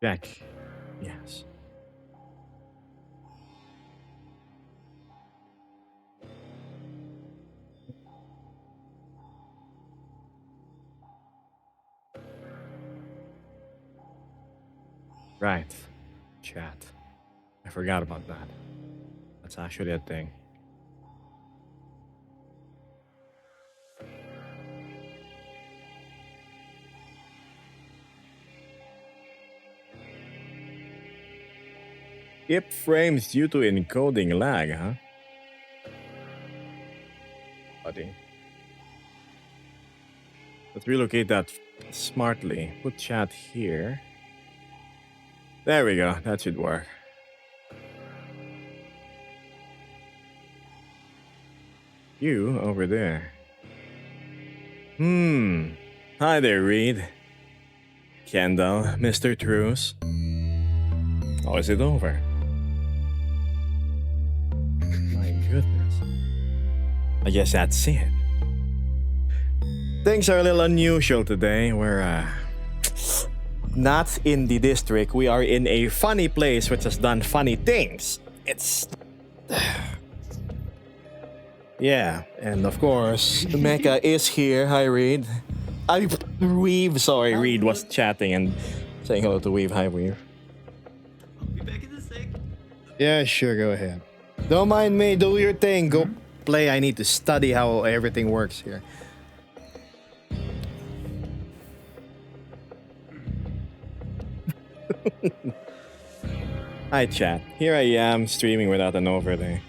Check. Yes. Right. Chat. I forgot about that. That's actually a thing. Skip frames due to encoding lag, huh? Buddy. Let's relocate that smartly. Put chat here. There we go. That should work. You over there. Hi there, Reed. Kendall, Mr. Truce. Oh, is it over? My goodness. I guess that's it. Things are a little unusual today. We're not in the district. We are in a funny place which has done funny things. It's yeah, and of course, Mecha is here. Hi, Reed. Weave. Sorry, Reed was chatting and saying hello to Weave. Hi, Weave. I'll be back in a sec. Yeah, sure. Go ahead. Don't mind me. Do your thing. Go play. I need to study how everything works here. Hi, chat. Here I am streaming without an overlay.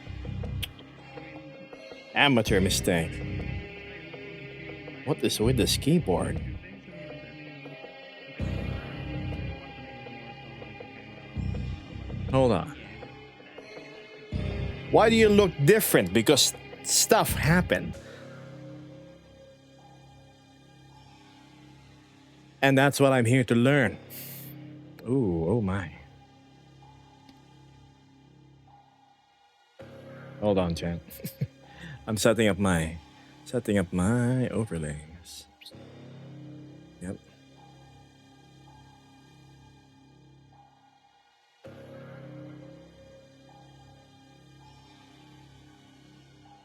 Amateur mistake. What is with this keyboard? Hold on. Why do you look different? Because stuff happened. And that's what I'm here to learn. Ooh, oh my. Hold on, chat. I'm setting up my overlays. Yep.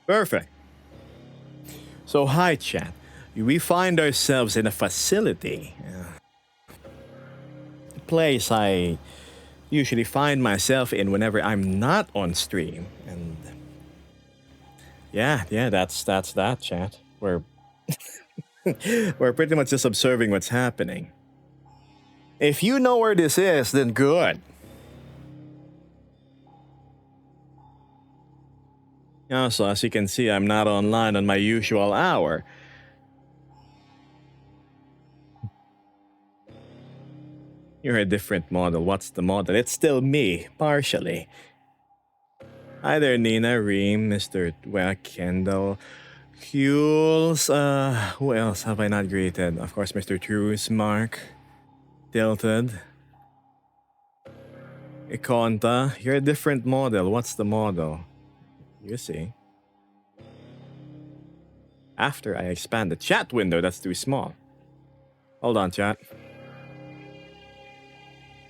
Perfect. So hi, chat. We find ourselves in a facility. A place I usually find myself in whenever I'm not on stream. And yeah, that's that, chat. We're pretty much just observing what's happening. If you know where this is, then good. Also, as you can see, I'm not online on my usual hour. You're a different model. What's the model? It's still me, partially. Hi there, Nina, Reem, Mr. Kendall, Hules, who else have I not greeted? Of course, Mr. Truce, Mark, Tilted, Ikonta. You're a different model. What's the model? You see. After I expand the chat window, that's too small. Hold on, chat.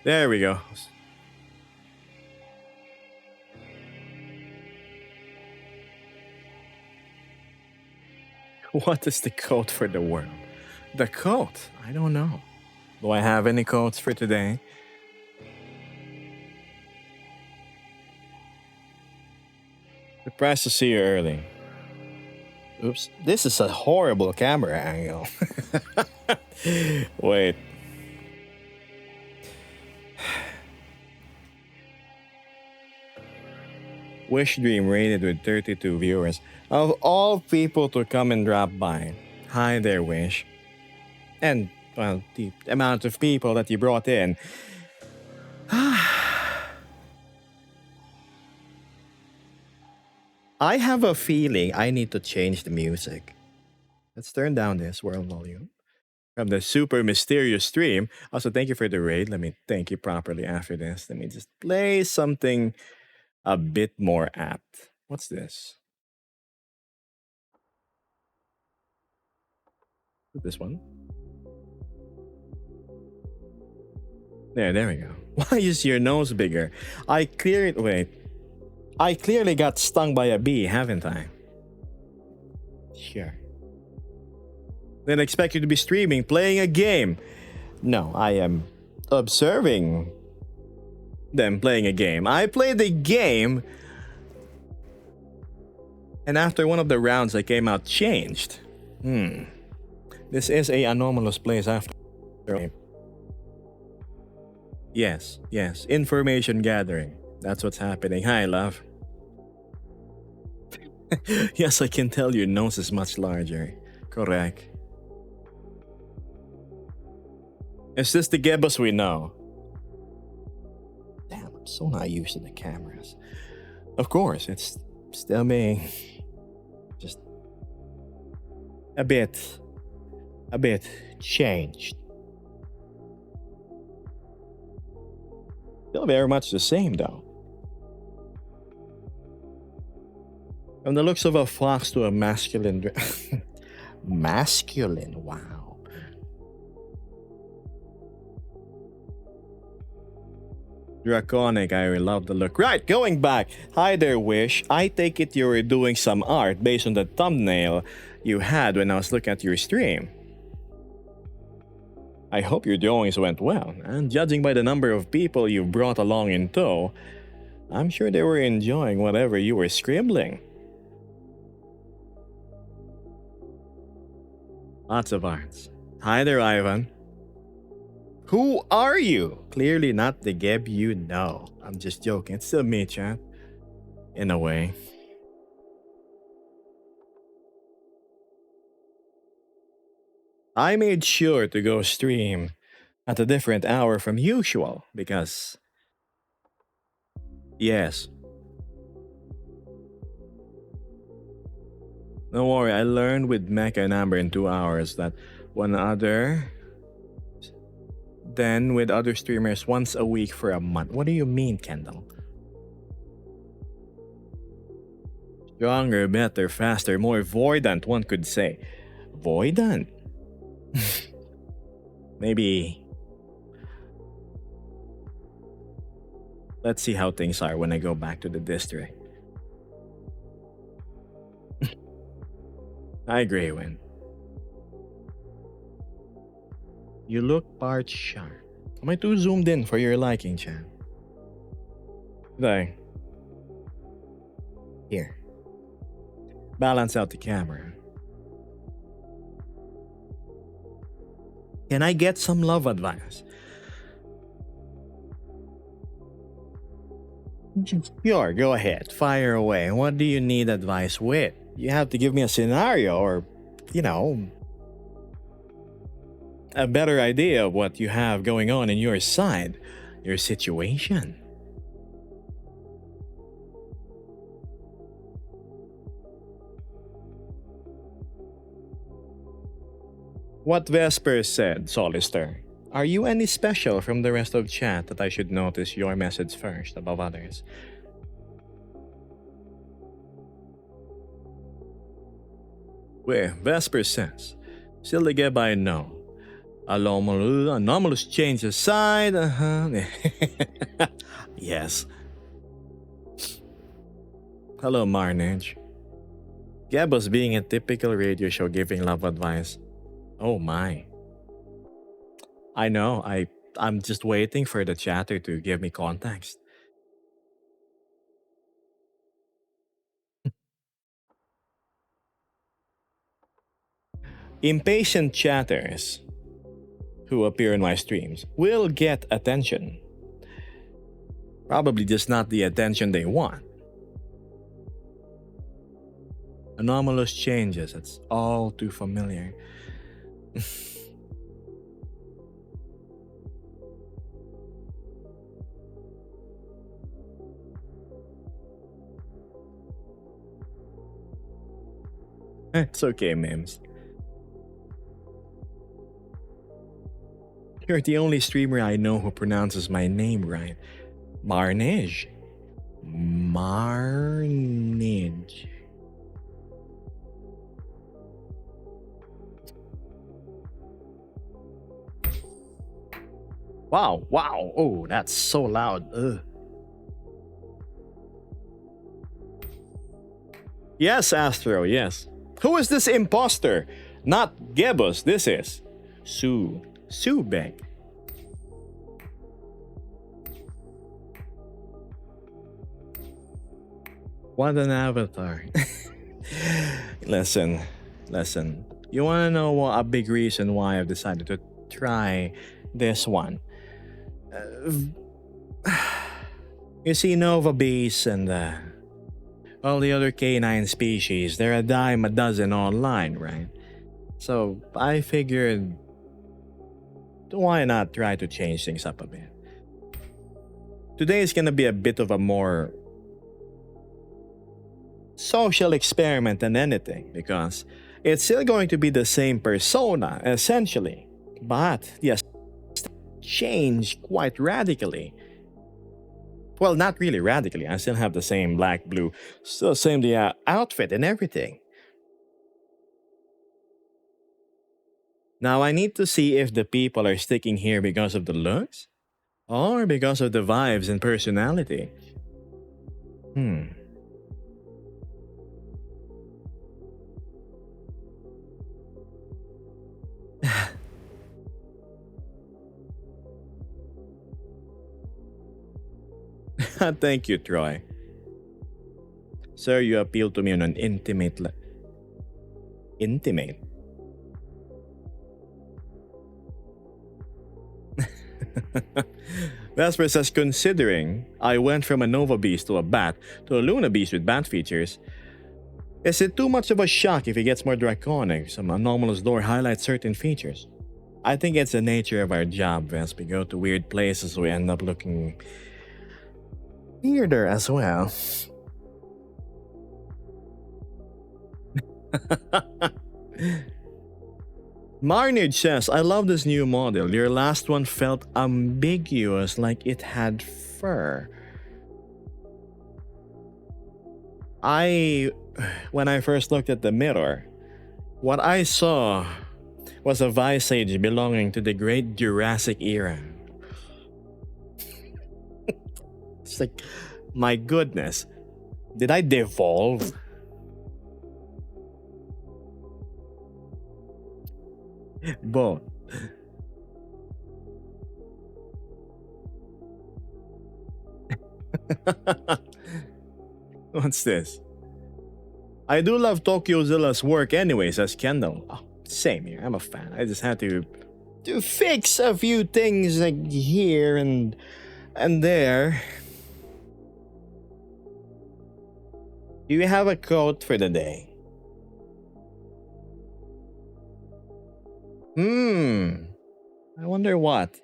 There we go. What is the code for the world? The code? I don't know. Do I have any codes for today? Surprised to see you early. Oops. This is a horrible camera angle. Wait. Wish Dream rated with 32 viewers. Of all people to come and drop by. Hi there, Wish. And, well, the amount of people that you brought in. I have a feeling I need to change the music. Let's turn down this world volume. From the super mysterious stream. Also, thank you for the raid. Let me thank you properly after this. Let me just play something a bit more apt. What's this? This one? There we go. Why is your nose bigger? Wait. I clearly got stung by a bee, haven't I? Sure. Then expect you to be streaming, playing a game. No, I am observing them playing a game. I played the game, and after one of the rounds, I came out changed. This is a anomalous place after. Yes. Information gathering. That's what's happening. Hi, love. Yes, I can tell your nose is much larger. Correct. Is this the Gebus we know? Damn, I'm so not used to the cameras. Of course, it's still me. Just a bit changed. Still very much the same, though. From the looks of a fox to a masculine... Masculine, wow. Draconic, I love the look. Right, going back. Hi there, Wish. I take it you were doing some art based on the thumbnail you had when I was looking at your stream. I hope your drawings went well, and judging by the number of people you brought along in tow, I'm sure they were enjoying whatever you were scribbling. Lots of arts. Hi there, Ivan. Who are you? Clearly not the Geb you know. I'm just joking. It's still me, chat. In a way. I made sure to go stream at a different hour from usual because... Yes. Don't worry, I learned with Mecha and Amber in 2 hours that then with other streamers once a week for a month. What do you mean, Kendall? Stronger, better, faster, more voidant, one could say. Voidant? Maybe... Let's see how things are when I go back to the district. I agree, Win. You look part sharp. Am I too zoomed in for your liking, Chan? Did I? Here. Balance out the camera. Can I get some love advice? Sure, go ahead. Fire away. What do you need advice with? You have to give me a scenario or, a better idea of what you have going on in your side, your situation. What Vesper said, Solister. Are you any special from the rest of chat that I should notice your message first above others? Well, Vesper says, still the get by no. Anomalous change aside, Yes. Hello, Marnage. Gabos being a typical radio show giving love advice. Oh my. I know, I'm just waiting for the chatter to give me context. Impatient chatters who appear in my streams will get attention. Probably just not the attention they want. Anomalous changes, it's all too familiar. It's okay, Mims. You're the only streamer I know who pronounces my name right. Marnage. Marnage. Wow, wow. Oh, that's so loud. Ugh. Yes, Astro, yes. Who is this imposter? Not Gebus, this is Sue. Sue Bank. What an avatar. Listen, listen. You want to know what a big reason why I've decided to try this one? You see, Nova Beast and all the other canine species, they're a dime a dozen online, right? So I figured, why not try to change things up a bit? Today is gonna be a bit of a more social experiment than anything, because it's still going to be the same persona, essentially. But yes, change quite radically. Well, not really radically. I still have the same black, blue, still same the outfit and everything. Now I need to see if the people are sticking here because of the looks or because of the vibes and personality. Hmm. Thank you, Troy. Sir, you appeal to me on an intimate. Vesper says, considering I went from a Nova Beast to a Bat to a Luna Beast with Bat features, is it too much of a shock if he gets more draconic? Some anomalous lore highlights certain features. I think it's the nature of our job, Vesp. We go to weird places, we end up looking weirder as well. Marnage says, I love this new model. Your last one felt ambiguous, like it had fur. When I first looked at the mirror, what I saw was a visage belonging to the great Jurassic era. It's like, my goodness, did I devolve? Both. What's this? I do love Tokyo Zilla's work anyway, says Kendall. Oh, same here, I'm a fan. I just had to fix a few things like here and there. Do you have a quote for the day? I wonder what.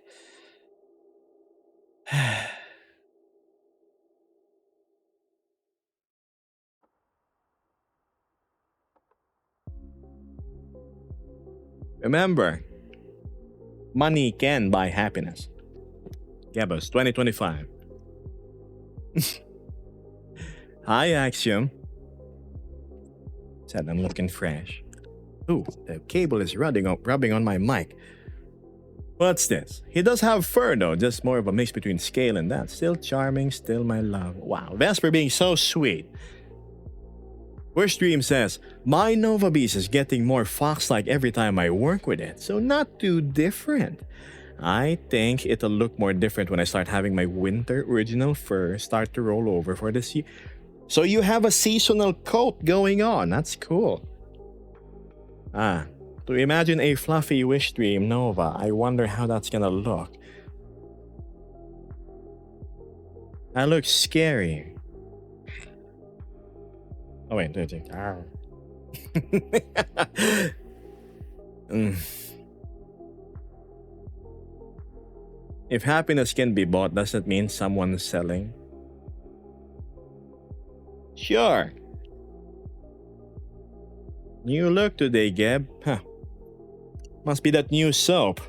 Remember, money can buy happiness. Gabos, 2025. Hi, Axiom. Said I'm looking fresh. Ooh, the cable is rubbing on my mic. What's this? He does have fur though, just more of a mix between scale and that. Still charming, still my love. Wow, Vesper being so sweet. Wish Dream says, my Nova Beast is getting more fox-like every time I work with it, so not too different. I think it'll look more different when I start having my winter original fur start to roll over for this year. So you have a seasonal coat going on, that's cool. To imagine a fluffy Wish Dream Nova, I wonder how that's gonna look. That looks scary. Oh wait, If happiness can be bought, does that mean someone's selling? Sure. New look today, Geb. Huh. Must be that new soap.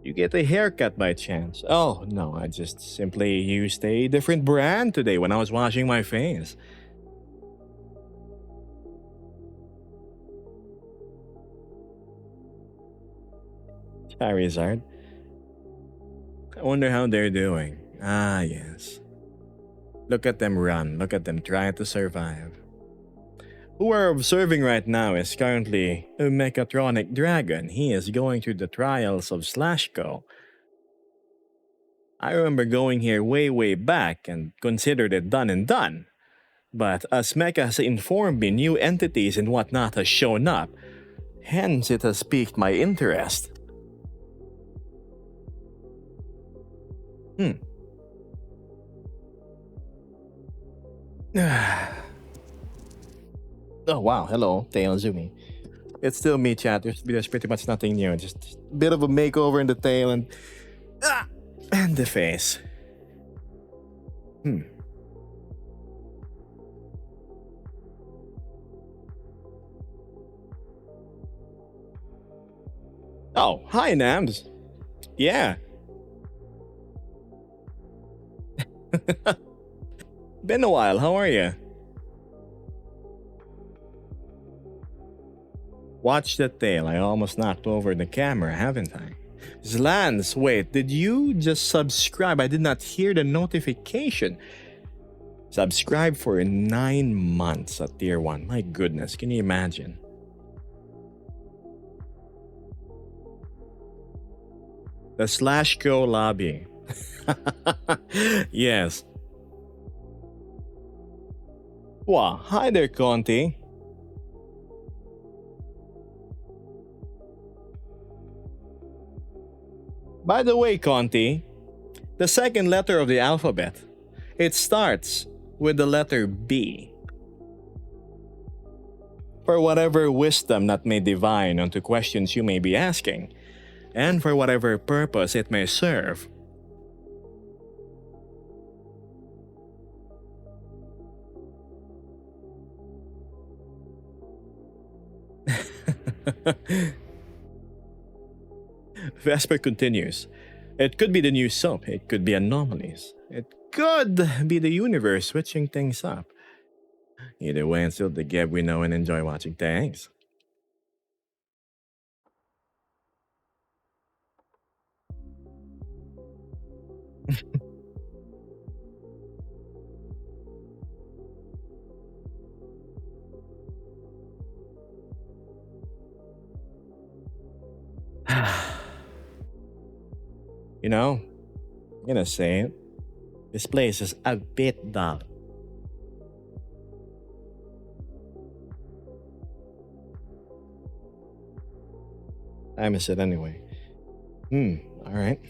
You get a haircut by chance? Oh, no, I just simply used a different brand today when I was washing my face. Charizard. I wonder how they're doing. Ah, yes. Look at them run. Look at them trying to survive. Who we're observing right now is currently a Mechatronic Dragon. He is going through the trials of Slashco. I remember going here way back and considered it done and done. But as Mecha has informed me, new entities and whatnot has shown up. Hence, it has piqued my interest. Oh wow, hello, Tail Zumi. It's still me, chat. There's pretty much nothing new. Just a bit of a makeover in the tail and the face. Oh, hi, Nams. Yeah. Been a while. How are you? Watch the tail. I almost knocked over the camera, haven't I? Zlans, wait, did you just subscribe? I did not hear the notification. Subscribe for 9 months at tier 1. My goodness, can you imagine? The Slashco lobby. Yes. Wow, hi there, Conti. By the way, Conti, the second letter of the alphabet, it starts with the letter B. For whatever wisdom that may divine unto questions you may be asking, and for whatever purpose it may serve. Vesper continues. It could be the new soap. It could be anomalies. It could be the universe switching things up. Either way, it's still the Geb we know and enjoy watching. Thanks. You know, I'm gonna say it. This place is a bit dull. I miss it anyway. Alright.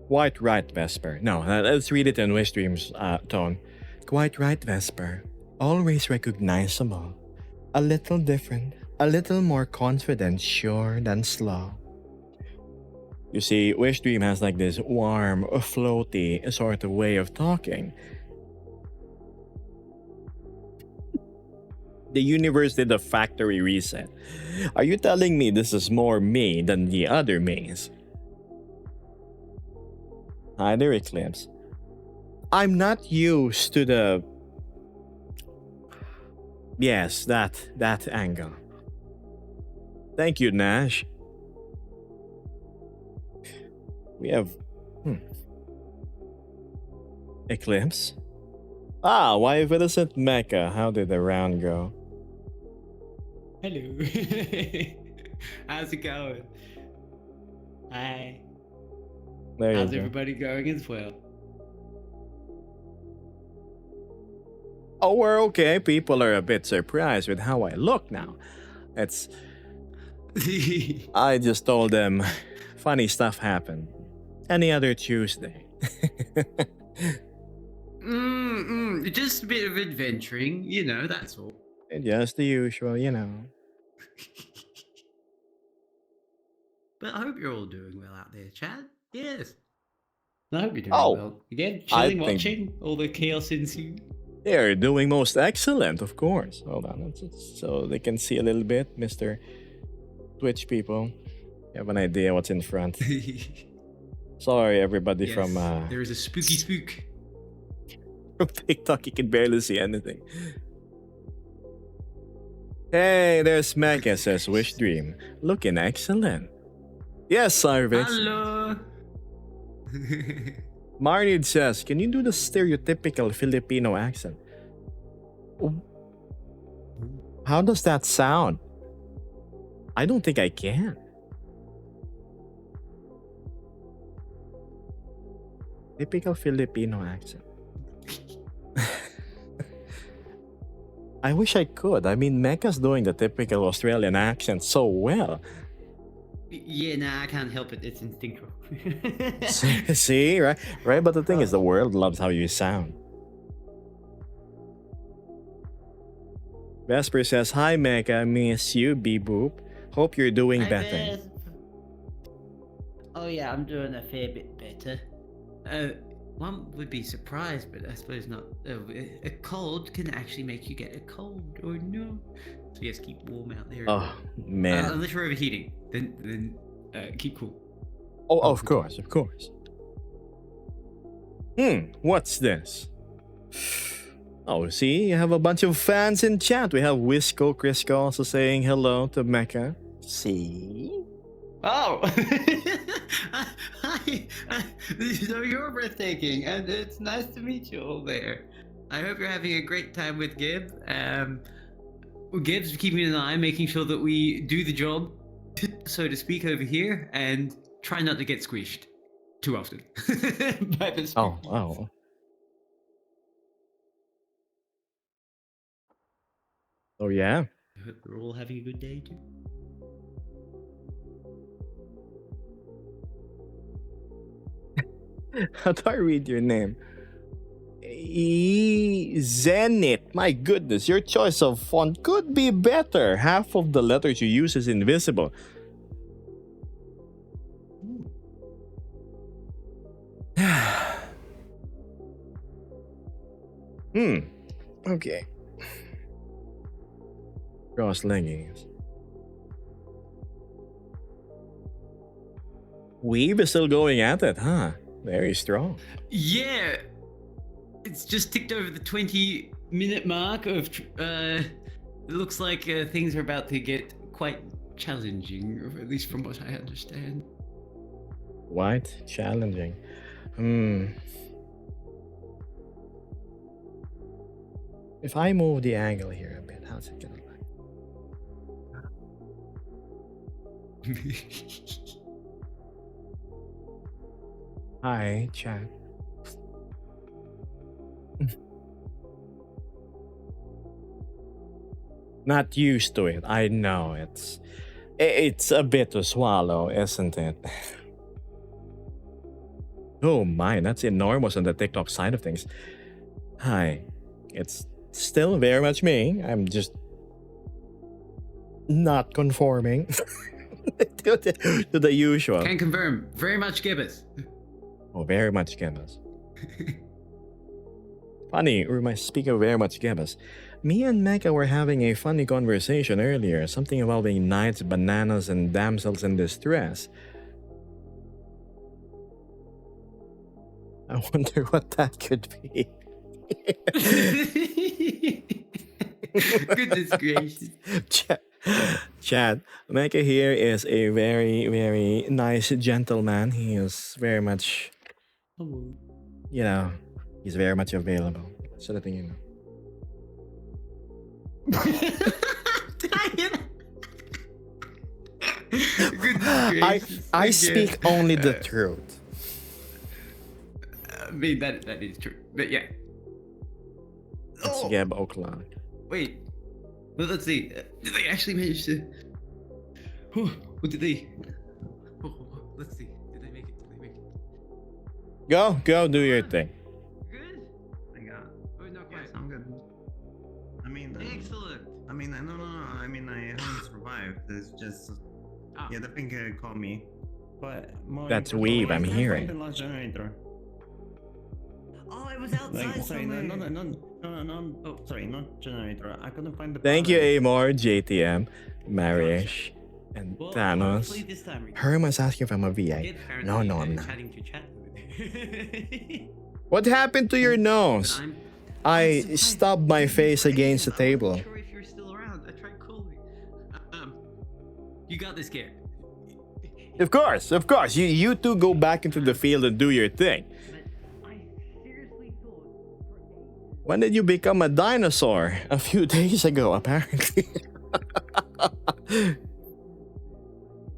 Quite right, Vesper. No, let's read it in Wishdream's tone. Quite right, Vesper. Always recognizable. A little different. A little more confident, sure than slow. You see, Wishdream has like this warm, floaty sort of way of talking. The universe did a factory reset. Are you telling me this is more me than the other me's? Hi there, Eclipse. I'm not used to the... Yes, that angle. Thank you, Nash. We have... Eclipse? Ah, why Vincent Mecha? How did the round go? Hello. How's it going? Hi. There How's you go. everybody going as well? Oh, we're okay. People are a bit surprised with how I look now. It's... I just told them funny stuff happened. Any other Tuesday. Just a bit of adventuring, you know, that's all. Just the usual, you know. But I hope you're all doing well out there, Chad. Yes. I hope you're doing Oh, well. Again, I chilling, think- watching all the chaos ensue. They're doing most excellent, of course. Hold on, so they can see a little bit, Mr. Twitch people. You have an idea what's in front. Sorry, everybody Yes, from there is a spooky spook. from TikTok. You can barely see anything. Hey, there's Mecca, says Wish Dream. Looking excellent. Yes, Sarvix. Hello. Marnid says, can you do the stereotypical Filipino accent? How does that sound? I don't think I can. Typical Filipino accent. I wish I could. I mean, Mecca's doing the typical Australian accent so well. Yeah, nah, I can't help it. It's instinctual. See, right? Right, but the thing is, the world loves how you sound. Vesper says, hi, Mecca. Miss you, Boop. Hope you're doing Hi, better. Beth. Oh yeah, I'm doing a fair bit better. One would be surprised, but I suppose not. A cold can actually make you get a cold, or no? So yes, keep warm out there. Oh, man. Unless you're overheating, then keep cool. Oh, of course, of course. What's this? Oh, see, you have a bunch of fans in chat. We have Wisco Crisco also saying hello to Mecca. See? Oh! Hi! So you're breathtaking, and it's nice to meet you all there. I hope you're having a great time with Gib. Gib's keeping an eye, making sure that we do the job, so to speak, over here, and try not to get squished too often. By the Oh. Oh, yeah? I hope we're all having a good day, too. How do I read your name? Zenit. My goodness, your choice of font could be better. Half of the letters you use is invisible. Okay. Cross leggings. Weave is still going at it, huh? Very strong. Yeah! It's just ticked over the 20-minute mark of... it looks like things are about to get quite challenging, or at least from what I understand. What? Challenging. If I move the angle here a bit, how's it gonna look? Hi, chat. Not used to it. I know it's a bit to swallow, isn't it? Oh my, that's enormous on the TikTok side of things. Hi. It's still very much me. I'm just not conforming to the usual. Can confirm, very much Gibbous. Oh, very much Gibbous. Funny, speaking of very much Gibbous, me and Mecca were having a funny conversation earlier, something involving knights, bananas, and damsels in distress. I wonder what that could be. Goodness gracious. Chad, Mecca here is a very, very nice gentleman. He is very much, he's very much available. So that you know. Did I hear that? Goodness gracious. I speak only the truth. I mean, that is true. But yeah. It's Gab O'Clock. Wait. Well, let's see. Did they actually manage to... What did they... Let's see. Did they make it? Go do your thing. Good? I got it. Oh, not quite. Yes, I'm good. I mean, Excellent. I mean, no. I mean, I haven't survived. It's just, yeah, the thing caught me. But more That's importantly, weave, I'm I hearing. found the launch generator. Oh, it was outside Like, sorry, somewhere. no. Oh. Sorry, not generator. I couldn't find the. Thank you, power. Amor, JTM, Marish, and Well, Thanos. hopefully this time we can. Herman's asking if I'm a VA. Kid apparently, No, I'm not. Chatting to chat. What happened to your nose? I'm I surprised. stubbed my face against the I table. wasn't sure if you're still around. I tried calling You got this, Gib. Of course. You two go back into the field and do your thing. But I seriously thought. When did you become a dinosaur? A few days ago, apparently.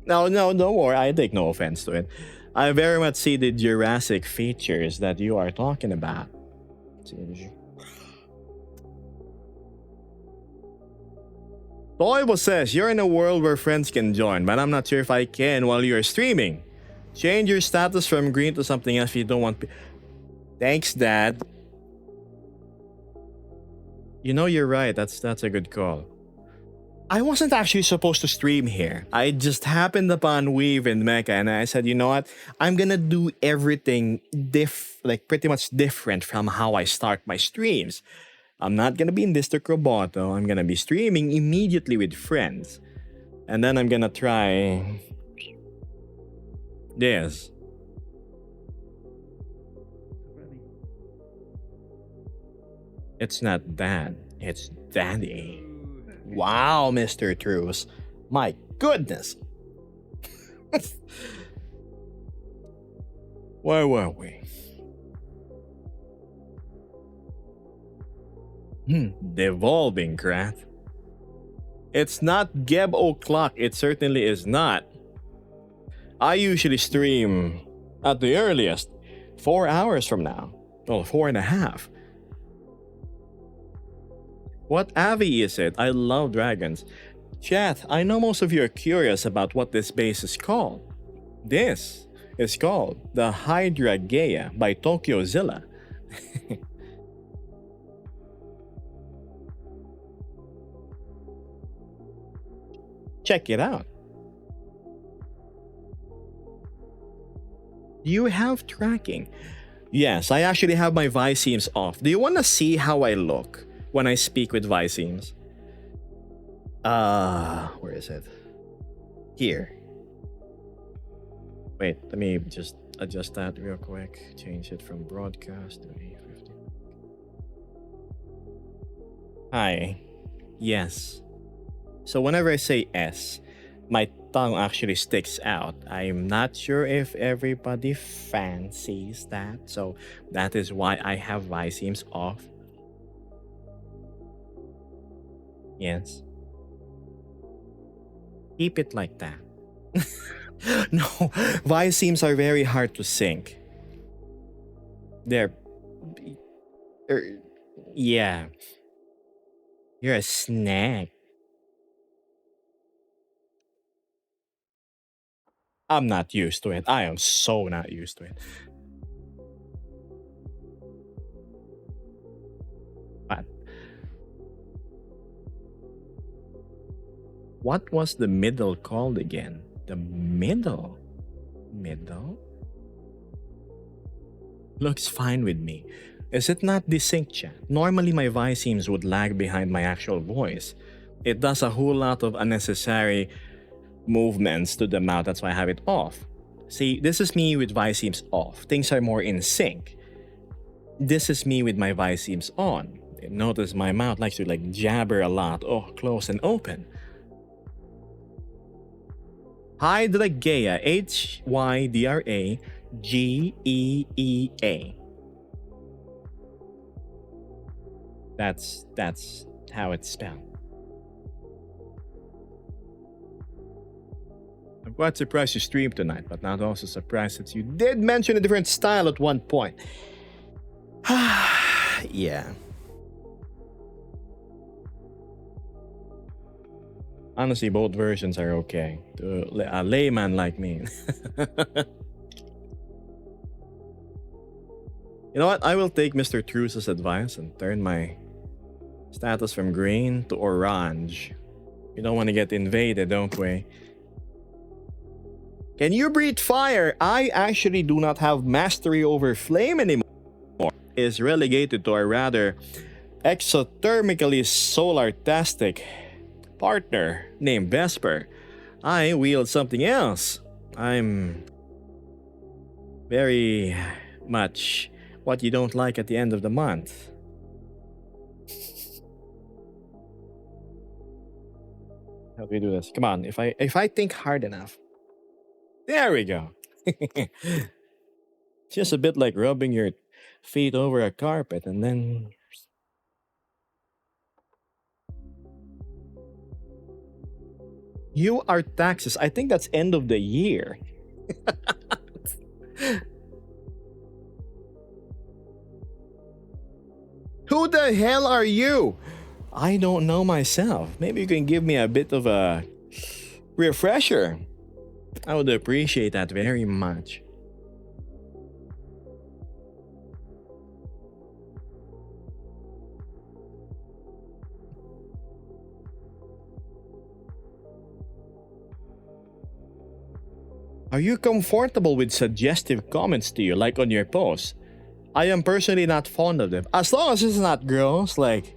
No, don't worry. I take no offense to it. I very much see the Jurassic features that you are talking about. Toivo says, you're in a world where friends can join, but I'm not sure if I can while you're streaming. Change your status from green to something else if you don't want... Thanks, Dad. You know, you're right. That's a good call. I wasn't actually supposed to stream here. I just happened upon Weave and Mecha, and I said, you know what? I'm gonna do everything pretty much different from how I start my streams. I'm not gonna be in District Roboto. I'm gonna be streaming immediately with friends. And then I'm gonna try this. It's not Dad. It's Daddy. Wow, Mr. Truce. My goodness. Where were we? Devolving craft. It's not Geb O'Clock. It certainly is not. I usually stream at the earliest 4 hours from now. Well, 4.5. What Avi is it? I love dragons. Chat, I know most of you are curious about what this base is called. This is called the Hydra Gaia by TokyoZilla. Check it out. Do you have tracking? Yes, I actually have my Viseams off. Do you want to see how I look when I speak with Viseams? Where is it? Here. Wait, let me just adjust that real quick. Change it from broadcast to 850. Hi. Yes. So whenever I say S, my tongue actually sticks out. I'm not sure if everybody fancies that, so that is why I have Viseams off. Yes. Keep it like that. No, Viseams are very hard to sync. They're... yeah. You're a snack. I'm not used to it. I am so not used to it. But what was the middle called again? The middle? Middle? Looks fine with me. Is it not desync, chat? Normally my Viseams would lag behind my actual voice. It does a whole lot of unnecessary movements to the mouth. That's why I have it off. See, this is me with Viseams off. Things are more in sync. This is me with my Viseams on. Notice my mouth likes to jabber a lot. Oh, close and open. Hydra Gaia. HYDRAGEEA. That's how it's spelled. I'm quite surprised you streamed tonight, but not also surprised that you did mention a different style at one point. Yeah. Honestly, both versions are okay. To a layman like me. You know what? I will take Mr. Truce's advice and turn my status from green to orange. We don't want to get invaded, don't we? Can you breathe fire? I actually do not have mastery over flame anymore. Is relegated to a rather exothermically solar-tastic partner named Vesper. I wield something else. I'm very much what you don't like at the end of the month. How do we do this? Come on, if I think hard enough. There we go. Just a bit like rubbing your feet over a carpet and then you are taxes. I think that's end of the year. Who the hell are you? I don't know myself. Maybe you can give me a bit of a refresher. I would appreciate that very much. Are you comfortable with suggestive comments to you, like on your posts? I am personally not fond of them. As long as it's not gross, like,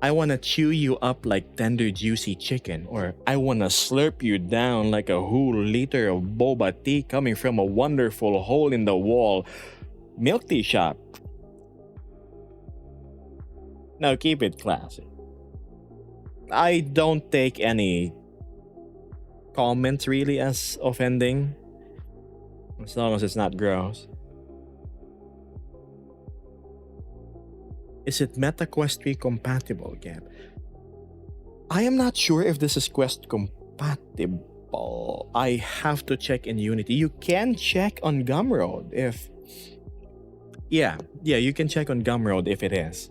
I wanna chew you up like tender juicy chicken, or I wanna slurp you down like a whole liter of boba tea coming from a wonderful hole in the wall milk tea shop. Now keep it classy. I don't take any comments really as offending, as long as it's not gross. Is it MetaQuest 3 compatible, Gab? I am not sure if this is Quest compatible. I have to check in Unity. You can check on Gumroad if... Yeah, you can check on Gumroad if it is.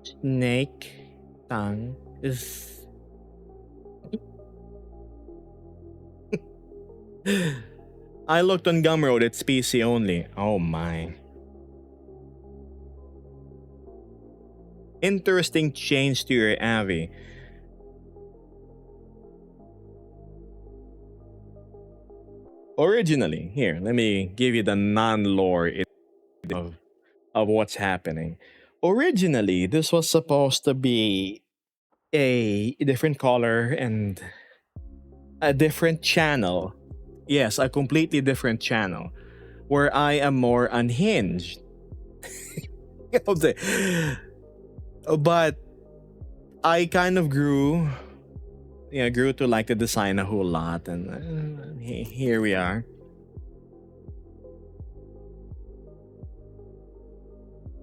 Snake tongue is... I looked on Gumroad, it's PC only. Oh my. Interesting change to your Avi. Originally, here, let me give you the non-lore of what's happening. Originally, this was supposed to be a different color and a different channel. Yes, a completely different channel where I am more unhinged. But I kind of grew to like the design a whole lot, and here we are.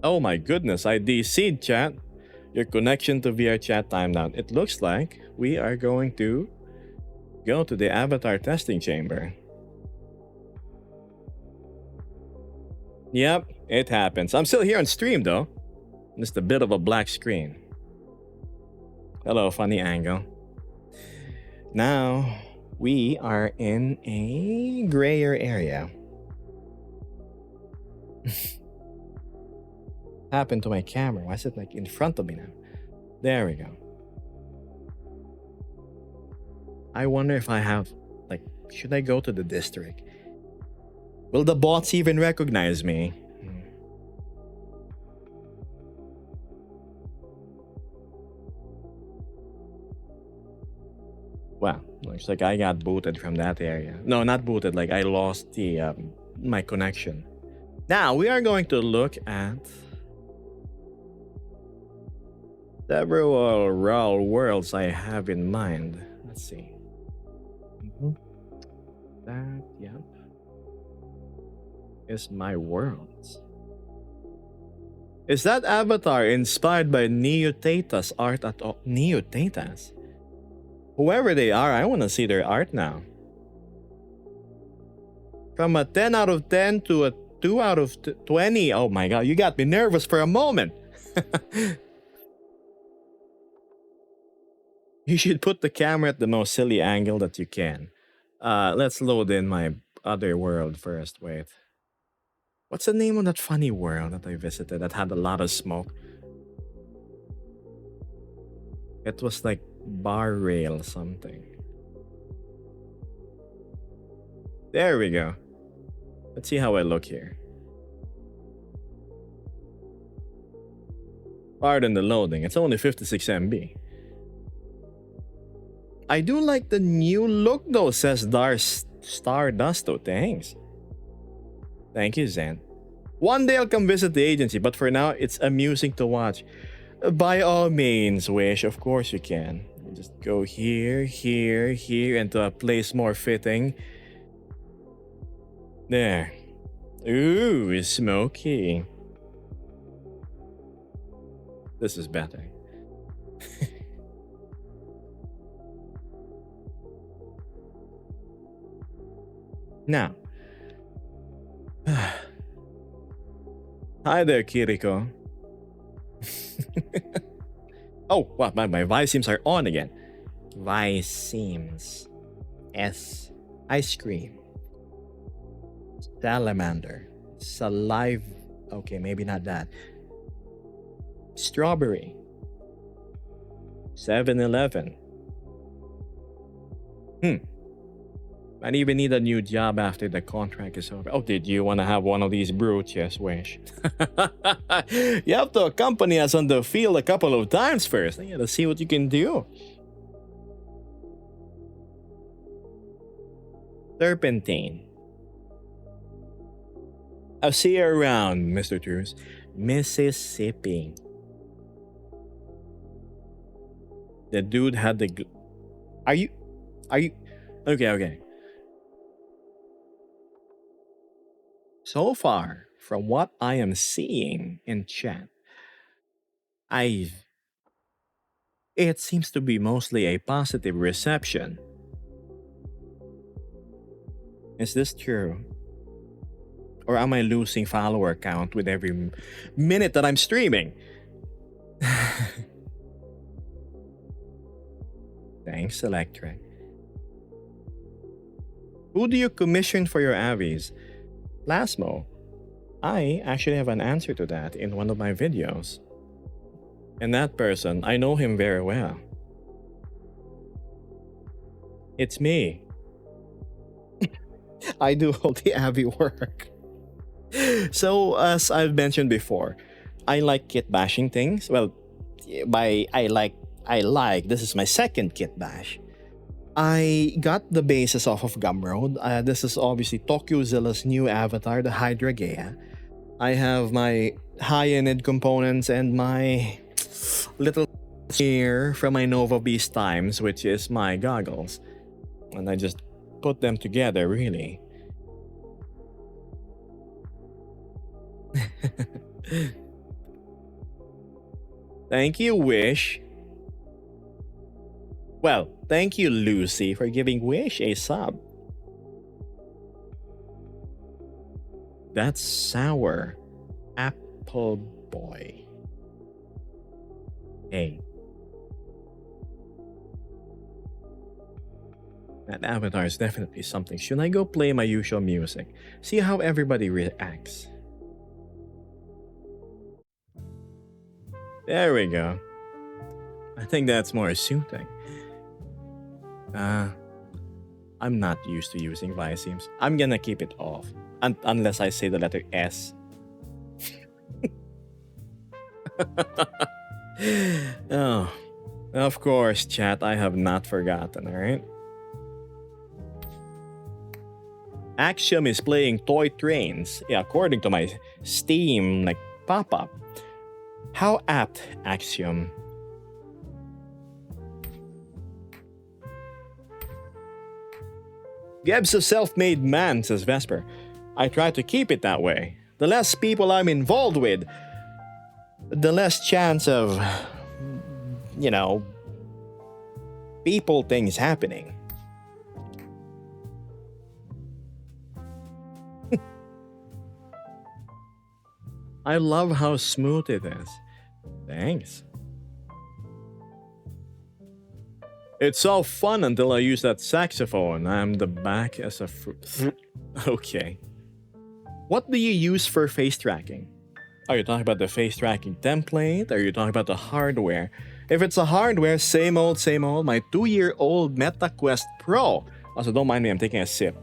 Oh my goodness, I DC'd chat. Your connection to VR chat timed out. It looks like we are going to go to the avatar testing chamber. Yep, it happens. I'm still here on stream though. Just a bit of a black screen. Hello, funny angle. Now, we are in a grayer area. Happened to my camera? Why is it like in front of me now? There we go. I wonder if I have, like, should I go to the district? Will the bots even recognize me? Well, looks like I got booted from that area. No, not booted, like I lost the my connection. Now, we are going to look at several worlds I have in mind. Let's see. That, yep, is my worlds. Is that avatar inspired by Neotata's art at all? Neotata's? Whoever they are, I want to see their art now. From a 10 out of 10 to a 2 out of 20. Oh my god, you got me nervous for a moment. You should put the camera at the most silly angle that you can. Let's load in my other world first. Wait. What's the name of that funny world that I visited that had a lot of smoke? It was like Bar Rail something. There we go. Let's see how I look here. Pardon the loading. It's only 56 MB. I do like the new look though, says Stardusto. Thanks. Thank you, Zen. One day I'll come visit the agency, but for now, it's amusing to watch. By all means, Wish, of course you can. Just go here, here, here, and to a place more fitting. There. Ooh, smoky. This is better. Now. Hi there, Kiriko. Oh, what? My Vice Sims are on again. Vice Sims. S. Ice cream. Salamander. Salive. Okay, maybe not that. Strawberry. 7-Eleven. Might even need a new job after the contract is over. Oh, did you want to have one of these brutes? Yes, Wish. You have to accompany us on the field a couple of times first. You gotta see what you can do. Serpentine. I'll see you around, Mr. Truce. Mississippi. The dude had the... Are you... Okay. So far, from what I am seeing in chat, it seems to be mostly a positive reception. Is this true? Or am I losing follower count with every minute that I'm streaming? Thanks, Electric. Who do you commission for your avies? Plasmo. I actually have an answer to that in one of my videos. And that person, I know him very well. It's me. I do all the Avi work. So, as I've mentioned before, I like kit bashing things. Well, this is my second kit bash. I got the bases off of Gumroad. This is obviously TokyoZilla's new avatar, the Hydra Gaia. I have my high-ended components and my little here from my Nova Beast Times, which is my goggles. And I just put them together, really. Thank you, Wish. Well, thank you, Lucy, for giving Wish a sub. That's sour. Apple boy. Hey. That avatar is definitely something. Should I go play my usual music? See how everybody reacts. There we go. I think that's more suiting. I'm not used to using Vice Sims. I'm gonna keep it off. Unless I say the letter S. Oh, of course, chat. I have not forgotten, alright? Axiom is playing Toy Trains. Yeah, according to my Steam pop-up. How apt, Axiom. Geb's a self-made man, says Vesper. I try to keep it that way. The less people I'm involved with, the less chance of, people things happening. I love how smooth it is. Thanks. It's so fun until I use that saxophone. I'm the back as a Okay. What do you use for face tracking? Are you talking about the face tracking template? Are you talking about the hardware? If it's a hardware, same old, my 2-year-old MetaQuest Pro. Also, don't mind me, I'm taking a sip.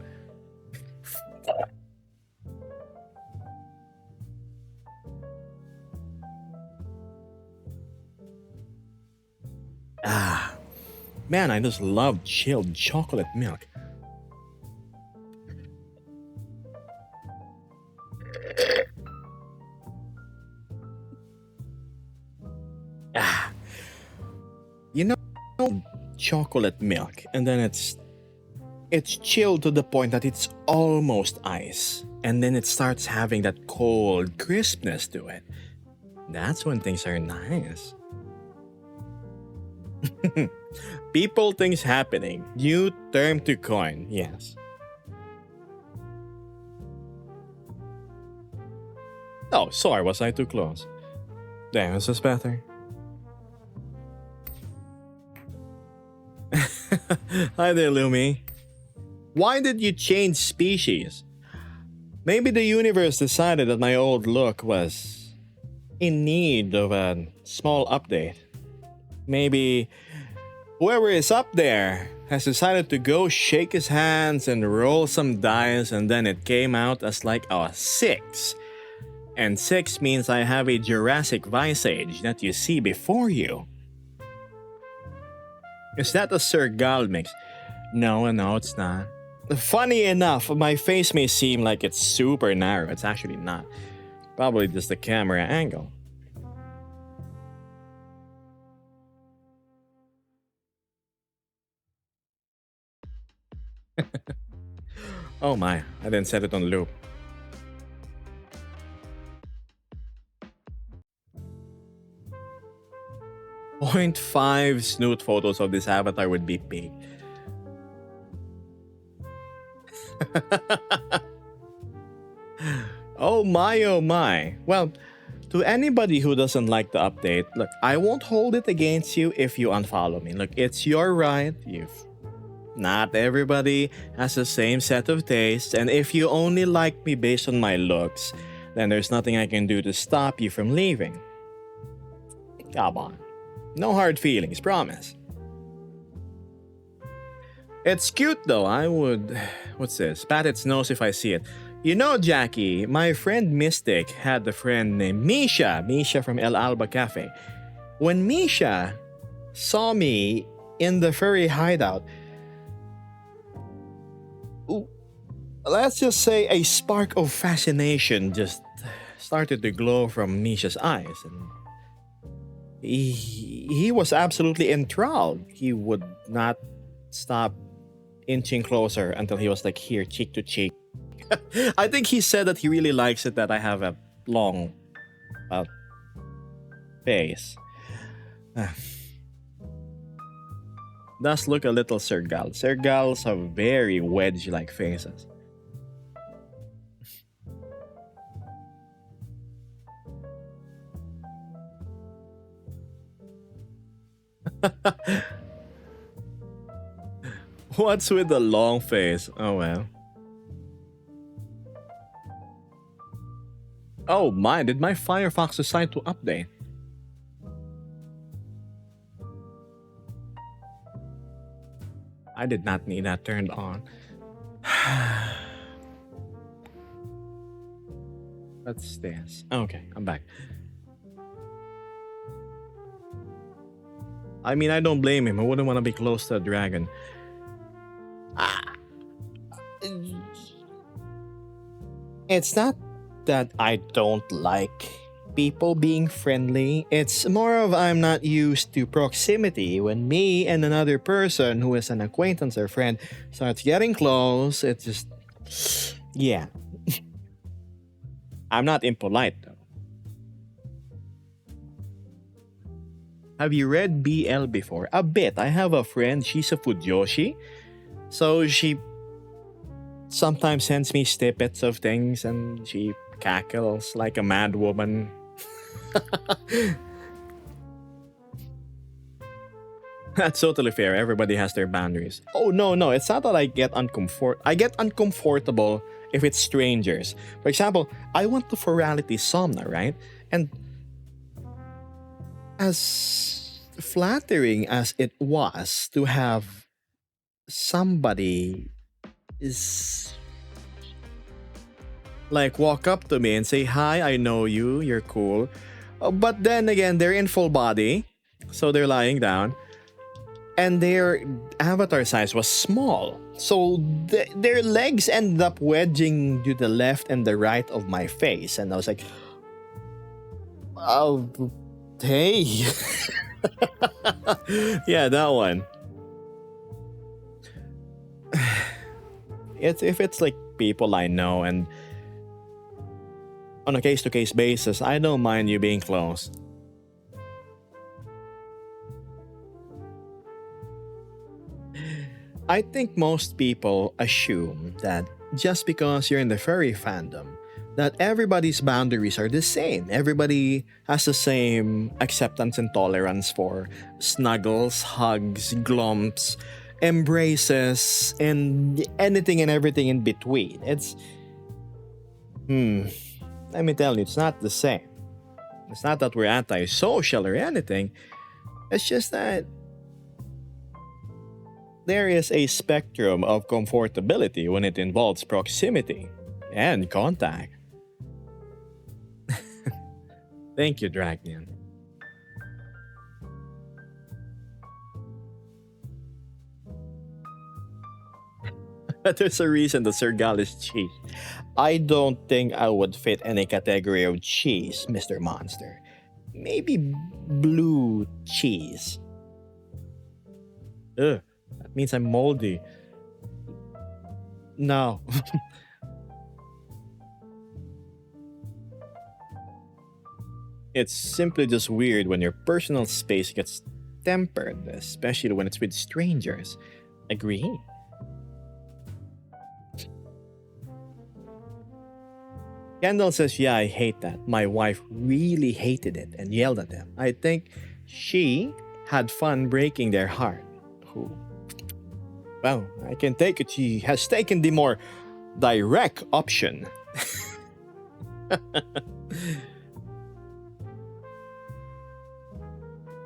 Man, I just love chilled chocolate milk. chocolate milk, and then it's chilled to the point that it's almost ice, and then it starts having that cold crispness to it. That's when things are nice. People things happening. New term to coin. Yes. Oh, sorry, was I too close? Damn, is this better? Hi there, Lumi. Why did you change species? Maybe the universe decided that my old look was in need of a small update. Maybe whoever is up there has decided to go shake his hands and roll some dice, and then it came out as like a 6. And 6 means I have a Jurassic Visage that you see before you. Is that a Sir Gal mix? No, it's not. Funny enough, my face may seem like it's super narrow. It's actually not. Probably just the camera angle. Oh my, I didn't set it on loop. .5 snoot photos of this avatar would be big. Oh my. Well, to anybody who doesn't like the update, look, I won't hold it against you if you unfollow me. Look, it's your right. Not everybody has the same set of tastes, and if you only like me based on my looks, then there's nothing I can do to stop you from leaving. Come on. No hard feelings, promise. It's cute though. I would, what's this? Pat its nose if I see it. You know, Jackie, my friend Mystic had a friend named Misha. Misha from El Alba Cafe. When Misha saw me in the furry hideout, let's just say a spark of fascination just started to glow from Misha's eyes, and he was absolutely enthralled. He would not stop inching closer until he was like here, cheek to cheek. I think he said that he really likes it that I have a long face. Does look a little Sergal. Sergals have very wedge-like faces. What's with the long face? Oh well. Oh my, did my Firefox decide to update? I did not need that turned on. What's this? Okay, I'm back. I mean, I don't blame him. I wouldn't want to be close to a dragon. It's not that I don't like people being friendly. It's more of I'm not used to proximity. When me and another person who is an acquaintance or friend starts getting close, it's just... yeah. I'm not impolite though. Have you read BL before? A bit. I have a friend, she's a Fujoshi. So she sometimes sends me snippets of things and she cackles like a mad woman. That's totally fair. Everybody has their boundaries. Oh no, it's not that I get uncomfortable if it's strangers. For example, I went to Forality Somna, right? And as flattering as it was to have somebody is like walk up to me and say, "Hi, I know you, you're cool." But then again, they're in full body, so they're lying down, and their avatar size was small. So their legs ended up wedging to the left and the right of my face, and I was like, "Oh, hey." Yeah, that one. If it's like people I know and on a case-to-case basis, I don't mind you being close. I think most people assume that just because you're in the furry fandom, that everybody's boundaries are the same. Everybody has the same acceptance and tolerance for snuggles, hugs, glumps, embraces, and anything and everything in between. Let me tell you, it's not the same. It's not that we're antisocial or anything. It's just that there is a spectrum of comfortability when it involves proximity and contact. Thank you, Dragnian. There's a reason that Sir Gal is cheese. I don't think I would fit any category of cheese, Mr. Monster. Maybe blue cheese. Ugh, that means I'm moldy. No. It's simply just weird when your personal space gets tempered, especially when it's with strangers. Agree? Kendall says, yeah, I hate that. My wife really hated it and yelled at them. I think she had fun breaking their heart. Well, I can take it. She has taken the more direct option.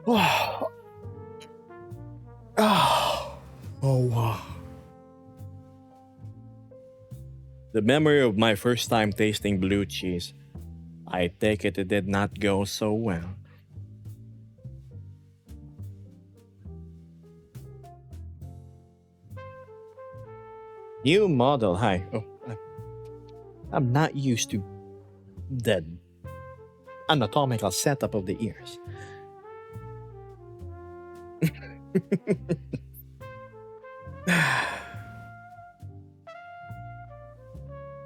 Oh, wow. The memory of my first time tasting blue cheese. I take it did not go so well. New model, hi. Oh, I'm not used to the anatomical setup of the ears.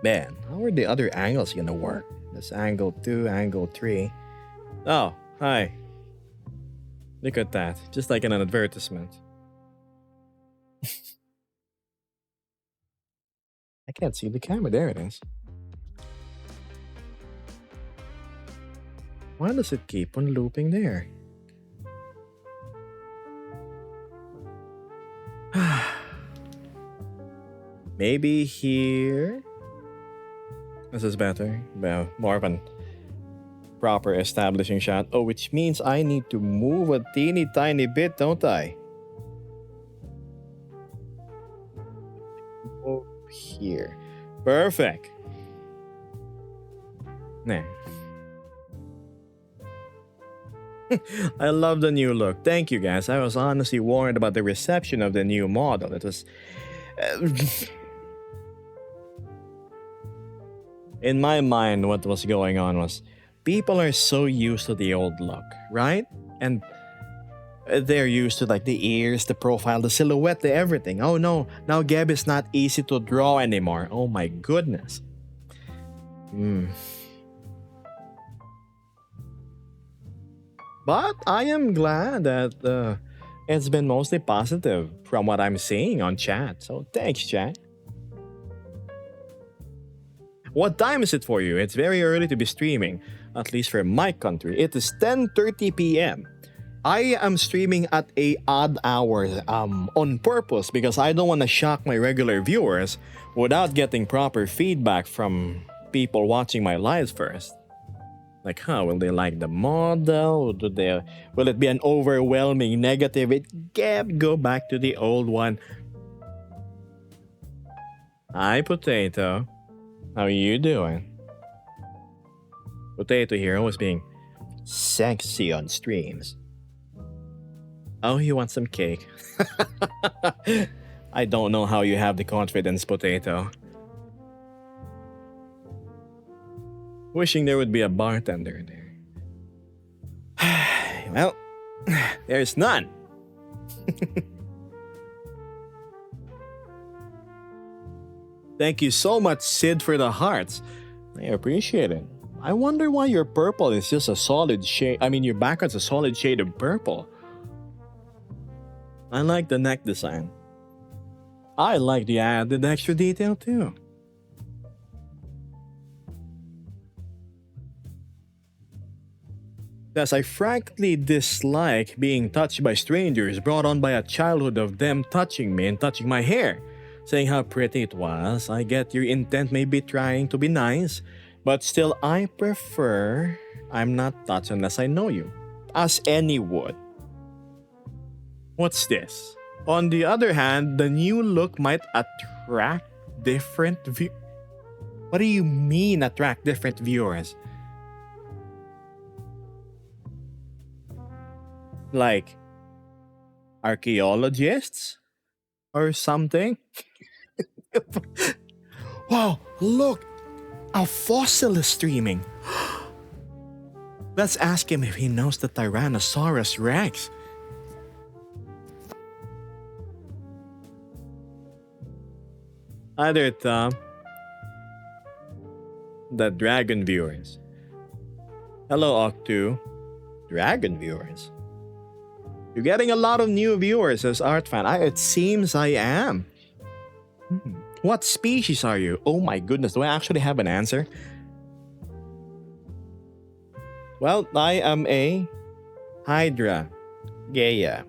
Man, how are the other angles gonna work? This angle 2, angle 3. Oh, hi. Look at that, just like in an advertisement. I can't see the camera, there it is. Why does it keep on looping there? Maybe here? This is better. Well, more of a proper establishing shot. Oh, which means I need to move a teeny tiny bit, don't I? Oh, here. Perfect. Nah. I love the new look. Thank you, guys. I was honestly worried about the reception of the new model. It was... In my mind, what was going on was people are so used to the old look, right? And they're used to like the ears, the profile, the silhouette, the everything. Oh no, now Geb is not easy to draw anymore. Oh my goodness. But I am glad that it's been mostly positive from what I'm seeing on chat. So thanks, chat. What time is it for you? It's very early to be streaming, at least for my country. It is 10:30 p.m. I am streaming at a odd hour on purpose because I don't want to shock my regular viewers without getting proper feedback from people watching my lives first. Like, will they like the model? Will it be an overwhelming negative? Go back to the old one. Hi, Potato. How you doing? Potato here, always being sexy on streams. Oh, you want some cake? I don't know how you have the confidence, Potato. Wishing there would be a bartender there. Well, there's none. Thank you so much, Sid, for the hearts. I appreciate it. I wonder why your purple is just a solid shade. I mean, your background's a solid shade of purple. I like the neck design. I like the added extra detail too. Thus, I frankly dislike being touched by strangers brought on by a childhood of them touching me and touching my hair, saying how pretty it was. I get your intent may be trying to be nice, but still I prefer I'm not touched unless I know you, as any would. What's this? On the other hand, the new look might attract different What do you mean attract different viewers? Like archaeologists or something? Wow, look! A fossil is streaming. Let's ask him if he knows the Tyrannosaurus Rex. Hi there, Tom. The dragon viewers. Hello, Octu. Dragon viewers. You're getting a lot of new viewers as art fan. It seems I am. What species are you? Oh my goodness, do I actually have an answer? Well, I am a Hydra. Gaia.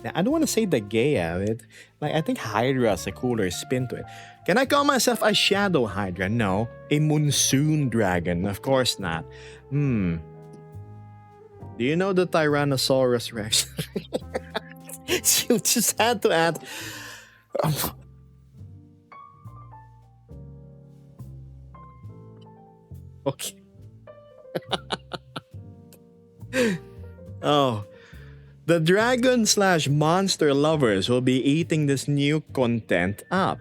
Now, I don't want to say the Gaia. I think Hydra is a cooler spin to it. Can I call myself a Shadow Hydra? No. A Monsoon Dragon? Of course not. Do you know the Tyrannosaurus Rex? You just had to add. Okay. Oh. The dragon / monster lovers will be eating this new content up.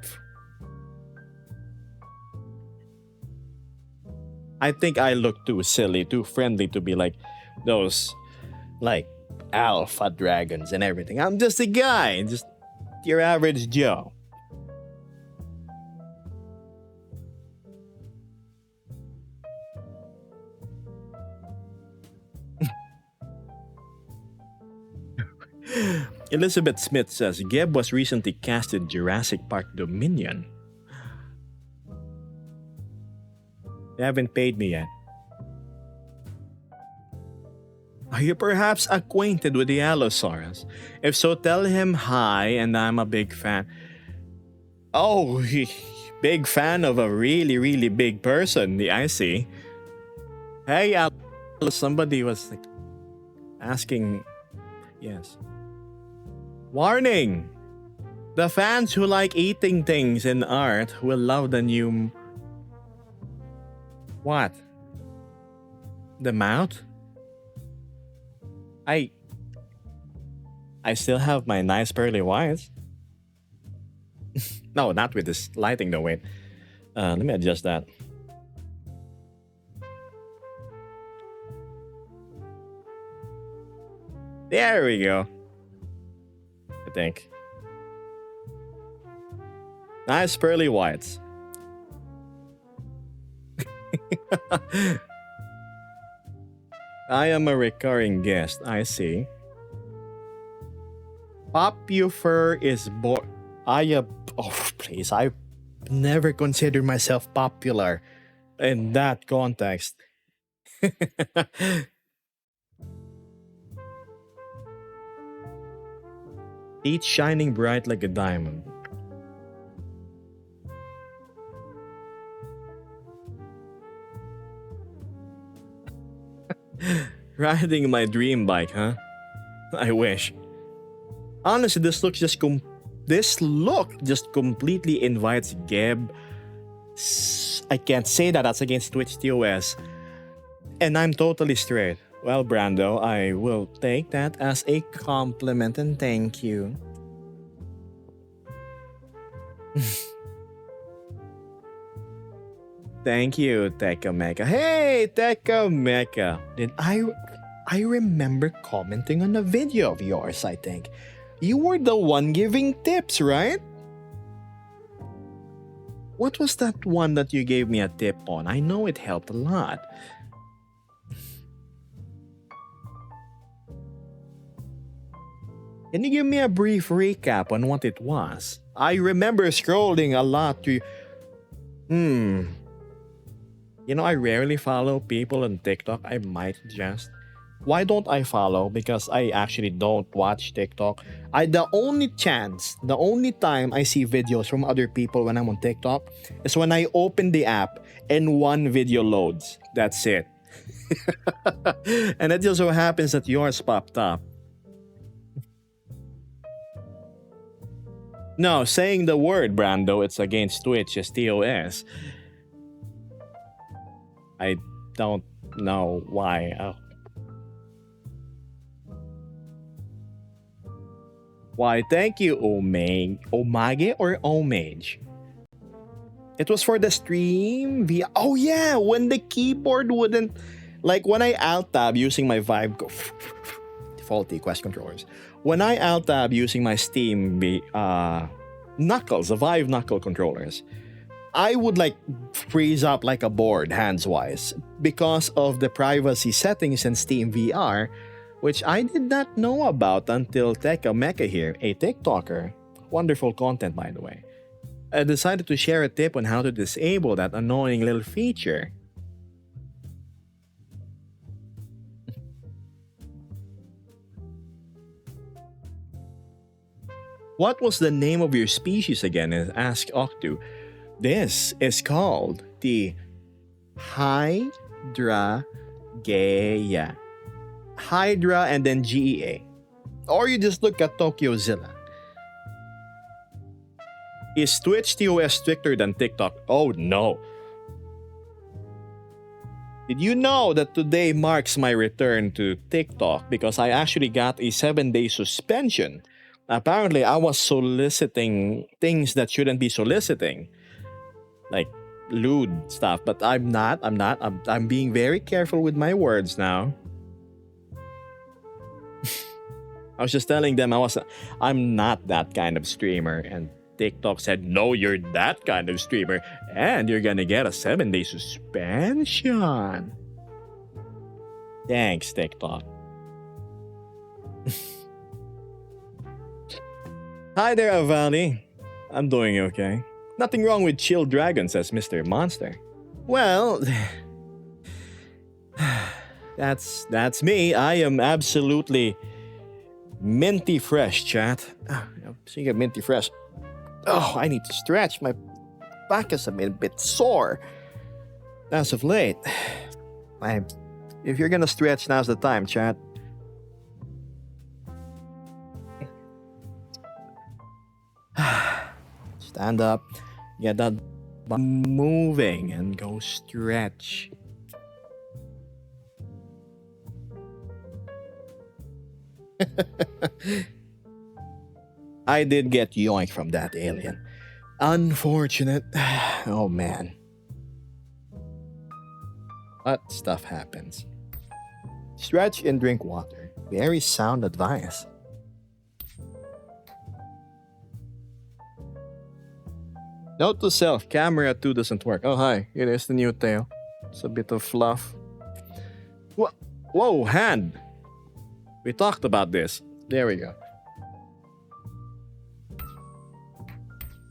I think I look too silly, too friendly to be like those, like, alpha dragons and everything. I'm just a guy, just your average Joe. Elizabeth Smith says Geb was recently cast in Jurassic Park Dominion. They haven't paid me yet. Are you perhaps acquainted with the Allosaurus? If so, tell him hi and I'm a big fan. Oh, big fan of a really, really big person, I see. Hey, somebody was asking. Yes. Warning! The fans who like eating things in art will love the new... What? The mouth? I still have my nice pearly whites. No, not with this lighting though, wait. Let me adjust that. There we go. I think. Nice pearly whites. I am a recurring guest, I see. Popufur is oh, please, I never considered myself popular in that context. Each shining bright like a diamond. Riding my dream bike, huh? I wish. Honestly, this look just completely invites Geb. I can't say that, that's against Twitch TOS. And I'm totally straight. Well, Brando, I will take that as a compliment and thank you. Thank you, Tekka Mecha. Hey, Tekka Mecha. I remember commenting on a video of yours, I think. You were the one giving tips, right? What was that one that you gave me a tip on? I know it helped a lot. Can you give me a brief recap on what it was? I remember scrolling a lot to... You know, I rarely follow people on TikTok. I might just... Why don't I follow? Because I actually don't watch TikTok. The only time I see videos from other people when I'm on TikTok is when I open the app and one video loads. That's it. And it just so happens that yours popped up. No, saying the word, Brando, it's against Twitch, it's TOS. I don't know why. Why, thank you, Omage or Omage? It was for the stream via... Oh yeah, when the keyboard wouldn't... Like when I alt-tab using my Vive... Faulty Quest controllers. When I alt-tab using my Steam Knuckles, the Vive Knuckle controllers, I would like freeze up like a board hands-wise because of the privacy settings in Steam VR, which I did not know about until Tekka Mecha here, a TikToker, wonderful content by the way, decided to share a tip on how to disable that annoying little feature. What was the name of your species again? Asked Octu. This is called the Hydragea. Hydra and then GEA. Or you just look at TokyoZilla. Is Twitch TOS stricter than TikTok? Oh no. Did you know that today marks my return to TikTok because I actually got a 7-day suspension? Apparently, I was soliciting things that shouldn't be soliciting. Like lewd stuff, but I'm not. I'm being very careful with my words now. I was just telling them I'm not that kind of streamer, and TikTok said, no, you're that kind of streamer, and you're gonna get a 7-day suspension. Thanks, TikTok. Hi there, Avali. I'm doing okay. Nothing wrong with chill dragon, says Mr. Monster. Well, that's me. I am absolutely minty fresh, chat. Speaking of minty fresh, I need to stretch. My back has been a bit sore as of late. If you're gonna stretch, now's the time, chat. Stand up, get that butt moving, and go stretch. I did get yoinked from that alien. Unfortunate. Oh man. But stuff happens. Stretch and drink water. Very sound advice. Note to self, camera 2 doesn't work. Oh hi, it is the new tail. It's a bit of fluff. Whoa, hand! We talked about this. There we go.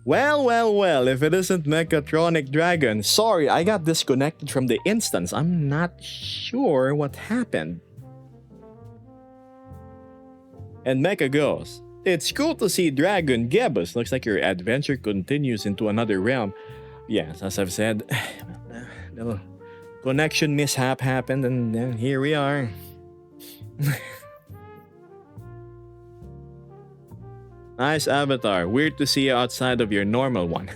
Well, if it isn't Mechatronic Dragon. Sorry, I got disconnected from the instance. I'm not sure what happened. And Mecha goes, it's cool to see Dragon Gibbous. Looks like your adventure continues into another realm. Yes, as I've said, little connection mishap happened and here we are. Nice avatar. Weird to see you outside of your normal one.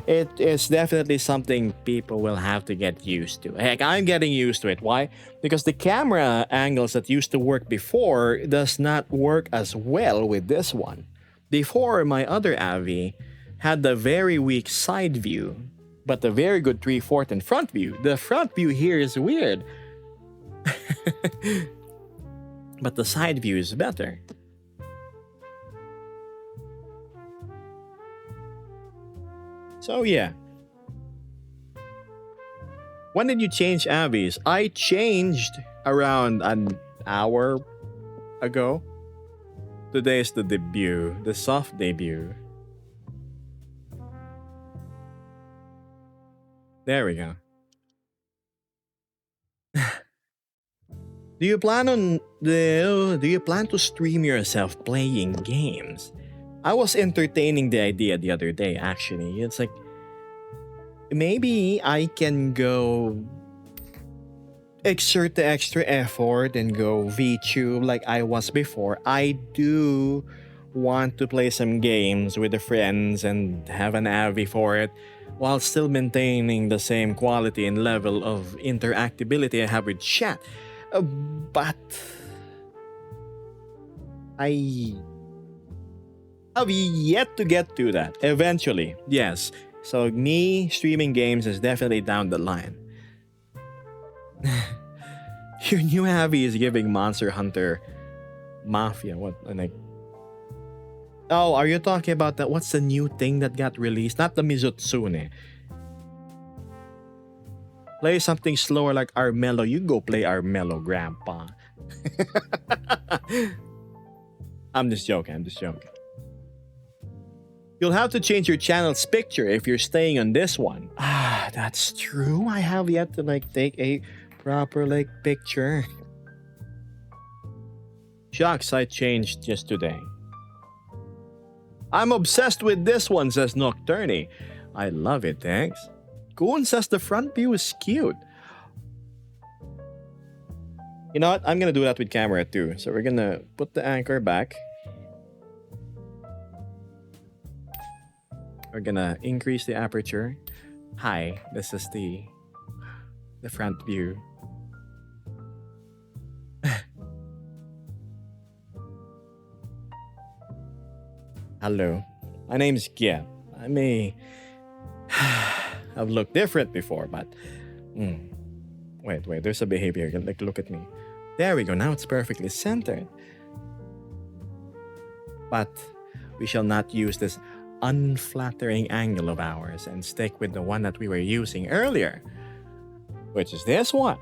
It is definitely something people will have to get used to. Heck, I'm getting used to it. Why? Because the camera angles that used to work before does not work as well with this one. Before, my other Avi had the very weak side view, but the very good 3/4 and front view. The front view here is weird. But the side view is better. So yeah. When did you change Abby's? I changed around an hour ago. Today is the debut, the soft debut. There we go. Do you plan to stream yourself playing games? I was entertaining the idea the other day actually. It's like maybe I can go exert the extra effort and go VTube like I was before. I do want to play some games with the friends and have an Avi for it while still maintaining the same quality and level of interactability I have with chat. But I have yet to get to that. Eventually, yes. So me streaming games is definitely down the line. Your new Abby is giving Monster Hunter Mafia. What? Like, oh, are you talking about that? What's the new thing that got released? Not the Mizutsune. Play something slower like Armello. You go play Armello, Grandpa. I'm just joking. You'll have to change your channel's picture if you're staying on this one. Ah, that's true. I have yet to take a proper picture. Shucks, I changed just today. I'm obsessed with this one, says Nocturne. I love it, thanks. Goon says the front view is cute. You know what? I'm gonna do that with camera too. So we're gonna put the anchor back. We're gonna increase the aperture. Hi, this is the front view. Hello, my name's Gia. I may have looked different before, but wait, there's a behavior. Look at me. There we go. Now it's perfectly centered. But we shall not use this unflattering angle of ours and stick with the one that we were using earlier, which is this one.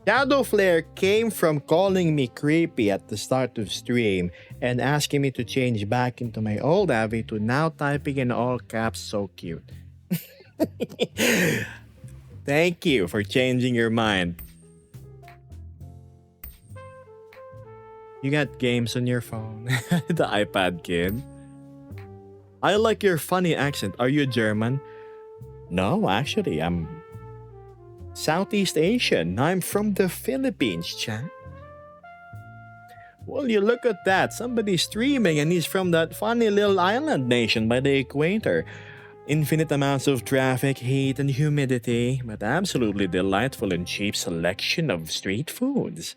Shadow Flare came from calling me creepy at the start of stream and asking me to change back into my old Abby to now typing in all caps. So cute. Thank you for changing your mind. You got games on your phone. The iPad kid. I like your funny accent. Are you German? No, actually, I'm Southeast Asian. I'm from the Philippines, chat. Well, you look at that. Somebody's streaming and he's from that funny little island nation by the equator. Infinite amounts of traffic, heat, and humidity, but absolutely delightful and cheap selection of street foods.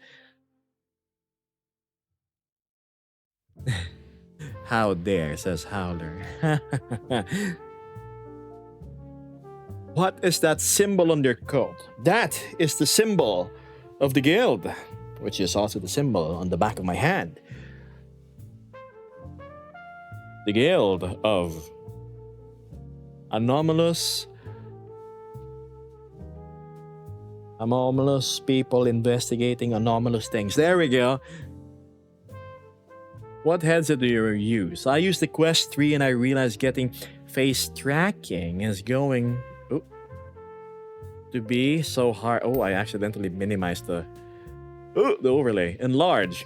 How dare, says Howler. What is that symbol on your coat? That is the symbol of the guild, which is also the symbol on the back of my hand. The Guild of Anomalous people investigating anomalous things. There we go. What headset do you use? I use the Quest 3 and I realized getting face tracking is going to be so hard. Oh, I accidentally minimized the overlay. Enlarge.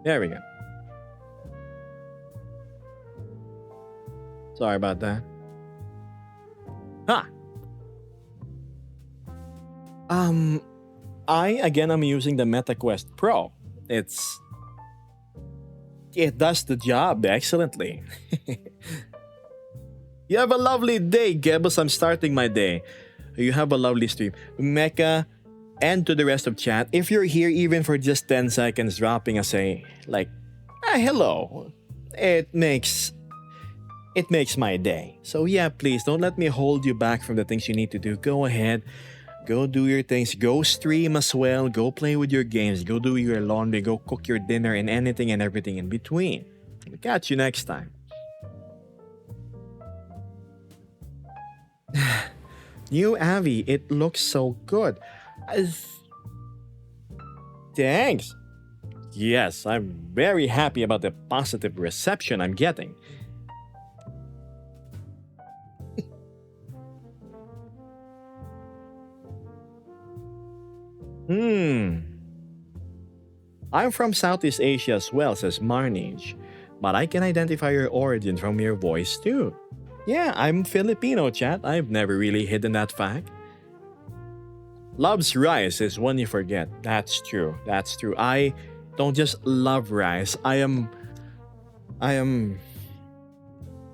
There we go. Sorry about that. I'm using the MetaQuest Pro. It does the job excellently. You have a lovely day, Gebus. I'm starting my day. You have a lovely stream. Mecha, and to the rest of chat, if you're here even for just 10 seconds, dropping a say, hello, it makes my day. So yeah, please don't let me hold you back from the things you need to do. Go ahead, Go do your things. Go stream as well. Go play with your games. Go do your laundry. Go cook your dinner and anything and everything in between. I'll catch you next time. New Avi, it looks so good. Thanks. Yes, I'm very happy about the positive reception I'm getting. I'm from Southeast Asia as well, says Marnage. But I can identify your origin from your voice too. Yeah, I'm Filipino, chat. I've never really hidden that fact. Loves rice is one you forget. That's true. That's true. I don't just love rice. I'm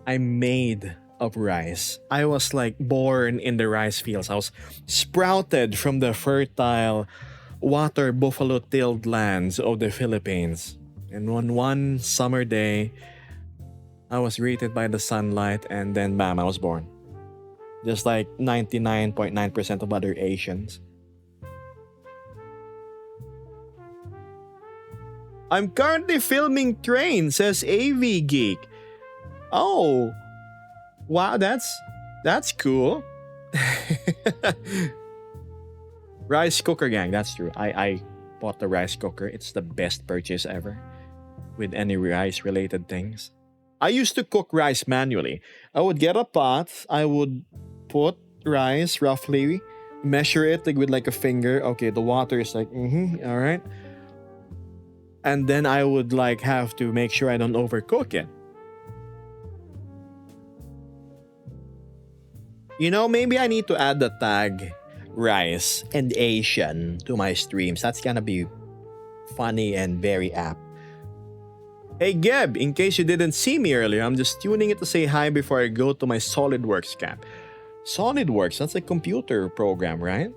made of rice. I was like born in the rice fields. I was sprouted from the fertile water buffalo tilled lands of the Philippines. And on one summer day, I was greeted by the sunlight and then bam, I was born. Just like 99.9% of other Asians. I'm currently filming Train, says AV Geek. Oh, wow, that's cool. Rice cooker gang, that's true. I bought the rice cooker. It's the best purchase ever with any rice related things. I used to cook rice manually. I would get a pot, I would put rice roughly, measure it like with like a finger. Okay, the water is like, all right. And then I would like have to make sure I don't overcook it. You know, maybe I need to add the tag rice and Asian to my streams. That's gonna be funny and very apt. Hey Geb, in case you didn't see me earlier, I'm just tuning it to say hi before I go to my SolidWorks camp. SolidWorks, that's a computer program, right?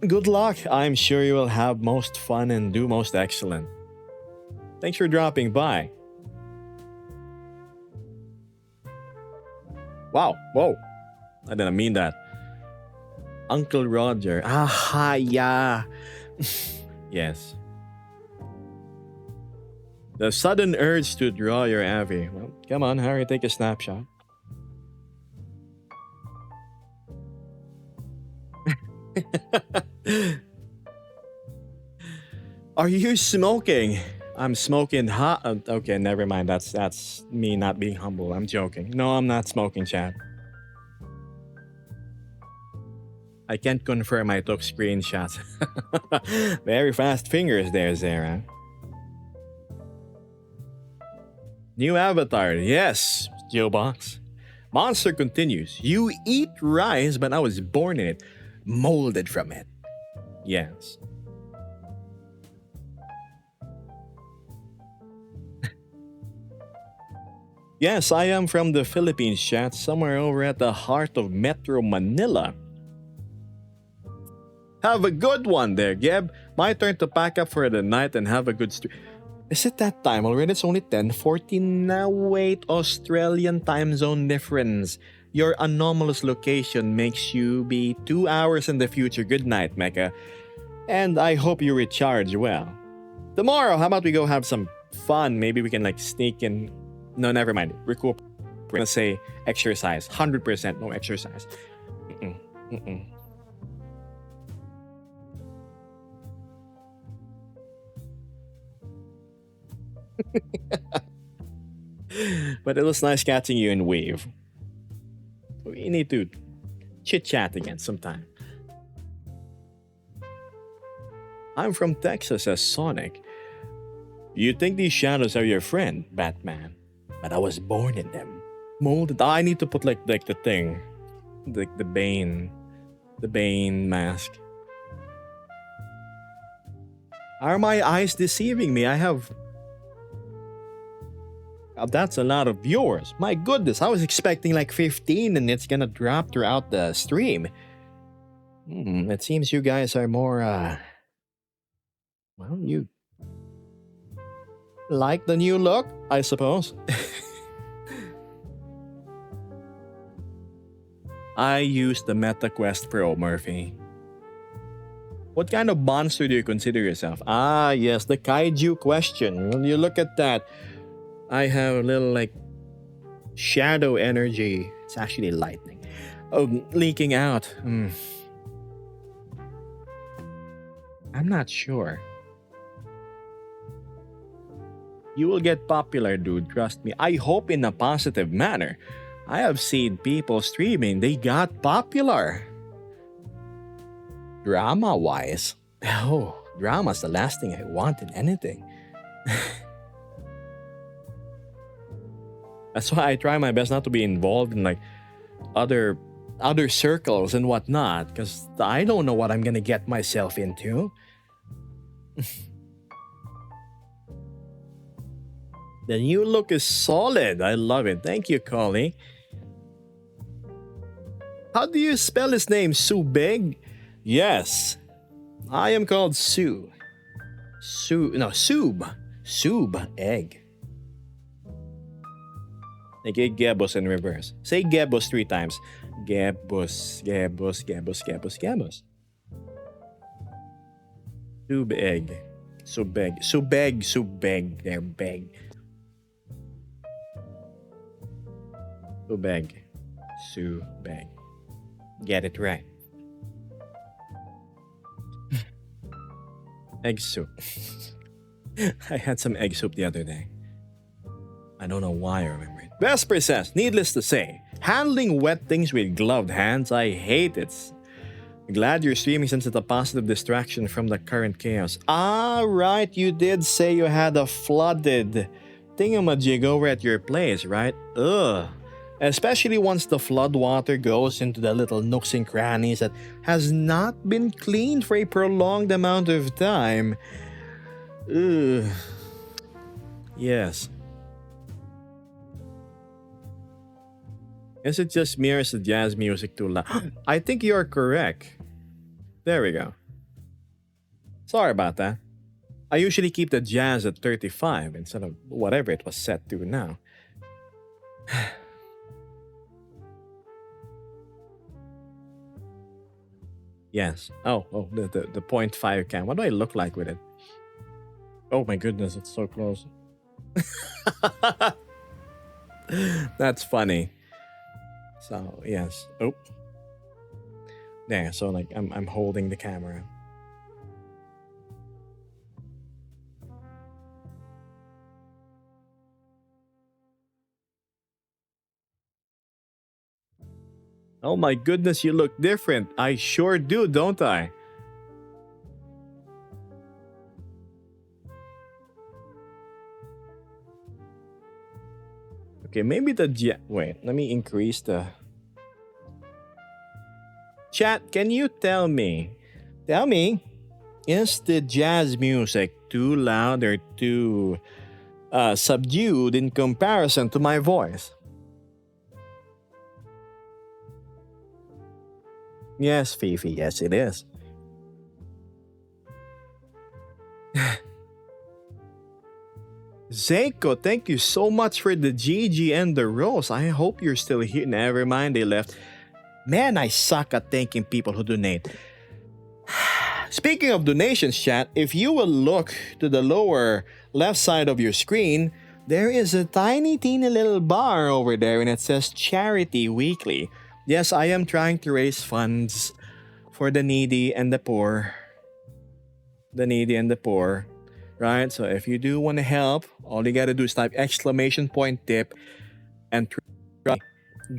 Good luck. I'm sure you will have most fun and do most excellent. Thanks for dropping by. Wow, whoa. I didn't mean that. Uncle Roger. Ah, yeah. Yes. The sudden urge to draw your Avi. Well, come on, Harry, take a snapshot. Are you smoking? I'm smoking hot. Okay, never mind. That's me not being humble. I'm joking. No, I'm not smoking, chat. I can't confirm I took screenshots. Very fast fingers there, Zara. New avatar. Yes, Geobox. Monster continues. You eat rice, but I was born in it. Molded from it. Yes. Yes, I am from the Philippines, chat. Somewhere over at the heart of Metro Manila. Have a good one there, Geb. My turn to pack up for the night and have a good stream. Is it that time already? It's only 10:14 now. Wait, Australian time zone difference. Your anomalous location makes you be 2 hours in the future. Good night, Mecha. And I hope you recharge well. Tomorrow, how about we go have some fun? Maybe we can like sneak in. No, never mind. Recoup. We're gonna say exercise. 100% no exercise. But it was nice catching you in Wave. We need to chit-chat again sometime. I'm from Texas as Sonic. You think these shadows are your friend, Batman? But I was born in them. Molded. I need to put like the thing. Like the Bane mask. Are my eyes deceiving me? That's a lot of viewers. My goodness, I was expecting like 15 and it's gonna drop throughout the stream. It seems you guys are more, well, you like the new look, I suppose. I use the MetaQuest Pro, Murphy. What kind of monster do you consider yourself? Ah, yes, the kaiju question. When you look at that, I have a little like shadow energy. It's actually lightning. Oh, leaking out. I'm not sure. You will get popular, dude. Trust me. I hope in a positive manner. I have seen people streaming. They got popular. Drama-wise. Oh, drama's the last thing I want in anything. That's why I try my best not to be involved in like other circles and whatnot, because I don't know what I'm gonna get myself into. The new look is solid. I love it. Thank you, Collie. How do you spell his name? Subeg? Yes. I am called Sue. Sub. Sub egg. Okay, Gebos in reverse. Say Gebos 3 times. Gebos, Gebos, Gebos, Gebos, Gebos. Sub egg. Subeg. Subeg, Subeg. They're beg. Subeg. Subeg. Get it right. Egg soup. I had some egg soup the other day. I don't know why I remember it. Vesper says, needless to say, handling wet things with gloved hands, I hate it. Glad you're streaming since it's a positive distraction from the current chaos. Ah, right, you did say you had a flooded thingamajig over at your place, right? Ugh. Especially once the flood water goes into the little nooks and crannies that has not been cleaned for a prolonged amount of time. Ugh. Yes. Is it just me or is the jazz music too loud? I think you're correct. There we go. Sorry about that. I usually keep the jazz at 35 instead of whatever it was set to now. Yes. Oh, the 0.5 cam. What do I look like with it? Oh my goodness, it's so close. That's funny. So, yes. Oh. There, so like I'm holding the camera. Oh my goodness, you look different. I sure do, don't I? Okay, maybe wait, let me increase the... Chat, can you tell me, is the jazz music too loud or too subdued in comparison to my voice? Yes, Fifi, yes it is. Zeiko, thank you so much for the GG and the rose. I hope you're still here. Never mind, they left. Man, I suck at thanking people who donate. Speaking of donations, chat, if you will look to the lower left side of your screen, there is a tiny, teeny little bar over there and it says Charity Weekly. Yes, I am trying to raise funds for the needy and the poor. The needy and the poor. Right? So if you do want to help, all you gotta do is type !tip and try.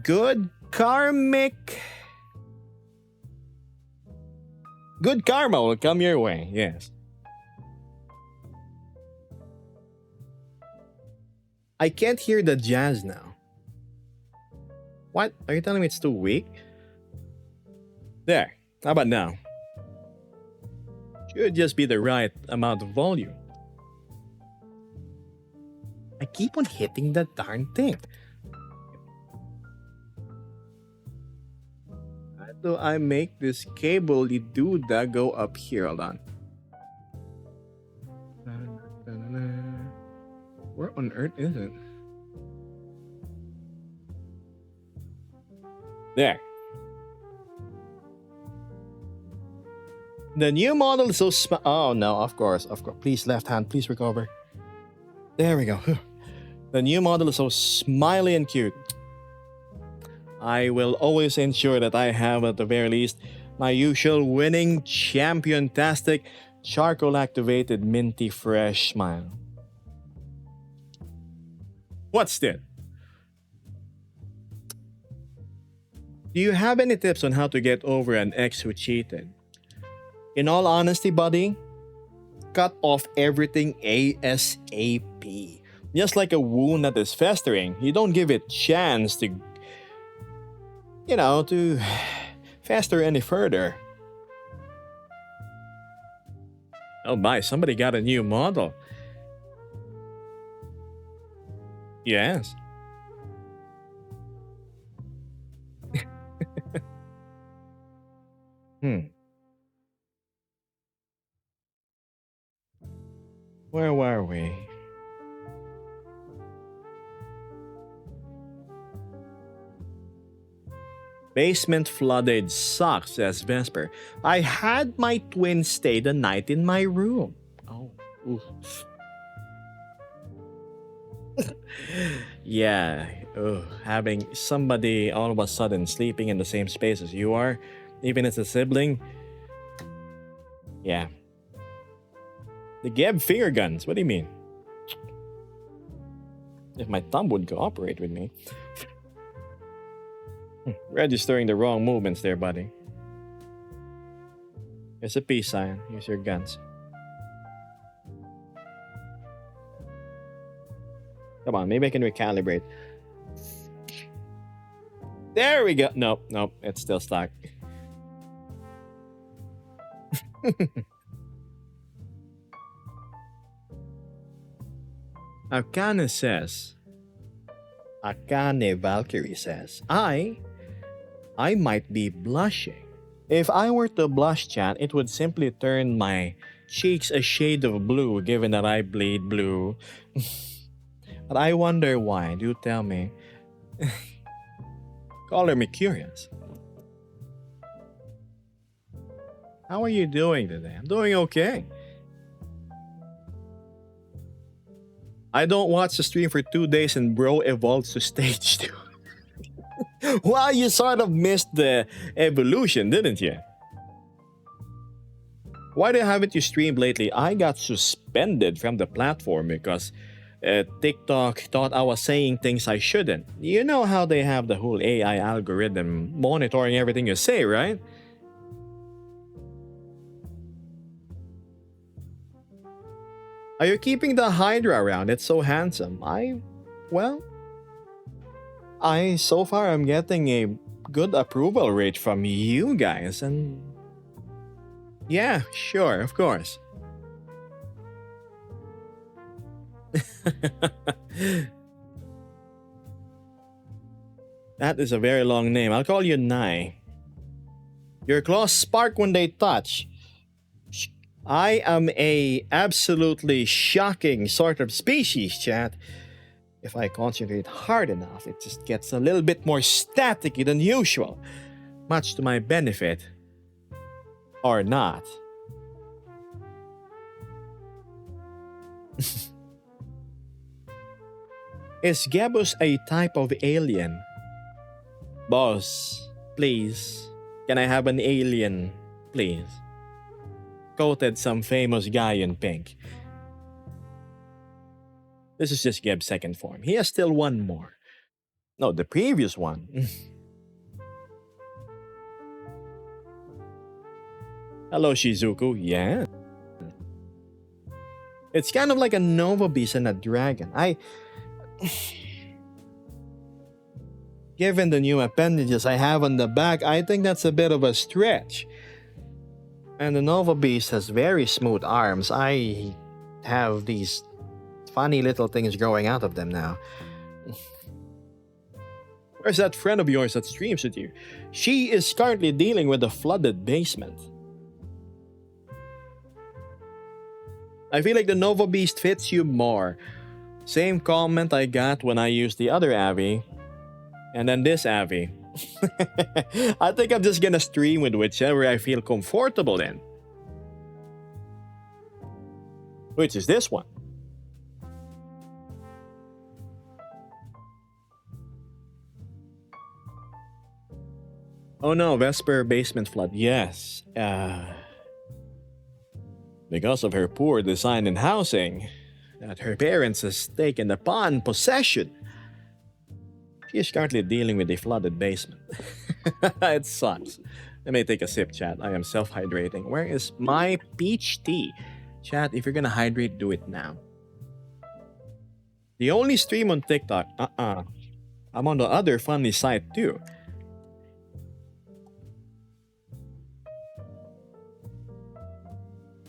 Good karmic. Good karma will come your way, yes. I can't hear the jazz now. What? Are you telling me it's too weak? There. How about now? Should just be the right amount of volume. I keep on hitting that darn thing. How do I make this cable duda go up here? Hold on. Where on earth is it? There. The new model is so oh no, of course. Please, left hand, please recover. There we go. The new model is so smiley and cute. I will always ensure that I have, at the very least, my usual winning champion-tastic charcoal-activated minty fresh smile. What's that? Do you have any tips on how to get over an ex who cheated? In all honesty, buddy, cut off everything ASAP. Just like a wound that is festering, you don't give it chance to, to fester any further. Oh my, somebody got a new model. Yes. Where were we? Basement flooded sucks, says Vesper. I had my twin stay the night in my room. Oh, oof. Yeah, having somebody all of a sudden sleeping in the same space as you are, even as a sibling. Yeah. The Geb finger guns, what do you mean? If my thumb would cooperate with me. Registering the wrong movements there, buddy. Here's a peace sign. Here's your guns. Come on, maybe I can recalibrate. There we go. Nope, it's still stuck. Akane Valkyrie says, I might be blushing. If I were to blush, chat, it would simply turn my cheeks a shade of blue, given that I bleed blue. But I wonder why. Do tell me. Color me curious. How are you doing today? I'm doing okay. I don't watch the stream for 2 days and bro evolves to stage 2. Well, you sort of missed the evolution, didn't you? Why haven't you streamed lately? I got suspended from the platform because TikTok thought I was saying things I shouldn't. You know how they have the whole AI algorithm monitoring everything you say, right? Are you keeping the Hydra around? It's so handsome. So far I'm getting a good approval rate from you guys, and yeah, sure, of course. That is a very long name. I'll call you Nai. Your claws spark when they touch. I am a absolutely shocking sort of species, chat. If I concentrate hard enough, it just gets a little bit more staticky than usual. Much to my benefit. Or not. Is Gabus a type of alien? Boss, please. Can I have an alien, please? Coated some famous guy in pink. This is just Geb's second form. He has still one more. No, the previous one. Hello, Shizuku. Yeah. It's kind of like a Nova Beast and a dragon. Given the new appendages I have on the back, I think that's a bit of a stretch. And the Nova Beast has very smooth arms. I have these funny little things growing out of them now. Where's that friend of yours that streams with you? She is currently dealing with a flooded basement. I feel like the Nova Beast fits you more. Same comment I got when I used the other Avi. And then this Avi. I think I'm just gonna stream with whichever I feel comfortable in. Which is this one. Oh no, Vesper basement flood. Yes. Because of her poor design in housing that her parents has taken upon possession, she is currently dealing with a flooded basement. It sucks. Let me take a sip, chat. I am self-hydrating. Where is my peach tea? Chat, if you're gonna hydrate, do it now. The only stream on TikTok. I'm on the other funny site too.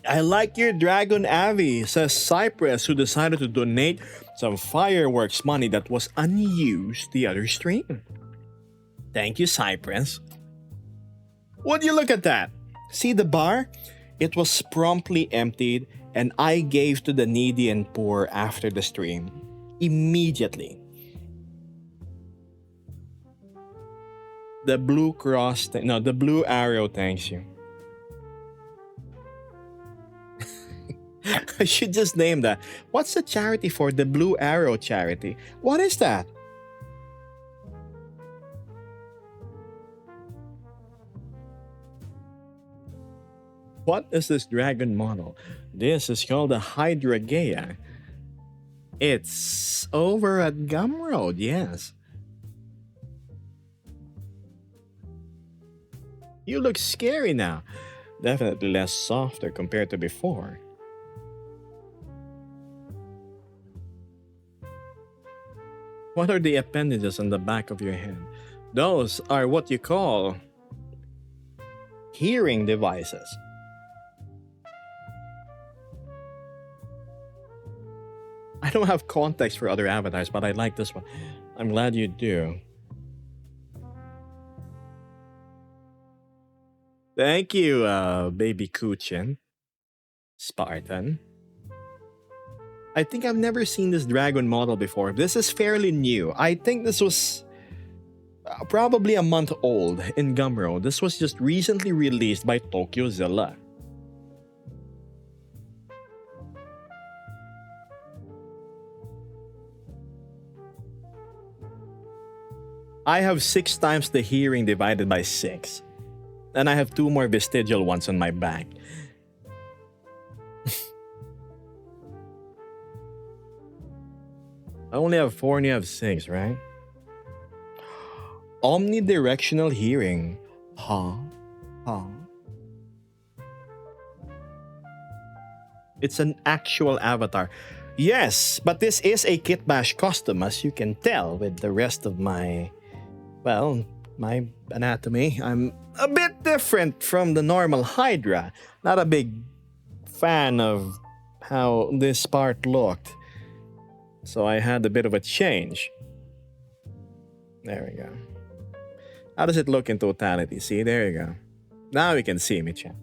I like your Dragon Avi, says Cypress, who decided to donate some fireworks money that was unused the other stream. Thank you, Cypress. Would you look at that? See the bar? It was promptly emptied and I gave to the needy and poor after the stream. Immediately. The blue cross, the blue arrow thanks you. I should just name that. What's the charity for? The Blue Arrow charity. What is that? What is this dragon model? This is called the Hydra Gaia. It's over at Gumroad, yes. You look scary now. Definitely less softer compared to before. What are the appendages on the back of your head? Those are what you call hearing devices. I don't have context for other avatars, but I like this one. I'm glad you do. Thank you, baby Kuchin. Spartan. I think I've never seen this dragon model before. This is fairly new. I think this was probably a month old in Gumroad. This was just recently released by TokyoZilla. I have 6 times the hearing divided by 6. And I have 2 more vestigial ones on my back. I only have 4 and you have 6, right? Omnidirectional hearing. Huh? It's an actual avatar. Yes, but this is a Kitbash custom, as you can tell with the rest of my anatomy. I'm a bit different from the normal Hydra. Not a big fan of how this part looked. So I had a bit of a change. There we go. How does it look in totality? See, there you go. Now you can see me, chat.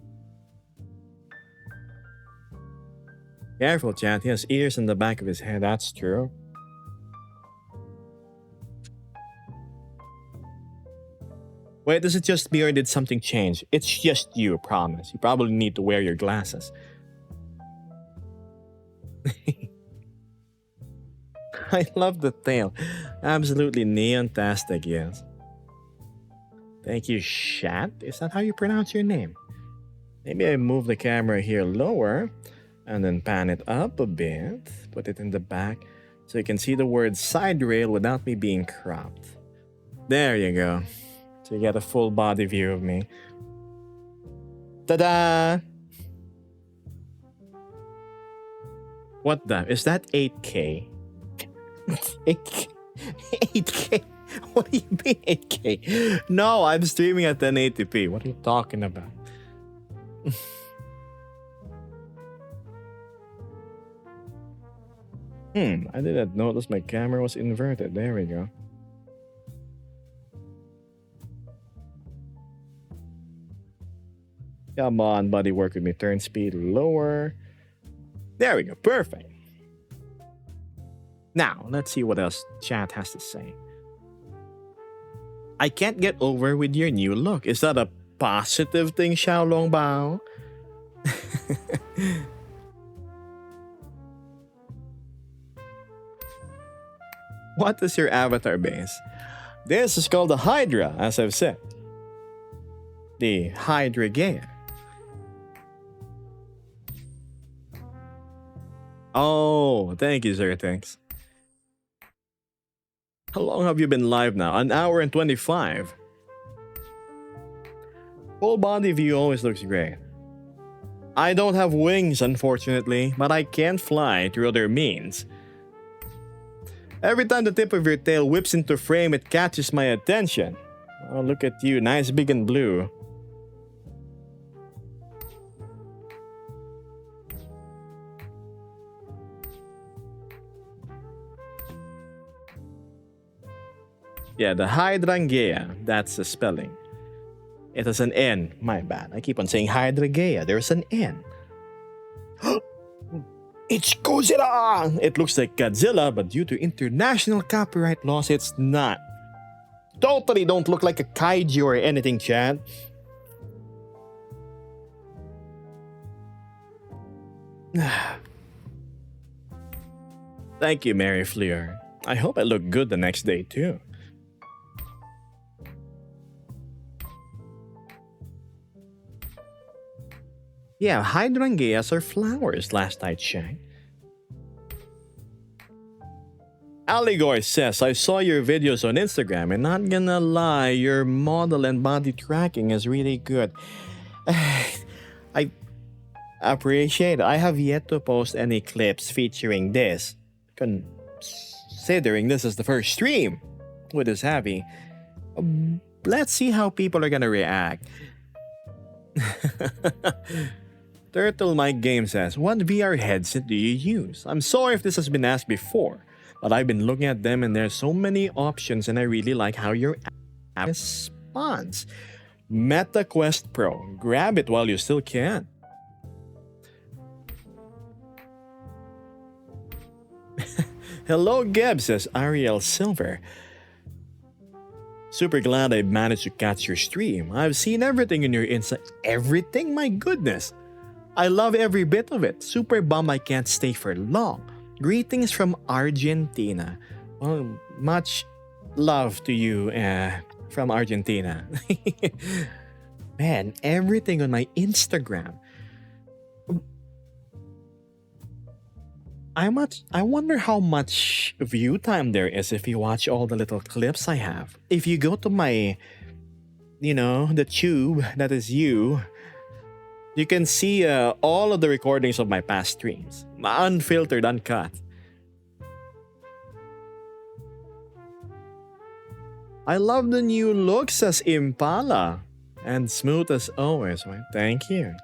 Careful, chat. He has ears in the back of his head. That's true. Wait, is it just me or did something change? It's just you, promise. You probably need to wear your glasses. I love the tail. Absolutely neontastic, yes. Thank you, Shat. Is that how you pronounce your name? Maybe I move the camera here lower and then pan it up a bit. Put it in the back so you can see the word side rail without me being cropped. There you go. So you get a full body view of me. Ta-da! What the? Is that 8K? 8K? 8K? What do you mean 8K? No, I'm streaming at 1080p. What are you talking about? I didn't notice my camera was inverted. There we go. Come on, buddy, work with me. Turn speed lower. There we go. Perfect. Now, let's see what else chat has to say. I can't get over with your new look. Is that a positive thing, Xiao Longbao? What is your avatar base? This is called the Hydra, as I've said. The Hydra Gaia. Oh, thank you, sir. Thanks. How long have you been live now? An hour and 25. Full body view always looks great. I don't have wings, unfortunately, but I can fly through other means. Every time the tip of your tail whips into frame, it catches my attention. Oh, look at you, nice big and blue. Yeah, the Hydrangea, that's the spelling. It has an N, my bad. I keep on saying Hydrangea, there's an N. It's Godzilla! It looks like Godzilla, but due to international copyright laws, it's not. Totally don't look like a kaiju or anything, Chad. Thank you, Mary Fleur. I hope I look good the next day, too. Yeah, hydrangeas are flowers, last I checked. Alligor says, I saw your videos on Instagram and not gonna lie, your model and body tracking is really good. I appreciate it. I have yet to post any clips featuring this, considering this is the first stream with this heavy. Let's see how people are gonna react. Turtle Mike Game says, what VR headset do you use? I'm sorry if this has been asked before, but I've been looking at them and there's so many options and I really like how your app responds. MetaQuest Pro. Grab it while you still can. Hello Geb, says Ariel Silver. Super glad I managed to catch your stream. I've seen everything in your Insta. Everything? My goodness. I love every bit of it. Super bummed I can't stay for long. Greetings from Argentina. Well, much love to you from Argentina. Man, everything on my Instagram. I wonder how much view time there is if you watch all the little clips I have. If you go to my, the tube that is you can see all of the recordings of my past streams. Unfiltered, uncut. I love the new look, says Impala. And smooth as always. Right? Thank you.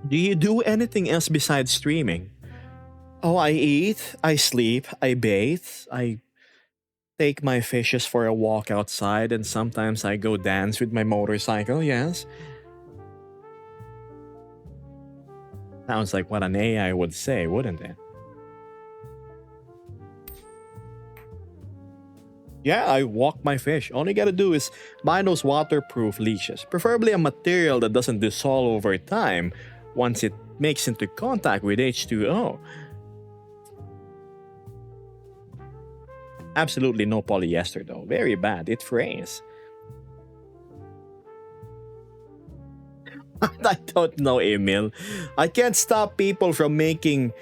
Do you do anything else besides streaming? Oh, I eat, I sleep, I bathe, I take my fishes for a walk outside, and sometimes I go dance with my motorcycle, yes. Sounds like what an AI would say, wouldn't it? Yeah, I walk my fish. All you gotta do is buy those waterproof leashes, preferably a material that doesn't dissolve over time once it makes into contact with H2O. Absolutely no polyester though. Very bad. It frays. I don't know, Emil. I can't stop people from making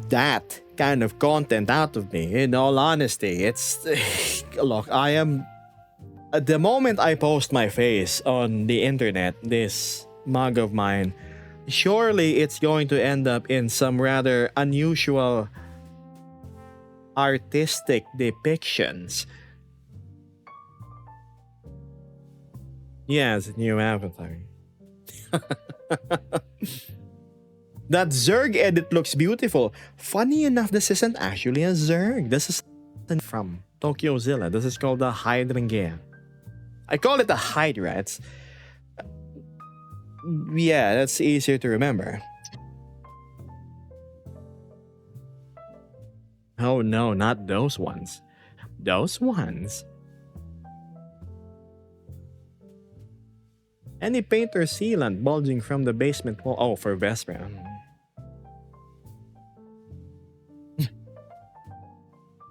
that kind of content out of me. In all honesty, it's... Look, I am... At the moment I post my face on the internet, this mug of mine, surely it's going to end up in some rather unusual artistic depictions. Yes, new avatar. That Zerg edit looks beautiful. Funny enough, this isn't actually a Zerg. This is from Tokyozilla. This is called the Hydrangea. I call it the Hydra. It's... yeah, that's easier to remember. Oh no, not those ones. Those ones. Any paint or sealant bulging from the basement wall. Oh, for Vesper.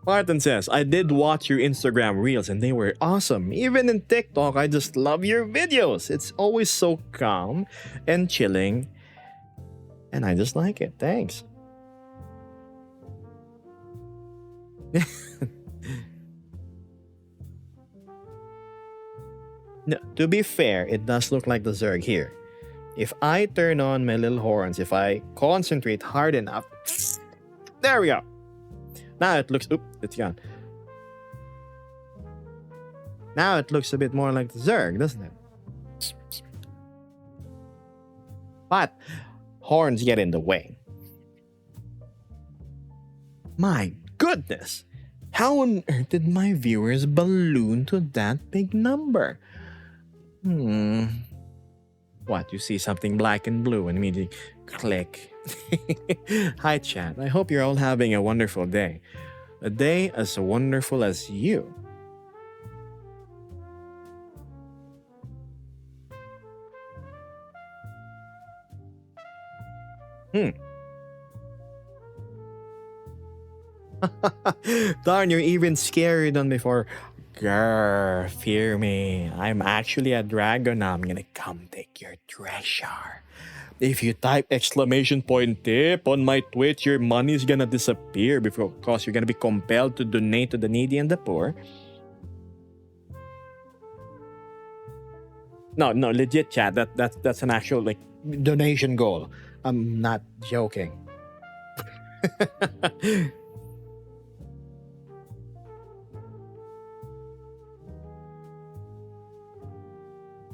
Martin says, I did watch your Instagram reels and they were awesome. Even in TikTok, I just love your videos. It's always so calm and chilling. And I just like it. Thanks. No, to be fair, it does look like the Zerg here. If I turn on my little horns, if I concentrate hard enough, there we go. Now it looks, it's gone. Now it looks a bit more like the Zerg, doesn't it? But horns get in the way. My goodness! How on earth did my viewers balloon to that big number? What, you see something black and blue and immediately click. Hi chat, I hope you're all having a wonderful day. A day as wonderful as you. Darn, you're even scarier than before. Grr, fear me. I'm actually a dragon now. I'm gonna come take your treasure. If you type exclamation point tip on my Twitch, your money is gonna disappear because you're gonna be compelled to donate to the needy and the poor. No, legit chat. That's an actual like donation goal. I'm not joking.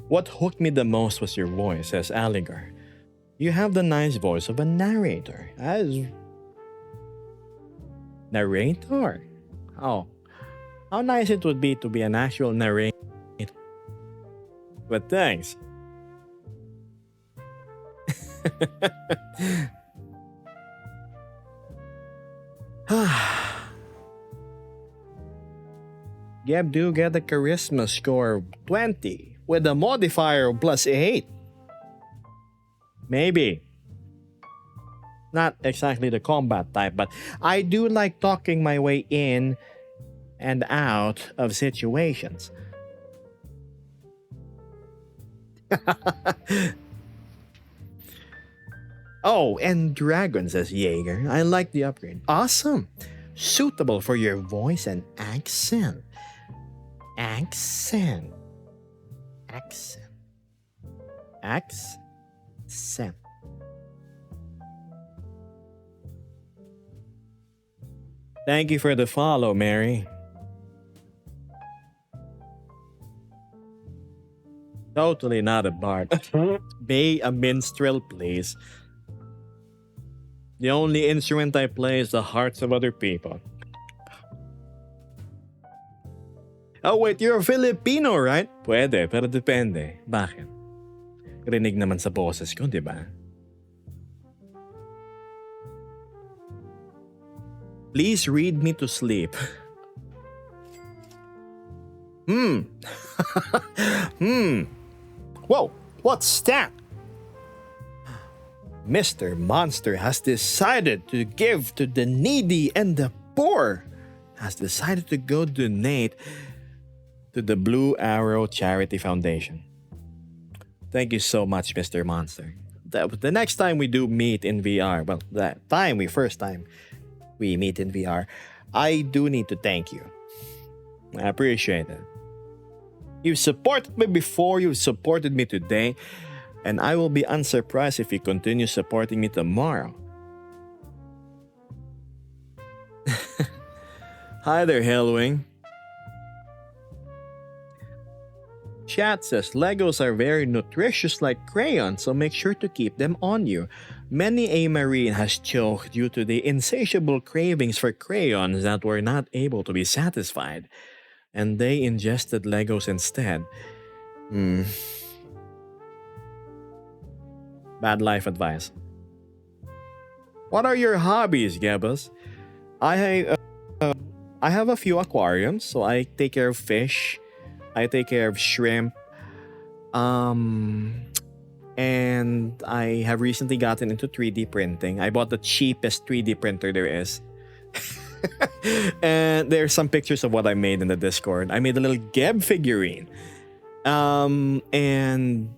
What hooked me the most was your voice, says Aligar. You have the nice voice of a narrator. As narrator? Oh, how nice it would be to be an actual narrator. But thanks. Geb do get a charisma score of 20 with a modifier of +8. Maybe. Not exactly the combat type, but I do like talking my way in and out of situations. Oh, and dragon, says Jaeger. I like the upgrade. Awesome. Suitable for your voice and accent. Accent. Thank you for the follow, Mary. Totally not a bard. Be a minstrel, please. The only instrument I play is the hearts of other people. Oh wait, you're a Filipino, right? Pwede, pero depende. Bakit? Rinig naman sa boses ko, di ba? Please read me to sleep. Whoa, what's that? Mr. Monster has decided to give to the needy and the poor. Has decided to go donate to the Blue Arrow Charity Foundation. Thank you so much, Mr. Monster. The next time we do meet in VR, well, first time we meet in VR, I do need to thank you. I appreciate it. You've supported me before, you've supported me today, and I will be unsurprised if you continue supporting me tomorrow. Hi there, Hellwing. Chat says Legos are very nutritious like crayons, so make sure to keep them on you. Many a Marine has choked due to the insatiable cravings for crayons that were not able to be satisfied, and they ingested Legos instead. Bad life advice. What are your hobbies, Gebas? I have a few aquariums, so I take care of fish. I take care of shrimp. Um, and I have recently gotten into 3D printing. I bought the cheapest 3D printer there is. And there's some pictures of what I made in the Discord. I made a little Geb figurine. And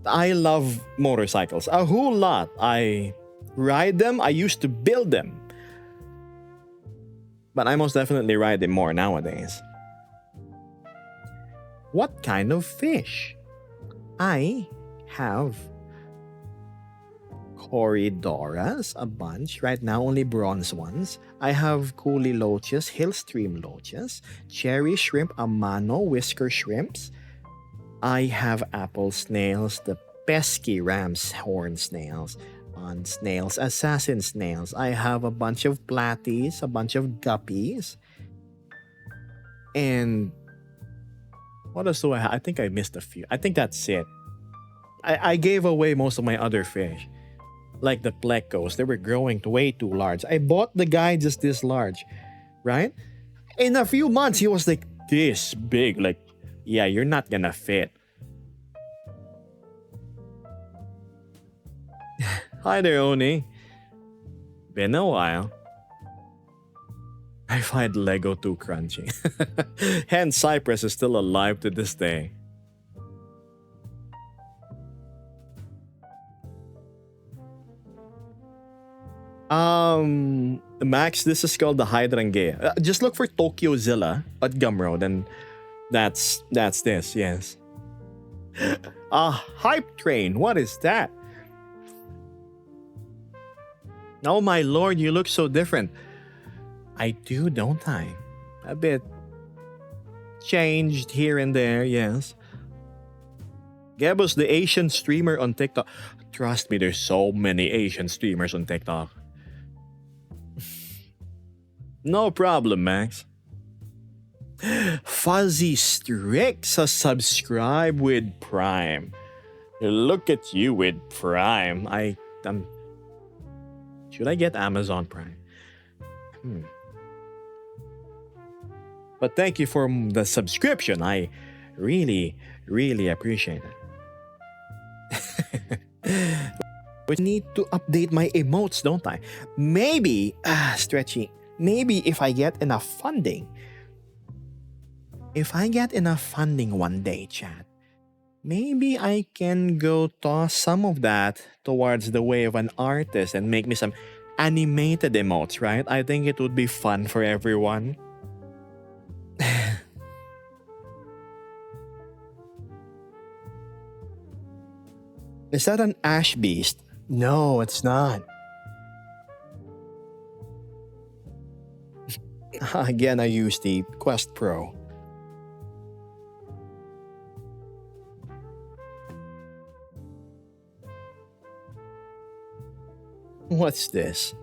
I love motorcycles a whole lot. I ride them. I used to build them. But I most definitely ride them more nowadays. What kind of fish? I have Corridoras, a bunch. Right now, only bronze ones. I have Coolie loaches, Hillstream loaches, cherry shrimp, Amano, whisker shrimps. I have apple snails, the pesky ram's horn snails, pond snails, assassin snails. I have a bunch of platies, a bunch of guppies. And what else do I have? I think I missed a few. I think that's it. I gave away most of my other fish. Like the plecos, they were growing way too large. I bought the guy just this large, right? In a few months, he was like this big. Like, yeah, you're not gonna fit. Hi there, Oni. Been a while. I find Lego too crunchy. Hence, Cypress is still alive to this day. Max, this is called the Hydrangea. Just look for Tokyozilla at Gumroad, and that's this, yes. Hype train, what is that? Oh my lord, you look so different. I do, don't I? A bit changed here and there, yes. Gabos, the Asian streamer on TikTok. Trust me, there's so many Asian streamers on TikTok. No problem, Max. Fuzzy Strix a subscribe with Prime. Look at you with Prime. Should I get Amazon Prime? But thank you for the subscription. I really, really appreciate it. We need to update my emotes, don't I? Maybe, Stretchy, maybe if I get enough funding. If I get enough funding one day, chat, maybe I can go toss some of that towards the way of an artist and make me some animated emotes, right? I think it would be fun for everyone. Is that an ash beast? No, it's not. Again, I use the Quest Pro. What's this?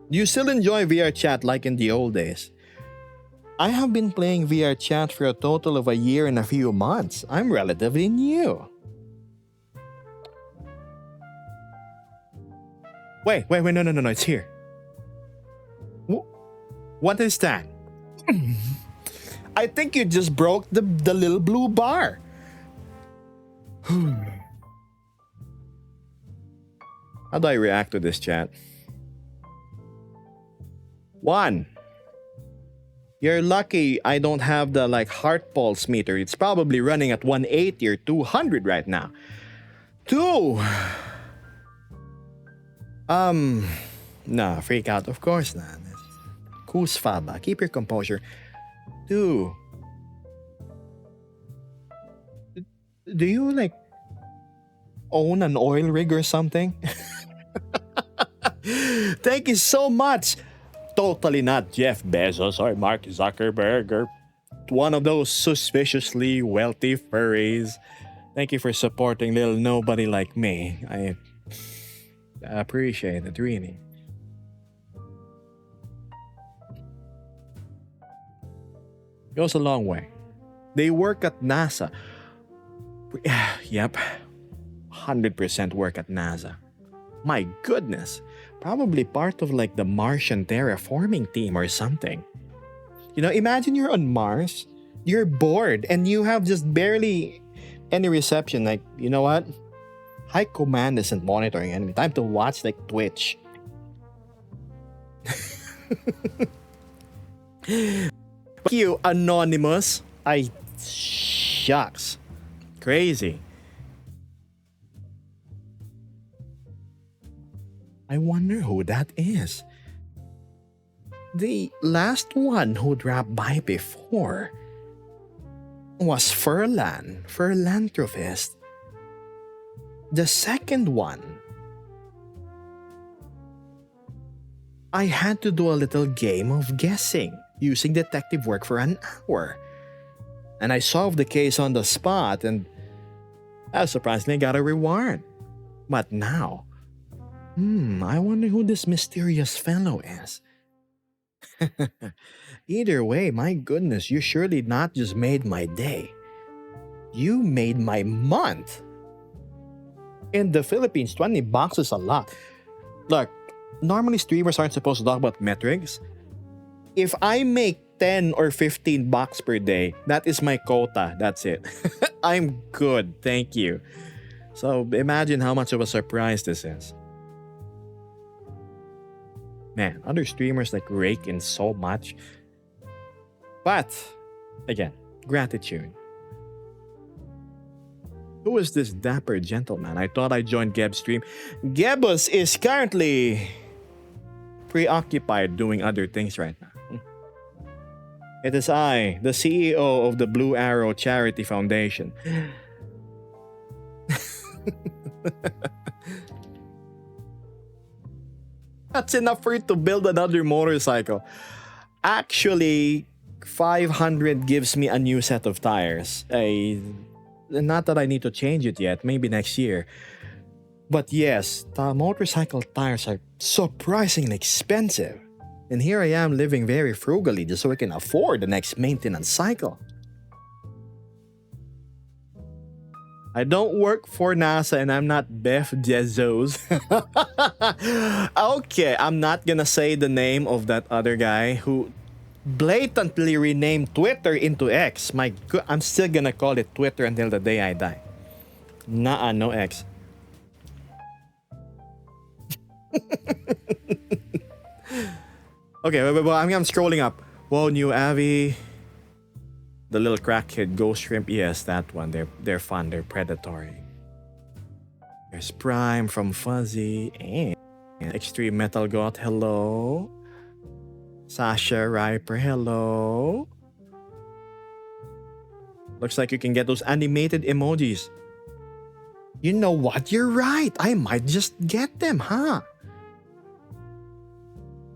Do you still enjoy VR chat like in the old days? I have been playing VR chat for a total of a year and a few months. I'm relatively new. Wait, no, it's here. What is that? I think you just broke the little blue bar. How do I react to this, chat? 1. You're lucky I don't have the heart pulse meter. It's probably running at 180 or 200 right now. 2. Nah, freak out. Of course not. Kus Faba. Keep your composure. 2. Do you own an oil rig or something? Thank you so much. Totally not Jeff Bezos or Mark Zuckerberg or one of those suspiciously wealthy furries. Thank you for supporting little nobody like me. I appreciate it, really. Goes a long way. They work at NASA. Yep. 100% work at NASA. My goodness. Probably part of the Martian terraforming team or something. You know, imagine you're on Mars, you're bored, and you have just barely any reception. Like, you know what? High command isn't monitoring enemy. Time to watch like Twitch. Fuck you, Anonymous. Shucks. Crazy. I wonder who that is. The last one who dropped by before was Furlan, Philanthropist. The second one, I had to do a little game of guessing using detective work for an hour. And I solved the case on the spot and I surprisingly got a reward. But now, I wonder who this mysterious fellow is. Either way, my goodness, you surely not just made my day. You made my month. In the Philippines, 20 bucks is a lot. Look, normally streamers aren't supposed to talk about metrics. If I make 10 or 15 bucks per day, that is my quota. That's it. I'm good, thank you. So imagine how much of a surprise this is. Man, other streamers like rake in so much. But, again, gratitude. Who is this dapper gentleman? I thought I joined Geb's stream. Gebus is currently preoccupied doing other things right now. It is I, the CEO of the Blue Arrow Charity Foundation. That's enough for you to build another motorcycle. Actually, 500 gives me a new set of tires. Not that I need to change it yet, maybe next year. But yes, the motorcycle tires are surprisingly expensive. And here I am living very frugally just so I can afford the next maintenance cycle. I don't work for NASA and I'm not Beth Bezos. Okay, I'm not gonna say the name of that other guy who blatantly renamed Twitter into X. I'm still gonna call it Twitter until the day I die. Nah, no X. Okay, I'm scrolling up. Whoa, new Avi. The little crackhead ghost shrimp. Yes, that one. They're fun. They're predatory. There's Prime from Fuzzy and Extreme Metal God. Hello. Sasha Riper. Hello. Looks like you can get those animated emojis. You know what? You're right. I might just get them, huh?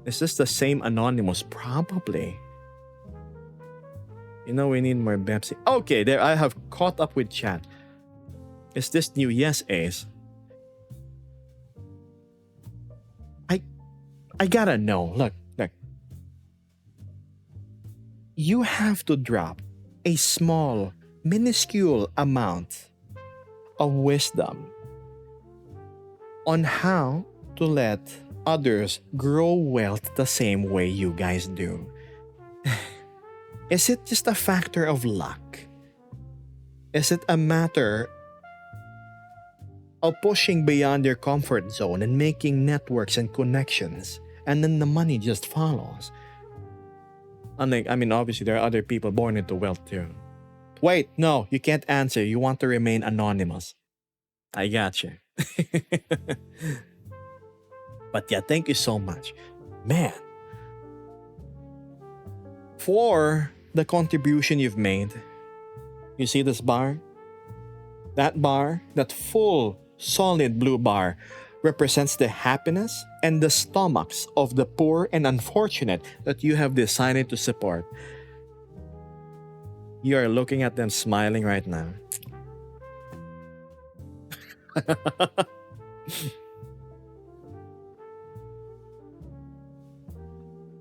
Is this the same Anonymous? Probably. You know, we need more Pepsi. Okay, there, I have caught up with chat. Is this new? Yes, Ace. I gotta know. Look. You have to drop a small, minuscule amount of wisdom on how to let others grow wealth the same way you guys do. Is it just a factor of luck? Is it a matter of pushing beyond your comfort zone and making networks and connections, and then the money just follows? Unlike, obviously there are other people born into wealth too. Wait, no, you can't answer. You want to remain anonymous. I gotcha. But yeah, thank you so much. Man. For the contribution you've made, you see this bar? That bar, that full, solid blue bar, represents the happiness and the stomachs of the poor and unfortunate that you have decided to support. You are looking at them smiling right now.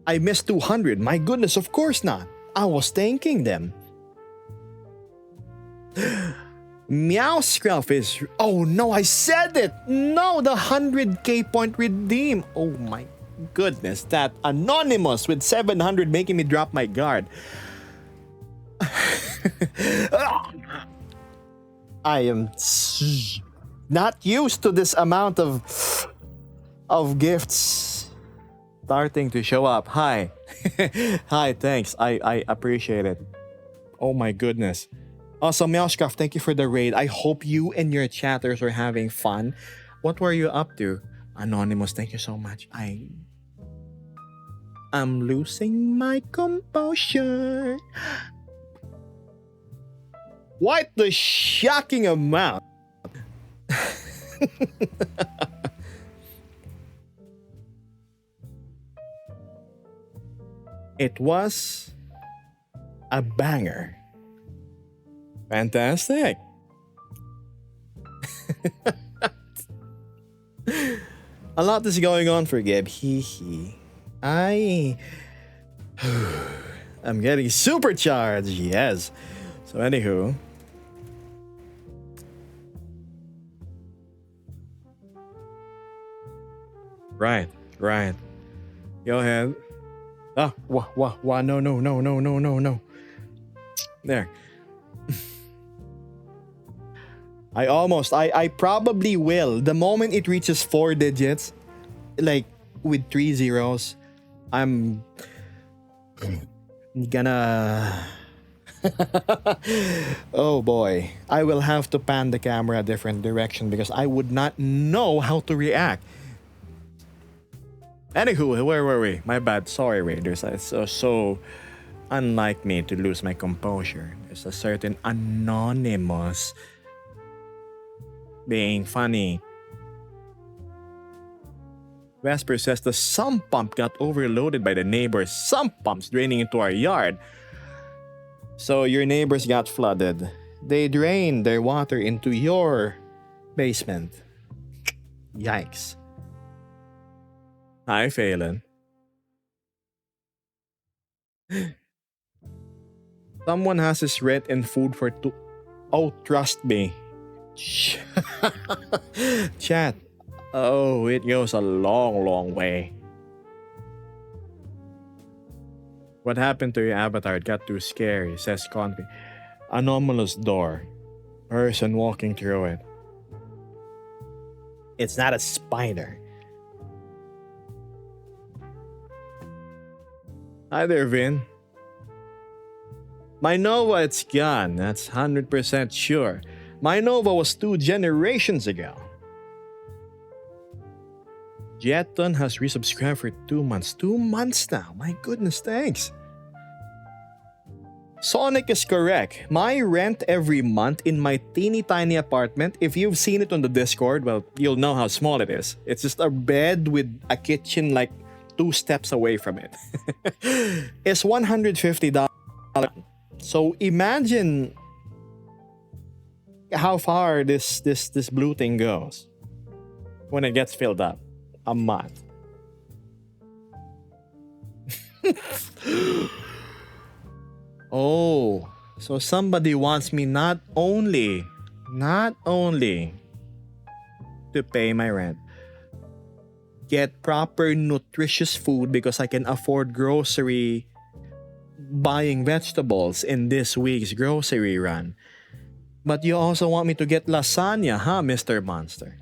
I missed 200. My goodness, of course not. I was thanking them. Meow Scruff is... Oh no, I said it! No, the 100k point redeem. Oh my goodness, that Anonymous with 700 making me drop my guard. I am not used to this amount of gifts starting to show up. Hi. Hi, thanks. I appreciate it. Oh my goodness. Also, Meowscraft, thank you for the raid. I hope you and your chatters are having fun. What were you up to? Anonymous, thank you so much. I'm losing my composure. What the shocking amount? It was a banger. Fantastic. A lot is going on for Gib. I'm getting supercharged. Yes. So anywho. Right. Go ahead. No. There. I probably will. The moment it reaches 4 digits, like with 3 zeros, I'm gonna... Oh boy. I will have to pan the camera a different direction because I would not know how to react. Anywho, where were we? My bad. Sorry, Raiders. It's so unlike me to lose my composure. There's a certain anonymous being funny. Vesper says the sump pump got overloaded by the neighbor's sump pumps draining into our yard. So your neighbors got flooded. They drained their water into your basement. Yikes. Hi, Phelan. Someone has his rent and food for 2. Oh, trust me. Chat. Oh, it goes a long way. What happened to your avatar? It got too scary, says Confi. Anomalous door. Person walking through it. It's not a spider. Hi there, Vin. My Nova, it's gone. That's 100% sure. My Nova was 2 generations ago. Jeton has resubscribed for 2 months. 2 months now. My goodness, thanks. Sonic is correct. My rent every month in my teeny tiny apartment, if you've seen it on the Discord, well, you'll know how small it is. It's just a bed with a kitchen like 2 steps away from it. It's $150. So imagine how far this blue thing goes when it gets filled up. A month. Oh, so somebody wants me not only to pay my rent, get proper nutritious food because I can afford grocery buying vegetables in this week's grocery run. But you also want me to get lasagna, huh, Mr. Monster?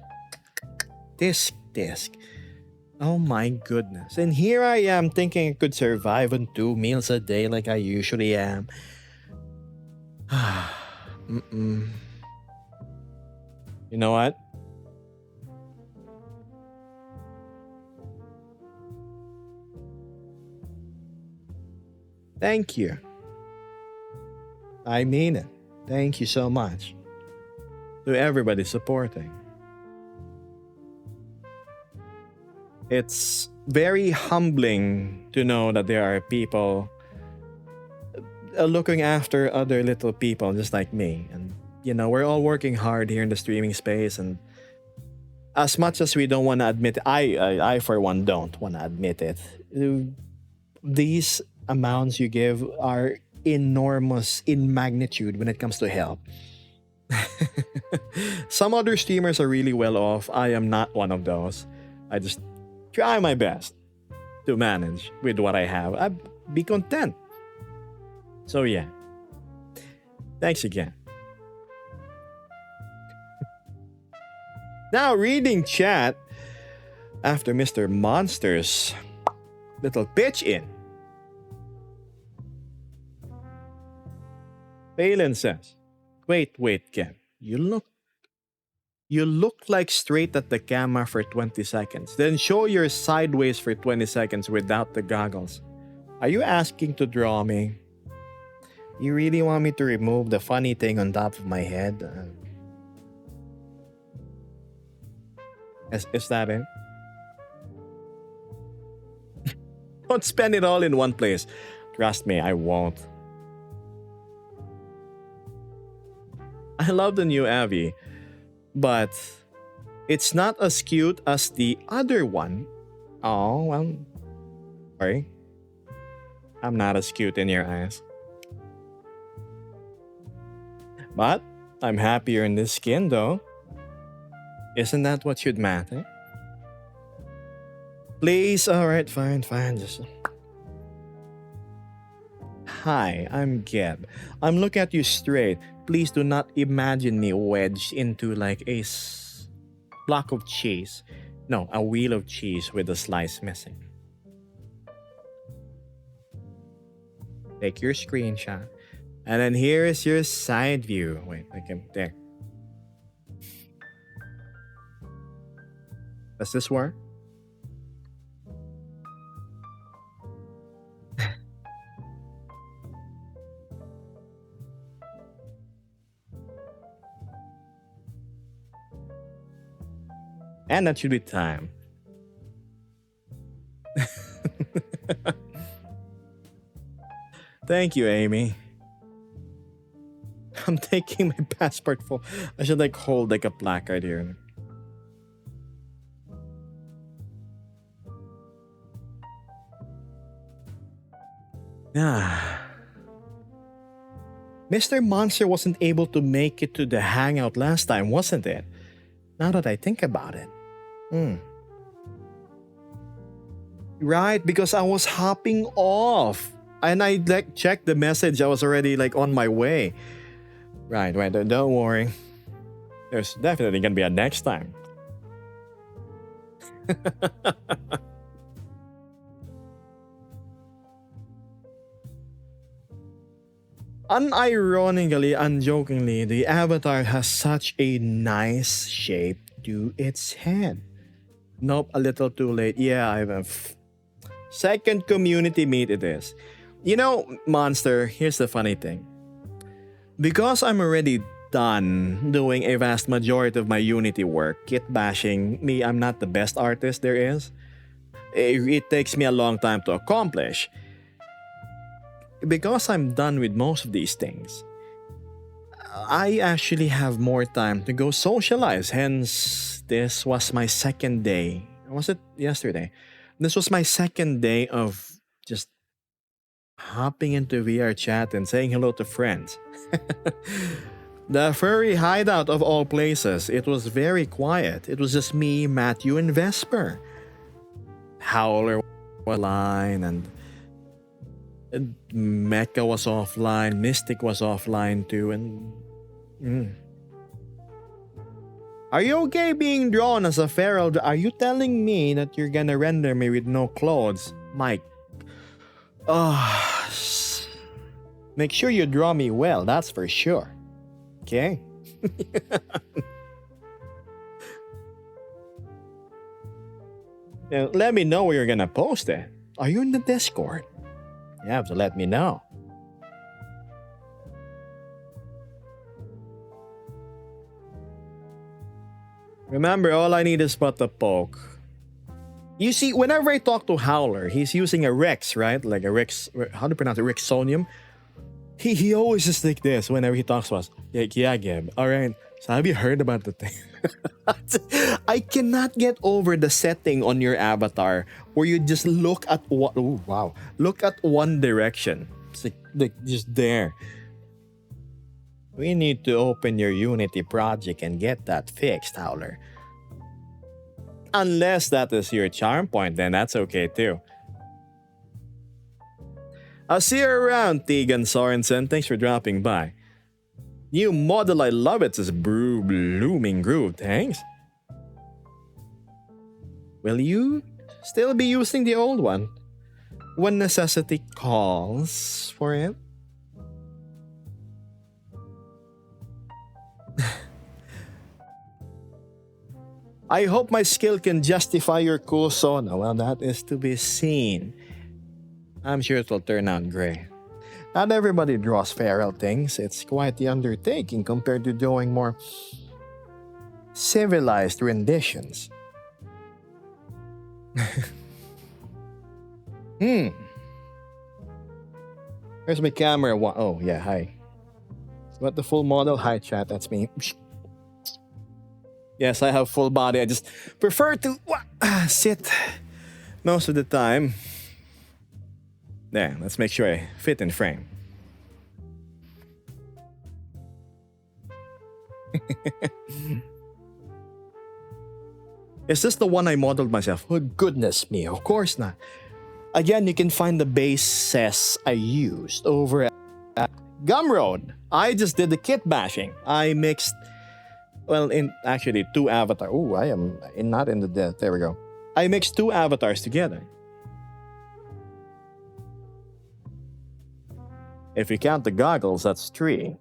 Disc. Oh my goodness. And here I am thinking I could survive on 2 meals a day like I usually am. You know what? Thank you. I mean it. Thank you so much. To everybody supporting. It's very humbling to know that there are people looking after other little people just like me. And, you know, we're all working hard here in the streaming space. And as much as we don't want to admit it, I for one don't want to admit it. These amounts you give are enormous in magnitude when it comes to help. Some other streamers are really well off. I am not one of those. I just try my best to manage with what I have. I'd be content. So yeah. Thanks again. Now, reading chat after Mr. Monster's little pitch in. Phelan says, wait, Ken. You look like straight at the camera for 20 seconds. Then show your sideways for 20 seconds without the goggles. Are you asking to draw me? You really want me to remove the funny thing on top of my head? Is that it? Don't spend it all in one place. Trust me, I won't. I love the new Abby, but it's not as cute as the other one. Oh, well, sorry. I'm not as cute in your eyes. But I'm happier in this skin, though. Isn't that what should matter? Please, alright, fine. Just... Hi, I'm Geb. I'm looking at you straight. Please do not imagine me wedged into like a block of cheese. No, a wheel of cheese with a slice missing. Take your screenshot. And then here is your side view. Wait, okay, there. Does this work? And that should be time. Thank you, Amy. I'm taking my passport for... I should like hold like a placard here. Yeah. Mr. Monster wasn't able to make it to the hangout last time, wasn't it? Now that I think about it. Right, because I was hopping off. And I like checked the message. I was already like on my way. Right. Don't worry. There's definitely gonna be a next time. Unironically, unjokingly, the avatar has such a nice shape to its head. Nope, a little too late. Yeah, I've second community meet it is. You know, Monster, here's the funny thing. Because I'm already done doing a vast majority of my Unity work, kit bashing, I'm not the best artist there is. It takes me a long time to accomplish. Because I'm done with most of these things, I actually have more time to go socialize. Hence, this was my second day. Was it yesterday? This was my second day of just hopping into VR chat and saying hello to friends. The furry hideout of all places. It was very quiet. It was just me, Matthew, and Vesper. Howler was offline and Mecha was offline. Mystic was offline too. And Are you okay being drawn as a feral? Are you telling me that you're gonna render me with no clothes, Mike? Make sure you draw me well, that's for sure. Okay? Now, let me know where you're gonna post it. Are you in the Discord? You have to let me know. Remember, all I need is but the poke. You see, whenever I talk to Howler, he's using a Rex, right? Like a Rex, how do you pronounce it? Rexonium. He always just like this whenever he talks to us. Like, yeah, Gab. All right. So have you heard about the thing? I cannot get over the setting on your avatar where you just look at what. Oh, wow. Look at one direction. It's like just there. We need to open your Unity project and get that fixed, Howler. Unless that is your charm point, then that's okay too. I'll see you around, Tegan Sorensen. Thanks for dropping by. New model, I love it, says Blooming Groove. Thanks. will you still be using the old one when necessity calls for it? I hope my skill can justify your kusona. Well, that is to be seen. I'm sure it will turn out great. Not everybody draws feral things. It's quite the undertaking compared to doing more civilized renditions. Where's my camera? Oh, yeah, hi. Got the full model? Hi, chat, that's me. Yes, I have full body. I just prefer to sit most of the time. There, let's make sure I fit in frame. Is this the one I modeled myself? Oh, goodness me, of course not. Again, you can find the bases I used over at Gumroad. I just did the kit bashing. I mixed, well, in actually 2 avatars. Oh, I am not in the death. There we go. I mixed 2 avatars together. If you count the goggles, that's 3.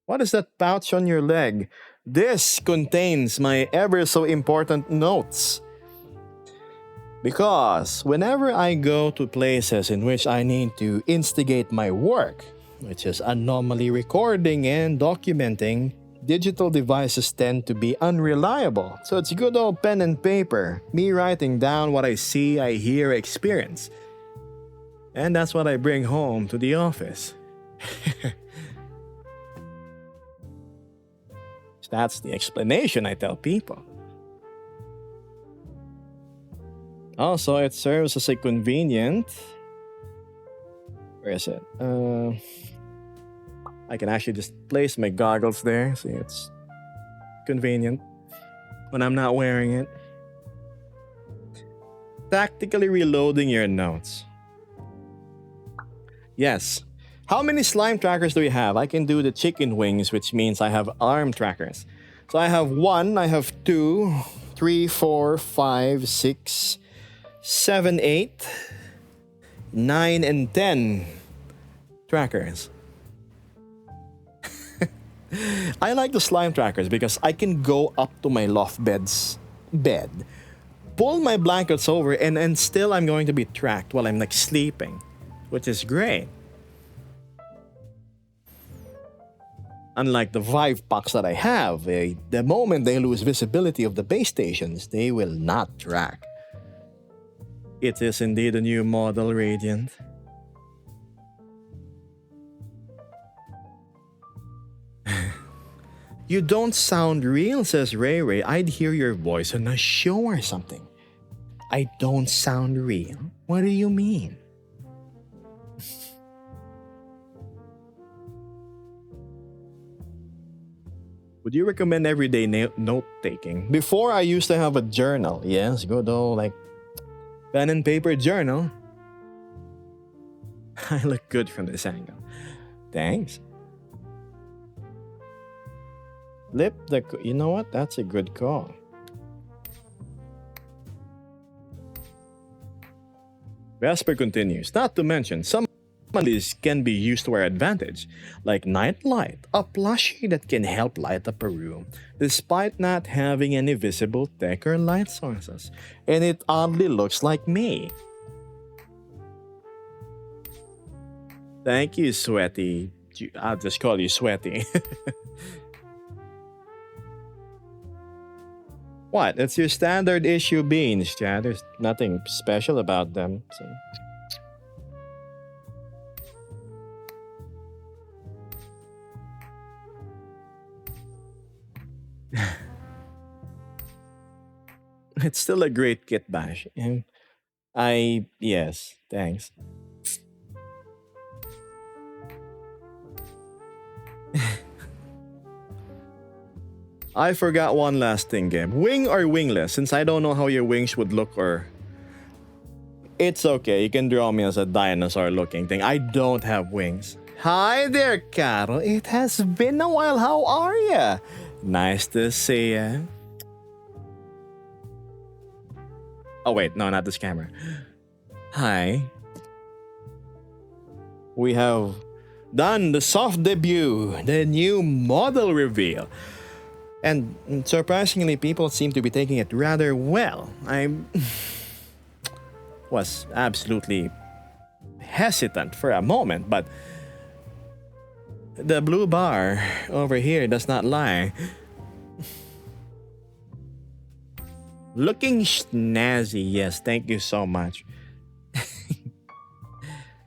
What is that pouch on your leg? This contains my ever so important notes. Because whenever I go to places in which I need to instigate my work, which is anomaly recording and documenting, digital devices tend to be unreliable. So it's good old pen and paper, me writing down what I see, I hear, experience. And that's what I bring home to the office. That's the explanation I tell people. Also, it serves as a convenient... Where is it? I can actually just place my goggles there. See, it's convenient when I'm not wearing it. Tactically reloading your notes. Yes. How many slime trackers do we have? I can do the chicken wings, which means I have arm trackers. So I have 1, I have 2, 3, 4, 5, 6, 7, 8, 9, and 10 trackers. I like the slime trackers because I can go up to my loft bed, pull my blankets over, and still I'm going to be tracked while I'm like sleeping, which is great. Unlike the Vive packs that I have, the moment they lose visibility of the base stations, they will not track. It is indeed a new model, Radiant. You don't sound real, says Ray Ray. I'd hear your voice on a show or something. I don't sound real? What do you mean? Would you recommend everyday note-taking? Before, I used to have a journal. Yes, good old, like, pen and paper journal. I look good from this angle. Thanks. You know what? That's a good call. Vesper continues. Not to mention, some of these can be used to our advantage, like Nightlight, a plushie that can help light up a room, despite not having any visible tech or light sources, and it oddly looks like me. Thank you, Sweaty. I'll just call you Sweaty. What? It's your standard issue beans, Chad. There's nothing special about them. So. It's still a great kit bash. And yes, thanks. I forgot one last thing, game. Wing or wingless? Since I don't know how your wings would look, or... It's okay, you can draw me as a dinosaur looking thing. I don't have wings. Hi there, Carol. It has been a while. How are ya? Nice to see ya. Oh wait, no, not this camera. Hi. We have done the soft debut, the new model reveal. And surprisingly, people seem to be taking it rather well. I was absolutely hesitant for a moment, but the blue bar over here does not lie. Looking snazzy, yes, thank you so much.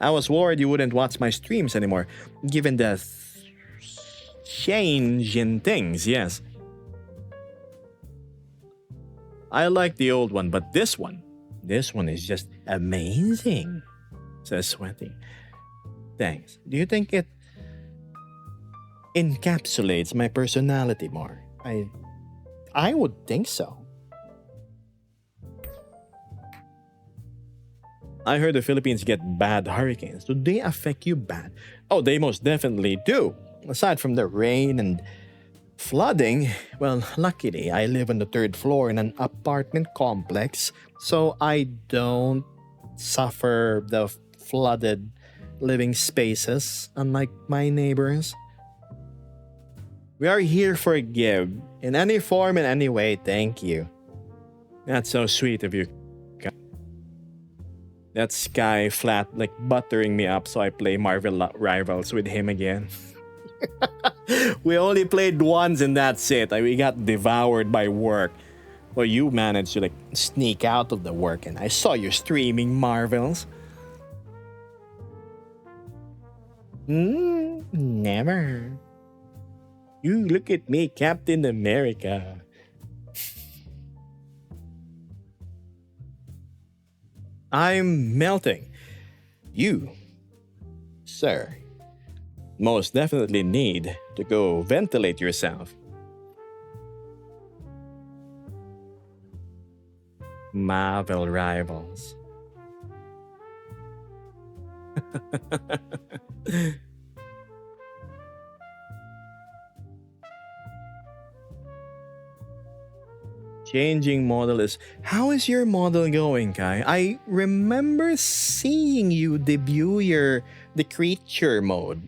I was worried you wouldn't watch my streams anymore, given the change in things, yes. I like the old one, but this one is just amazing, says Sweaty. Thanks. Do you think it encapsulates my personality more? I would think so. I heard the Philippines get bad hurricanes. Do they affect you bad? Oh, they most definitely do. Aside from the rain and flooding, well, luckily I live on the 3rd floor in an apartment complex, so I don't suffer the flooded living spaces, unlike my neighbors. We are here for a give, in any form, in any way, thank you. That's so sweet of you. That Sky flat like buttering me up so I play Marvel Rivals with him again. We only played once and that's it. We got devoured by work. Well, you managed to like sneak out of the work and I saw you streaming Marvels. Never. You look at me, Captain America. I'm melting. You, sir, most definitely need to go ventilate yourself. Marvel Rivals. Changing model is... How is your model going, Kai? I remember seeing you debut the creature mode.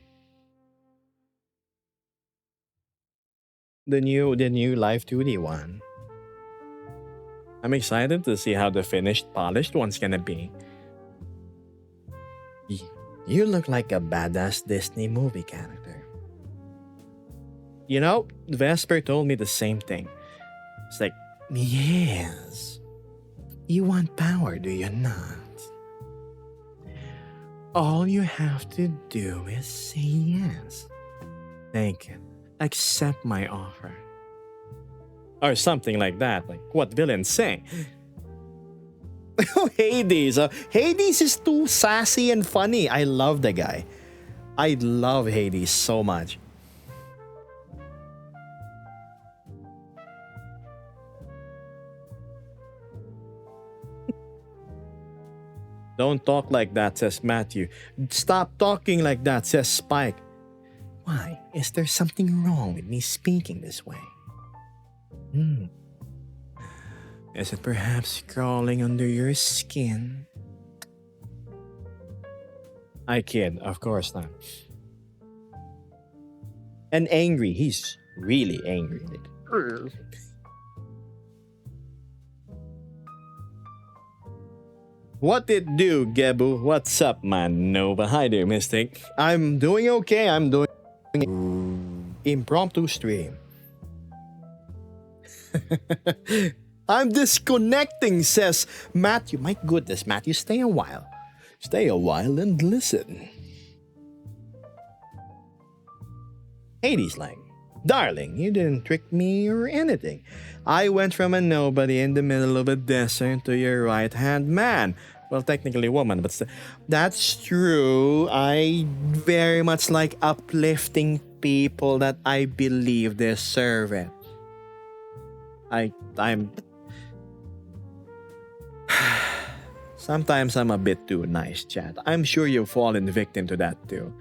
The new Live 2D one. I'm excited to see how the finished, polished one's gonna be. You look like a badass Disney movie character. You know, Vesper told me the same thing. It's like, yes. You want power, do you not? All you have to do is say yes. Take it. Accept my offer. Or something like that. Like what villains say. Hades. Hades is too sassy and funny. I love the guy. I love Hades so much. Don't talk like that, says Matthew. Stop talking like that, says Spike. Why? Is there something wrong with me speaking this way? Is it perhaps crawling under your skin? I kid, of course not. And angry, he's really angry. What it do, Gebu? What's up, man? Nova. Hi there, Mystic. I'm doing okay. I'm doing impromptu stream. I'm disconnecting, says Matthew. My goodness, Matthew, stay a while. Stay a while and listen. Hades like, darling, you didn't trick me or anything. I went from a nobody in the middle of a desert to your right-hand man. Well, technically woman, but that's true. I very much like uplifting people that I believe deserve it. I'm... Sometimes I'm a bit too nice, chat. I'm sure you've fallen victim to that too.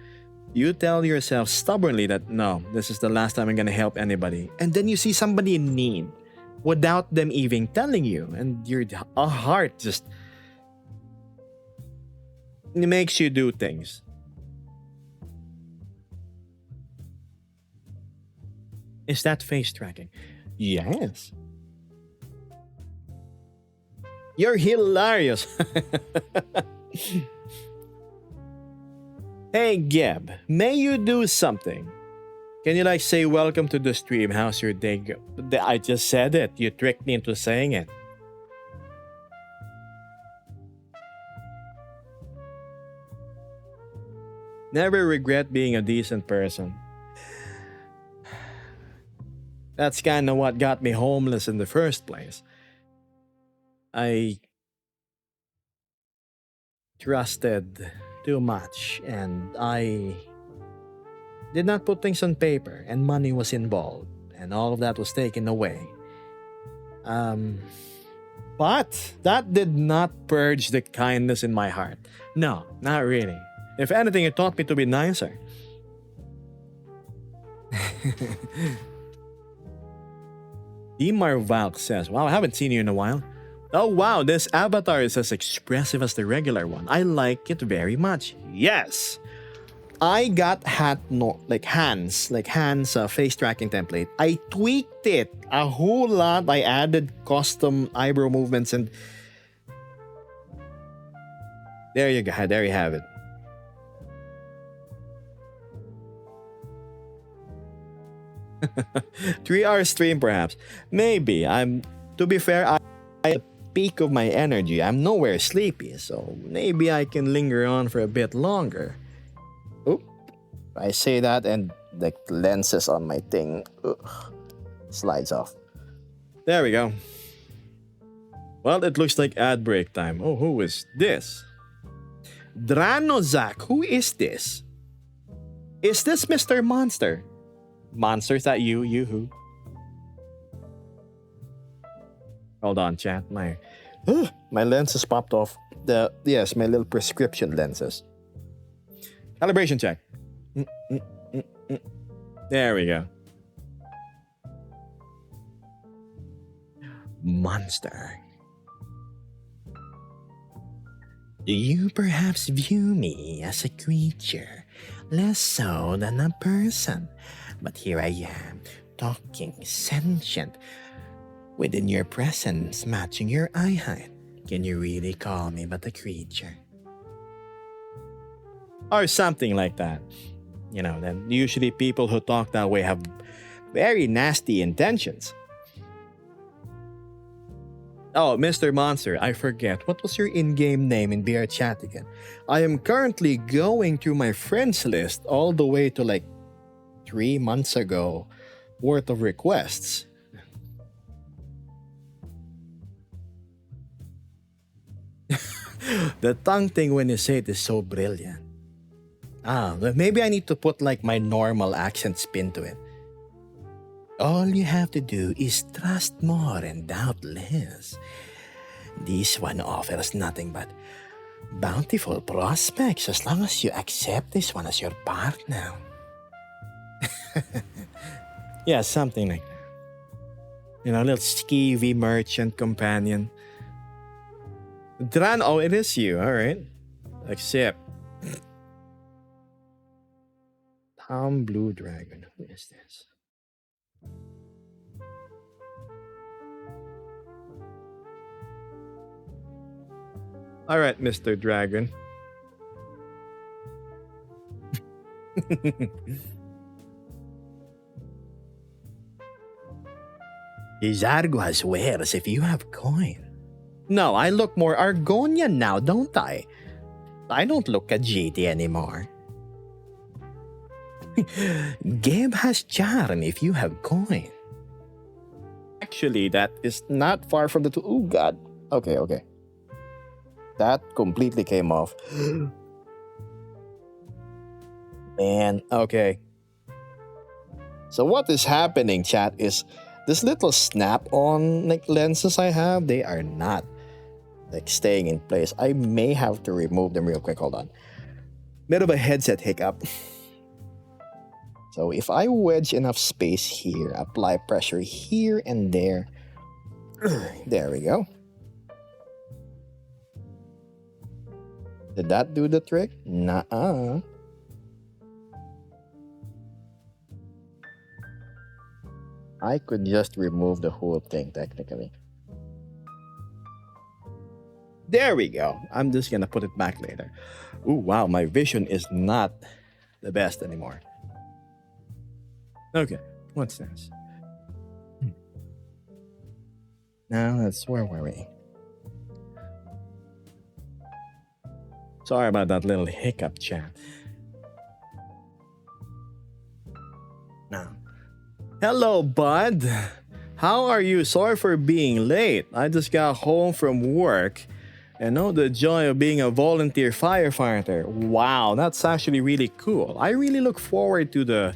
You tell yourself stubbornly that no, this is the last time I'm gonna help anybody. And then you see somebody in need. without them even telling you, and your heart just makes you do things. Is that face tracking? Yes. You're hilarious. Hey, Geb, may you do something? Can you like say welcome to the stream? How's your day go? I just said it. You tricked me into saying it. Never regret being a decent person. That's kind of what got me homeless in the first place. I trusted too much and I did not put things on paper and money was involved and all of that was taken away. But that did not purge the kindness in my heart. No, not really. If anything, it taught me to be nicer. Demar Valk says, wow, I haven't seen you in a while. Oh wow, this avatar is as expressive as the regular one. I like it very much. Yes! I got Hans face tracking template. I tweaked it a whole lot. I added custom eyebrow movements and there you go. There you have it. Three-hour stream perhaps. Maybe. To be fair, I at the peak of my energy. I'm nowhere sleepy, so maybe I can linger on for a bit longer. Oop. I say that and the lenses on my thing slides off. There we go. Well, it looks like ad break time. Oh, who is this? Dranozak, who is this? Is this Mr. Monster? Monster, is that you? You who? Hold on, chat. My lenses popped off. Yes, my little prescription lenses. Calibration check. There we go. Monster. Do you perhaps view me as a creature, less so than a person? But here I am, talking, sentient, within your presence, matching your eye height. Can you really call me but a creature? Or something like that. You know, then usually people who talk that way have very nasty intentions. Oh, Mr. Monster, I forget. What was your in-game name in VR chat again? I am currently going through my friends list all the way to like 3 months ago worth of requests. The tongue thing when you say it is so brilliant. But maybe I need to put like my normal accent spin to it. All you have to do is trust more and doubt less. This one offers nothing but bountiful prospects as long as you accept this one as your partner. Yeah, something like that. You know, a little skeevy merchant companion. Dran, oh, it is you, alright. Accept. Tom Blue Dragon, who is this? Alright, Mr. Dragon. Izargo has wares if you have coin. No, I look more Argonian now, don't I? I don't look at GT anymore. Geb has charm if you have coin. Actually, that is not far from the two. Oh, God. Okay. That completely came off. Man, okay. So what is happening, chat, is this little snap-on like lenses I have, they are not like staying in place. I may have to remove them real quick. Hold on. Bit of a headset hiccup. So if I wedge enough space here, apply pressure here and there, There we go. Did that do the trick? Nuh-uh. I could just remove the whole thing, technically. There we go. I'm just gonna put it back later. Ooh, wow, my vision is not the best anymore. Okay, what's this? Now that's where were we? Sorry about that little hiccup, chat. Now, hello, bud. How are you? Sorry for being late. I just got home from work and know the joy of being a volunteer firefighter. Wow, that's actually really cool. I really look forward to the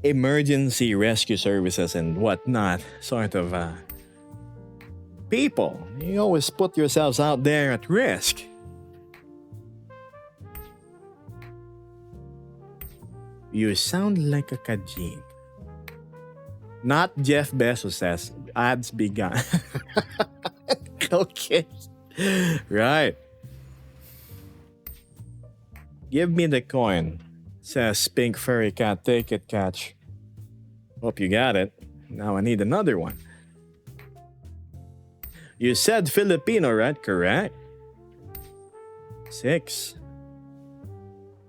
emergency rescue services and whatnot sort of people. You always put yourselves out there at risk. You sound like a Khajiit. Not Jeff Bezos says, ads begun. Okay. Right. Give me the coin, says Pink Furry Cat. Take it, catch. Hope you got it. Now I need another one. You said Filipino, right? Correct. 6.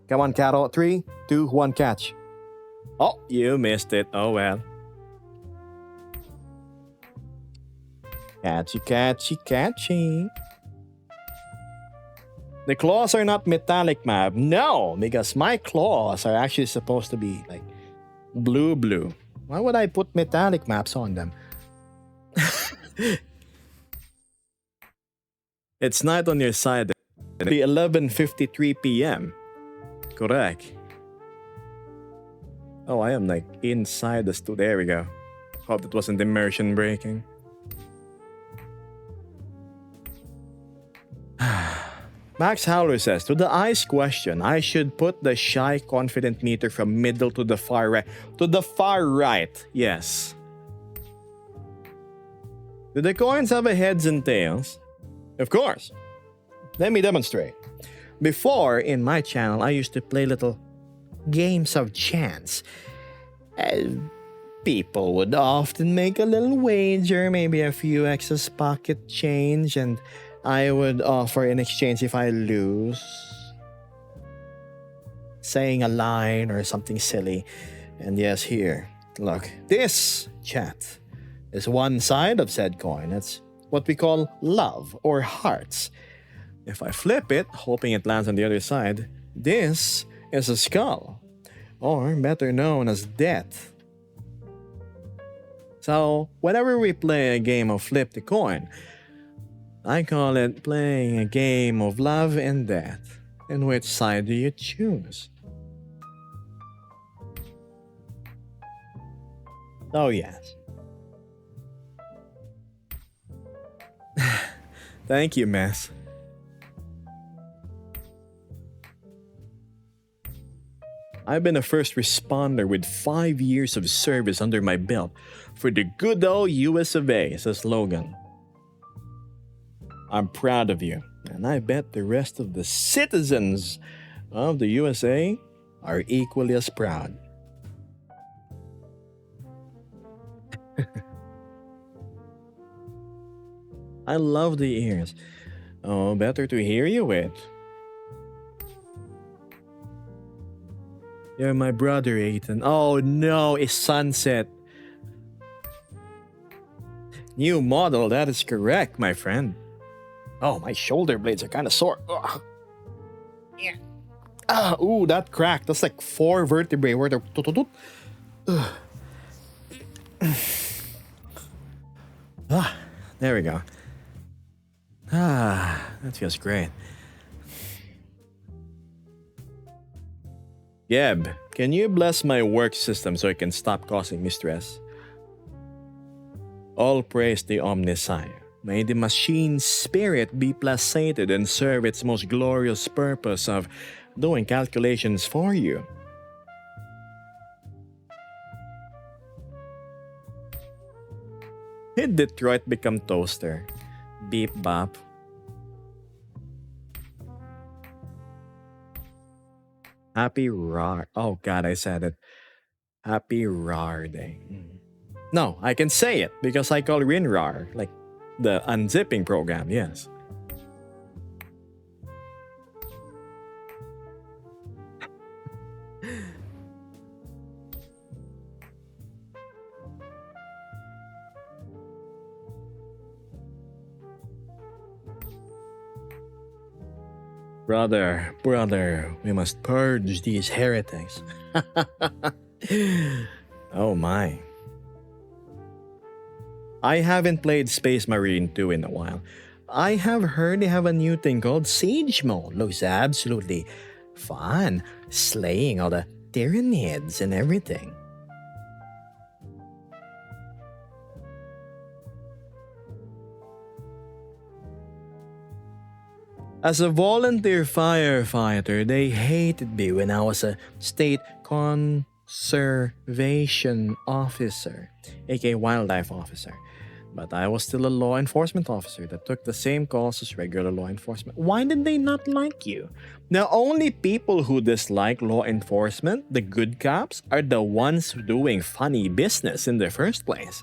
Come on, Carol. 3, 2, 1, catch. Oh, you missed it. Oh well. Catchy, catchy, catchy. The claws are not metallic, Mab. No, because my claws are actually supposed to be like blue. Why would I put metallic maps on them? It's night on your side. It'll be 11:53 p.m. Correct. Oh, I am like inside the studio. There we go. Hope it wasn't immersion breaking. Max Howler says, to the ice question, I should put the shy confident meter from middle to the far right. To the far right, yes. Do the coins have a heads and tails? Of course. Let me demonstrate. Before, in my channel, I used to play little games of chance. People would often make a little wager, maybe a few excess pocket change, and I would offer in exchange if I lose. Saying a line or something silly. And yes, here, look, this chat is one side of said coin. It's what we call love or hearts. If I flip it, hoping it lands on the other side, this is a skull, or better known as death. So, whenever we play a game of flip the coin, I call it playing a game of love and death. And which side do you choose? Oh, yes. Thank you, Mess. I've been a first responder with 5 years of service under my belt for the good old US of A, says Logan. I'm proud of you, and I bet the rest of the citizens of the USA are equally as proud. I love the ears. Oh, better to hear you with. You're my brother, Ethan. Oh no, it's sunset. New model, that is correct, my friend. Oh, my shoulder blades are kind of sore. Ugh. Yeah. Ooh, that crack. That's like 4 vertebrae worth of... There we go. That feels great. Geb, can you bless my work system so it can stop causing me stress? All praise the Omnisire. May the machine spirit be placated and serve its most glorious purpose of doing calculations for you. did Detroit become toaster? Beep bop. Happy Rar. Oh god, I said it. Happy Rar Day. No, I can say it because I call WinRAR, like the unzipping program, yes. Brother, we must purge these heretics. Oh my. I haven't played Space Marine 2 in a while. I have heard they have a new thing called Siege Mode. Looks absolutely fun. Slaying all the Tyranids and everything. As a volunteer firefighter, they hated me when I was a state conservation officer, aka wildlife officer. But I was still a law enforcement officer that took the same calls as regular law enforcement. Why did they not like you? The only people who dislike law enforcement, the good cops, are the ones doing funny business in the first place.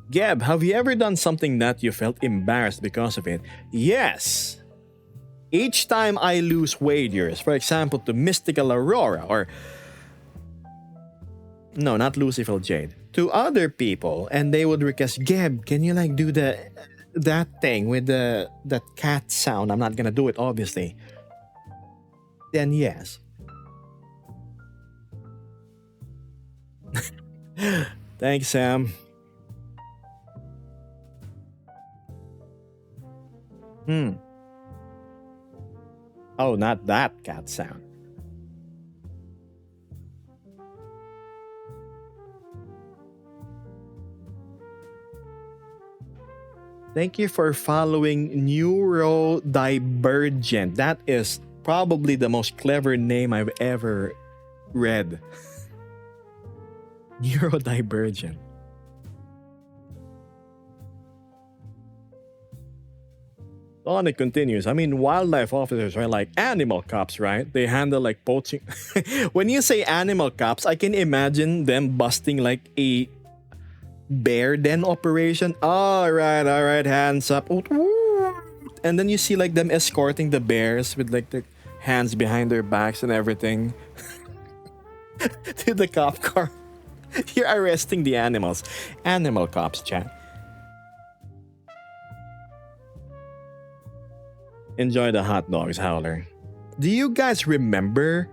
Geb, have you ever done something that you felt embarrassed because of it? Yes. Each time I lose wagers, for example, to Mystical Aurora or... No, not Lucifer Jade. To other people, and they would request, Geb, can you like do that thing with that cat sound? I'm not gonna do it, obviously. Then yes. Thanks, Sam. Oh, not that cat sound. Thank you for following Neurodivergent. That is probably the most clever name I've ever read. Neurodivergent. On it continues. I mean, wildlife officers are like animal cops, right? They handle like poaching. When you say animal cops, I can imagine them busting like a bear den operation. All right, hands up. And then you see like them escorting the bears with like the hands behind their backs and everything to the cop car. You're arresting the animals. Animal cops, chat. Enjoy the hot dogs, Howler. Do you guys remember?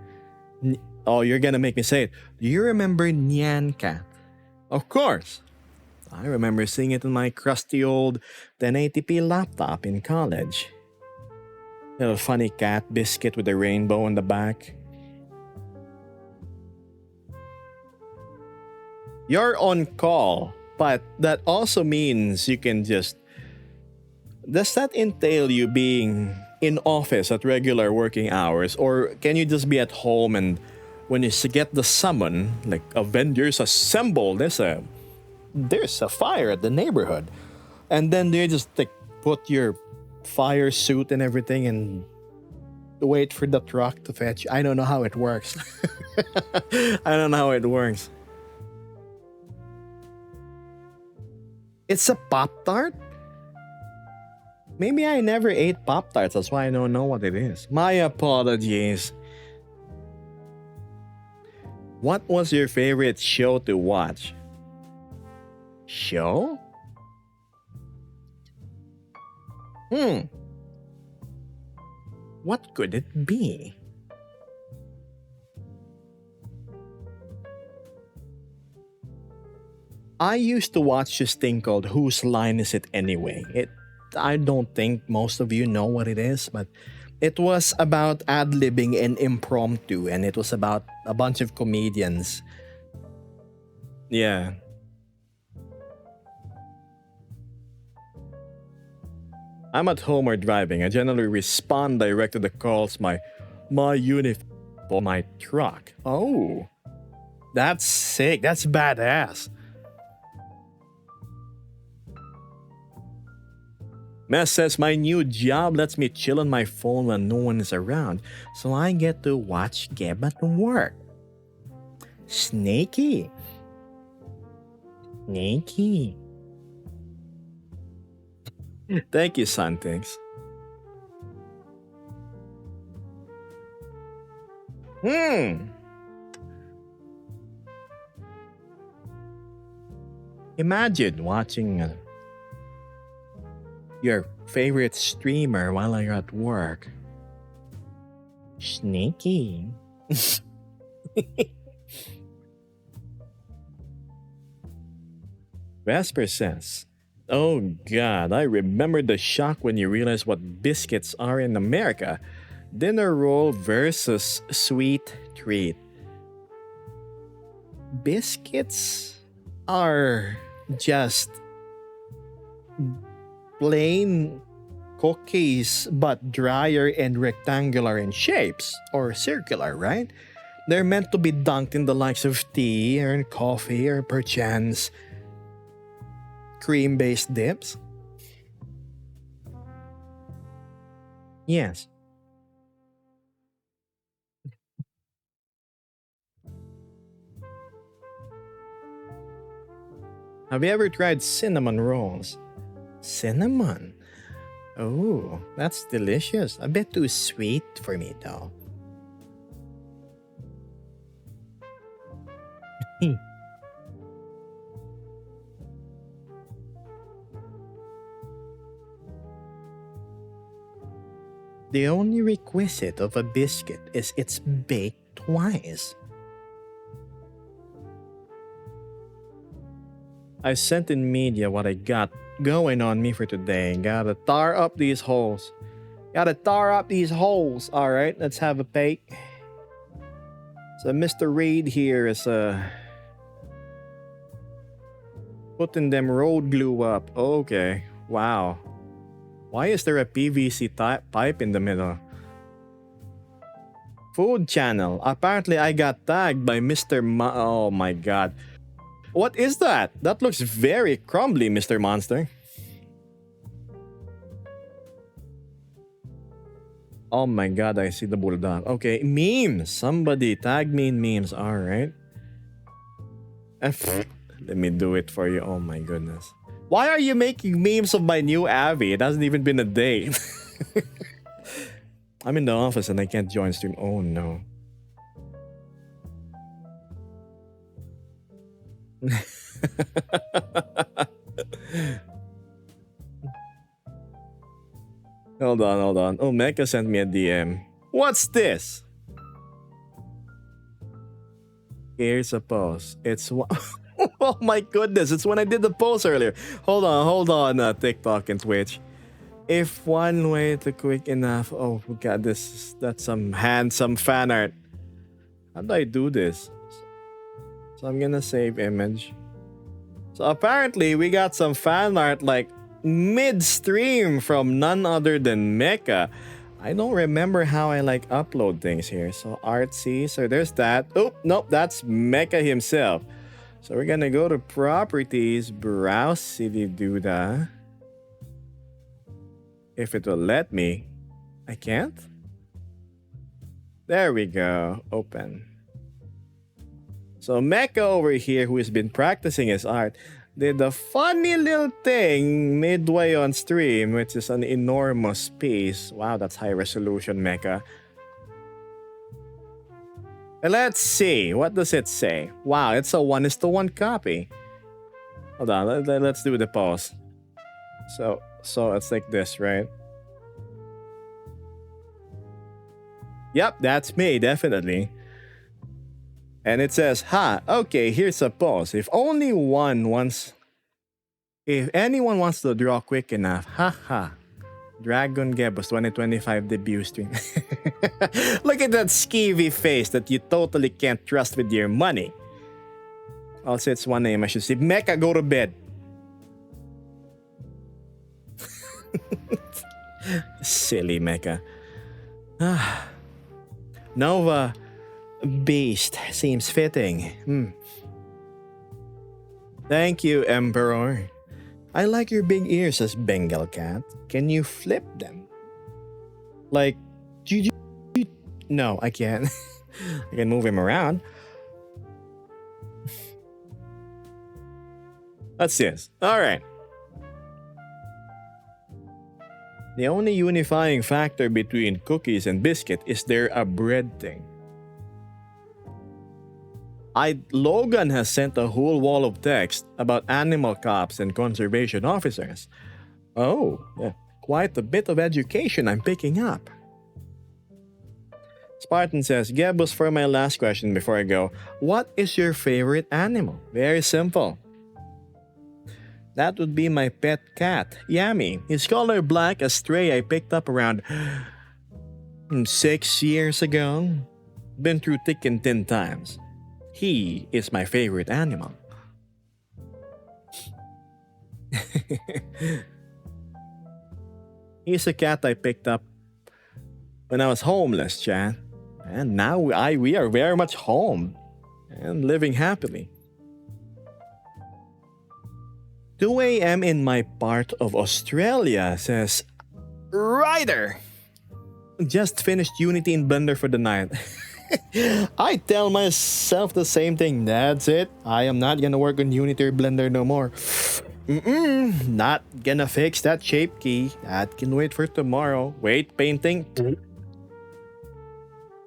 Oh, you're gonna make me say it. Do you remember Nyan Cat? Of course. I remember seeing it on my crusty old 1080p laptop in college. Little funny cat biscuit with a rainbow on the back. You're on call, but that also means you can just... Does that entail you being in office at regular working hours, or can you just be at home and when you get the summon, like Avengers assemble, there's a fire at the neighborhood, and then they just like put your fire suit and everything and wait for the truck to fetch you? I don't know how it works. I don't know how it works. It's a Pop-Tart? Maybe I never ate Pop-Tarts, that's why I don't know what it is. My apologies. What was your favorite show to watch? Show? What could it be? I used to watch this thing called Whose Line Is It Anyway? I don't think most of you know what it is, but it was about ad-libbing and impromptu, and it was about a bunch of comedians. Yeah. I'm at home or driving. I generally respond direct to the calls my uniform or my truck. Oh, that's sick. That's badass. Mess says my new job lets me chill on my phone when no one is around, so I get to watch Geb at work. Snaky. Snaky. Thank you, Santix. Imagine watching your favorite streamer while you're at work. Sneaky. Vesper says, "Oh God, I remember the shock when you realize what biscuits are in America. Dinner roll versus sweet treat. Biscuits are just plain cookies, but drier and rectangular in shapes, or circular, right? They're meant to be dunked in the likes of tea or coffee or perchance cream-based dips. Yes. Have you ever tried cinnamon rolls? Cinnamon? Oh, that's delicious. A bit too sweet for me, though. The only requisite of a biscuit is it's baked twice. I sent in media what I got going on me for today. Gotta tar up these holes. Alright, let's have a bake. So Mr. Reed here is putting them road glue up. Okay. Wow. Why is there a PVC pipe in the middle? Food channel. Apparently I got tagged by Mr. Oh my god. What is that? That looks very crumbly, Mr. Monster. Oh my god, I see the bulldog. Okay, memes. Somebody tag me in memes. Alright. Let me do it for you. Oh my goodness. Why are you making memes of my new Abby? It hasn't even been a day. I'm in the office and I can't join stream. Oh no. Hold on. Oh, Mecha sent me a DM. What's this? Here's a post. It's oh my goodness, it's when I did the post earlier. Hold on, TikTok and Twitch. If one way to quick enough. Oh god, that's some handsome fan art. How do I do this? So I'm gonna save image. So apparently we got some fan art like mid-stream from none other than Mecha. I don't remember how I like upload things here. So artsy, so there's that. Oh, nope, that's Mecha himself. So we're gonna go to properties, browse City Duda. If it will let me. I can't? There we go, open. So Mecha over here, who has been practicing his art, did a funny little thing midway on stream, which is an enormous piece. Wow, that's high resolution, Mecha. Let's see, what does it say? Wow, it's a 1:1 copy. Hold on, let's do the pause. So it's like this, right? Yep, that's me, definitely. And it says, okay, here's a pause. If anyone wants to draw quick enough, Dragon Gebos 2025 debut stream. Look at that skeevy face that you totally can't trust with your money. Also, it's 1 a.m. I should say, Mecha, go to bed. Silly Mecha. Nova Beast seems fitting. Thank you, Emperor. I like your big ears, says Bengal Cat. Can you flip them? Like, no, I can't. I can move him around. That's this. Alright. The only unifying factor between cookies and biscuit is they're a bread thing. Logan has sent a whole wall of text about animal cops and conservation officers. Oh, yeah, quite a bit of education I'm picking up. Spartan says, Gebus, for my last question before I go, what is your favorite animal? Very simple. That would be my pet cat, Yami. His color black, a stray I picked up around 6 years ago. Been through thick and thin times. He is my favorite animal. He's a cat I picked up when I was homeless, Chan. And now we are very much home and living happily. 2 a.m. in my part of Australia, says Ryder. Just finished Unity in Blender for the night. I tell myself the same thing. That's it. I am not gonna work on Unity or Blender no more. Not gonna fix that shape key. That can wait for tomorrow. Wait, painting.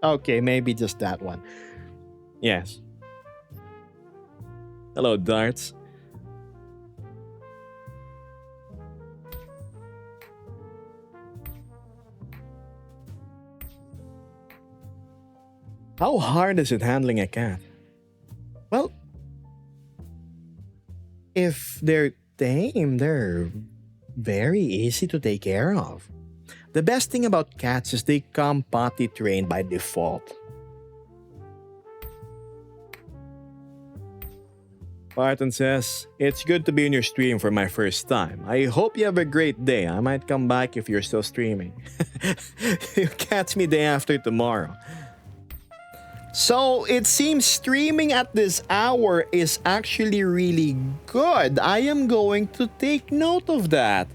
Okay, maybe just that one. Yes. Hello, Darts. How hard is it handling a cat? Well, if they're tame, they're very easy to take care of. The best thing about cats is they come potty trained by default. Barton says, it's good to be in your stream for my first time. I hope you have a great day. I might come back if you're still streaming. You catch me day after tomorrow. So it seems streaming at this hour is actually really good. I am going to take note of that.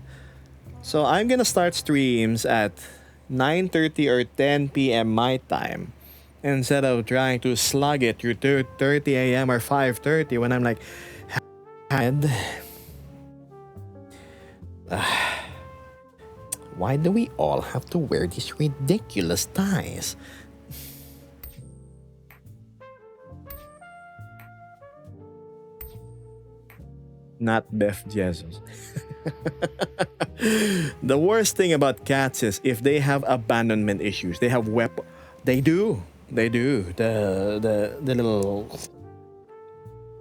So I'm gonna start streams at 9:30 or 10 p.m. my time, instead of trying to slug it through 2:30 a.m. or 5:30 when I'm like, and why do we all have to wear these ridiculous ties? Not Beth Jesus. The worst thing about cats is if they have abandonment issues, they have They do. The little.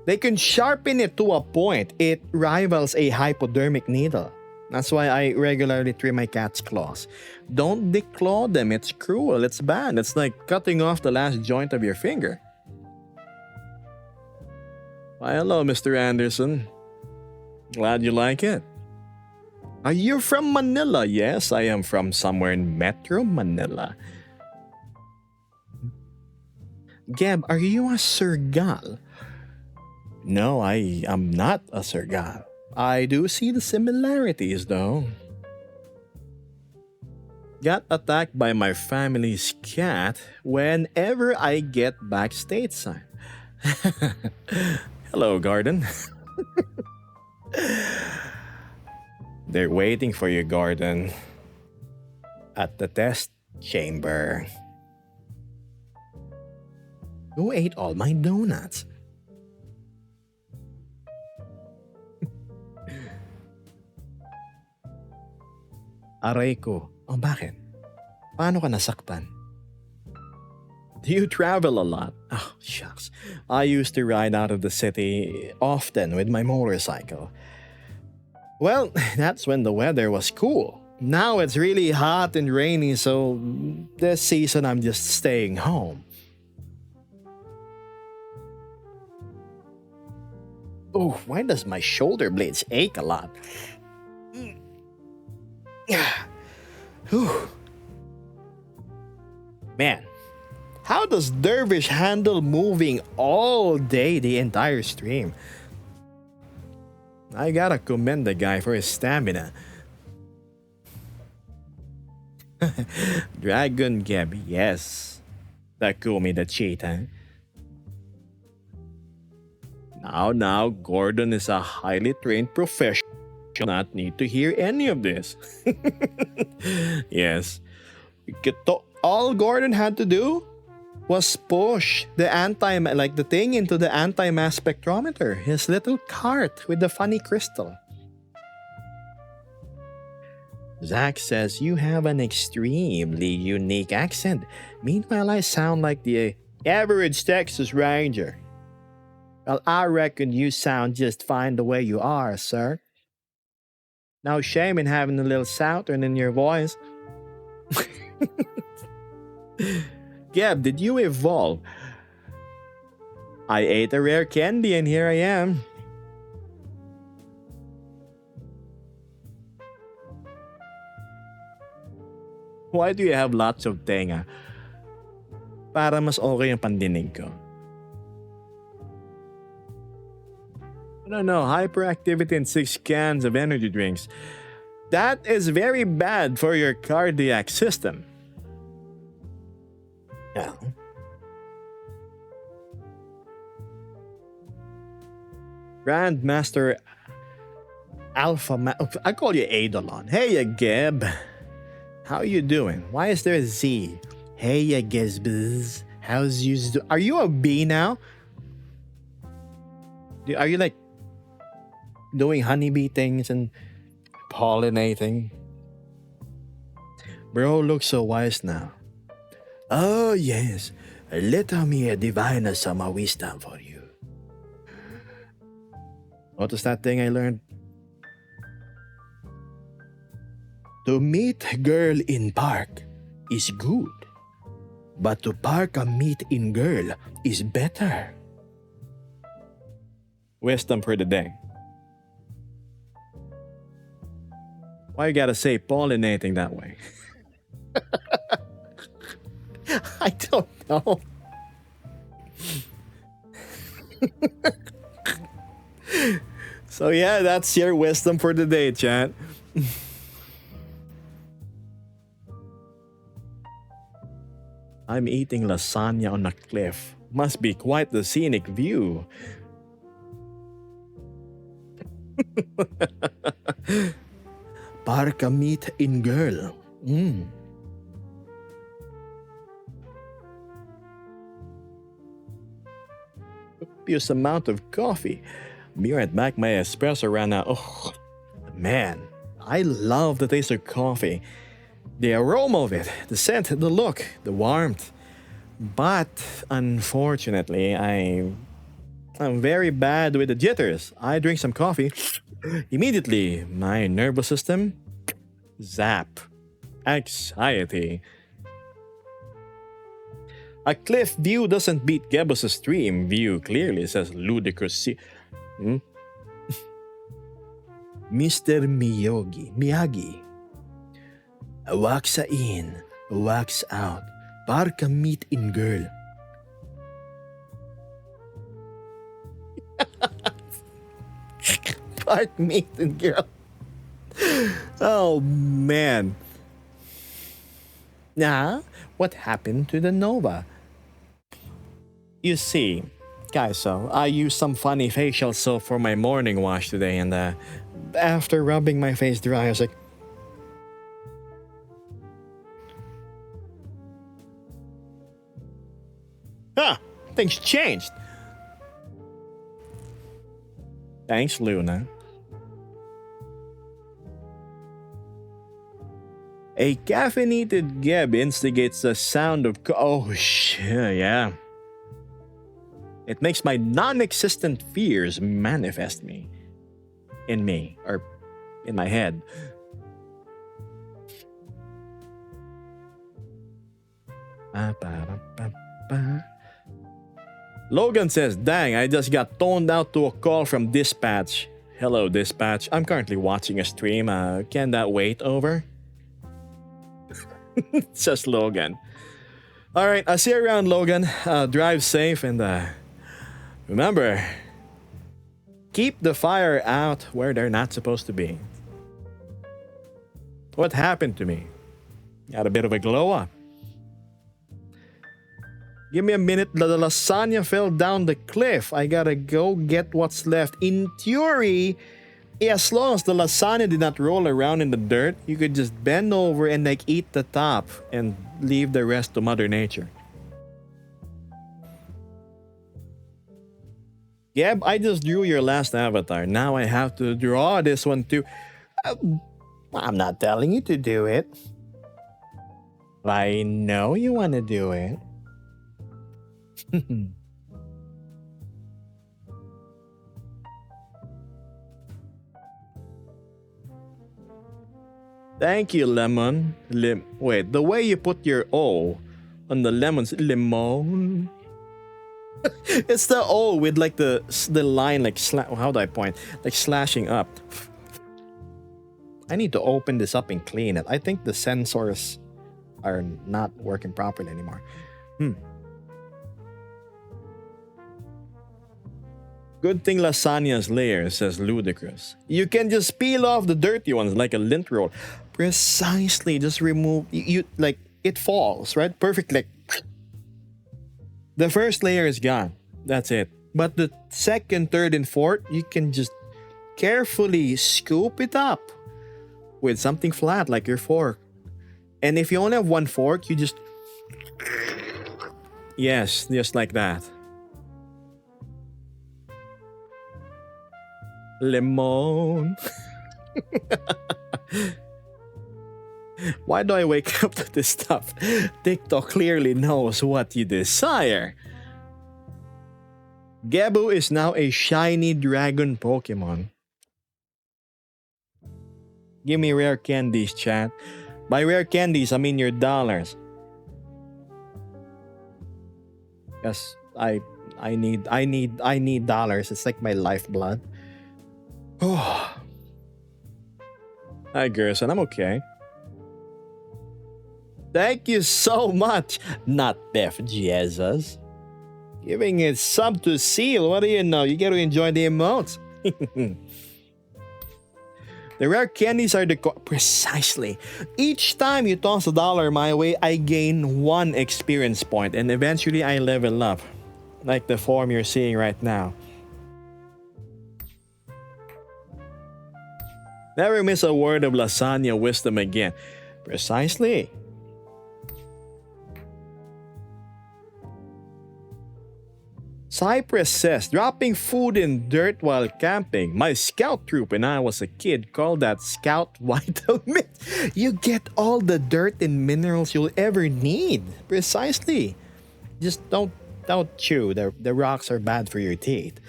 They can sharpen it to a point. It rivals a hypodermic needle. That's why I regularly trim my cat's claws. Don't declaw them. It's cruel. It's bad. It's like cutting off the last joint of your finger. Why, hello, Mr. Anderson. Glad you like it. Are you from Manila? Yes, I am from somewhere in Metro Manila. Gab, are you a Sergal? No, I am not a Sergal. I do see the similarities though. Got attacked by my family's cat whenever I get back stateside. Hello, Garden. They're waiting for you, Garden, at the test chamber. Who ate all my donuts? Aray ko. Oh, bakit? Paano ka nasaktan? Do you travel a lot? Oh, shucks. I used to ride out of the city often with my motorcycle. Well, that's when the weather was cool. Now it's really hot and rainy, so this season I'm just staying home. Oh, why does my shoulder blades ache a lot? Man, how does Dervish handle moving all day the entire stream? I gotta commend the guy for his stamina. Dragon Geb, yes. Takumi the cheetah. Now, Gordon is a highly trained professional. Not need to hear any of this. Yes. All Gordon had to do was push the thing into the anti-mass spectrometer, his little cart with the funny crystal. Zach says you have an extremely unique accent. Meanwhile, I sound like the average Texas Ranger. Well, I reckon you sound just fine the way you are, sir. No shame in having a little Southern in your voice. Gab, did you evolve? I ate a rare candy and here I am. Why do you have lots of tenga? Para mas okay ang pandinig ko. I don't know, hyperactivity and 6 cans of energy drinks. That is very bad for your cardiac system. Yeah. Grandmaster I call you Eidolon. Hey, Geb. How you doing? Why is there a Z? Hey, Gezbz. How's you? Are you a bee now? Are you like doing honeybee things and pollinating? Bro looks so wise now. Oh yes, let me divine some wisdom for you. What was that thing I learned? To meet girl in park is good, but to park a meet in girl is better. Wisdom for the day. Why you gotta say pollinating that way? I don't know. So yeah, that's your wisdom for the day, chat. I'm eating lasagna on a cliff. Must be quite the scenic view. Parka meet in girl. Copious amount of coffee. Be right back, my espresso ran out. Oh, man, I love the taste of coffee. The aroma of it, the scent, the look, the warmth. But unfortunately, I'm very bad with the jitters. I drink some coffee. Immediately, my nervous system, zap. Anxiety. A cliff view doesn't beat Gebos' stream view, clearly, says Ludicrous. Mr. Miyagi. Wax in, wax out. Parka meet in girl. Park meet in girl. Oh man. Nah, what happened to the Nova? You see, guys, so I used some funny facial soap for my morning wash today, and after rubbing my face dry, I was like, things changed. Thanks, Luna. A caffeinated Geb instigates the sound of oh shit, yeah. It makes my non-existent fears manifest in me, or in my head. Logan says, dang, I just got toned out to a call from Dispatch. Hello, Dispatch. I'm currently watching a stream. Can that wait over? Says Logan. Alright, I'll see you around, Logan. Drive safe and remember, Keep the fire out where they're not supposed to be. What happened to me? Got a bit of a glow up. Give me a minute. The lasagna fell down the cliff. I gotta go get what's left. In theory, as long as the lasagna did not roll around in the dirt, you could just bend over and like eat the top and leave the rest to Mother Nature. Gab, I just drew your last avatar. Now I have to draw this one too. I'm not telling you to do it. I know you want to do it. Thank you, lemon. Wait, the way you put your O on the lemons, lemon. It's the O with like the line like how do I point? Like slashing up. I need to open this up and clean it. I think the sensors are not working properly anymore. Good thing lasagna's layer, says Ludicrous. You can just peel off the dirty ones like a lint roll. Precisely, just remove you like it falls, right? Perfect, like the first layer is gone. That's it. But the second, third, and fourth, you can just carefully scoop it up with something flat like your fork. And if you only have one fork, you just yes, just like that. Lemon. Why do I wake up to this stuff? TikTok clearly knows what you desire. Gabu is now a shiny dragon Pokemon. Give me rare candies, chat. By rare candies, I mean your dollars. Yes, I need dollars. It's like my lifeblood. Oh. Hi, Gerson. I'm okay. Thank you so much. Not Beth Jesus. Giving it sub to Seal. What do you know? You get to enjoy the emotes. The rare candies are the precisely. Each time you toss a dollar my way, I gain 1 experience point, and eventually I level up, like the form you're seeing right now. Never miss a word of lasagna wisdom again. Precisely. Cypress says, dropping food in dirt while camping. My scout troop when I was a kid called that scout vitamin. You get all the dirt and minerals you'll ever need. Precisely. Just don't chew. The rocks are bad for your teeth.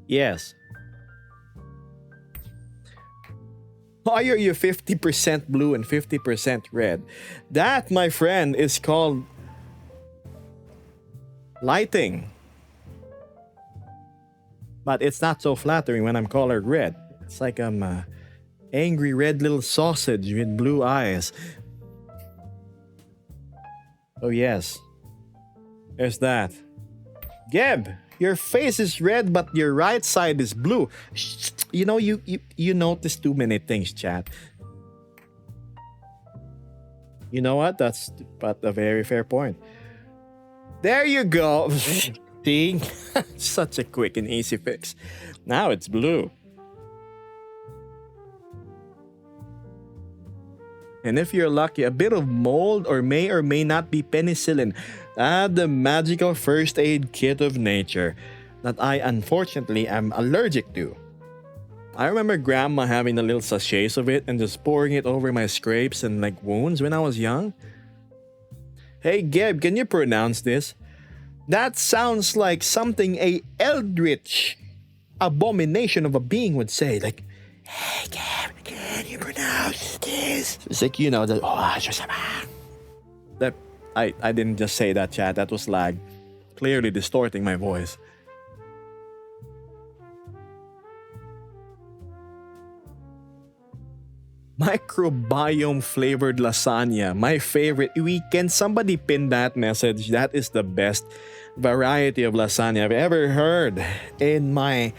Yes. Why are you 50% blue and 50% red? That, my friend, is called lighting. But it's not so flattering when I'm colored red. It's like I'm a angry red little sausage with blue eyes. Oh yes. There's that. Geb, your face is red but your right side is blue. You know, you notice too many things, chat. You know what? That's but a very fair point. There you go. See? Such a quick and easy fix. Now it's blue. And if you're lucky, a bit of mold or may not be penicillin. The magical first aid kit of nature that I unfortunately am allergic to. I remember grandma having the little sachets of it and just pouring it over my scrapes and like wounds when I was young. Hey Geb, can you pronounce this? That sounds like something a eldritch abomination of a being would say. Like, hey Geb, can you pronounce this? It's like, you know, that I didn't just say that, chat. That was lag. Clearly distorting my voice. Microbiome flavored lasagna, my favorite. Can somebody pin that message? That is the best variety of lasagna I've ever heard in my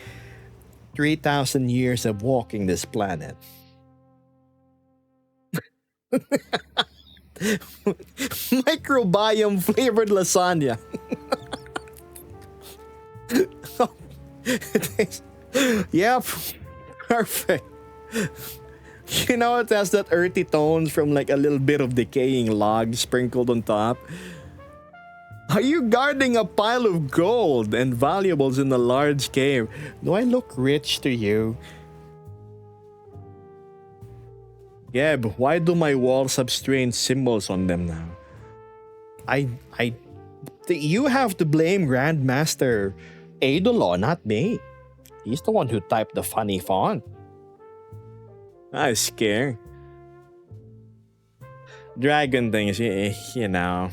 3,000 years of walking this planet. Microbiome flavored lasagna. It is- yep, perfect. You know, it has that earthy tones from like a little bit of decaying log sprinkled on top. Are you guarding a pile of gold and valuables in a large cave? Do I look rich to you? Geb, why do my walls have strange symbols on them now? You have to blame Grandmaster Adolo, not me. He's the one who typed the funny font. I was scared. Dragon things, you know.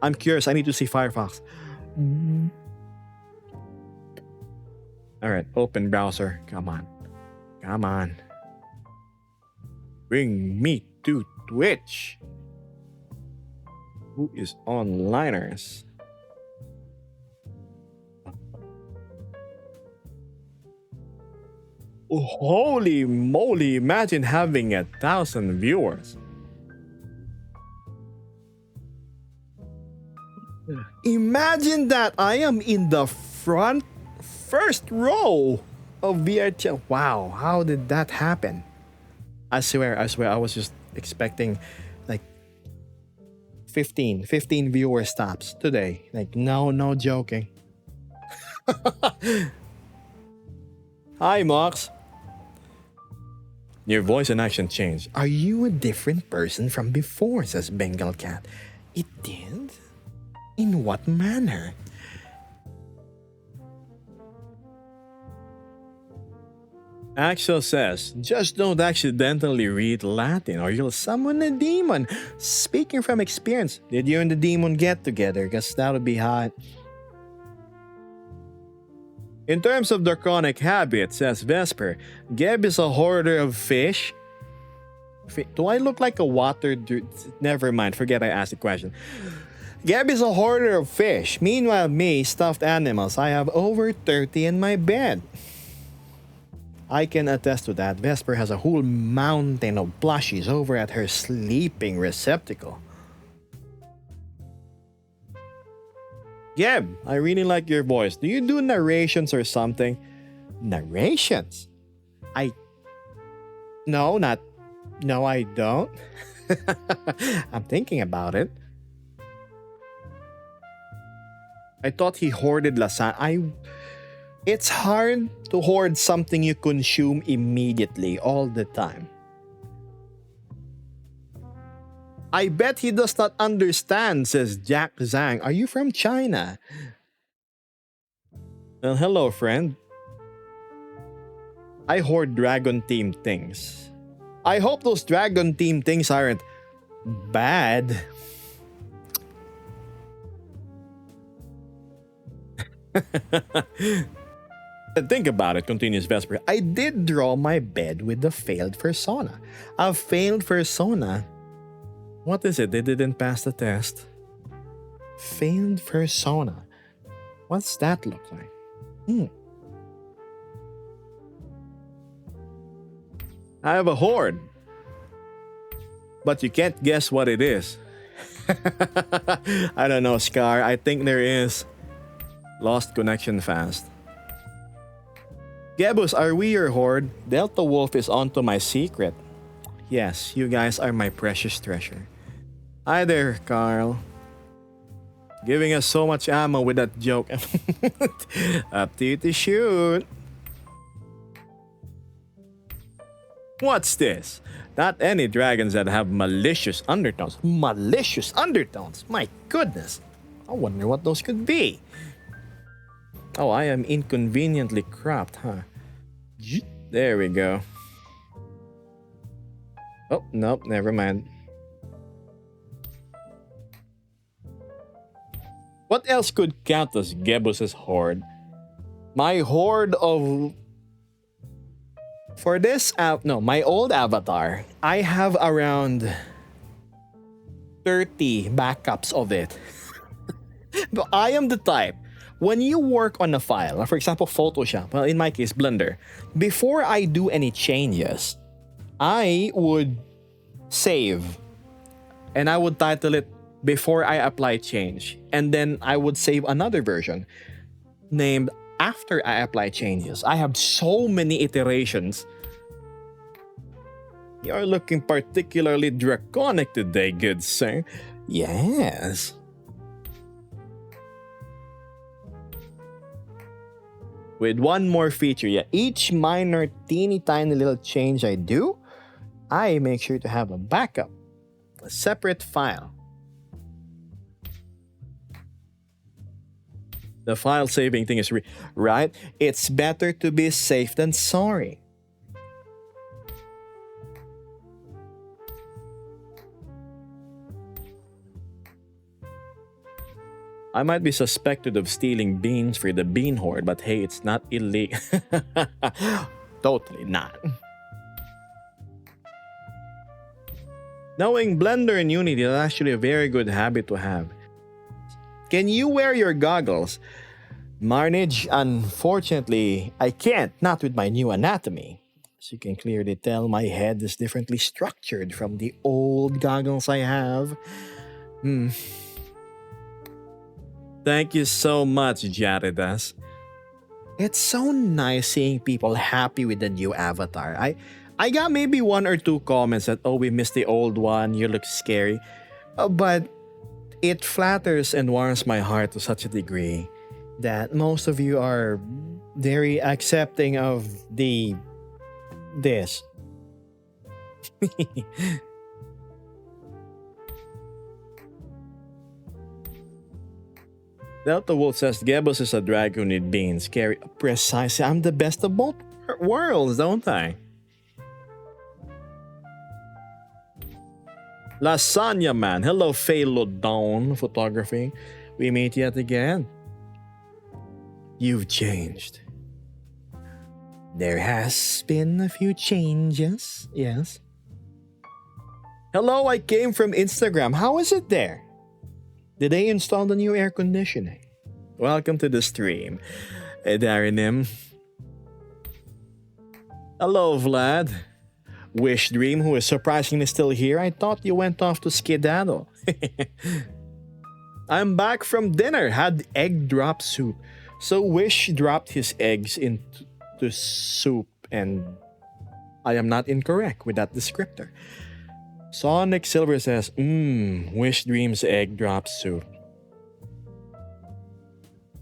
I'm curious. I need to see Firefox. Alright, open browser. Come on. Come on. Bring me to Twitch. Who is onliners? Oh, holy moly, imagine having 1,000 viewers. Imagine that I am in the first row of VRChat. Wow, how did that happen? I swear, I was just expecting like 15 viewer stops today. Like, no joking. Hi, Mox. Your voice and action changed. Are you a different person from before, says Bengal Cat. It did? In what manner? Axel says, just don't accidentally read Latin or you'll summon a demon. Speaking from experience, did you and the demon get together? Because that would be hot. In terms of draconic habits, says Vesper, Geb is a hoarder of fish. Do I look like a water? Never mind, forget I asked the question. Geb is a hoarder of fish. Meanwhile, me, stuffed animals, I have over 30 in my bed. I can attest to that. Vesper has a whole mountain of plushies over at her sleeping receptacle. Geb, I really like your voice. Do you do narrations or something? Narrations? No, I don't. I'm thinking about it. I thought he hoarded lasagna. It's hard to hoard something you consume immediately all the time. I bet he does not understand, says Jack Zhang. Are you from China? Well, hello, friend. I hoard dragon-themed things. I hope those dragon-themed things aren't bad. Think about it, continues Vesper. I did draw my bed with the failed persona. A failed persona? What is it? They didn't pass the test. Failed persona. What's that look like? I have a horde. But you can't guess what it is. I don't know, Scar. I think there is. Lost connection fast. Gebus, are we your horde? Delta Wolf is onto my secret. Yes, you guys are my precious treasure. Hi there, Carl. Giving us so much ammo with that joke. Up to you to shoot. What's this? Not any dragons that have malicious undertones. Malicious undertones? My goodness. I wonder what those could be. Oh, I am inconveniently cropped, huh? There we go. Oh, nope, never mind. What else could count as Gebus's horde? My horde of For this my old avatar, I have around 30 backups of it. But I am the type, when you work on a file, for example, Photoshop, well, in my case, Blender, before I do any changes, I would save and I would title it before I apply change. And then I would save another version named after I apply changes. I have so many iterations. You're looking particularly draconic today, good sir. Yes. With one more feature, yeah, each minor teeny tiny little change I do, I make sure to have a backup, a separate file. The file saving thing is right. It's better to be safe than sorry. I might be suspected of stealing beans for the bean hoard, but hey, it's not illegal. Totally not. Knowing Blender and Unity is actually a very good habit to have. Can you wear your goggles? Marnage, unfortunately, I can't, not with my new anatomy. As you can clearly tell, my head is differently structured from the old goggles I have. Thank you so much, Jaridas. It's so nice seeing people happy with the new avatar. I got maybe one or two comments that, oh, we missed the old one, you look scary. But it flatters and warms my heart to such a degree that most of you are very accepting of this. Delta Wolf says Gebos is a dragon with beans. Scary. Precisely. I'm the best of both worlds, don't I? Lasagna Man. Hello, Phalo Dawn Photography. We meet yet again. You've changed. There has been a few changes, yes. Hello, I came from Instagram. How is it there? Did they install the new air conditioning? Welcome to the stream, Darinim. Hello, Vlad. Wish Dream, who is surprisingly still here. I thought you went off to skedaddle. I'm back from dinner. Had egg drop soup. So Wish dropped his eggs into soup, and I am not incorrect with that descriptor. Sonic Silver says, Wish Dream's egg drop soup.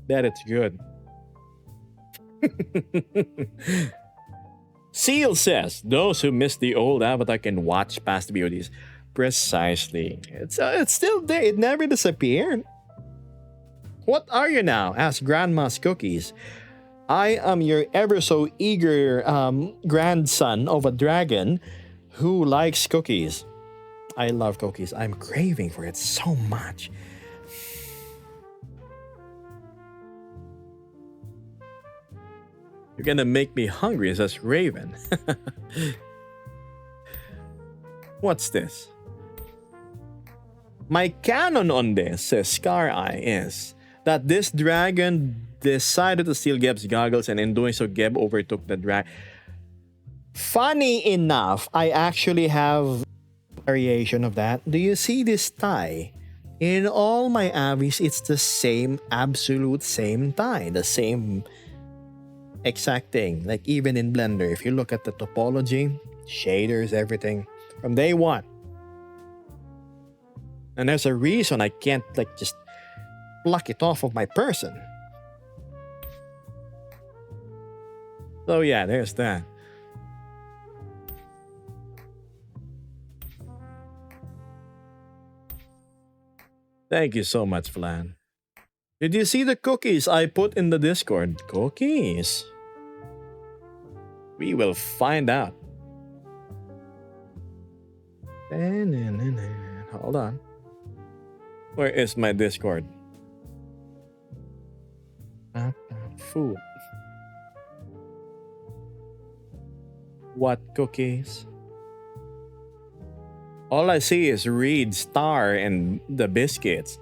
Bet it's good. Seal says, those who missed the old avatar can watch past VODs. Precisely. It's still there. It never disappeared. What are you now? Asked Grandma's Cookies. I am your ever so eager grandson of a dragon who likes cookies. I love cookies. I'm craving for it so much. You're gonna make me hungry, says Raven. What's this? My canon on this, says Scar Eye, is that this dragon decided to steal Geb's goggles, and in doing so, Geb overtook the dragon. Funny enough, I actually have variation of that. Do you see this tie? In all my avis, it's the same, absolute same tie. The same exact thing. Like even in Blender, if you look at the topology, shaders, everything, from day one. And there's a reason I can't like just pluck it off of my person. So yeah, there's that. Thank you so much, Flan. Did you see the cookies I put in the Discord? Cookies? We will find out. Hold on. Where is my Discord? Food. What cookies? All I see is Reed, Star, and the biscuits.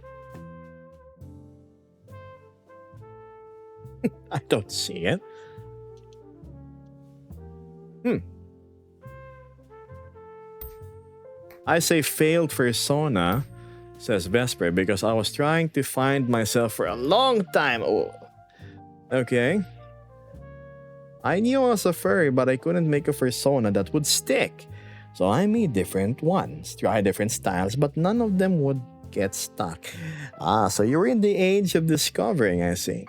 I don't see it. I say failed persona, says Vesper, because I was trying to find myself for a long time. Oh, okay. I knew I was a furry, but I couldn't make a persona that would stick. So I made different ones, try different styles, but none of them would get stuck. Ah, so you're in the age of discovering, I see.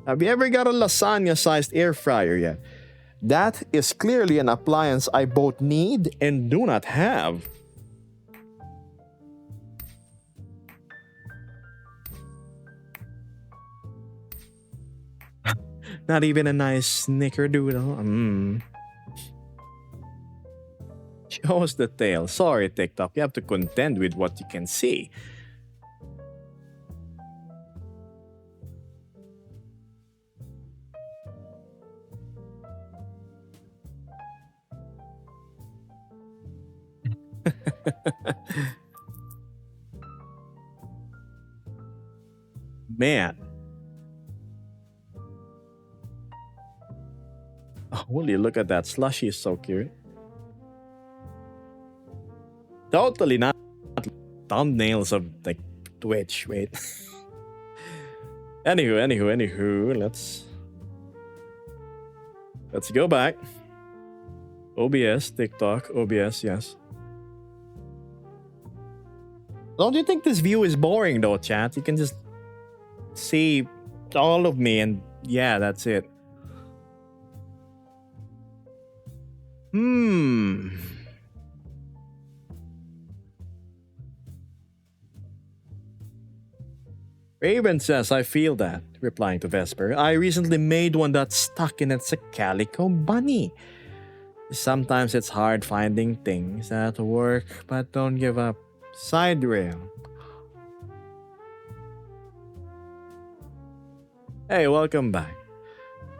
Have you ever got a lasagna-sized air fryer yet? That is clearly an appliance I both need and do not have. Not even a nice snickerdoodle. Shows the tail. Sorry, TikTok. You have to contend with what you can see. Man. Holy, look at that. Slushy is so cute. Totally not thumbnails of like Twitch. Wait. Anywho, let's go back. OBS, TikTok, OBS, yes. Don't you think this view is boring though, chat? You can just see all of me and yeah, that's it. Raven says, I feel that, replying to Vesper. I recently made one that's stuck and it's a calico bunny. Sometimes it's hard finding things that work, but don't give up. Side rail. Hey, welcome back.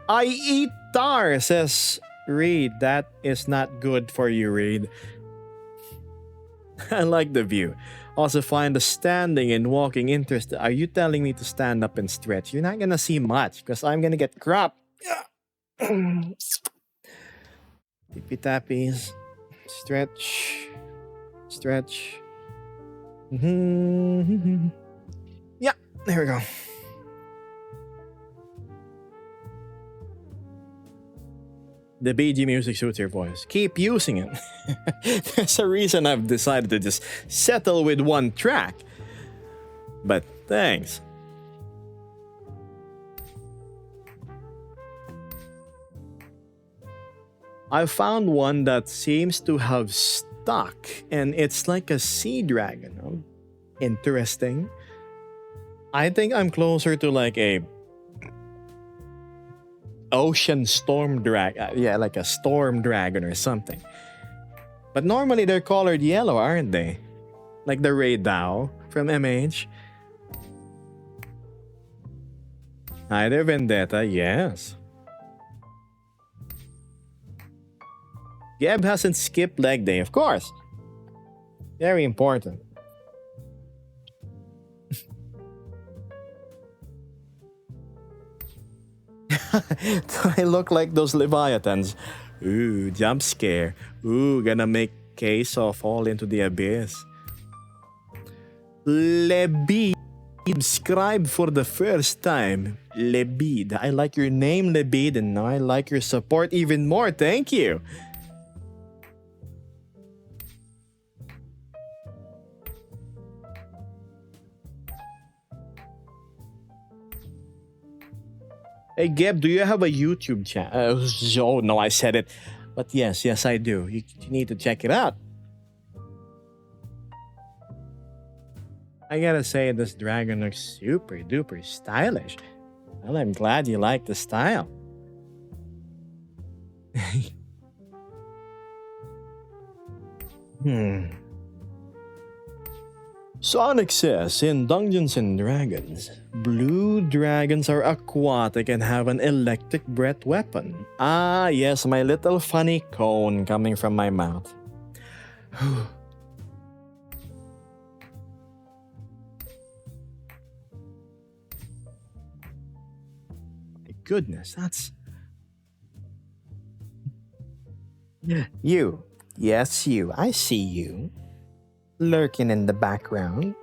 I eat tar, says Reed. That is not good for you, Reed. I like the view. Also find the standing and walking interesting. Are you telling me to stand up and stretch? You're not gonna see much because I'm gonna get crap. Tippy tappies. Stretch. Stretch. Yeah, there we go. The BG music suits your voice. Keep using it. There's a reason I've decided to just settle with one track. But thanks. I found one that seems to have stuck, and it's like a sea dragon. Interesting. I think I'm closer to like a ocean storm dragon. Yeah, like a storm dragon or something. But normally they're colored yellow, aren't they? Like the Ray Dao from MH. Either Vendetta, yes. Geb hasn't skipped leg day, of course. Very important. Do I look like those Leviathans? Ooh, jump scare. Ooh, gonna make Queso fall into the abyss. Lebid, subscribe for the first time. Lebid, I like your name, Lebid, and now I like your support even more. Thank you. Hey, Geb, do you have a YouTube channel? Oh, no, I said it. But yes, I do. You need to check it out. I gotta say, this dragon looks super duper stylish. Well, I'm glad you like the style. Sonic says in Dungeons and Dragons, blue dragons are aquatic and have an electric breath weapon. Ah, yes, my little funny cone coming from my mouth. My goodness, that's... You. Yes, you. I see you. Lurking in the background.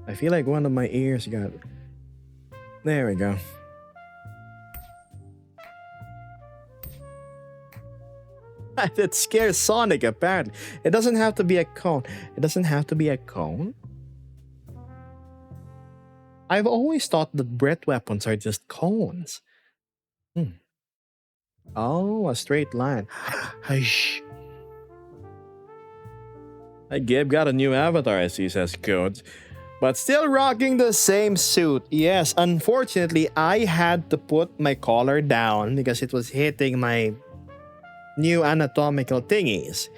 I feel like one of my ears got... There we go. That scares Sonic, apparently. It doesn't have to be a cone. It doesn't have to be a cone. I've always thought that breath weapons are just cones. Oh, a straight line. Hush. Gabe got a new avatar, as he says, codes. But still rocking the same suit. Yes, unfortunately, I had to put my collar down because it was hitting my new anatomical thingies.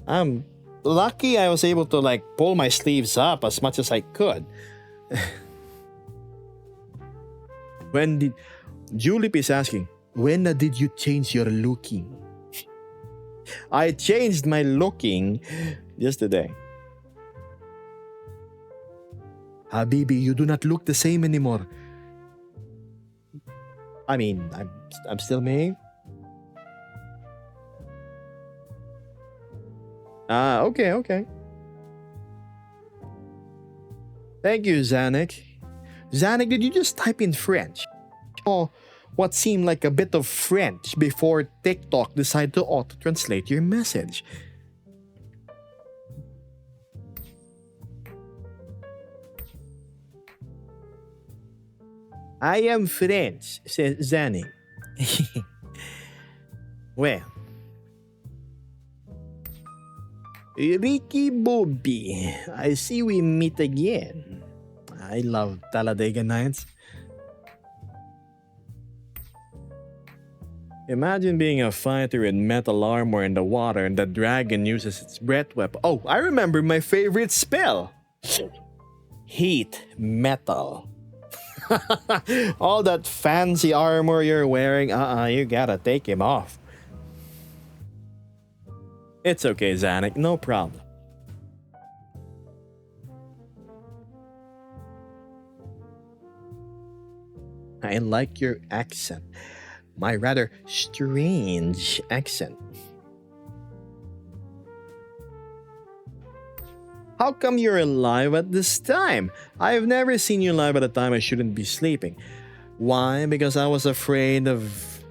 I'm lucky I was able to pull my sleeves up as much as I could. When did... Julep is asking, when did you change your looking? I changed my looking yesterday. Habibi, you do not look the same anymore. I mean, I'm still me. Okay. Thank you, Zanik. Zanik, did you just type in French? Or what seemed like a bit of French before TikTok decided to auto-translate your message? I am French, says Zanik. Well, Ricky Bobby, I see we meet again. I love Talladega Nights. Imagine being a fighter in metal armor in the water and the dragon uses its breath weapon. Oh, I remember my favorite spell. Heat metal. All that fancy armor you're wearing, you gotta take him off. It's okay, Zanik, no problem. I like your accent. My rather strange accent. How come you're alive at this time? I've never seen you live at a time I shouldn't be sleeping. Why? Because I was afraid of...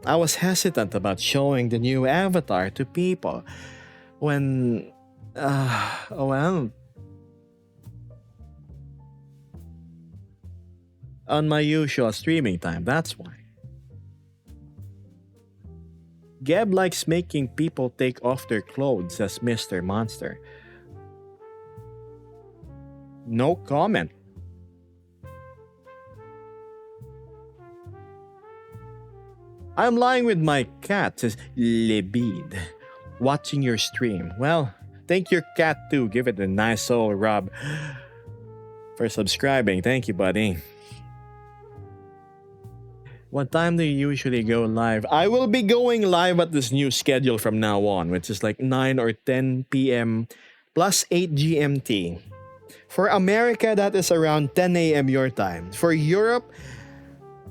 I was hesitant about showing the new avatar to people. When... well... on my usual streaming time, that's why. Gab likes making people take off their clothes as Mr. Monster. No comment. I'm lying with my cat, says Lebid, watching your stream. Well, thank your cat too. Give it a nice old rub for subscribing. Thank you, buddy. What time do you usually go live? I will be going live at this new schedule from now on, which is 9 or 10 p.m. plus 8 GMT. For America, that is around 10 a.m. your time. For Europe,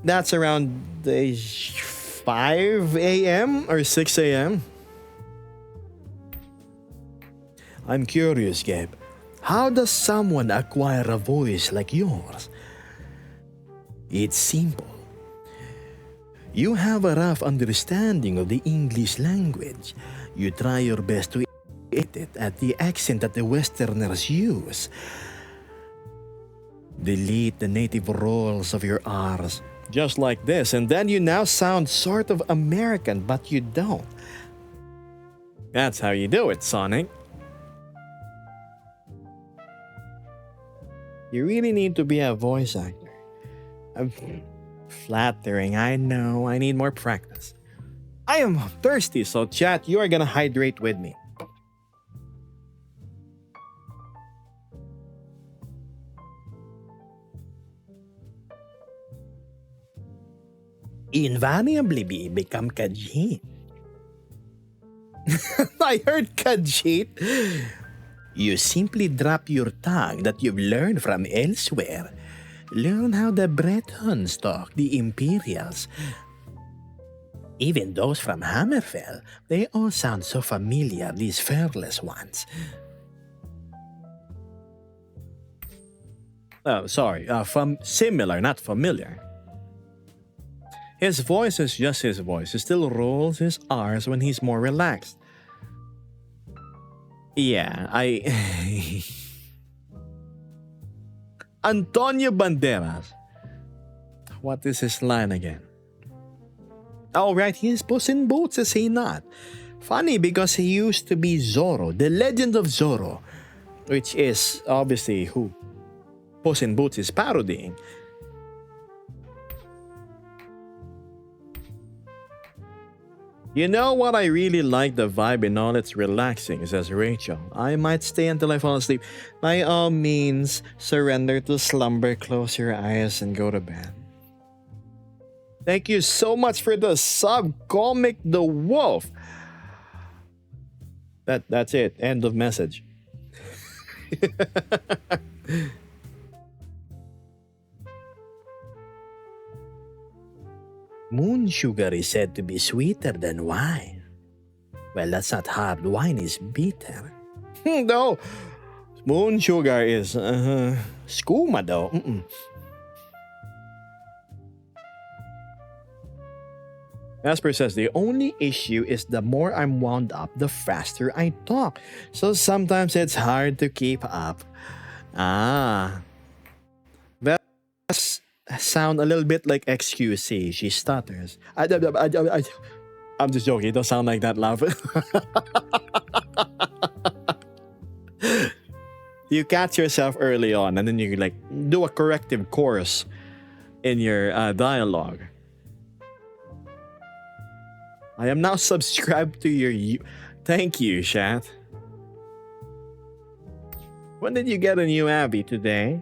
that's around 5 a.m. or 6 a.m. I'm curious, Gabe. How does someone acquire a voice like yours? It's simple. You have a rough understanding of the English language. You try your best to imitate it at the accent that the Westerners use. Delete the native rolls of your R's, just like this, and then you now sound sort of American, but you don't. That's how you do it, Sonic. You really need to be a voice actor. Flattering, I know. I need more practice. I am thirsty, so chat, you are gonna hydrate with me. Invariably become Khajiit. I heard Khajiit. You simply drop your tongue that you've learned from elsewhere. Learn how the Bretons talk, the Imperials. Even those from Hammerfell, they all sound so familiar, these fearless ones. Oh, sorry, similar, not familiar. His voice is just his voice. He still rolls his R's when he's more relaxed. Yeah, Antonio Banderas. What is his line again? Oh, right, he's Puss in Boots, is he not? Funny because he used to be Zorro, the Legend of Zorro, which is obviously who Puss in Boots is parodying. You know what, I really like the vibe and all, it's relaxing, says Rachel. I might stay until I fall asleep. By all means, surrender to slumber, close your eyes, and go to bed. Thank you so much for the sub, Comic the Wolf. That's it. End of message. Moon sugar is said to be sweeter than wine. Well, that's not hard. Wine is bitter. No, moon sugar is skooma though. Jasper says the only issue is the more I'm wound up, the faster I talk. So sometimes it's hard to keep up. Ah. That sound a little bit like XQC. She stutters. I'm just joking. Don't sound like that, love. You catch yourself early on and then you like do a corrective course in your dialogue. I am now subscribed to your... Thank you, chat. When did you get a new Abby today?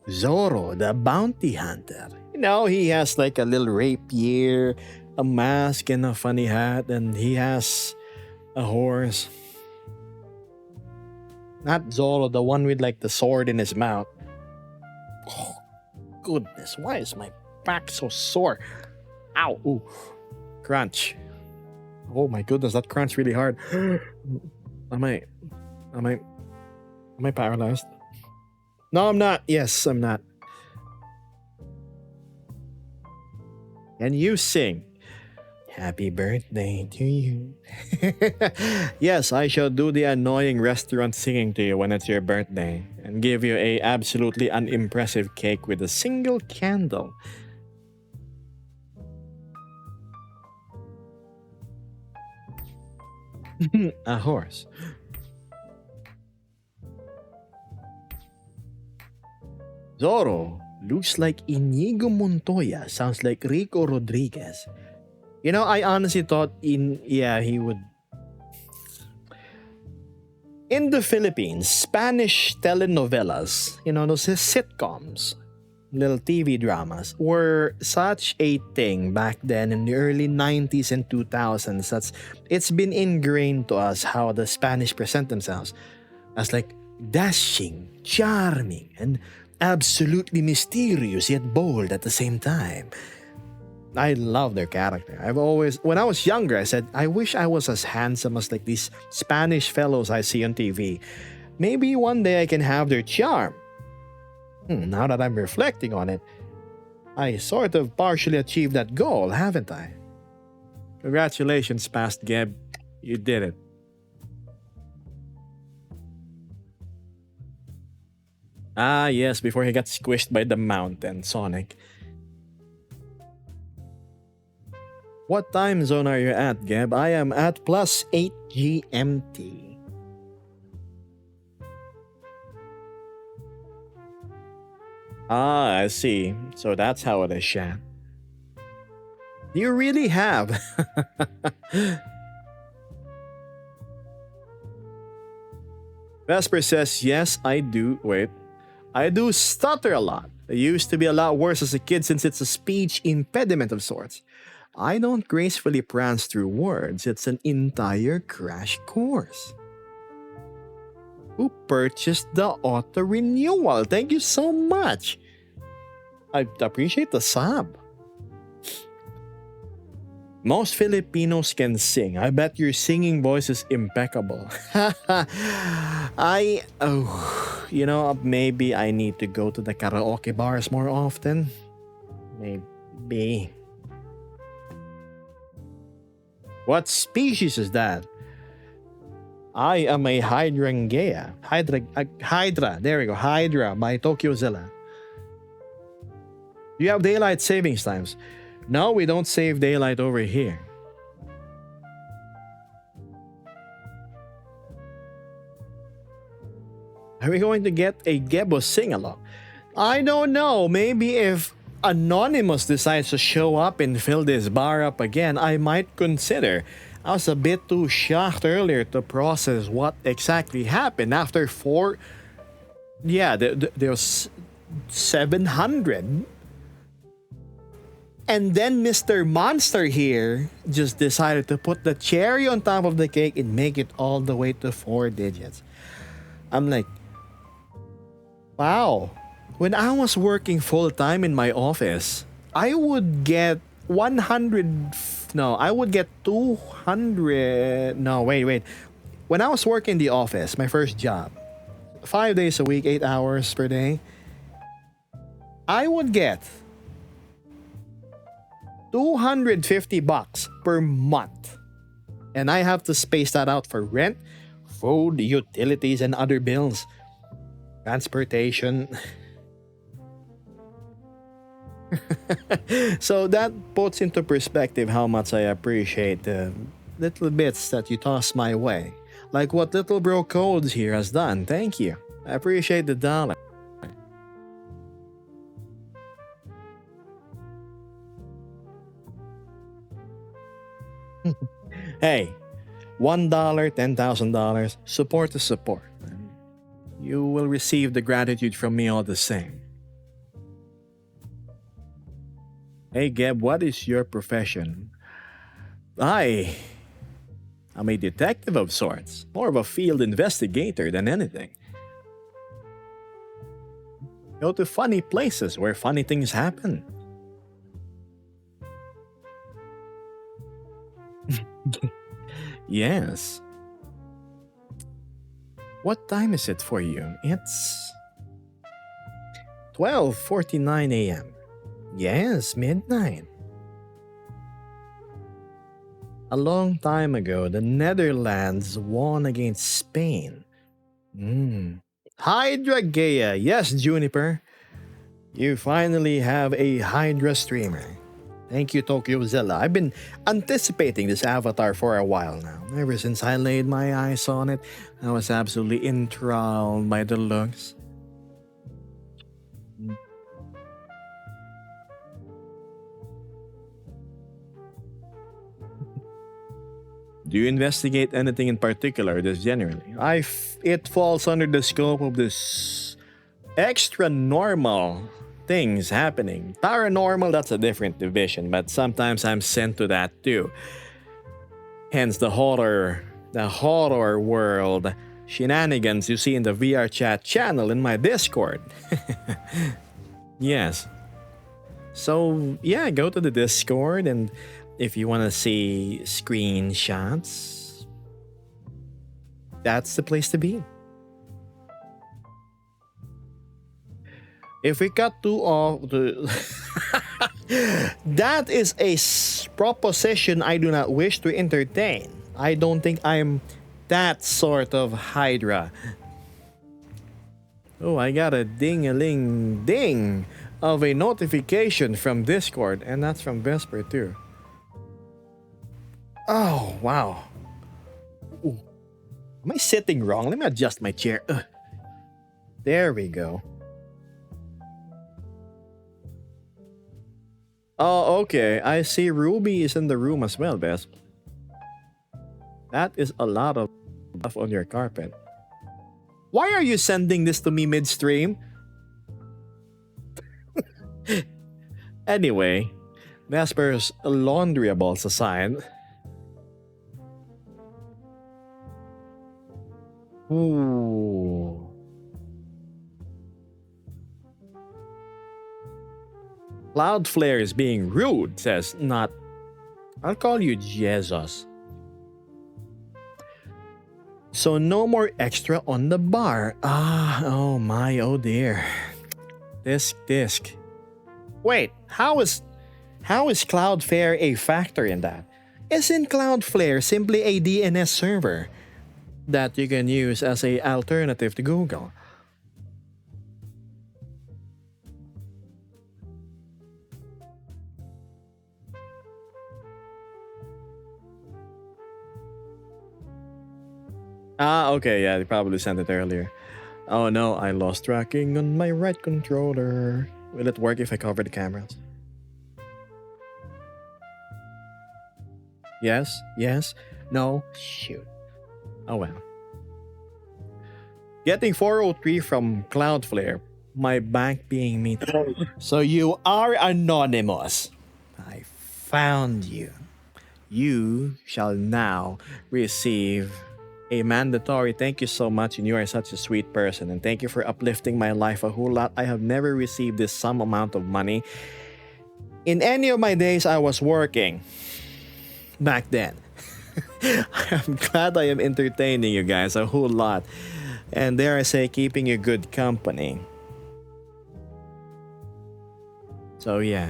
Zorro, the bounty hunter. You know, he has like a little rapier, a mask, and a funny hat, and he has a horse. Not Zorro, the one with like the sword in his mouth. Oh, goodness, why is my back so sore? Ow, ooh, crunch. Oh my goodness, that crunch really hard. Am I paralyzed? No, I'm not. Yes, I'm not. And you sing. Happy birthday to you. Yes, I shall do the annoying restaurant singing to you when it's your birthday and give you a absolutely unimpressive cake with a single candle. A horse. Zorro looks like Inigo Montoya. Sounds like Rico Rodriguez. You know, I honestly thought he would. In the Philippines, Spanish telenovelas, you know, those sitcoms, little TV dramas, were such a thing back then in the early 90s and 2000s. It's been ingrained to us how the Spanish present themselves as like dashing, charming, and absolutely mysterious yet bold at the same time. I love their character. When I was younger, I said, I wish I was as handsome as like these Spanish fellows I see on TV. Maybe one day I can have their charm. Now that I'm reflecting on it, I sort of partially achieved that goal, haven't I? Congratulations, past Geb. You did it. Ah, yes, before he got squished by the mountain, Sonic. What time zone are you at, Geb? I am at +8 GMT. Ah, I see. So that's how it is, Shan. You really have. Vesper says, yes, I do. Wait. I do stutter a lot. I used to be a lot worse as a kid since it's a speech impediment of sorts. I don't gracefully prance through words. It's an entire crash course. Who purchased the auto renewal? Thank you so much. I appreciate the sub. Most Filipinos can sing. I bet your singing voice is impeccable. Maybe I need to go to the karaoke bars more often. Maybe. What species is that? I am a hydrangea. Hydra. There we go. Hydra by TokyoZilla. You have daylight savings times. No, we don't save daylight over here. Are we going to get a Gebo sing-along? I don't know. Maybe if Anonymous decides to show up and fill this bar up again, I might consider. I was a bit too shocked earlier to process what exactly happened after four... Yeah, there was 700. And then Mr. Monster here just decided to put the cherry on top of the cake and make it all the way to 4 digits. I'm like, wow. When I was working full-time in my office, I would get 200... No, wait. When I was working in the office, my first job, 5 days a week, 8 hours per day, I would get $250 per month. And I have to space that out for rent, food, utilities, and other bills. Transportation. So that puts into perspective how much I appreciate the little bits that you toss my way. Like what Little Bro Codes here has done. Thank you. I appreciate the dollar. Hey, $1, $10,000, support is support. You will receive the gratitude from me all the same. Hey Geb, what is your profession? I'm a detective of sorts, more of a field investigator than anything. Go to funny places where funny things happen. Yes. What time is it for you? It's 12:49 a.m. Yes, midnight. A long time ago, the Netherlands won against Spain. Hydra Gaia. Yes, Juniper. You finally have a Hydra streamer. Thank you, TokyoZilla. I've been anticipating this avatar for a while now. Ever since I laid my eyes on it, I was absolutely enthralled by the looks. Do you investigate anything in particular, just generally? It falls under the scope of this extra normal things happening. Paranormal, that's a different division, but sometimes I'm sent to that too. Hence the horror world shenanigans you see in the VR chat channel in my Discord. Yes. So, yeah, go to the Discord, and if you want to see screenshots, that's the place to be. If we cut that is a proposition I do not wish to entertain. I don't think I'm that sort of Hydra. Oh, I got a ding-a-ling-ding of a notification from Discord, and that's from Vesper too. Oh, wow. Ooh. Am I sitting wrong? Let me adjust my chair. There we go. Oh, okay. I see Ruby is in the room as well, Bess. That is a lot of stuff on your carpet. Why are you sending this to me midstream? Anyway, Vesper's laundryables aside. Ooh. Cloudflare is being rude, says not. I'll call you Jesus. So no more extra on the bar. Oh my, oh dear. Disc. Wait, how is Cloudflare a factor in that? Isn't Cloudflare simply a DNS server that you can use as a alternative to Google? Okay, yeah, they probably sent it earlier. Oh no, I lost tracking on my right controller. Will it work if I cover the cameras? Yes, no, shoot. Oh well. Getting 403 from Cloudflare, my bank being me. So you are anonymous. I found you. You shall now receive a mandatory thank you so much, and you are such a sweet person, and thank you for uplifting my life a whole lot. I have never received this sum amount of money in any of my days I was working back then. I'm glad I am entertaining you guys a whole lot, and dare I say, keeping you good company. So yeah.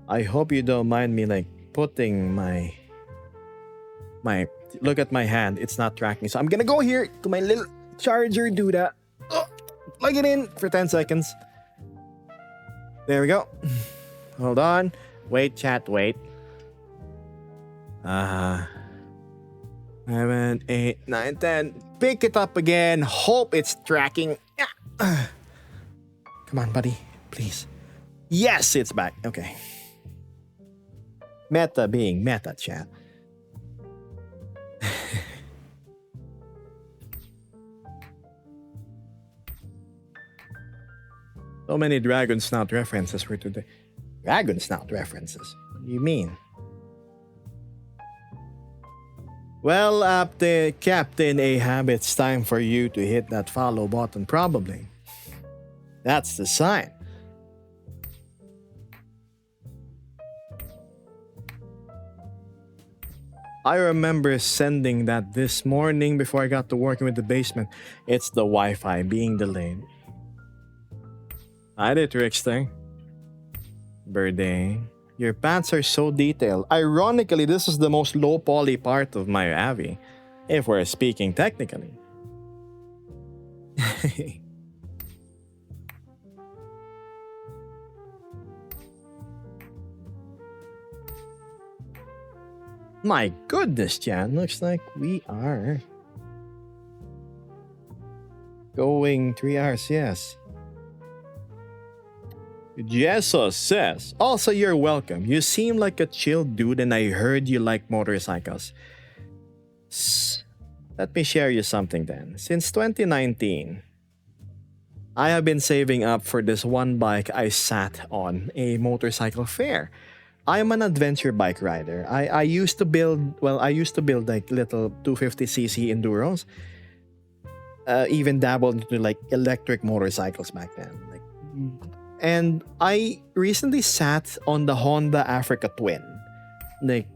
I hope you don't mind me like putting my look at my hand, it's not tracking. So I'm gonna go here to my little charger, do that. Plug it in for 10 seconds. There we go. Hold on. Wait, chat, wait. 7, 8, 9, 10. Pick it up again. Hope it's tracking. Come on, buddy. Please. Yes, it's back. Okay. Meta being meta, chat. So many Dragon Snout references for today. Dragon Snout references? What do you mean? Well, Captain Ahab, it's time for you to hit that follow button, probably. That's the sign. I remember sending that this morning before I got to working with the basement. It's the Wi-Fi being delayed. Hi there, Trickster. Birthday. Your pants are so detailed. Ironically, this is the most low poly part of my Avi, if we're speaking technically. My goodness, Jan, looks like we are going 3 hours, yes. Jesus says, also you're welcome. You seem like a chill dude and I heard you like motorcycles. Let me share you something then. Since 2019, I have been saving up for this one bike I sat on, a motorcycle fair. I'm an adventure bike rider. I used to build like little 250cc enduros. Even dabbled into like electric motorcycles back then. And I recently sat on the Honda Africa Twin. Like,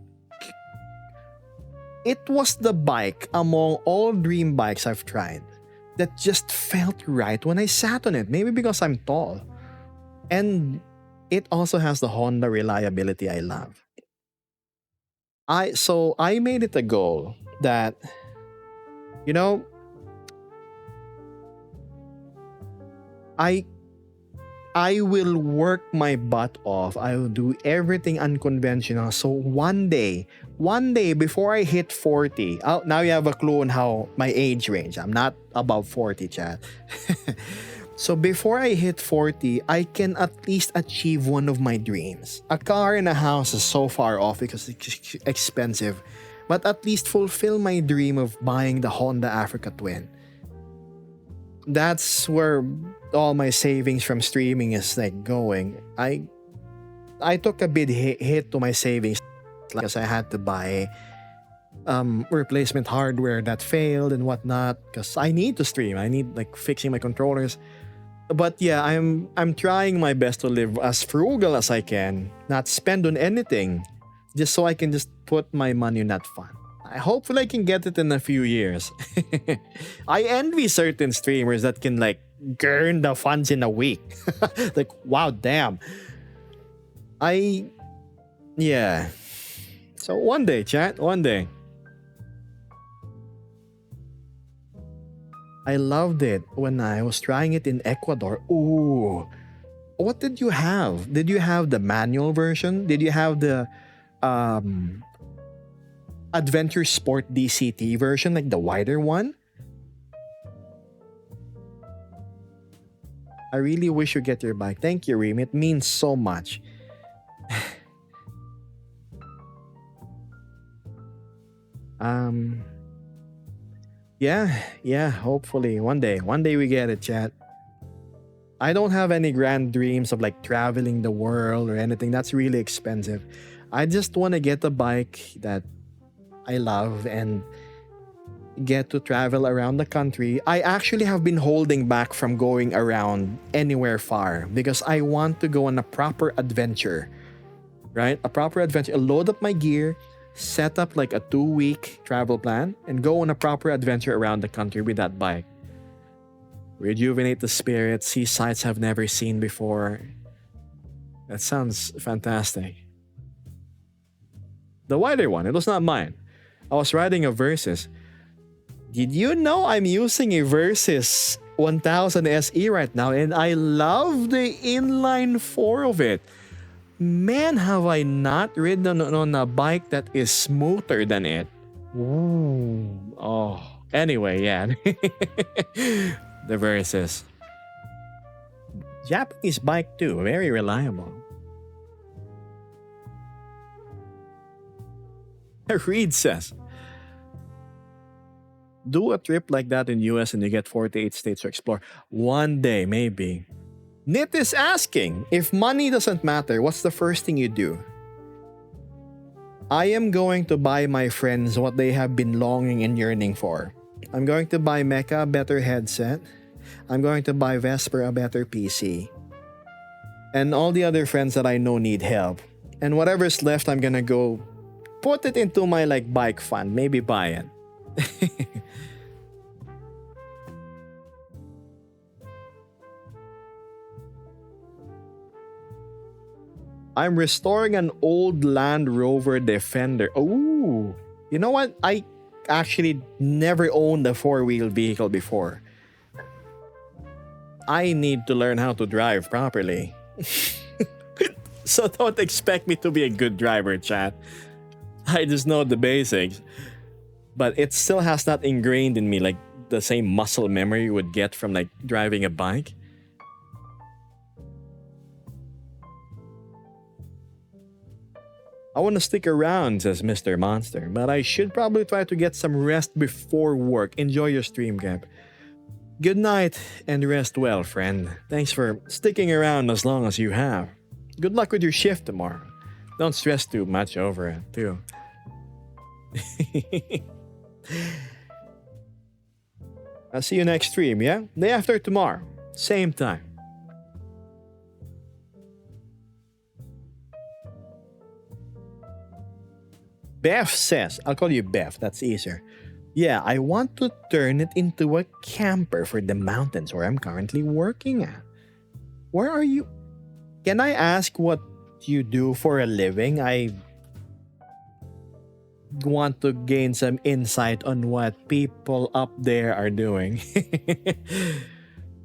it was the bike among all dream bikes I've tried that just felt right when I sat on it. Maybe because I'm tall. And it also has the Honda reliability I love. So I made it a goal that, you know, I will work my butt off. I will do everything unconventional. So one day before I hit 40, now you have a clue on how my age range. I'm not above 40, chat. So before I hit 40, I can at least achieve one of my dreams. A car and a house is so far off because it's expensive. But at least fulfill my dream of buying the Honda Africa Twin. That's where all my savings from streaming is like going. I took a big hit to my savings because I had to buy replacement hardware that failed and whatnot because I need to stream. I need like fixing my controllers. But yeah, I'm trying my best to live as frugal as I can, not spend on anything, just so I can just put my money on that fund. Hopefully I can get it in a few years. I envy certain streamers that can like earn the funds in a week. Like, wow, damn. Yeah. So one day, chat, one day. I loved it when I was trying it in Ecuador. Ooh. What did you have? Did you have the manual version? Did you have the Adventure Sport DCT version, like the wider one? I really wish you get your bike. Thank you, Reem. It means so much. Yeah, hopefully one day we get it, chat. I don't have any grand dreams of like traveling the world or anything. That's really expensive. I just want to get a bike that I love and get to travel around the country. I actually have been holding back from going around anywhere far because I want to go on a proper adventure, right? A proper adventure. Load up my gear, set up like a 2-week travel plan, and go on a proper adventure around the country with that bike. Rejuvenate the spirit, see sights I've never seen before. That sounds fantastic. The wider one, it was not mine. I was riding a Versys. Did you know I'm using a Versys 1000 SE right now and I love the inline 4 of it. Man, have I not ridden on a bike that is smoother than it. Ooh. Oh. Anyway, yeah. The Versys. Japanese bike too, very reliable. Reed says, do a trip like that in US and you get 48 states to explore. One day, maybe. Nit is asking, if money doesn't matter, what's the first thing you do? I am going to buy my friends what they have been longing and yearning for. I'm going to buy Mecha a better headset. I'm going to buy Vesper a better PC. And all the other friends that I know need help. And whatever's left, I'm gonna go put it into my like bike fund. Maybe buy it. I'm restoring an old Land Rover Defender. Ooh. You know what? I actually never owned a 4-wheel vehicle before. I need to learn how to drive properly. So don't expect me to be a good driver, chat. I just know the basics. But it still has not ingrained in me like the same muscle memory you would get from like driving a bike. I want to stick around, says Mr. Monster, but I should probably try to get some rest before work. Enjoy your stream, Gab. Good night and rest well, friend. Thanks for sticking around as long as you have. Good luck with your shift tomorrow. Don't stress too much over it, too. I'll see you next stream, yeah? Day after tomorrow. Same time. Beth says, I'll call you Beth, that's easier. Yeah, I want to turn it into a camper for the mountains where I'm currently working at. Where are you? Can I ask what you do for a living? I want to gain some insight on what people up there are doing.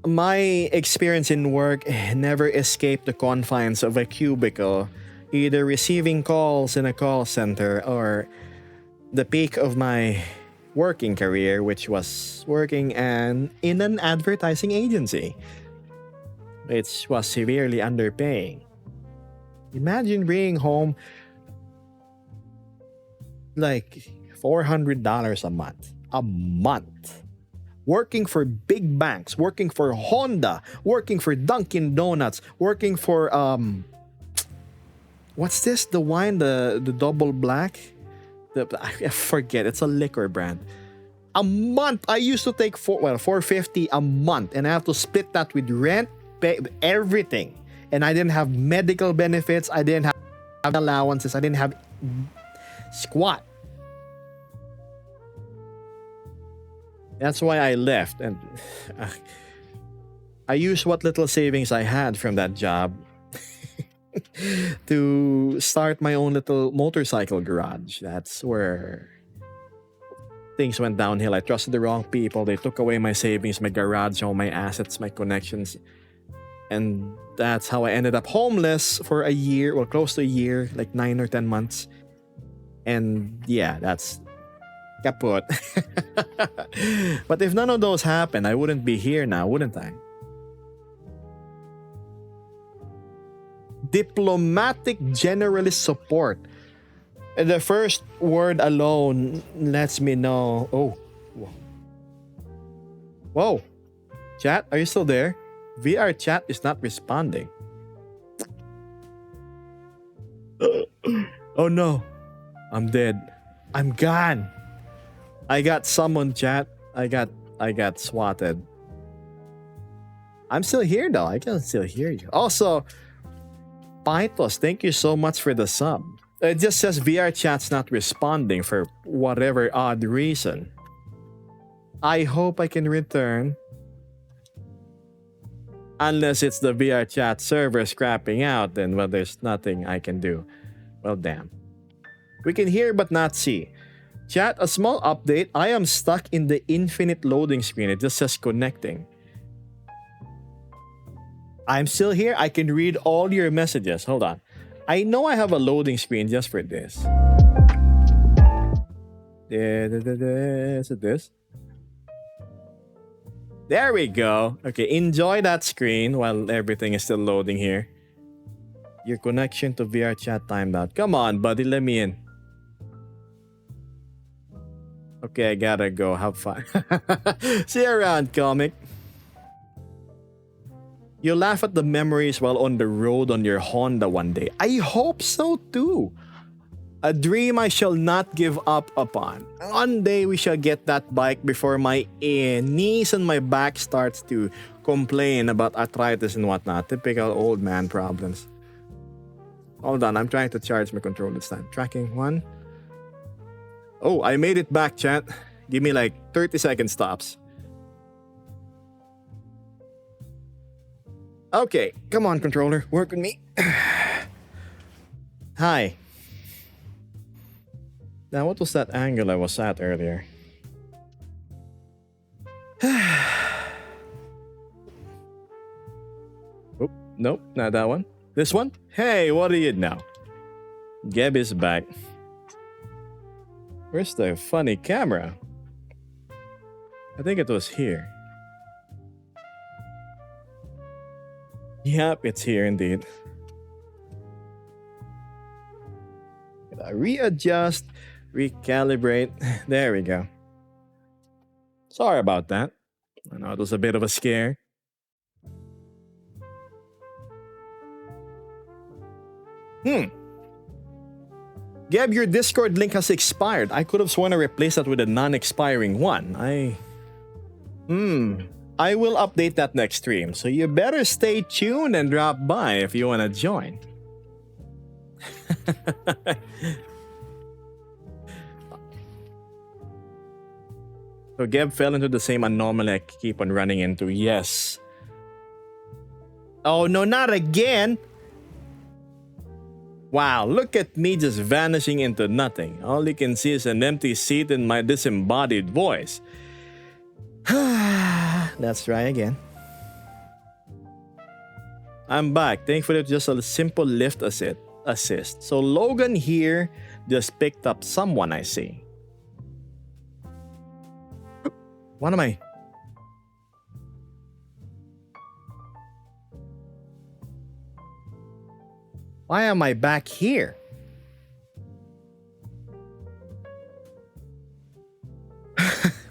my experience in work never escaped the confines of a cubicle, either receiving calls in a call center or the peak of my working career, which was working in an advertising agency, which was severely underpaying. Imagine bringing home like $400 a month. A month. Working for big banks, working for Honda, working for Dunkin' Donuts, working for what's this? The wine, the double black? I forget. It's a liquor brand. A month. I used to take $450 a month, and I have to split that with rent, pay everything. And I didn't have medical benefits. I didn't have allowances. I didn't have squat. That's why I left, and I used what little savings I had from that job to start my own little motorcycle garage. That's where things went downhill. I trusted the wrong people. They took away my savings, my garage, all my assets, my connections. And that's how I ended up homeless for a year, well, close to a year, like 9 or 10 months. And yeah, that's kaput. But if none of those happened, I wouldn't be here now, wouldn't I? Diplomatic generalist support. The first word alone lets me know. Oh. Whoa. Chat, are you still there? VR chat is not responding. Oh no. I'm dead. I'm gone. I got summoned, chat. I got swatted. I'm still here though. I can still hear you. Also, Pythos, thank you so much for the sub. It just says VR chat's not responding for whatever odd reason. I hope I can return. Unless it's the VR chat server scrapping out, then well, there's nothing I can do. Well, damn. We can hear but not see. Chat, a small update. I am stuck in the infinite loading screen. It just says connecting. I'm still here. I can read all your messages. Hold on. I know I have a loading screen just for this. Is it this? There we go. Okay, enjoy that screen while everything is still loading here. Your connection to VR chat timed out. Come on, buddy, let me in. Okay, I gotta go. Have fun. See you around, comic. You'll laugh at the memories while on the road on your Honda one day. I hope so too. A dream I shall not give up upon. One day we shall get that bike before my knees and my back starts to complain about arthritis and whatnot. Typical old man problems. Hold on, I'm trying to charge my controller this time. Tracking 1. Oh, I made it back, chat. Give me like 30-second stops. Okay, come on, controller. Work with me. Hi. Now, what was that angle I was at earlier? Oh, nope, not that one. This one? Hey, what are you now? Geb is back. Where's the funny camera? I think it was here. Yep, it's here indeed. Gotta readjust, recalibrate. There we go. Sorry about that. I know it was a bit of a scare. Gab, your Discord link has expired. I could have sworn to replace that with a non-expiring one. I will update that next stream, so you better stay tuned and drop by if you want to join. So Geb fell into the same anomaly I keep on running into. Yes. Oh no, not again! Wow, look at me just vanishing into nothing. All you can see is an empty seat in my disembodied voice. Let's try again. I'm back. Thankfully, it's just a simple lift assist. So Logan here just picked up someone I see. What am I? Why am I back here?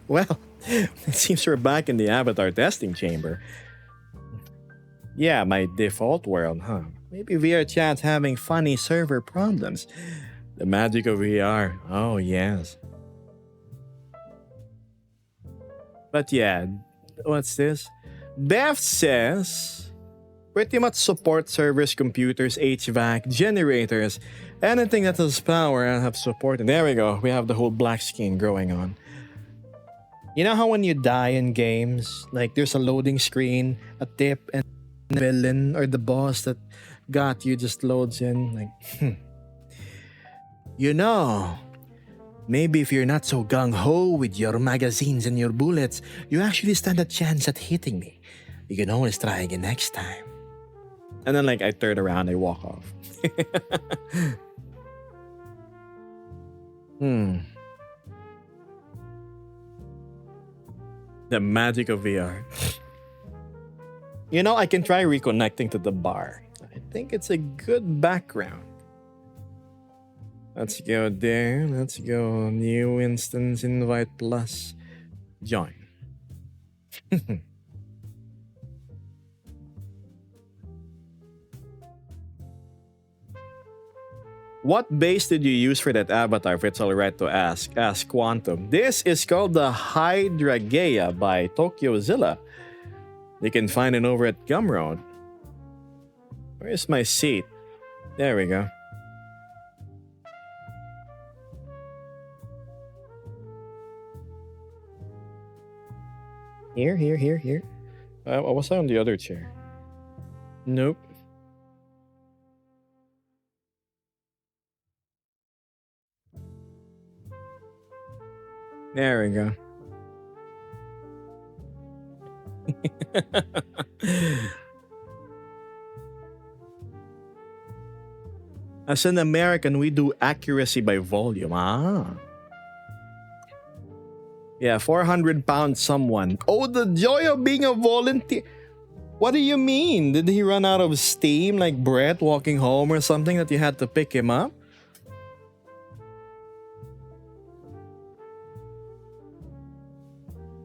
Well, it seems we're back in the avatar testing chamber. Yeah, my default world, huh? Maybe VR chat's having funny server problems. The magic of VR. Oh, yes. But yeah, what's this? Beth says pretty much support servers, computers, HVAC, generators, anything that has power and have support. And there we go. We have the whole black screen growing on. You know how when you die in games, like there's a loading screen, a tip, and the villain or the boss that got you just loads in, like, you know, maybe if you're not so gung-ho with your magazines and your bullets, you actually stand a chance at hitting me. You can always try again next time. And then, like, I turn around, I walk off. The magic of VR. You know, I can try reconnecting to the bar. I think it's a good background. Let's go there. Let's go new instance invite plus join. What base did you use for that avatar, if it's alright to ask? Ask Quantum. This is called the Hydragea by TokyoZilla. You can find it over at Gumroad. Where's my seat? There we go. Here. Was I on the other chair? Nope. There we go. As an American, we do accuracy by volume. Yeah, 400 pounds someone. Oh, the joy of being a volunteer. What do you mean? Did he run out of steam like Brett walking home or something that you had to pick him up?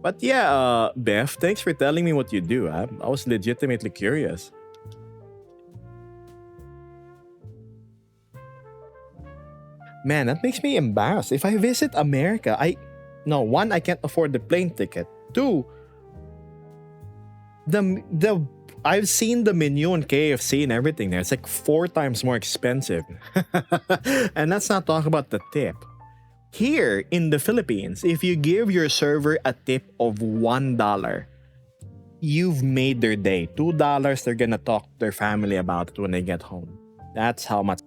But yeah, Beth, thanks for telling me what you do. I was legitimately curious. Man, that makes me embarrassed. If I visit America, one, I can't afford the plane ticket. Two, I've seen the menu on KFC and everything there. It's like 4 times more expensive. And let's not talk about the tip. Here in the Philippines, if you give your server a tip of $1, you've made their day. $2, they're gonna talk to their family about it when they get home. That's how much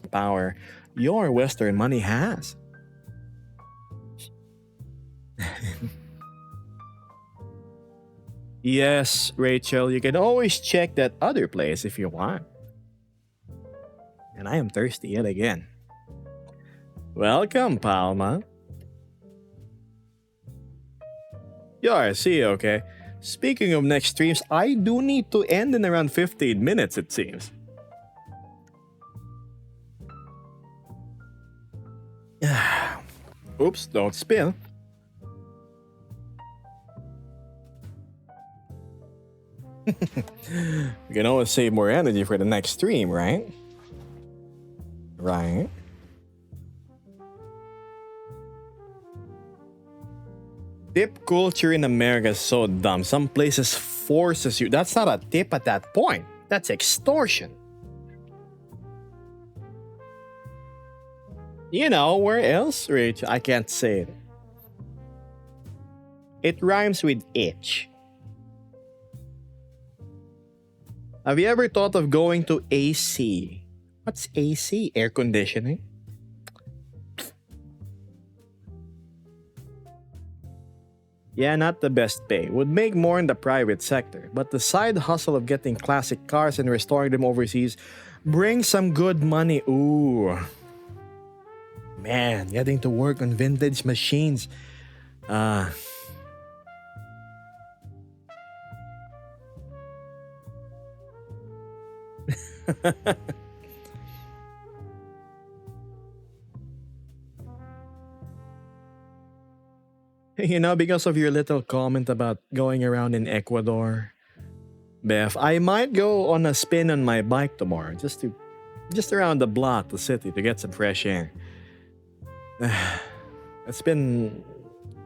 power your Western money has. Yes, Rachel, you can always check that other place if you want. And I am thirsty yet again. Welcome, Palma. Yeah, see, okay. Speaking of next streams, I do need to end in around 15 minutes, it seems. Oops, don't spill. We can always save more energy for the next stream, right? Right. Tip culture in America is so dumb. Some places forces you. That's not a tip at that point. That's extortion. You know, where else, Rich? I can't say it. It rhymes with itch. Have you ever thought of going to AC? What's AC? Air conditioning? Yeah, not the best pay. Would make more in the private sector, but the side hustle of getting classic cars and restoring them overseas brings some good money. Ooh. Man, getting to work on vintage machines. Ah. You know, because of your little comment about going around in Ecuador, Beth, I might go on a spin on my bike tomorrow, just around the block, the city, to get some fresh air. It's been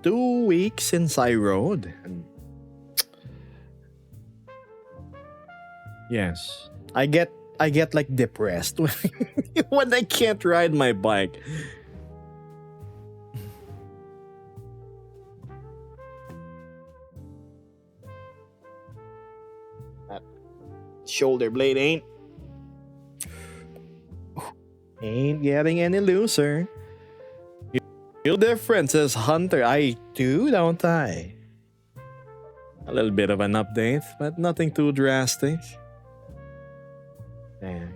2 weeks since I rode, and yes, I get like depressed when I can't ride my bike. That shoulder blade ain't getting any looser. Feel different, says Hunter. I do, don't I? A little bit of an update, but nothing too drastic. Dang.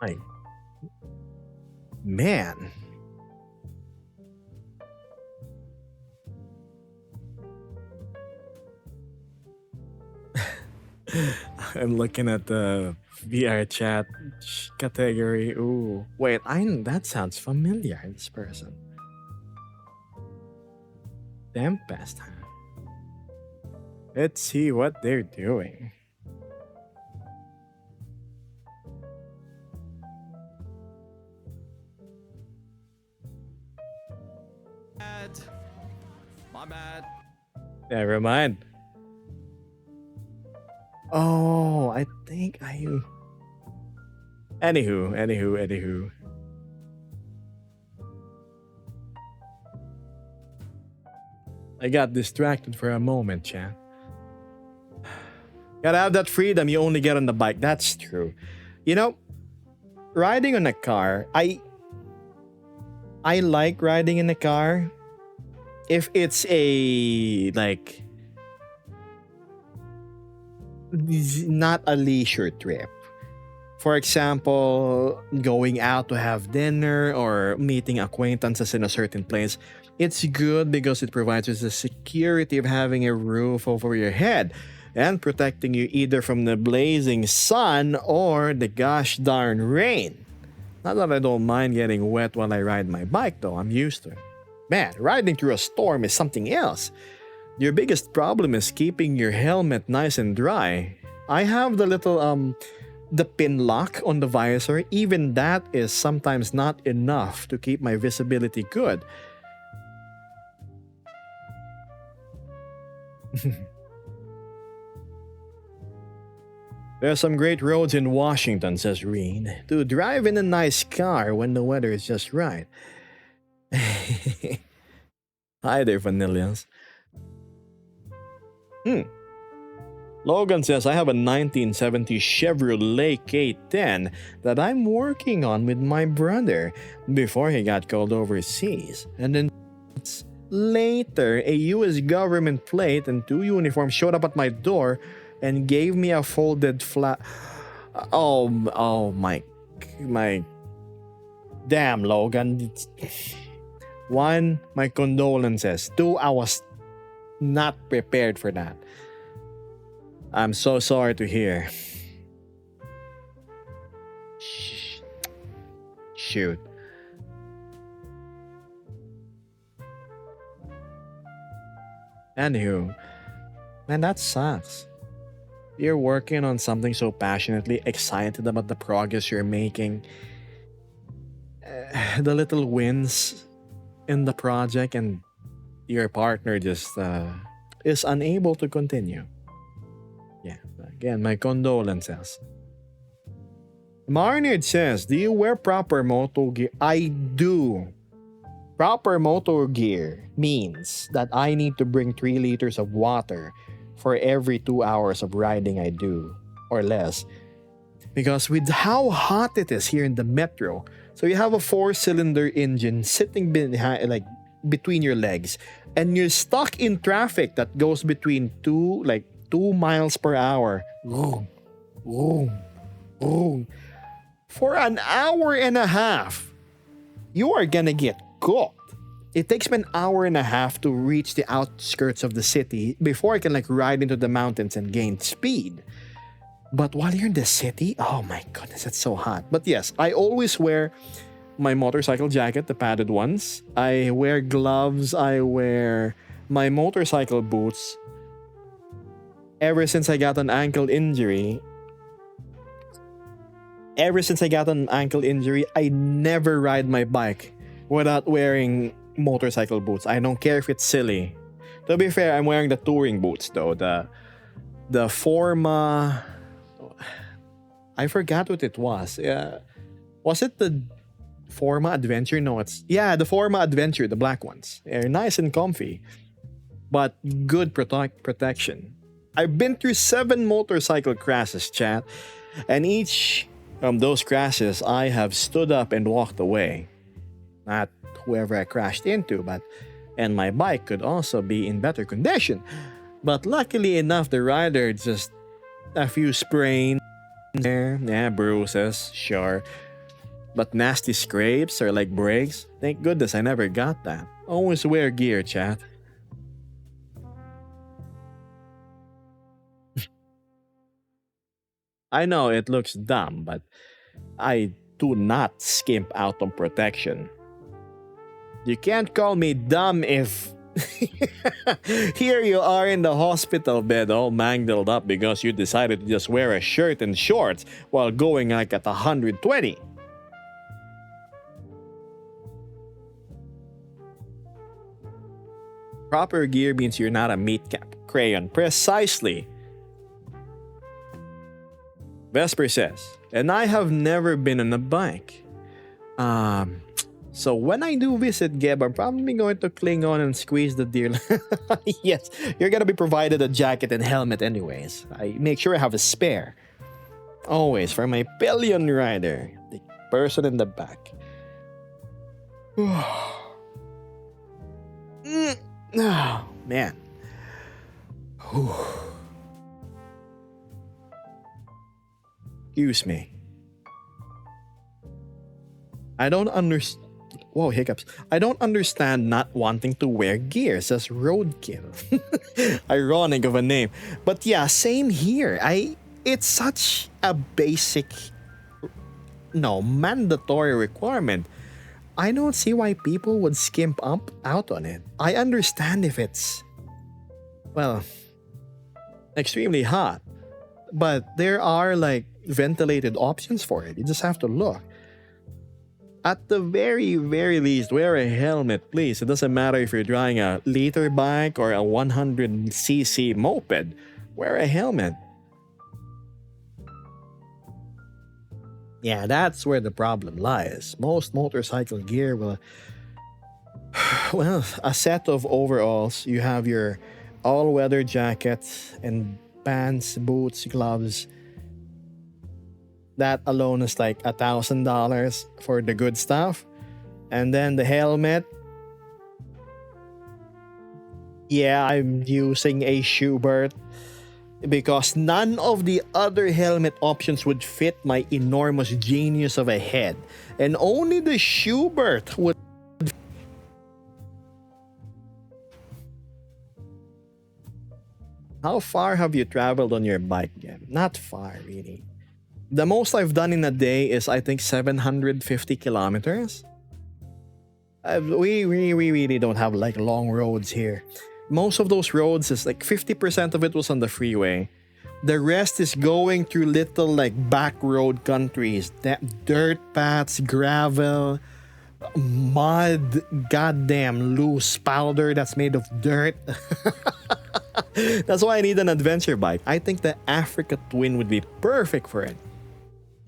I, man. I'm looking at the VR chat category. Ooh, wait, that sounds familiar. This person, Tempest. Let's see what they're doing. My bad. Never mind. Oh, I think I. Anywho. I got distracted for a moment, chat. Gotta have that freedom you only get on the bike. That's true. You know, riding on a car, I like riding in a car if it's a like not a leisure trip. For example, going out to have dinner or meeting acquaintances in a certain place. It's good because it provides us the security of having a roof over your head and protecting you either from the blazing sun or the gosh darn rain. Not that I don't mind getting wet while I ride my bike though, I'm used to it. Man, riding through a storm is something else. Your biggest problem is keeping your helmet nice and dry. I have the little the pin lock on the visor. Even that is sometimes not enough to keep my visibility good. There's some great roads in Washington, says Reen. To drive in a nice car when the weather is just right. Hi there, Vanillians. Logan says, I have a 1970 Chevrolet K10 that I'm working on with my brother before he got called overseas. And then later, a US government plate and 2 uniforms showed up at my door and gave me a folded flat. Oh my. Damn, Logan. 1, my condolences. 2, I was not prepared for that. I'm so sorry to hear. Shoot. Anywho, man, that sucks. You're working on something so passionately, excited about the progress you're making. The little wins in the project, and your partner just is unable to continue. Yeah, again, my condolences. Marnard says, do you wear proper moto gear? I do. Proper motor gear means that I need to bring 3 liters of water for every 2 hours of riding I do. or less. Because with how hot it is here in the metro, so you have a 4-cylinder engine sitting behind, like between your legs, and you're stuck in traffic that goes between 2 miles per hour. Vroom, vroom, vroom. For an hour and a half, you are gonna get cooked. It takes me an hour and a half to reach the outskirts of the city before I can like ride into the mountains and gain speed. But while you're in the city, oh my goodness, it's so hot. But yes, I always wear my motorcycle jacket, the padded ones. I wear gloves. I wear my motorcycle boots. Ever since I got an ankle injury, I never ride my bike without wearing motorcycle boots. I don't care if it's silly. To be fair, I'm wearing the touring boots though. The Forma. I forgot what it was. Was it the Forma Adventure? No, the Forma Adventure, the black ones. They're nice and comfy, but good protection. I've been through 7 motorcycle crashes, chat, and each of those crashes I have stood up and walked away. Not whoever I crashed into, and my bike could also be in better condition. But luckily enough, the rider just a few sprains there, bruises, sure. But nasty scrapes or like breaks, thank goodness I never got that. Always wear gear, chat. I know it looks dumb, but I do not skimp out on protection. You can't call me dumb if here you are in the hospital bed all mangled up because you decided to just wear a shirt and shorts while going like at 120. Proper gear means you're not a meat cap crayon. Precisely. Vesper says, and I have never been on a bike. So when I do visit Geb, I'm probably going to cling on and squeeze the deer. Yes, you're gonna be provided a jacket and helmet anyways. I make sure I have a spare. Always for my pillion rider, the person in the back. Oh, man. Excuse me. I don't understand. Whoa, hiccups. I don't understand not wanting to wear gear, says Roadkill. Ironic of a name. But yeah, same here. It's such a basic, mandatory requirement. I don't see why people would skimp out on it. I understand if it's, extremely hot. But there are like ventilated options for it. You just have to look. At the very, very least, wear a helmet, please. It doesn't matter if you're driving a liter bike or a 100cc moped. Wear a helmet. Yeah, that's where the problem lies. Most motorcycle gear will... a set of overalls. You have your all-weather jacket and pants, boots, gloves. That alone is like $1,000 for the good stuff. And then the helmet. Yeah, I'm using a Schubert because none of the other helmet options would fit my enormous genius of a head. And only the Schubert would. How far have you traveled on your bike, Gem? Not far, really. The most I've done in a day is, I think, 750 kilometers. We really don't have like long roads here. Most of those roads is like 50% of it was on the freeway. The rest is going through little like back road countries. Dirt paths, gravel, mud, goddamn loose powder that's made of dirt. That's why I need an adventure bike. I think the Africa Twin would be perfect for it.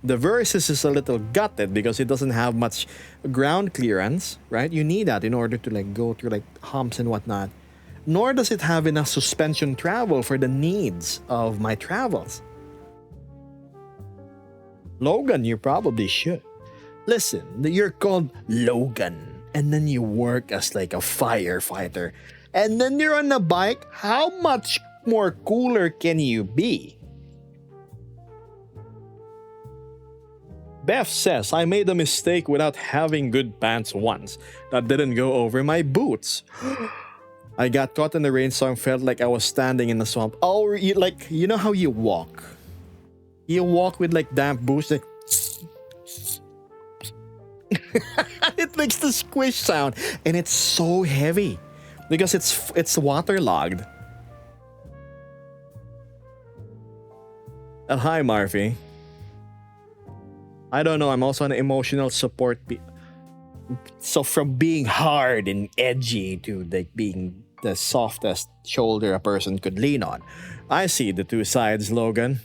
The Versys is a little gutted because it doesn't have much ground clearance, right? You need that in order to like go through like humps and whatnot. Nor does it have enough suspension travel for the needs of my travels. Logan, you probably should. Listen, you're called Logan, and then you work as like a firefighter, and then you're on a bike. How much more cooler can you be? Beth says, I made a mistake without having good pants once. That didn't go over my boots. I got caught in the rainstorm, felt like I was standing in the swamp. Oh, you know how you walk? You walk with like damp boots, like it makes the squish sound, and it's so heavy because it's waterlogged. Hi, Marfy. I don't know. I'm also an emotional support. So from being hard and edgy to like being the softest shoulder a person could lean on, I see the two sides, Logan.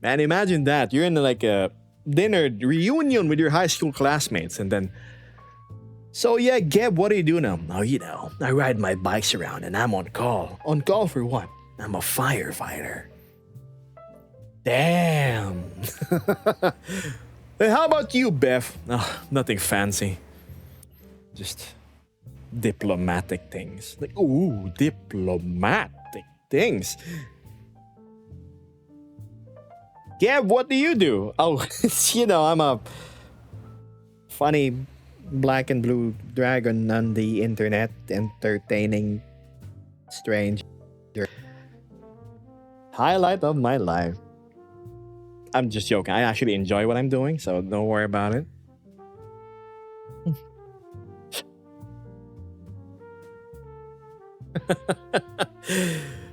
Man, imagine that. You're in like a dinner reunion with your high school classmates, and then, so yeah, Geb, what do you do now? Oh, you know, I ride my bikes around and I'm on call. On call for what? I'm a firefighter. Damn. Hey, how about you, Beth? Oh, nothing fancy. Just diplomatic things. Like, ooh, diplomatic things. Gab, what do you do? Oh, you know, I'm a funny black and blue dragon on the internet, entertaining stranger. Highlight of my life. I'm just joking. I actually enjoy what I'm doing, so don't worry about it.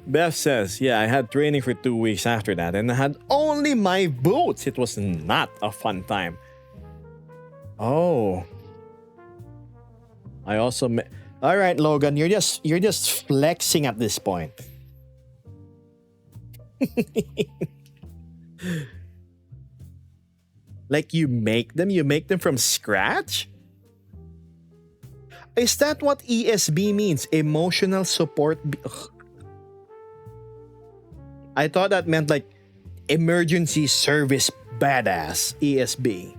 Beth says, yeah, I had training for 2 weeks after that, and I had only my boots. It was not a fun time. Oh. I also all right, Logan, you're just flexing at this point. Like you make them from scratch? Is that what ESB means? Emotional support. Ugh. I thought that meant like emergency service badass, ESB.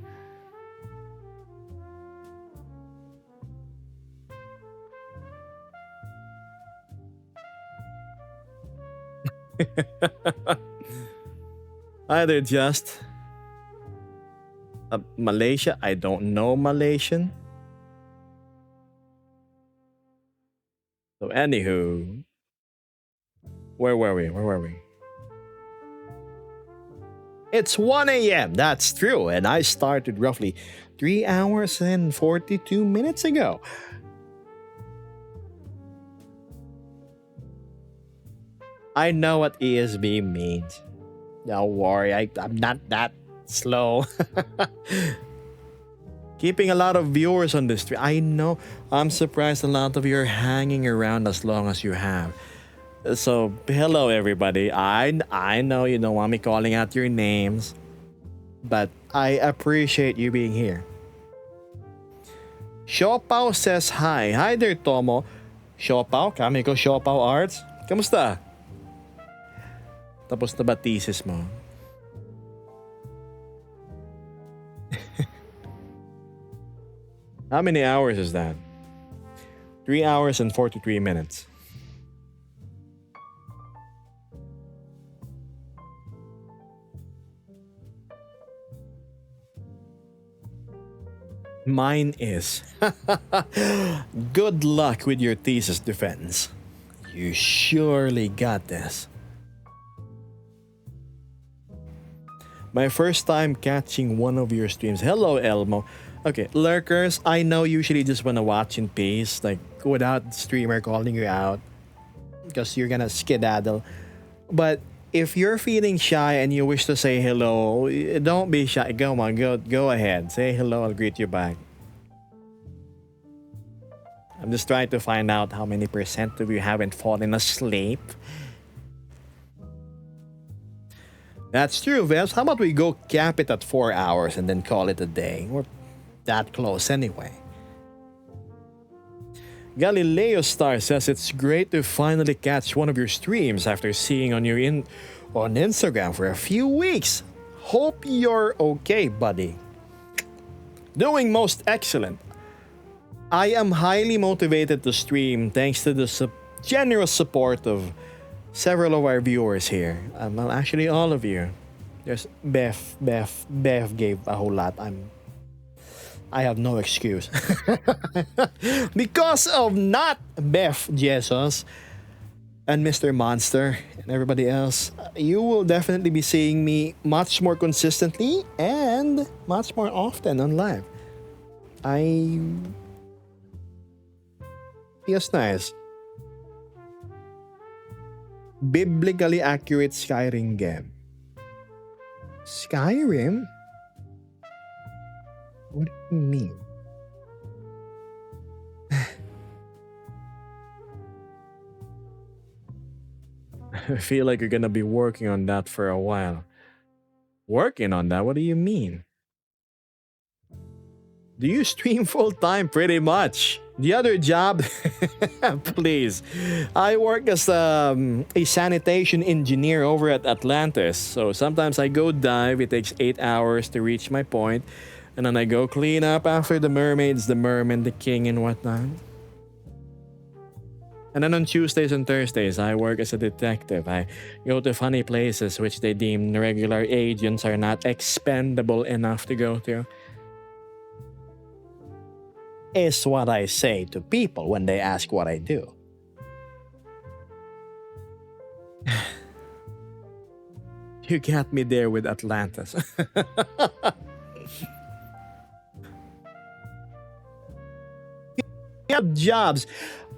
Either just Malaysia. I don't know Malaysian. So anywho, where were we? It's 1 a.m. That's true, and I started roughly 3 hours and 42 minutes ago. I know what ESB means. Don't worry, I'm not that slow. Keeping a lot of viewers on this stream. I know. I'm surprised a lot of you are hanging around as long as you have. So, hello everybody. I know you don't want me calling out your names, but I appreciate you being here. Shopao says hi. Hi there, Tomo. Shopao, kami ko Shopao Arts. Kamusta? Tapos na ba thesis mo? How many hours is that? 3 hours and 43 minutes. Mine is. Good luck with your thesis defense. You surely got this. My first time catching one of your streams. Hello, Elmo. Okay, lurkers, I know you usually just want to watch in peace, like without the streamer calling you out, because you're gonna skedaddle. But if you're feeling shy and you wish to say hello, don't be shy. Go on, go ahead. Say hello, I'll greet you back. I'm just trying to find out how many percent of you haven't fallen asleep. That's true, Vebs. How about we go cap it at 4 hours and then call it a day? We're that close anyway. Galileo Star says it's great to finally catch one of your streams after seeing on on Instagram for a few weeks. Hope you're okay, buddy. Doing most excellent. I am highly motivated to stream thanks to the generous support of several of our viewers here. Well, actually, all of you. There's Beth gave a whole lot. I have no excuse. Because of not Beth Jesus and Mr. Monster and everybody else, you will definitely be seeing me much more consistently and much more often on live. Feels nice. Biblically accurate Skyrim game. Skyrim? What do you mean? I feel like you're gonna be working on that for a while. Working on that? What do you mean? Do you stream full time? Pretty much. The other job, please. I work as a sanitation engineer over at Atlantis. So sometimes I go dive. It takes 8 hours to reach my point. And then I go clean up after the mermaids, the merman, the king, and whatnot. And then on Tuesdays and Thursdays, I work as a detective. I go to funny places which they deem regular agents are not expendable enough to go to. Is what I say to people when they ask what I do. You got me there with Atlantis. Have jobs.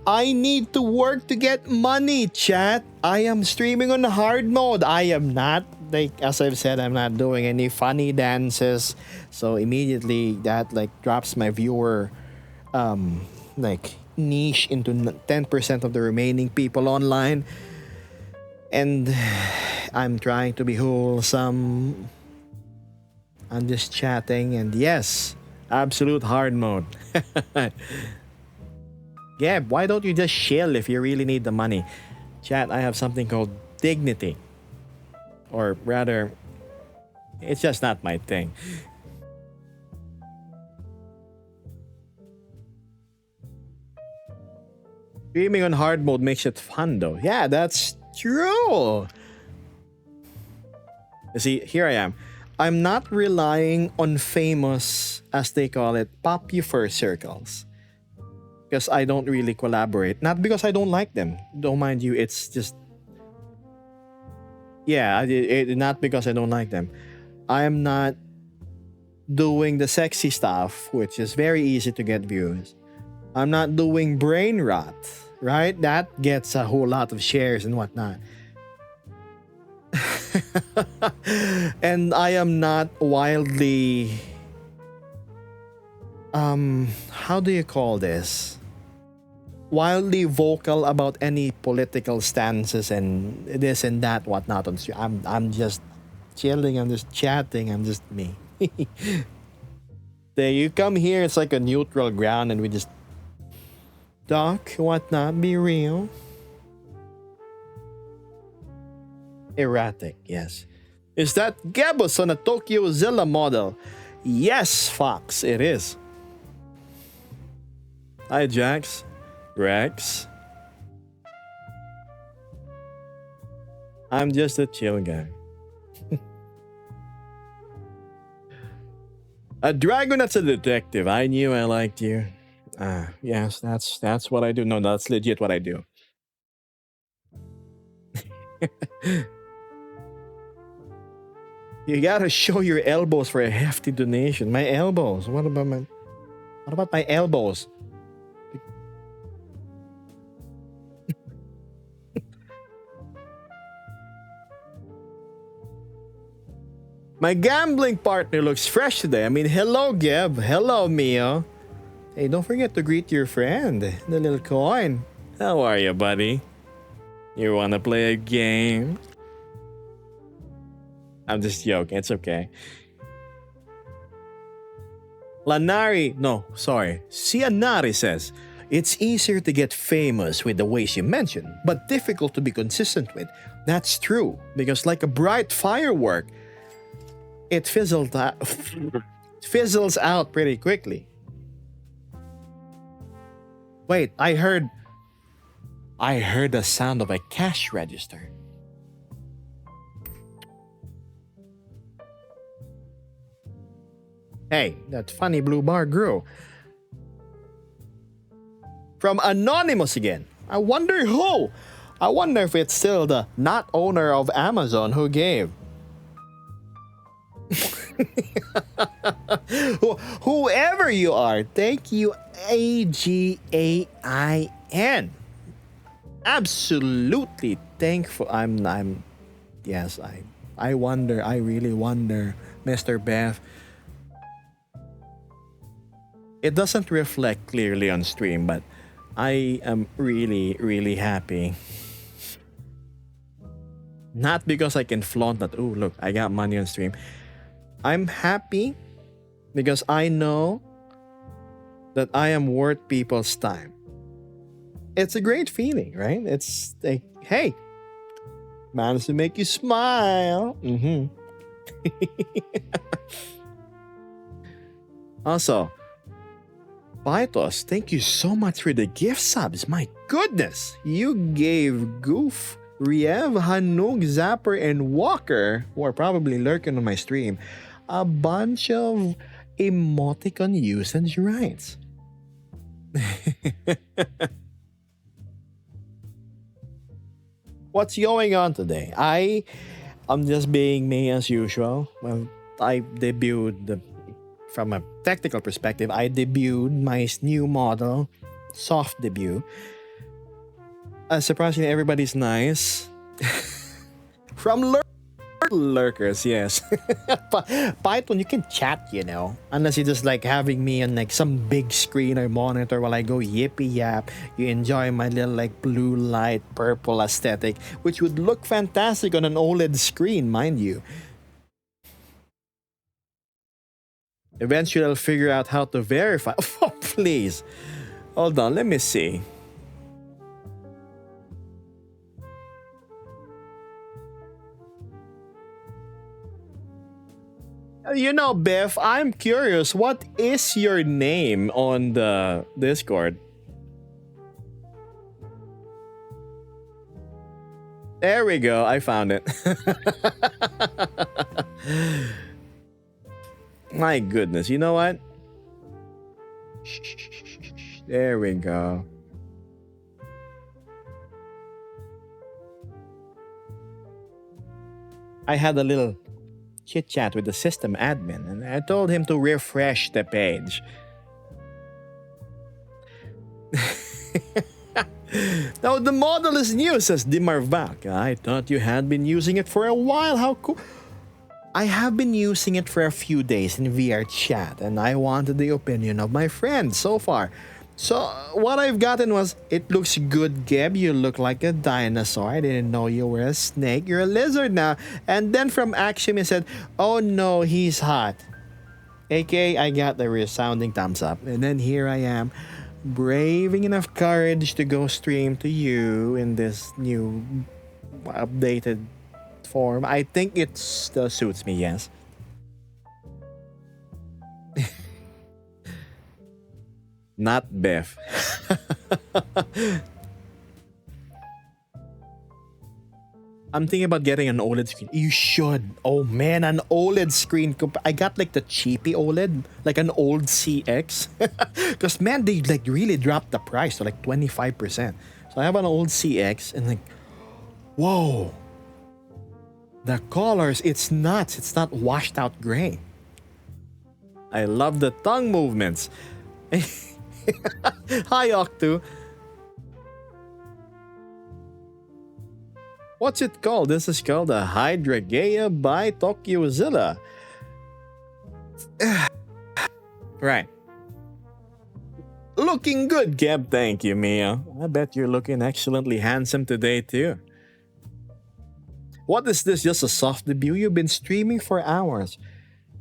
I need to work to get money, chat. I am streaming on hard mode. I am not, like, as I've said, I'm not doing any funny dances. So immediately that drops my viewer niche into 10% of the remaining people online. And I'm trying to be wholesome. I'm just chatting, and yes, absolute hard mode. Yeah, why don't you just chill if you really need the money? Chat, I have something called dignity. Or rather, it's just not my thing. Streaming on hard mode makes it fun though. Yeah, that's true. You see, here I am. I'm not relying on famous, as they call it, popular circles. Because I don't really collaborate. Not because I don't like them. Don't mind you, it's just... Yeah, not because I don't like them. I am not doing the sexy stuff, which is very easy to get views. I'm not doing brain rot, right? That gets a whole lot of shares and whatnot. And I am not wildly... how do you call this? Wildly vocal about any political stances and this and that, whatnot. I'm just chilling, I'm just chatting, I'm just me. There, you come here, it's like a neutral ground and we just talk, whatnot, be real. Erratic, yes. Is that Gabos on a Tokyo Zilla model? Yes, Fox, it is. Hi, Jax. Rex. I'm just a chill guy. A Dragonet's a detective. I knew I liked you. Yes, that's what I do. No, that's legit what I do. You gotta show your elbows for a hefty donation. My elbows. What about my elbows? My gambling partner looks fresh today. I mean, hello, Geb. Hello, Mio. Hey, don't forget to greet your friend, the little coin. How are you, buddy? You wanna play a game? I'm just joking. It's okay. Lanari, no, sorry. Cianari says, It's easier to get famous with the ways you mentioned, but difficult to be consistent with. That's true, because like a bright firework, it fizzles out pretty quickly. Wait, I heard the sound of a cash register. Hey, that funny blue bar grew. From Anonymous again. I wonder who? I wonder if it's still the not owner of Amazon who gave. Whoever you are, thank you, AGAIN. Absolutely thankful. Yes, I wonder, I really wonder, Mr. Beth. It doesn't reflect clearly on stream, but I am really, really happy. Not because I can flaunt that, oh, look, I got money on stream. I'm happy because I know that I am worth people's time. It's a great feeling, right? It's like, hey, managed to make you smile. Also, Pythos, thank you so much for the gift subs. My goodness, you gave Goof, Riev, Hanug, Zapper, and Walker, who are probably lurking on my stream, a bunch of emoticon usage rights. What's going on today? I'm just being me as usual. Well, I debuted from a technical perspective, I debuted my new model, soft debut. Surprisingly, everybody's nice. From lurkers, yes. Python, you can chat, you know. Unless you're just like having me on like some big screen or monitor while I go yippee yap. You enjoy my little like blue light purple aesthetic, which would look fantastic on an OLED screen, mind you. Eventually, I'll figure out how to verify. Oh, please. Hold on, let me see. You know, Biff, I'm curious. What is your name on the Discord? There we go. I found it. My goodness, you know what? There we go. I had a little chit chat with the system admin and I told him to refresh the page. Now the model is new, says Dimarvac. I thought you had been using it for a while. How cool. I have been using it for a few days in VR chat and I wanted the opinion of my friends so far. So what I've gotten was, it looks good, Geb. You look like a dinosaur. I didn't know you were a snake. You're a lizard now. And then from Axiom, he said, oh no, he's hot. AK, I got the resounding thumbs up. And then here I am, braving enough courage to go stream to you in this new updated form. I think it still suits me, yes. Not Beth. I'm thinking about getting an OLED screen. You should. Oh man, an OLED screen. I got like the cheapy OLED, like an old CX. Because man, they like really dropped the price to like 25%. So I have an old CX and like, whoa. The colors, it's nuts. It's not washed out gray. I love the tongue movements. Hi, Octu. What's it called? This is called a Hydragea by Tokyozilla. Right. Looking good, Geb. Thank you, Mia. I bet you're looking excellently handsome today, too. What is this? Just a soft debut? You've been streaming for hours.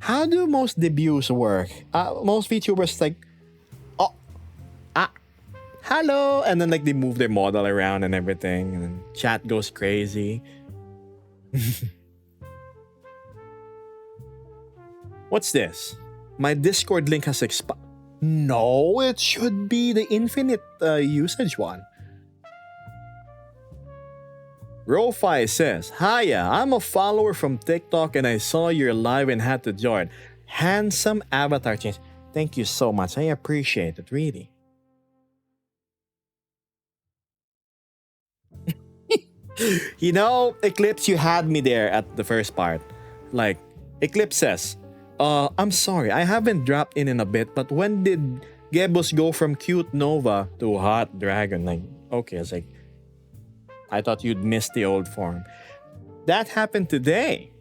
How do most debuts work? Most VTubers like... hello, and then like they move their model around and everything, and then chat goes crazy. What's this? My Discord link has expired. No, it should be the infinite usage one. Rofi says, Hiya, I'm a follower from TikTok and I saw you're live and had to join. Handsome avatar change. Thank you so much. I appreciate it, really. You know, Eclipse, you had me there at the first part. Like, Eclipse says, I'm sorry, I haven't dropped in a bit, but when did Gebos go from cute Nova to hot dragon? Like, okay, it's like, I thought you'd missed the old form. That happened today.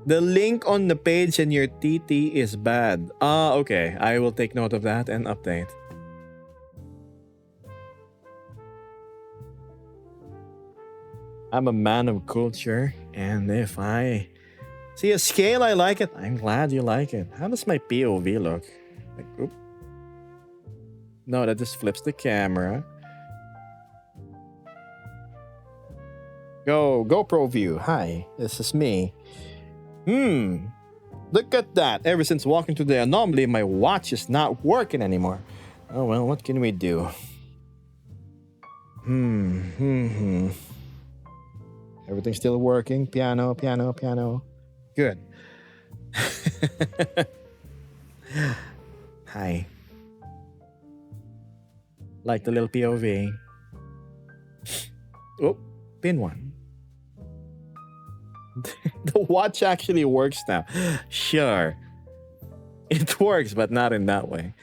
The link on the page and your TT is bad. Okay, I will take note of that and update. I'm a man of culture, and if I see a scale I like it, I'm glad you like it. How does my POV look? Like, oop. No, that just flips the camera. GoPro view. Hi, this is me. Look at that. Ever since walking through the anomaly, my watch is not working anymore. Oh well, what can we do? Everything's still working. Piano. Good. Hi. Like the little POV. Oh, pin one. The watch actually works now. Sure. It works, but not in that way.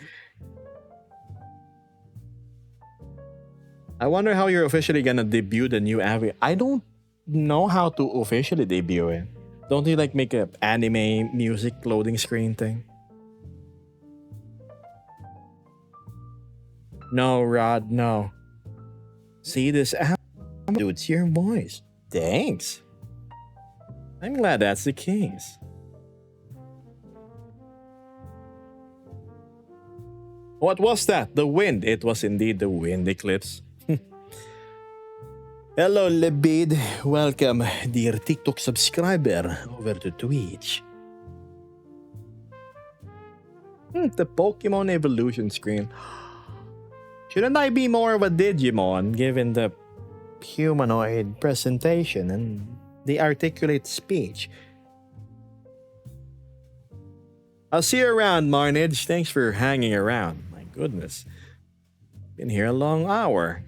I wonder how you're officially gonna debut the new Avi. I don't know how to officially debut it. Don't you like make a anime music loading screen thing? No, Rod, no. See this app? Dude, your voice. Thanks. I'm glad that's the case. What was that? The wind. It was indeed the wind, Eclipse. Hello, Libid. Welcome, dear TikTok subscriber, over to Twitch. The Pokemon evolution screen. Shouldn't I be more of a Digimon given the humanoid presentation and the articulate speech? I'll see you around, Marnage. Thanks for hanging around. My goodness. Been here a long hour.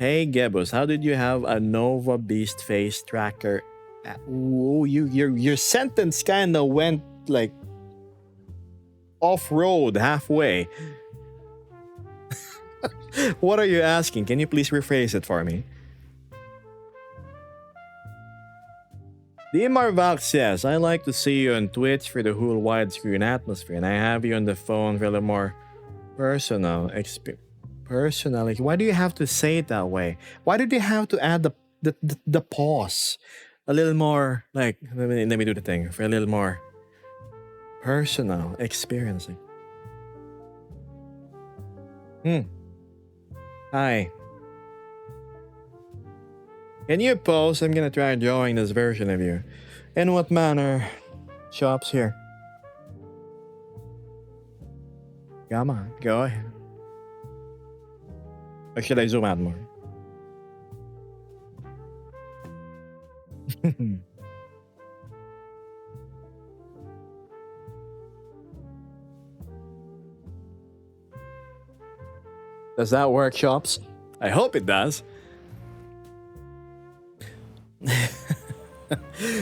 Hey, Gebos, how did you have a Nova Beast face tracker? Ooh, your sentence kind of went like off-road halfway. What are you asking? Can you please rephrase it for me? Dimar Valk says, I like to see you on Twitch for the whole widescreen atmosphere, and I have you on the phone for a little more personal experience. Personally, why do you have to say it that way? Why did you have to add the pause? A little more, like, let me do the thing, for a little more personal experiencing. Hi. Can you pose? I'm gonna try drawing this version of you. In what manner? Shops here. Come on, go ahead. Or should I zoom out more? Does that work, Shops? I hope it does.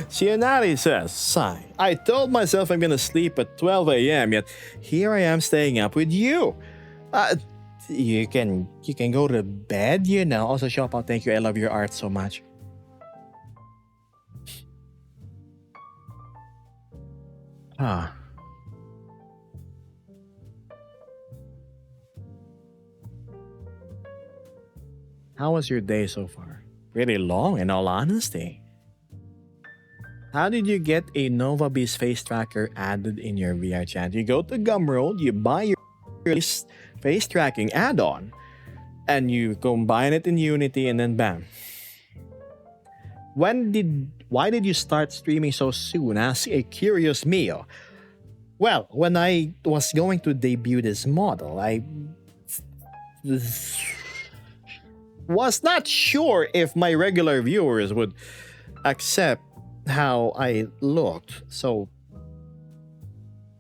Cianati says, sigh. I told myself I'm gonna sleep at 12 a.m. yet here I am staying up with you. You can go to bed, you know. Also, Shop out, thank you. I love your art so much. How was your day so far? Pretty long, in all honesty. How did you get a Nova Beast face tracker added in your VR chat? You go to Gumroad, you buy your face tracking add-on, and you combine it in Unity, and then bam. Why did you start streaming so soon? Ask a curious Mio. Well, when I was going to debut this model, I was not sure if my regular viewers would accept how I looked. So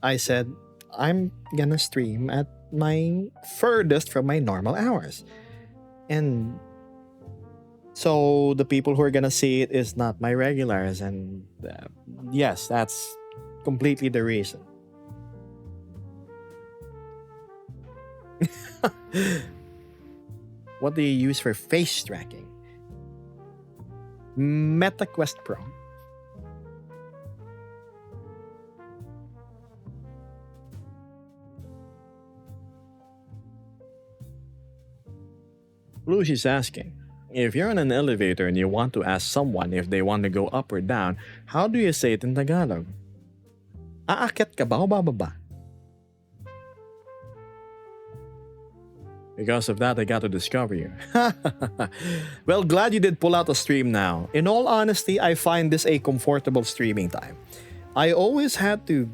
I said, I'm gonna stream at my furthest from my normal hours. And so the people who are gonna see it is not my regulars. And yes, that's completely the reason. What do you use for face tracking? MetaQuest Pro. Lucy's asking, if you're in an elevator and you want to ask someone if they want to go up or down, how do you say it in Tagalog? Aakyat ka ba o bababa? Because of that, I got to discover you. Well, glad you did pull out a stream now. In all honesty, I find this a comfortable streaming time. I always had to,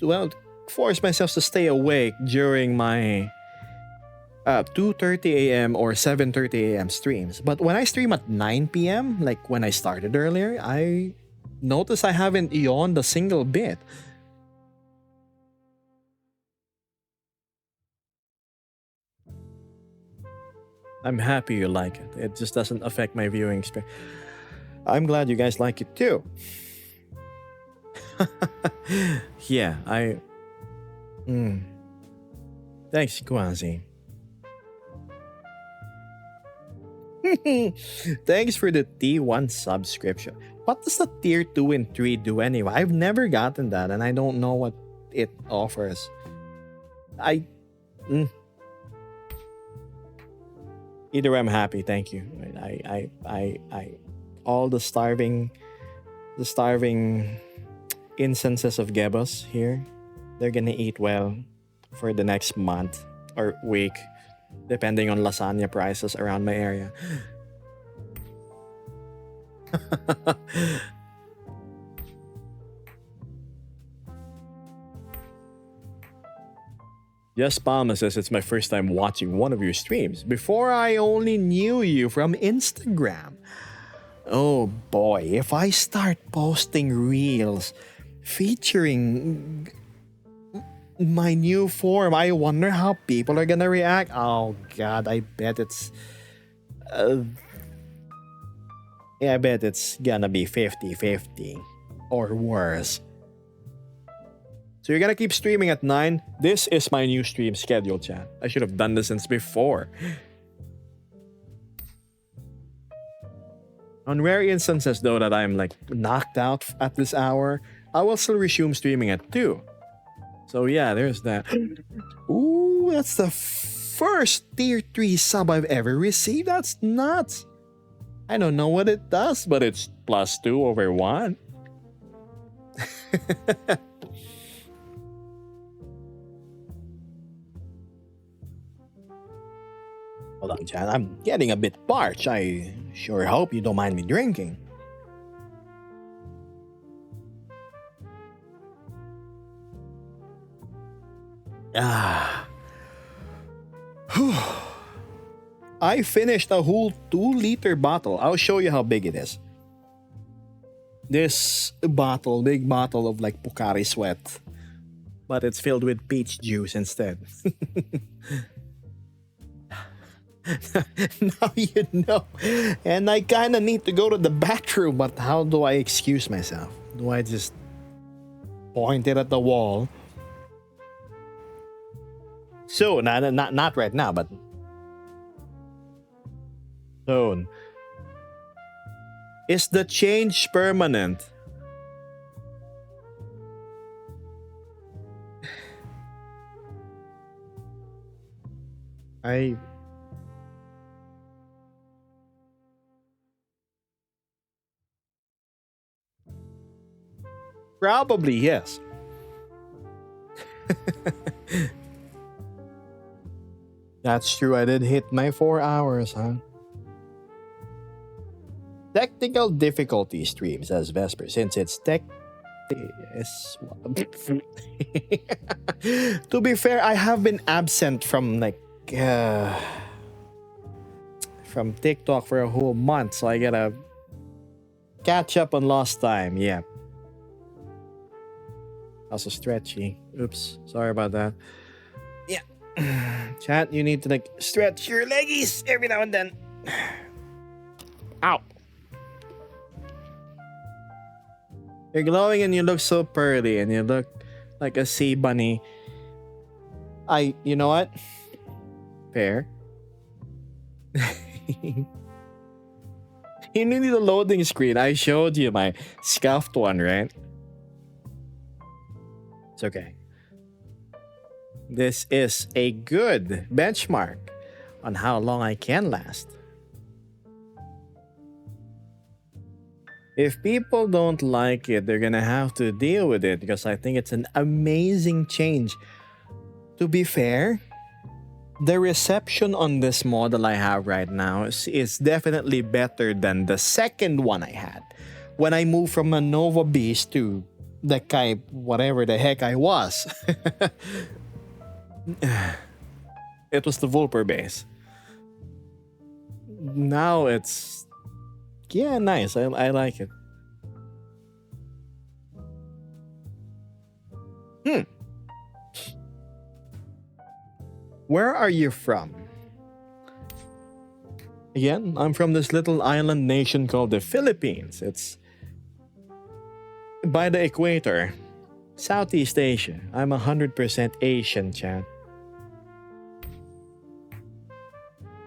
well, force myself to stay awake during my 2:30 a.m. or 7:30 a.m. streams. But when I stream at 9 p.m., like when I started earlier, I notice I haven't yawned a single bit. I'm happy you like it. It just doesn't affect my viewing experience. I'm glad you guys like it too. Yeah, Thanks, Quasi. Thanks for the T1 subscription. What does the tier 2 and 3 do anyway? I've never gotten that and I don't know what it offers. Either way, I'm happy, thank you. All the starving instances of Gebos here, they're gonna eat well for the next month or week, depending on lasagna prices around my area. Yes, Palma says it's my first time watching one of your streams. Before, I only knew you from Instagram. Oh boy, if I start posting reels featuring my new form, I wonder how people are gonna react. Oh god, I bet it's I bet it's gonna be 50-50 or worse. So you're gonna keep streaming at 9? This is my new stream schedule, chat. I should have done this since before. On rare instances though that I'm like knocked out at this hour, I will still resume streaming at 2. So yeah, there's that. Ooh, that's the first tier 3 sub I've ever received. That's nuts. I don't know what it does, but it's +2 over 1. Hold on, Chan. I'm getting a bit parched. I sure hope you don't mind me drinking. Ah. I finished a whole 2-liter bottle. I'll show you how big it is. This bottle, big bottle of like Pocari Sweat, but it's filled with peach juice instead. Now you know. And I kind of need to go to the bathroom, but how do I excuse myself? Do I just point it at the wall? Soon, not right now, but soon. Is the change permanent? Probably yes. That's true. I did hit my 4 hours, huh? Technical difficulty stream, says Vesper, since it's tech. Yes. To be fair, I have been absent from from TikTok for a whole month, so I gotta catch up on lost time. Yeah. Also stretchy. Oops. Sorry about that. Yeah. Chat, you need to stretch your leggies every now and then. Ow. You're glowing and you look so pearly and you look like a sea bunny. You know what? Fair. You need the loading screen. I showed you my scuffed one, right? It's okay. This is a good benchmark on how long I can last. If people don't like it, they're gonna have to deal with it because I think it's an amazing change. To be fair, the reception on this model I have right now is definitely better than the second one I had. When I moved from a Nova Beast to the Kai, whatever the heck I was. It was the Vulper base. Now it's... yeah, nice. I like it. Where are you from? Again, I'm from this little island nation called the Philippines. It's by the equator. Southeast Asia. I'm 100% Asian, chat.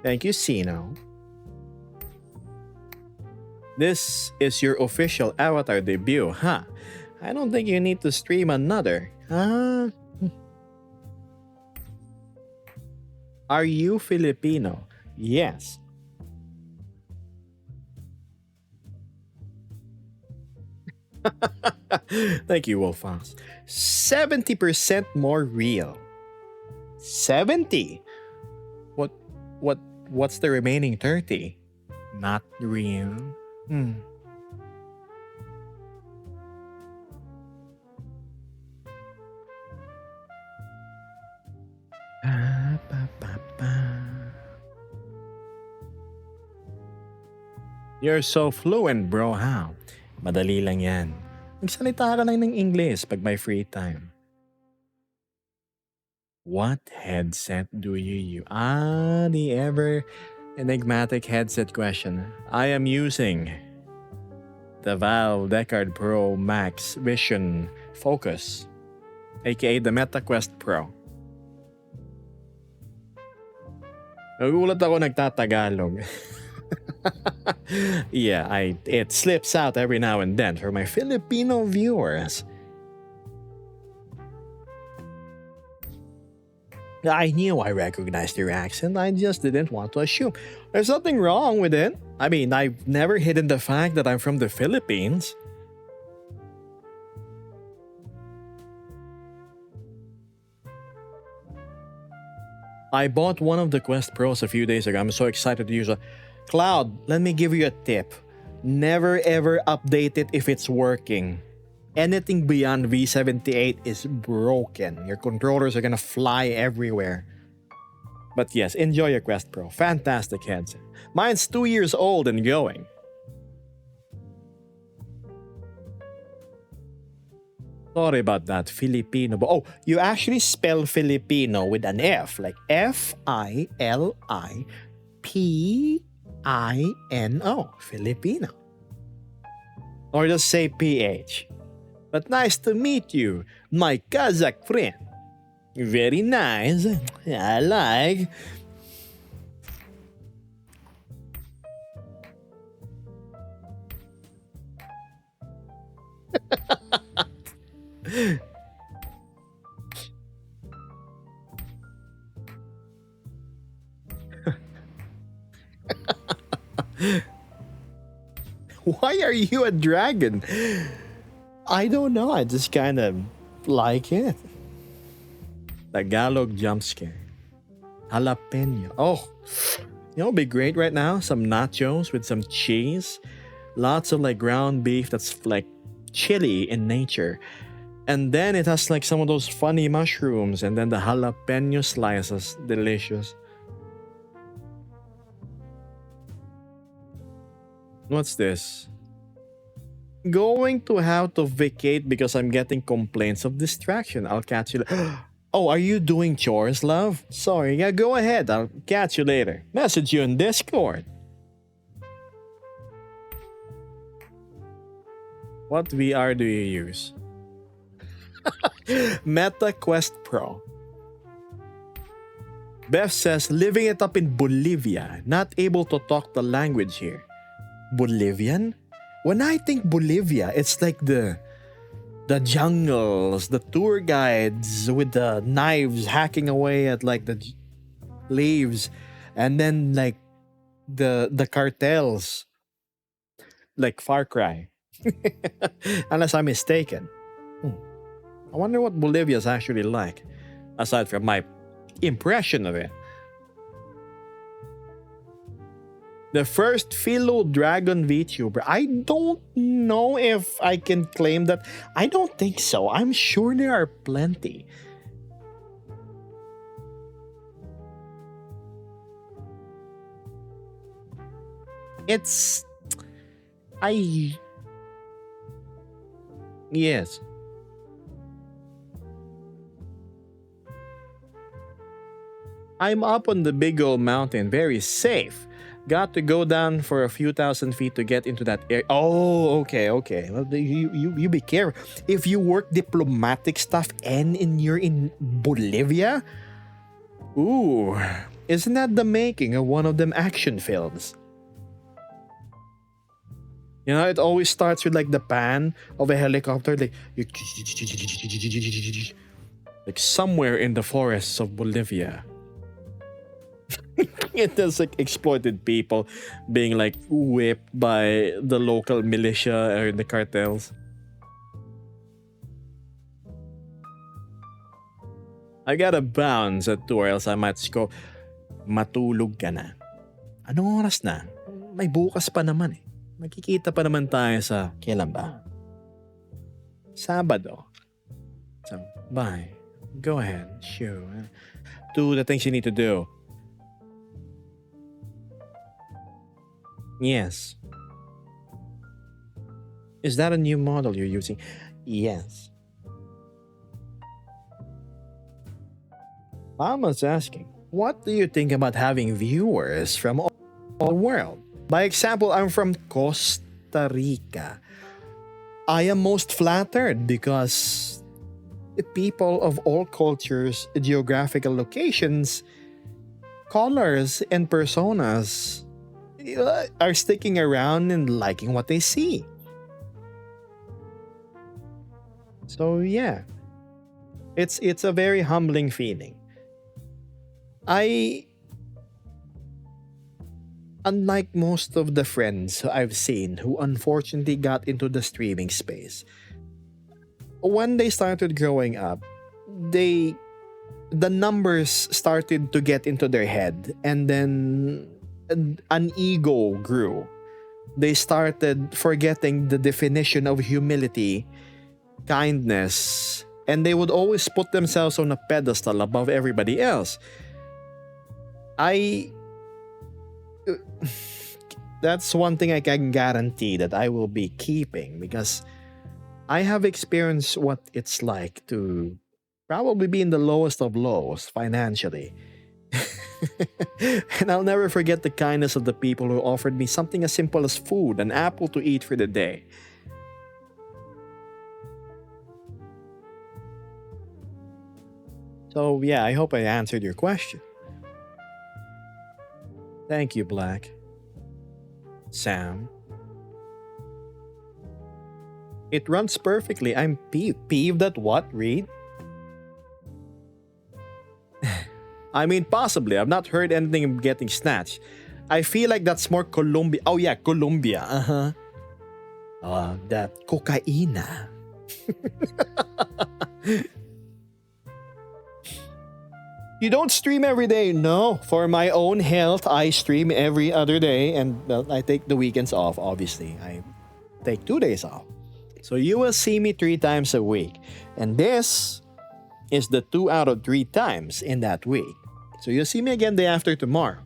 Thank you, Sino. This is your official Avatar debut, huh? I don't think you need to stream another. Are you Filipino? Yes. Thank you, Wolfox. 70% more real. 70? What's the remaining 30? Not real. You're so fluent, bro. How? Madali lang yan. Magsalita ka lang ng English pag may free time. What headset do you use? The ever enigmatic headset question. I am using the Valve Deckard Pro Max Vision Focus, aka the MetaQuest Pro. Nagulat ako nagtatagalog. Yeah, it slips out every now and then for my Filipino viewers. I knew I recognized your accent, I just didn't want to assume. There's nothing wrong with it. I mean, I've never hidden the fact that I'm from the Philippines. I bought one of the Quest Pros a few days ago. I'm so excited to use it. Cloud, let me give you a tip. Never ever update it if it's working. Anything beyond V78 is broken. Your controllers are gonna fly everywhere. But yes, enjoy your Quest Pro. Fantastic headset. Mine's 2 years old and going. Sorry about that, Filipino. Oh, you actually spell Filipino with an F, like Filipino. Filipino. Or just say PH. But nice to meet you, my Kazakh friend. Very nice. I like. Why are you a dragon? I don't know. I just kind of like it. Tagalog jump scare. Jalapeno. Oh, you know, it'd be great right now. Some nachos with some cheese. Lots of like ground beef that's like chili in nature. And then it has like some of those funny mushrooms and then the jalapeno slices. Delicious. What's this? Going to have to vacate because I'm getting complaints of distraction. I'll catch you. Oh, are you doing chores, love? Sorry, yeah, go ahead. I'll catch you later. Message you in Discord. What VR do you use? Meta Quest Pro. Beth says, living it up in Bolivia, not able to talk the language here. Bolivian? When I think Bolivia, it's like the jungles, the tour guides with the knives hacking away at like the leaves, and then like the cartels, like Far Cry. Unless I'm mistaken. I wonder what Bolivia's actually like, aside from my impression of it. The first Philo Dragon VTuber. I don't know if I can claim that. I don't think so. I'm sure there are plenty. It's... Yes. I'm up on the big old mountain, very safe. Got to go down for a few thousand feet to get into that area. Oh, okay. Well, you be careful. If you work diplomatic stuff and you're in Bolivia, ooh, isn't that the making of one of them action films? You know, it always starts with like the pan of a helicopter, like somewhere in the forests of Bolivia. It has like exploited people being like whipped by the local militia or the cartels. I gotta bounce at 2 or else I might go, matulog ka na. Anong oras na? May bukas pa naman eh. Magkikita pa naman tayo sa kailan ba? Sabado. So, bye. Go ahead. Sure. Do the things you need to do. Yes. Is that a new model you're using? Yes. Mama's asking, what do you think about having viewers from all the world? By example, I'm from Costa Rica. I am most flattered because the people of all cultures, geographical locations, colors, and personas are sticking around and liking what they see. So yeah, it's a very humbling feeling. Unlike most of the friends who I've seen who unfortunately got into the streaming space, when they started growing up, the numbers started to get into their head, and then an ego grew. They started forgetting the definition of humility, kindness, and they would always put themselves on a pedestal above everybody else. That's one thing I can guarantee that I will be keeping, because I have experienced what it's like to probably be in the lowest of lows financially. And I'll never forget the kindness of the people who offered me something as simple as food, an apple to eat for the day. So yeah, I hope I answered your question. Thank you, Black. Sam. It runs perfectly. I'm peeved at what, Reed? I mean, possibly. I've not heard anything getting snatched. I feel like that's more Colombia. Oh yeah, Colombia. That cocaina. You don't stream every day. No, for my own health, I stream every other day, and well, I take the weekends off. Obviously, I take 2 days off. So you will see me 3 times a week, and this is the 2 out of 3 times in that week. So you'll see me again day after tomorrow.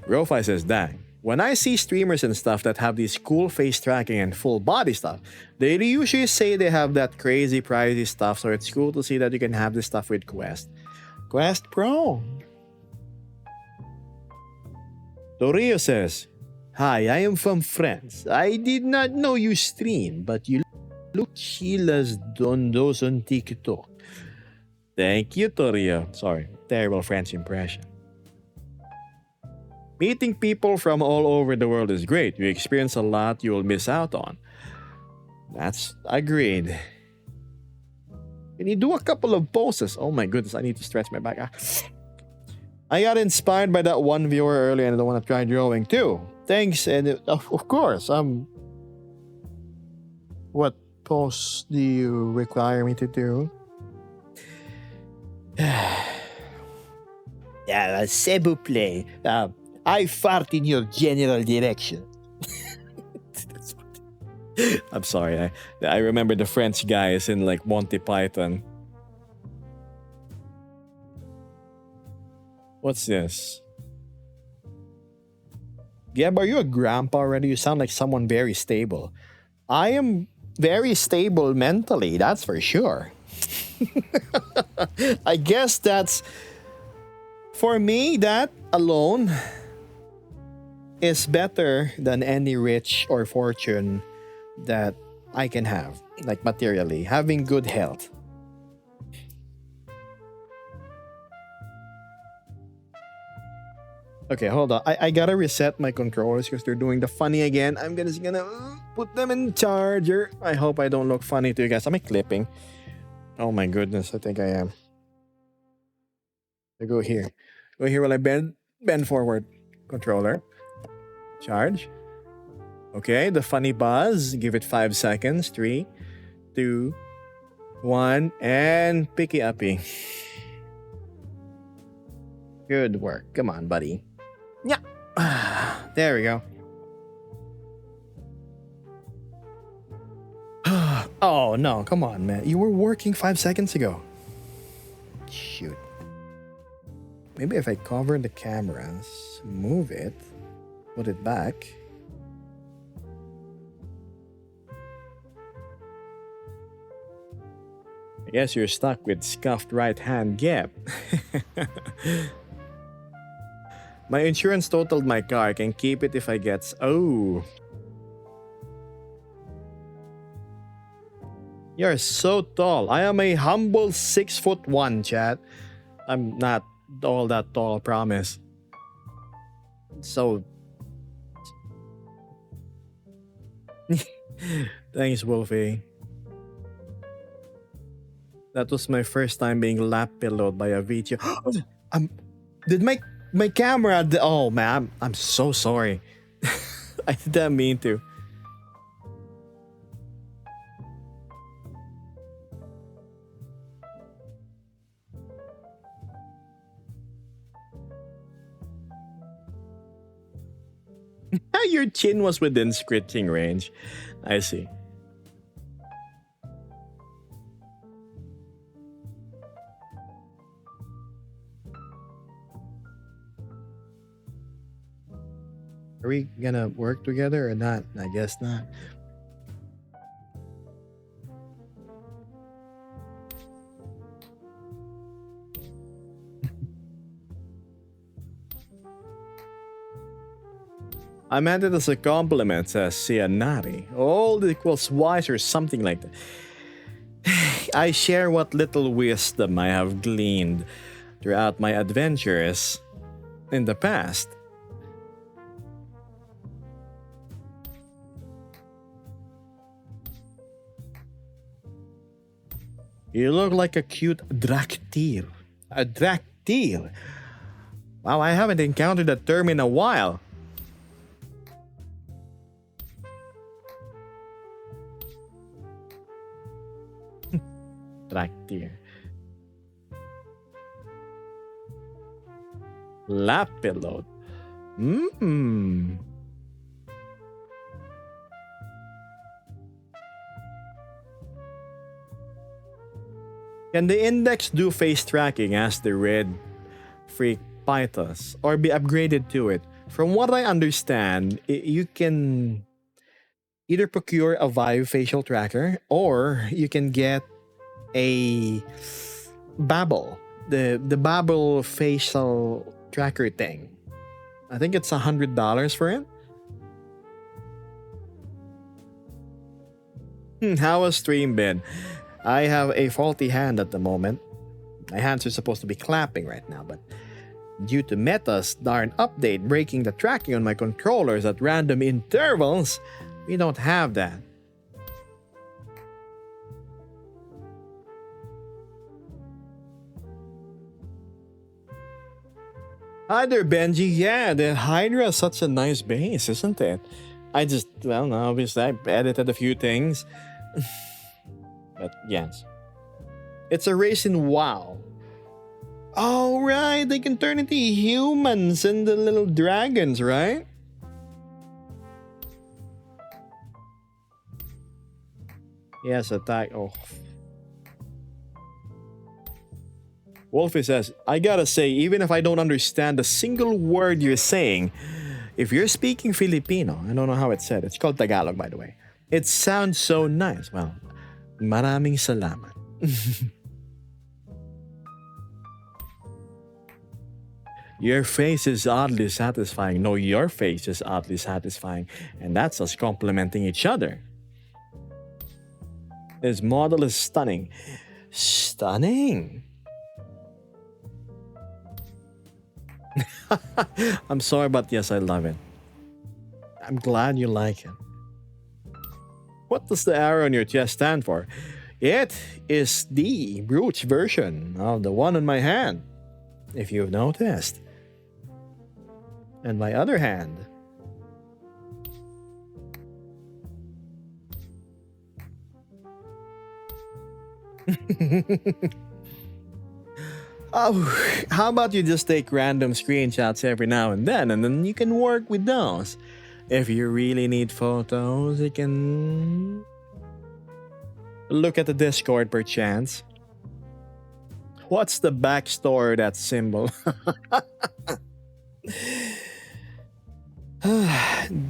Rofi says, dang. When I see streamers and stuff that have these cool face tracking and full body stuff, they usually say they have that crazy pricey stuff, so it's cool to see that you can have this stuff with Quest. Quest Pro. Torio says, hi, I am from France. I did not know you stream, but you look chill as those on TikTok. Thank you, Torio. Sorry, terrible French impression. Meeting people from all over the world is great. You experience a lot you will miss out on. That's agreed. Can you do a couple of poses? Oh my goodness, I need to stretch my back. I got inspired by that one viewer earlier and I want to try drawing too. Thanks, and of course, what pose do you require me to do? Yeah, s'il vous plaît. I fart in your general direction. I'm sorry. I remember the French guys in like Monty Python. What's this? Gab, are you a grandpa already? You sound like someone very stable. I am very stable mentally, that's for sure. I guess that's... For me, that alone is better than any rich or fortune that I can have, like materially, having good health. Okay, hold on. I gotta reset my controllers because they're doing the funny again. I'm just gonna put them in charger. I hope I don't look funny to you guys. Am I clipping? Oh my goodness, I think I am. I go here. Go here while I bend forward. Controller. Charge. Okay, the funny buzz. Give it 5 seconds. 3, 2, 1, and picky uppy. Good work. Come on, buddy. Yeah. There we go. Oh, no. Come on, man. You were working 5 seconds ago. Shoot. Maybe if I cover the cameras, move it, put it back. I guess you're stuck with scuffed right hand gap. My insurance totaled my car. I can keep it if I get... Oh. You're so tall. I am a humble 6'1", chat. I'm not all that tall, promise. So... Thanks, Wolfie. That was my first time being lap pillowed by a VTuber. Did my camera... Oh, man. I'm so sorry. I didn't mean to. Your chin was within scritching range. I see. Are we gonna work together or not? I guess not. I meant it as a compliment, says Cianari. Old equals wise or something like that. I share what little wisdom I have gleaned throughout my adventures in the past. You look like a cute Draktyr. A Draktyr? Wow, I haven't encountered that term in a while. traktir. Lap pillow. Mmm. Can the index do face tracking as the red freak pythos or be upgraded to it? From what I understand, you can either procure a Vive facial tracker or you can get a Babel, the Babel facial tracker thing. I think it's $100 for it. How has stream been? I have a faulty hand at the moment. My hands are supposed to be clapping right now, but due to Meta's darn update breaking the tracking on my controllers at random intervals, we don't have that. Hi there, Benji. Yeah, the Hydra is such a nice base, isn't it? Well, no, obviously, I edited a few things. But yes. It's a race in WoW. Oh, right. They can turn into humans and the little dragons, right? Yes, attack. Oh. Wolfie says, I gotta say, even if I don't understand a single word you're saying, if you're speaking Filipino, I don't know how it's said. It's called Tagalog, by the way. It sounds so nice. Well, maraming salamat. Your face is oddly satisfying. No, your face is oddly satisfying. And that's us complimenting each other. This model is stunning. Stunning. I'm sorry, but yes, I love it. I'm glad you like it. What does the arrow on your chest stand for? It is the brooch version of the one on my hand, if you've noticed. And my other hand. Oh, how about you just take random screenshots every now and then you can work with those. If you really need photos, you can look at the Discord per chance. What's the backstory of that symbol?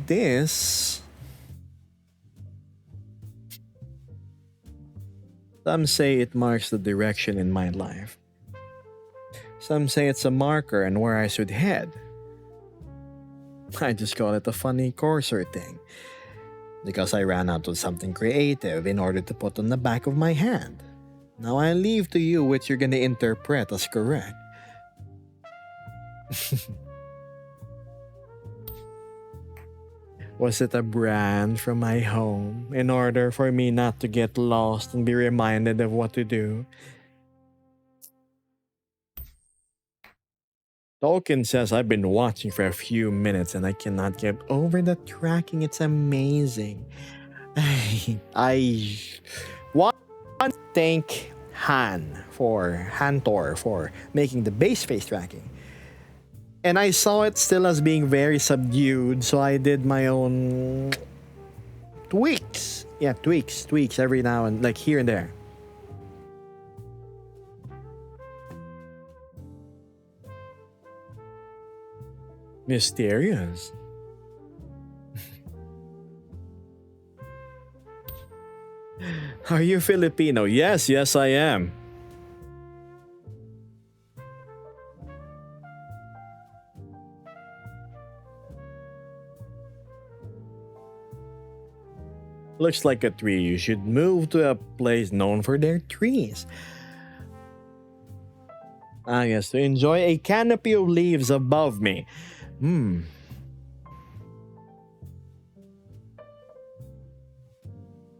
This. Some say it marks the direction in my life. Some say it's a marker and where I should head. I just call it a funny cursor thing. Because I ran out of something creative in order to put on the back of my hand. Now I leave to you which you're gonna interpret as correct. Was it a brand from my home in order for me not to get lost and be reminded of what to do? Tolkien says I've been watching for a few minutes and I cannot get over the tracking. It's amazing. I want to thank Hantor for making the base face tracking. And I saw it still as being very subdued, so I did my own tweaks. Yeah, tweaks every now and like here and there. Mysterious. Are you Filipino? Yes, I am. Looks like a tree. You should move to a place known for their trees. Ah, yes, to enjoy a canopy of leaves above me. I'm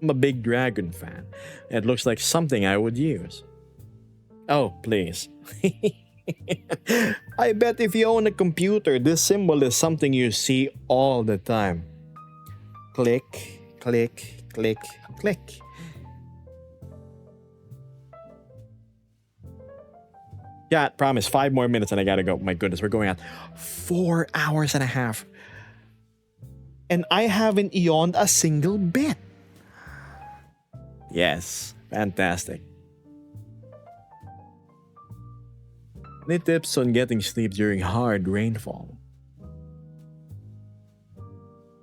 a big dragon fan. It looks like something I would use. Oh, please. I bet if you own a computer, this symbol is something you see all the time. Click, click, click, click. Yeah, promise. 5 more minutes and I gotta go. My goodness, we're going at 4 hours and a half. And I haven't yawned a single bit. Yes, fantastic. Any tips on getting sleep during hard rainfall?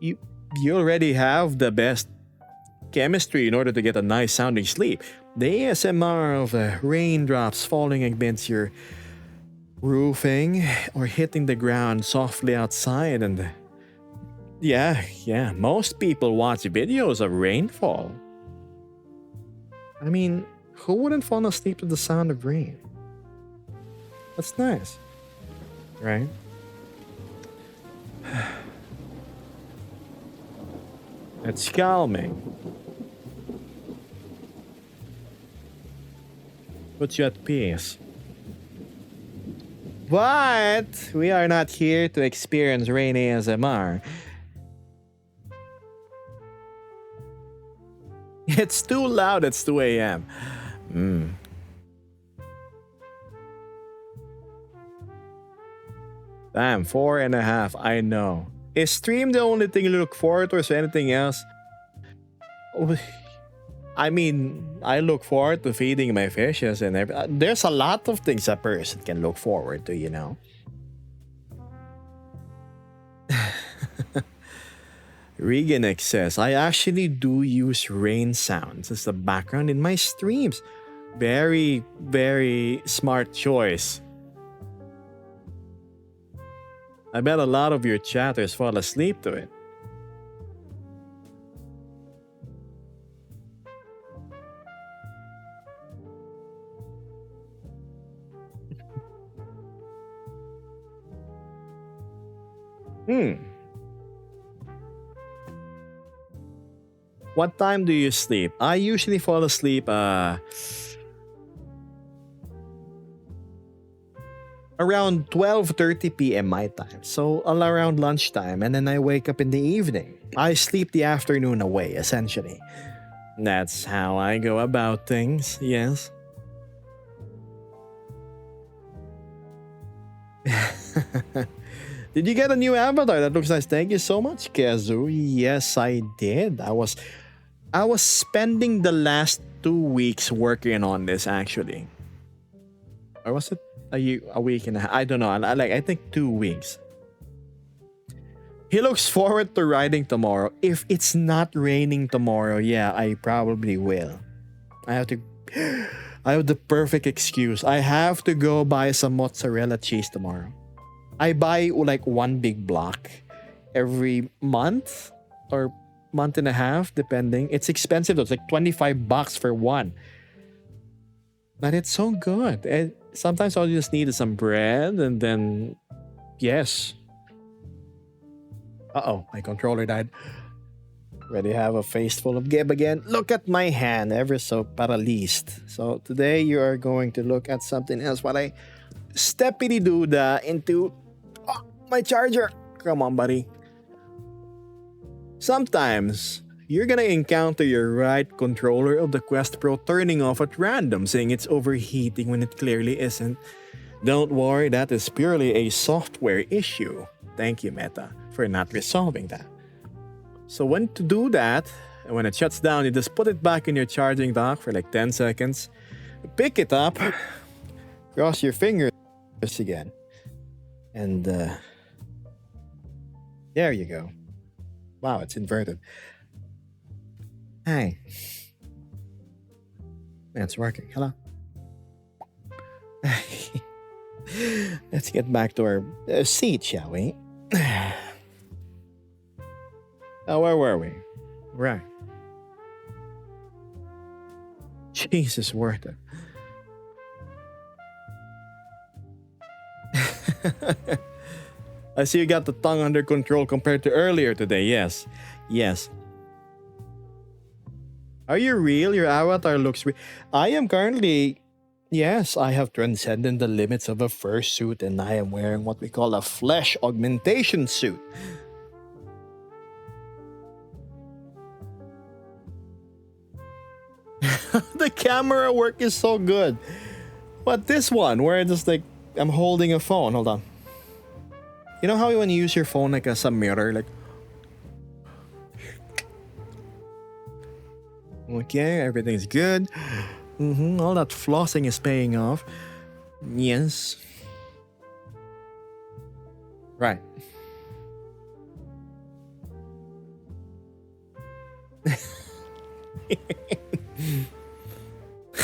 You already have the best chemistry in order to get a nice sounding sleep. The ASMR of raindrops falling against your roofing or hitting the ground softly outside, and yeah, most people watch videos of rainfall. I mean, who wouldn't fall asleep to the sound of rain? That's nice, right? It's calming. Puts you at peace. But we are not here to experience rain ASMR. It's too loud, it's 2 a.m. Damn, 4.5, I know. Is stream the only thing you look forward to, or is there anything else? I mean, I look forward to feeding my fishes and everything. There's a lot of things a person can look forward to, you know. Reganex says, I actually do use rain sounds as the background in my streams. Very, very smart choice. I bet a lot of your chatters fall asleep to it. What time do you sleep? I usually fall asleep around 12:30 p.m. my time. So around lunchtime, and then I wake up in the evening. I sleep the afternoon away, essentially. That's how I go about things, yes. Did you get a new avatar? That looks nice. Thank you so much, Kazu. Yes, I did. I was spending the last 2 weeks working on this, actually. Or was it a week and a half? I don't know. I think 2 weeks. He looks forward to riding tomorrow. If it's not raining tomorrow, yeah, I probably will. I have the perfect excuse. I have to go buy some mozzarella cheese tomorrow. I buy like one big block every month or month and a half, depending. It's expensive though. It's like $25 for one. But it's so good. And sometimes all you just need is some bread, and then yes. Uh-oh, my controller died. Already have a face full of Gib again. Look at my hand, ever so paralyzed. So today you are going to look at something else while I steppity-doo-da into my charger. Come on, buddy. Sometimes you're gonna encounter your right controller of the Quest Pro turning off at random, saying it's overheating when it clearly isn't. Don't worry, that is purely a software issue. Thank you, Meta, for not resolving that. So when to do that, and when it shuts down, you just put it back in your charging dock for like 10 seconds, pick it up, cross your fingers again, and there you go. Wow, it's inverted. Hi. It's working. Hello. Let's get back to our seat, shall we? Where were we? Right. Jesus, worth it. I see you got the tongue under control compared to earlier today. Yes. Yes. Are you real? Your avatar looks real. I am currently... Yes, I have transcended the limits of a fursuit, and I am wearing what we call a flesh augmentation suit. The camera work is so good. But this one, where it's just like I'm holding a phone. Hold on. You know how when you use your phone like as a mirror, like. Okay, everything's good. All that flossing is paying off. Yes. Right.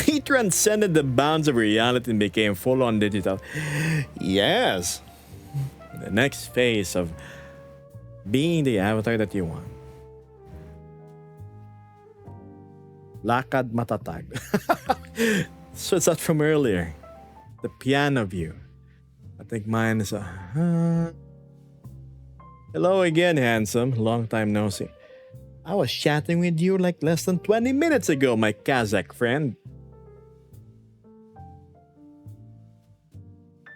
He transcended the bounds of reality and became full on digital. Yes. The next phase of being the avatar that you want. Lakad matatag. So it's that from earlier. The piano view. I think mine is a. Hello again, handsome. Long time no see. I was chatting with you like less than 20 minutes ago, my Kazakh friend.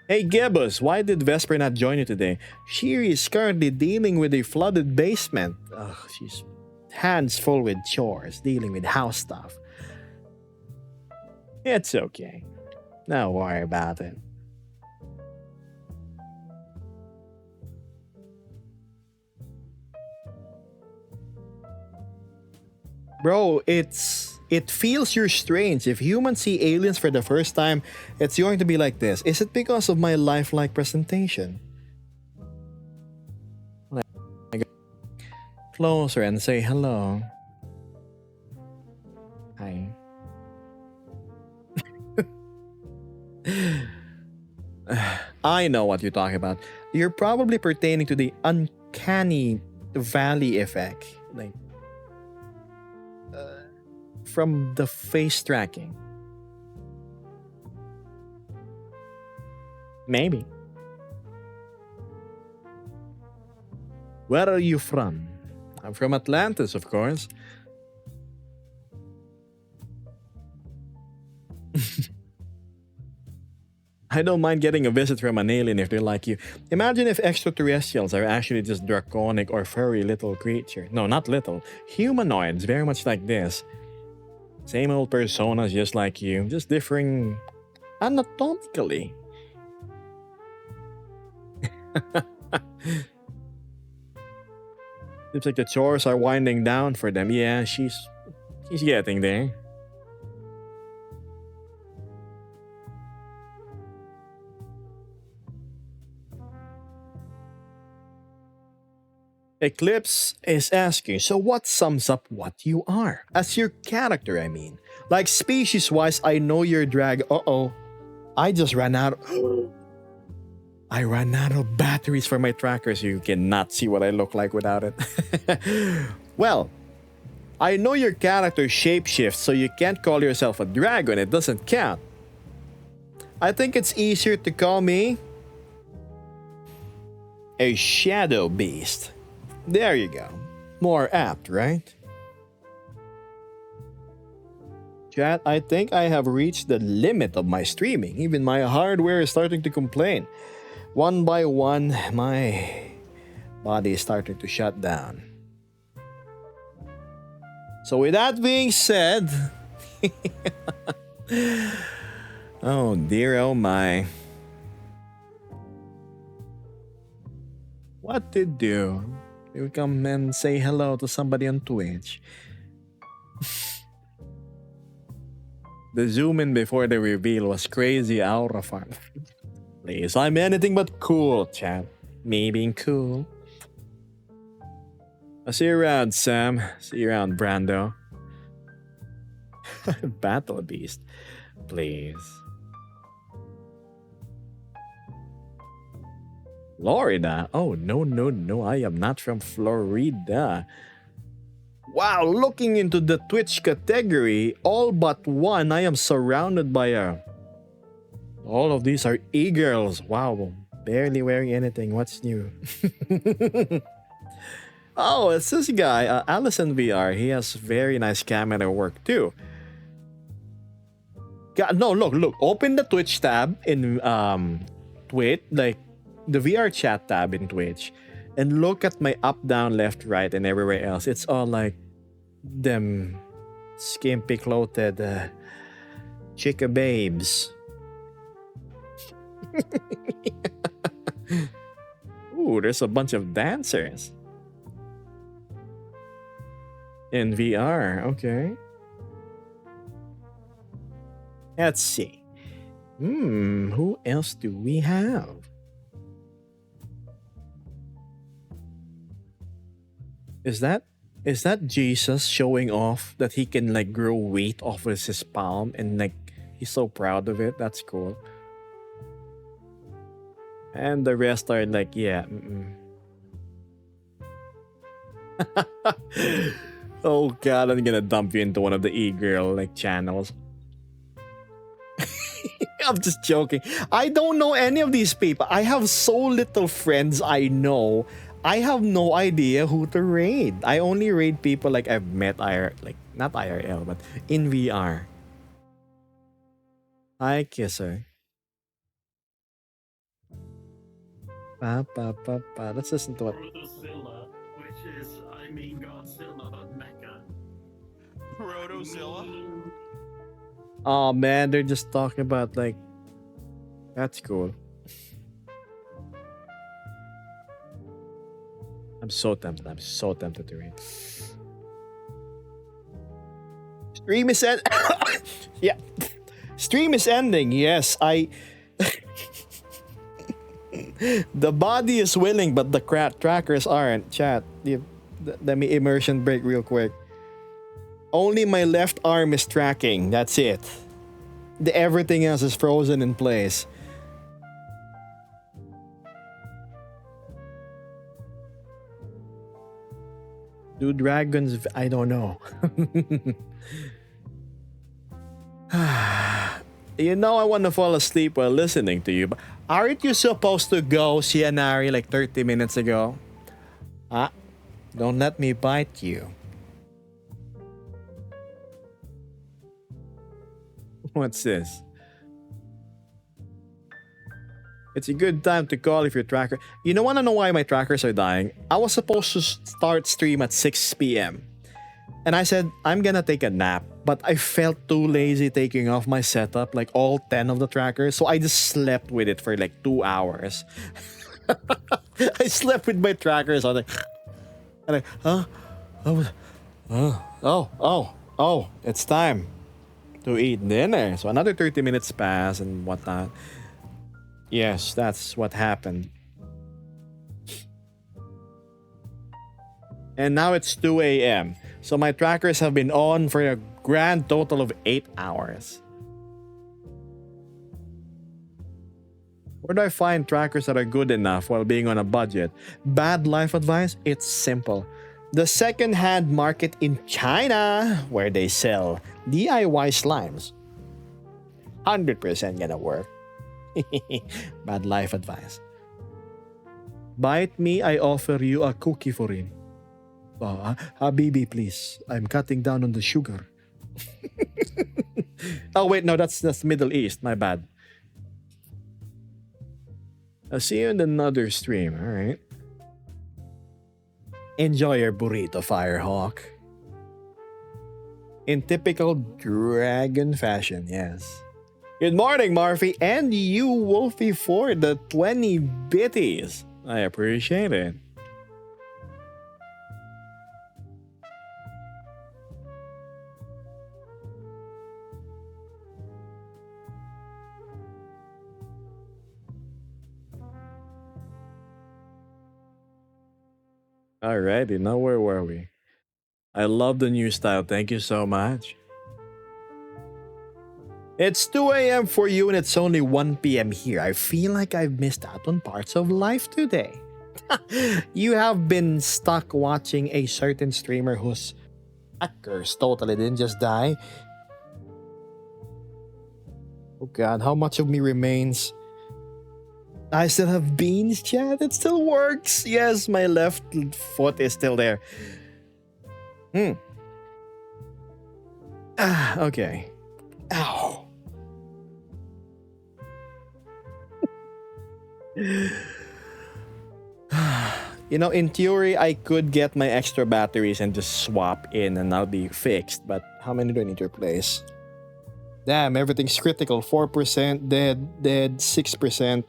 Hey Gibbous, why did Vesper not join you today? She is currently dealing with a flooded basement. Ugh, she's hands full with chores, dealing with house stuff. It's okay. Don't worry about it. Bro, it feels you're strange. If humans see aliens for the first time, it's going to be like this. Is it because of my lifelike presentation? Like, closer and say hello. Hi. I know what you're talking about. You're probably pertaining to the uncanny valley effect. Like, from the face tracking. Maybe. Where are you from? I'm from Atlantis, of course. I don't mind getting a visit from an alien if they're like you. Imagine if extraterrestrials are actually just draconic or furry little creatures. No, not little. Humanoids, very much like this. Same old personas just like you, just differing anatomically. Seems like the chores are winding down for them. Yeah, she's getting there. Eclipse is asking, so what sums up what you are? As your character, I mean. Like species-wise, I know you're drag. Uh-oh. I just ran out. I ran out of batteries for my tracker, so you cannot see what I look like without it. Well, I know your character shapeshifts, so you can't call yourself a dragon. It doesn't count. I think it's easier to call me a shadow beast. There you go. More apt, right? Chat, I think I have reached the limit of my streaming. Even my hardware is starting to complain. One by one, my body is starting to shut down. So with that being said, oh dear, oh my. What to do? You come and say hello to somebody on Twitch. The zoom in before the reveal was crazy out of fun. Please, I'm anything but cool, chat. Me being cool. I'll see you around, Sam. See you around, Brando. Battle Beast. Please. Florida? Oh, no. I am not from Florida. Wow, looking into the Twitch category, all but one, I am surrounded by all of these are e-girls. Wow, barely wearing anything. What's new? Oh, it's this guy, Allison VR. He has very nice camera work too. No, look. Open the Twitch tab in Twitch, like the VR chat tab in Twitch, and look at my up, down, left, right, and everywhere else. It's all like them skimpy clothed chicka babes. Ooh, there's a bunch of dancers. In VR, okay. Let's see. Who else do we have? Is that Jesus showing off that he can like grow weight off of his palm and like he's so proud of it? That's cool. And the rest are like, yeah. Oh god, I'm gonna dump you into one of the e-girl like channels. I'm just joking. I don't know any of these people. I have so little friends I know. I have no idea who to raid. I only raid people like I've met like not IRL, but in VR. Hi, Kisser. Let's listen to what. Protozilla, which is, I mean, Godzilla, Mecha. Protozilla? Oh man, they're just talking about like. That's cool. I'm so tempted. I'm so tempted to read. Stream is yeah. Stream is ending. Yes, the body is willing, but the trackers aren't. Chat. Let me immersion break real quick. Only my left arm is tracking. That's it. Everything else is frozen in place. Do dragons? I don't know. You know I want to fall asleep while listening to you, but aren't you supposed to go, Cianari, like 30 minutes ago? Don't let me bite you. What's this? It's a good time to call if your tracker... You don't want to know why my trackers are dying? I was supposed to start stream at 6 p.m. And I said, I'm gonna take a nap. But I felt too lazy taking off my setup, like all 10 of the trackers. So I just slept with it for like 2 hours. I slept with my trackers on like, huh? Oh, it's time to eat dinner. So another 30 minutes pass and whatnot. Yes, that's what happened. And now it's 2 a.m. So my trackers have been on for a grand total of 8 hours. Where do I find trackers that are good enough while being on a budget? Bad life advice? It's simple. The second-hand market in China, where they sell DIY slimes. 100% gonna work. Bad life advice. Bite me, I offer you a cookie for him. Habibi, please. I'm cutting down on the sugar. Oh wait, no, that's Middle East. My bad. I'll see you in another stream. All right. Enjoy your burrito, Firehawk. In typical dragon fashion, yes. Good morning, Marfy, and you, Wolfie, for the 20 bitties. I appreciate it. Alrighty, now where were we? I love the new style. Thank you so much. It's 2 a.m. for you and it's only 1 p.m. here. I feel like I've missed out on parts of life today. You have been stuck watching a certain streamer whose hackers totally didn't just die. Oh god, how much of me remains? I still have beans, chat. It still works. Yes, my left foot is still there. Okay. Ow. You know, in theory, I could get my extra batteries and just swap in and I'll be fixed. But how many do I need to replace? Damn, everything's critical. 4% dead, 6%,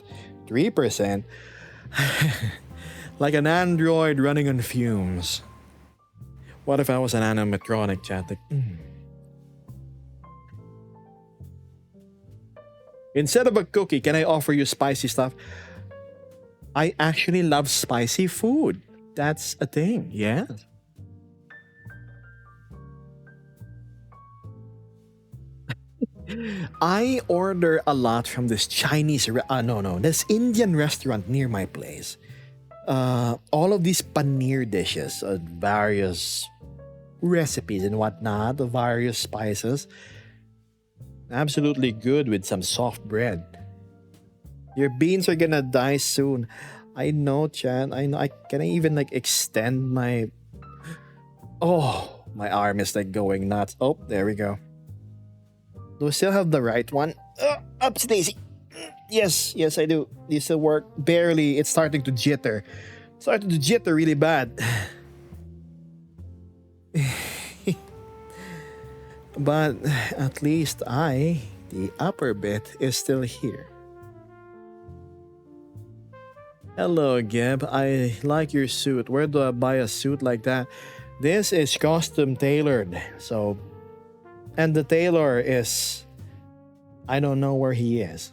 3%. Like an android running on fumes. What if I was an animatronic, chat? Like, Instead of a cookie, can I offer you spicy stuff? I actually love spicy food. That's a thing, yes. I order a lot from this this Indian restaurant near my place. All of these paneer dishes, various recipes and whatnot, of various spices. Absolutely good with some soft bread. Your beans are gonna die soon. I know, Chan. I know. Can I even like extend my... Oh, my arm is like going nuts. Oh, there we go. Do I still have the right one? Up, Stacy. Yes, I do. This still work. Barely. It's starting to jitter. Starting to jitter really bad. But at least the upper bit, is still here. Hello, Geb. I like your suit. Where do I buy a suit like that? This is custom tailored. So, and the tailor is... I don't know where he is.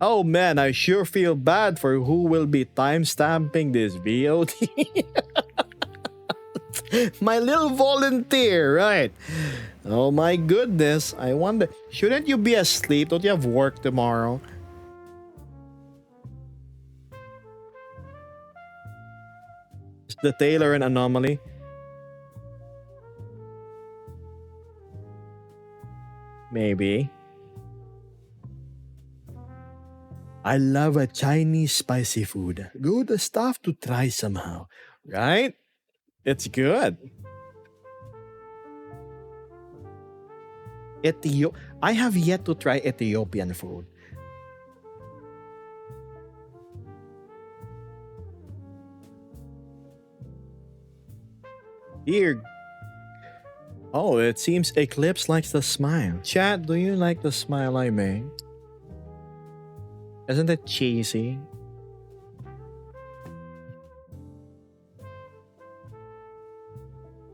Oh man, I sure feel bad for who will be timestamping this VOD. My little volunteer, right? Oh my goodness. I wonder, shouldn't you be asleep? Don't you have work tomorrow? Is the tailor an anomaly? Maybe. I love a Chinese spicy food. Good stuff to try somehow, right? It's good. I have yet to try Ethiopian food. Here. Oh, it seems Eclipse likes the smile. Chat, do you like the smile I made? Isn't it cheesy?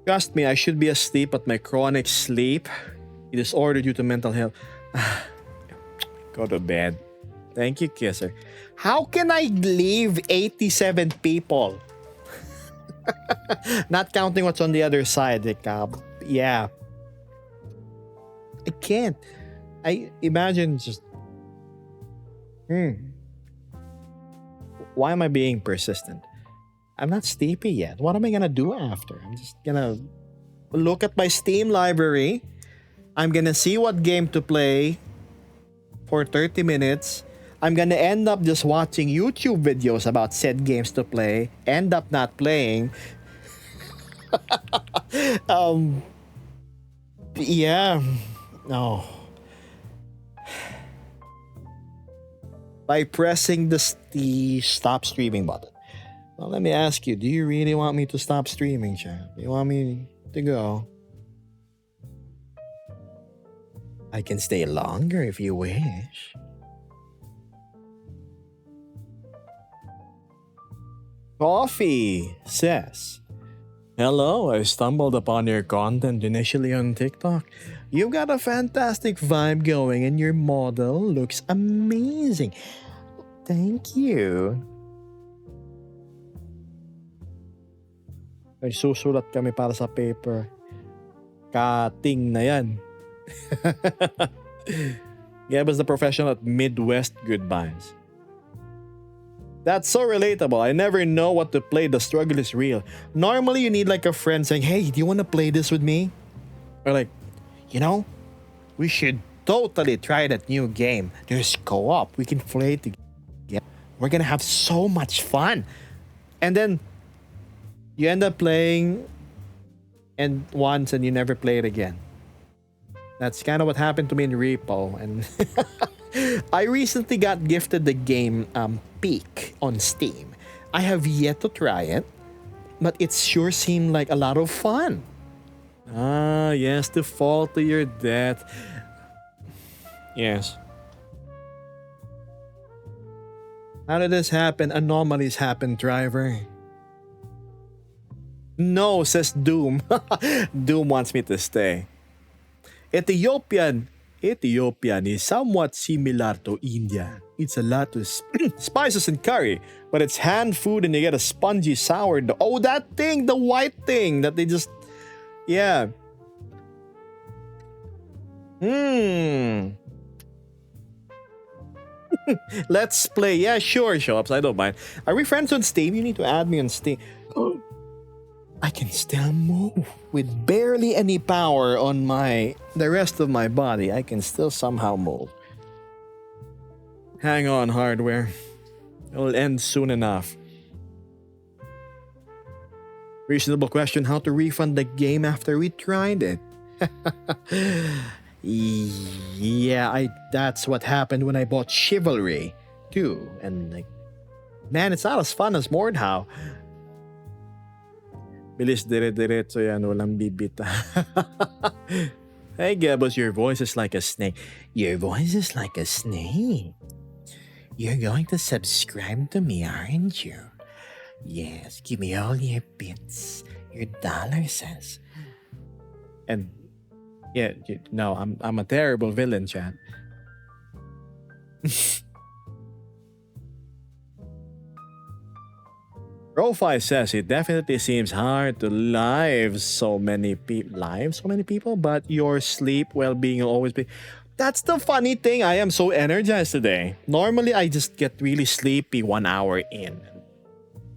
Trust me, I should be asleep, but my chronic sleep is disorder due to mental health. Go to bed. Thank you, Kisser. How can I leave 87 people? Not counting what's on the other side. Like, yeah. I can't. I imagine just... Why am I being persistent? I'm not sleepy yet. What am I gonna do after? I'm just gonna look at my Steam library. I'm gonna see what game to play for 30 minutes. I'm gonna end up just watching YouTube videos about said games to play. End up not playing. Yeah. No. By pressing the stop streaming button. Well, let me ask you, do you really want me to stop streaming, chat? Do you want me to go? I can stay longer if you wish. Coffee says, hello, I stumbled upon your content initially on TikTok. You've got a fantastic vibe going and your model looks amazing. Thank you. Ay, susulat kami para sa paper. Cutting na yan. Gab is the professional at Midwest Goodbyes. That's so relatable. I never know what to play. The struggle is real. Normally, you need like a friend saying, hey, do you want to play this with me? Or like, you know, we should totally try that new game. There's co-op. We can play together. We're going to have so much fun. And then you end up playing and once and you never play it again. That's kind of what happened to me in Repo. And I recently got gifted the game Peak on Steam. I have yet to try it, but it sure seemed like a lot of fun. Ah, yes, the fall to your death. Yes. How did this happen? Anomalies happen, driver. No, says Doom. Doom wants me to stay. Ethiopian is somewhat similar to India. It's a lot of spices and curry, but it's hand food and you get a spongy sourdough. Oh, that thing, the white thing that they just... Yeah. Let's play. Yeah, sure, Shops. I don't mind. Are we friends on Steam? You need to add me on Steam. Oh, I can still move with barely any power on the rest of my body. I can still somehow move. Hang on, hardware. It'll end soon enough. Reasonable question: how to refund the game after we tried it? Yeah, that's what happened when I bought Chivalry too. And like, man, it's not as fun as Mordhau. Bilis dire-diretso yan, walang bibita. Hey, Gebos, your voice is like a snake. Your voice is like a snake. You're going to subscribe to me, aren't you? Yes, give me all your bits, your dollars. And yeah, no, I'm a terrible villain, chat. Rofi says it definitely seems hard to live so many people, but your sleep well-being will always be. That's the funny thing. I am so energized today. Normally, I just get really sleepy 1 hour in.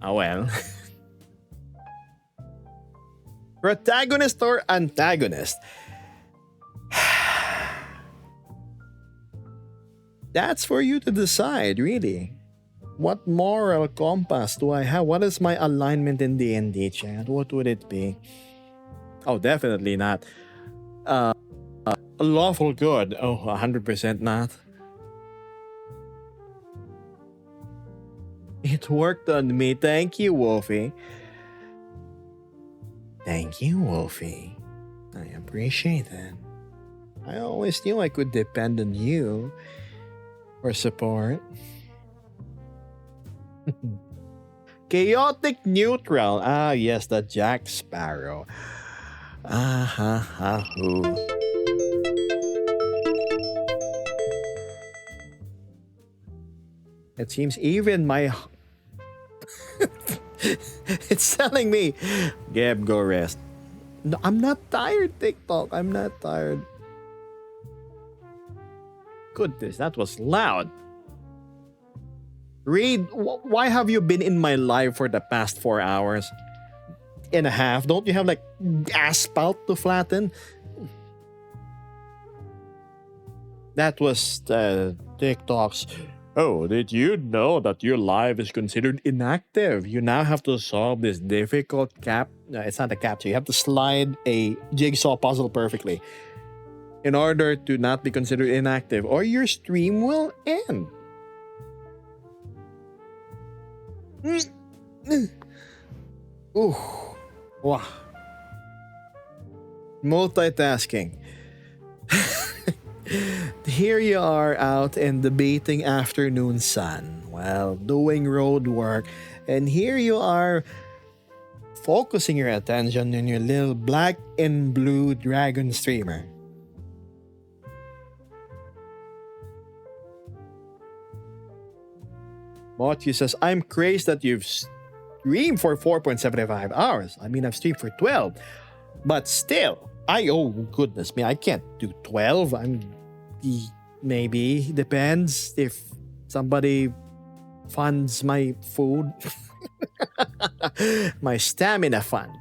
Oh well. Protagonist or antagonist? That's for you to decide, really. What moral compass do I have? What is my alignment in D&D, chat? What would it be? Oh, definitely not. Lawful good. Oh, 100% not. It worked on me. Thank you, Wolfie. Thank you, Wolfie. I appreciate that. I always knew I could depend on you for support. Chaotic neutral. Ah, yes, the Jack Sparrow. It seems even my... It's telling me, Gab, go rest. no, I'm not tired, TikTok. I'm not tired. Goodness, that was loud. Reed, why have you been in my life for the past 4 hours and a half? Don't you have like asphalt to flatten? That was TikTok's. Oh, did you know that your life is considered inactive? You now have to solve this difficult No, it's not a capture. You have to slide a jigsaw puzzle perfectly in order to not be considered inactive, or your stream will end. Ooh. Wow. Multitasking. Here you are out in the bating afternoon sun while doing road work, and here you are focusing your attention on your little black and blue dragon streamer. Mochi says, I'm crazed that you've streamed for 4.75 hours. I mean, I've streamed for 12. But still, oh goodness me, I can't do 12. Maybe, depends if somebody funds my food. My stamina fund.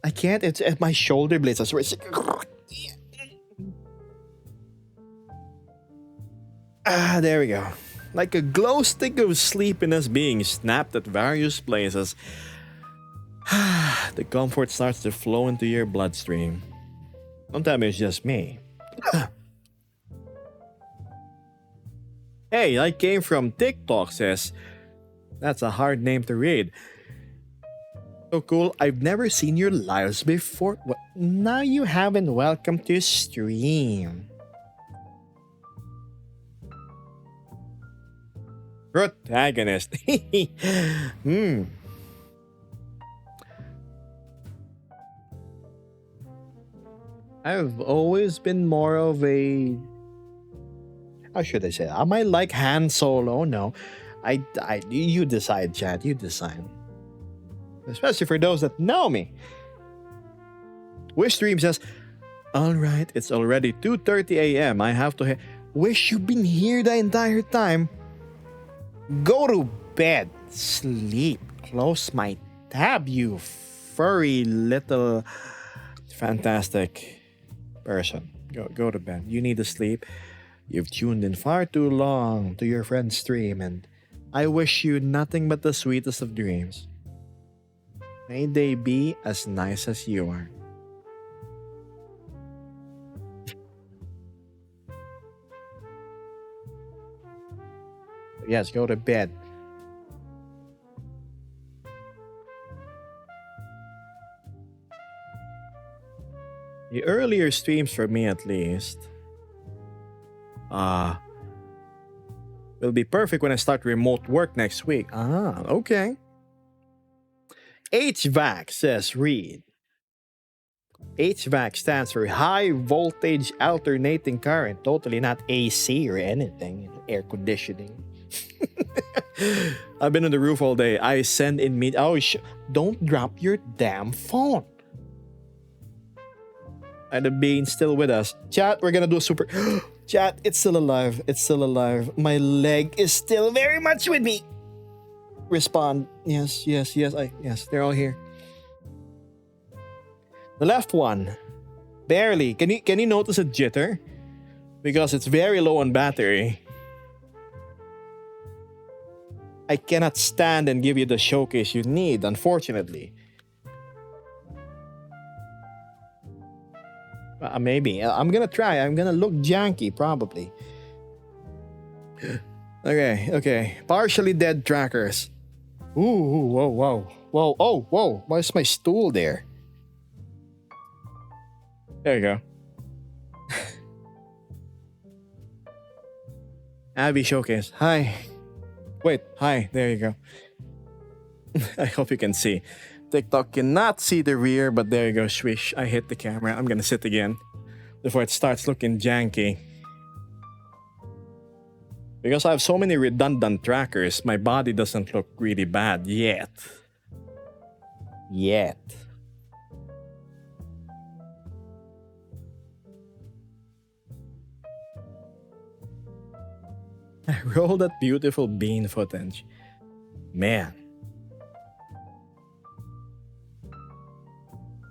I can't, it's at my shoulder blades. I swear. There we go. Like a glow stick of sleepiness being snapped at various places. The comfort starts to flow into your bloodstream. Don't tell me it's just me. Hey, I came from TikTok, says. That's a hard name to read. So cool. I've never seen your lives before. What? Now you haven't. Welcome to stream. Protagonist. I've always been more of a. How should I say? Am I like Han Solo? No. You decide, chat. You decide. Especially for those that know me. Wish Stream says, all right, it's already 2:30 a.m. I have to. Wish you've been here the entire time. Go to bed. Sleep. Close my tab, you furry little fantastic person. Go to bed. You need to sleep. You've tuned in far too long to your friend's stream, and I wish you nothing but the sweetest of dreams. May they be as nice as you are. Yes, go to bed. The earlier streams for me at least will be perfect when I start remote work next week. Okay. HVAC says read. HVAC stands for high voltage alternating current. Totally not AC or anything. Air conditioning. I've been on the roof all day. I send in meet. Don't drop your damn phone. And the bean still with us. Chat, we're gonna do a super. Chat, it's still alive. It's still alive. My leg is still very much with me. Respond. Yes. Yes, they're all here. The left one. Barely. Can you notice a jitter? Because it's very low on battery. I cannot stand and give you the showcase you need, unfortunately. Maybe. I'm gonna try. I'm gonna look janky, probably. Okay. Partially dead trackers. Ooh, whoa. Whoa. Why is my stool there? There you go. Abby Showcase. Hi. Wait, hi. There you go. I hope you can see. TikTok cannot see the rear, but there you go. Swish. I hit the camera. I'm gonna sit again before it starts looking janky. Because I have so many redundant trackers, my body doesn't look really bad yet. Roll that beautiful bean footage. Man.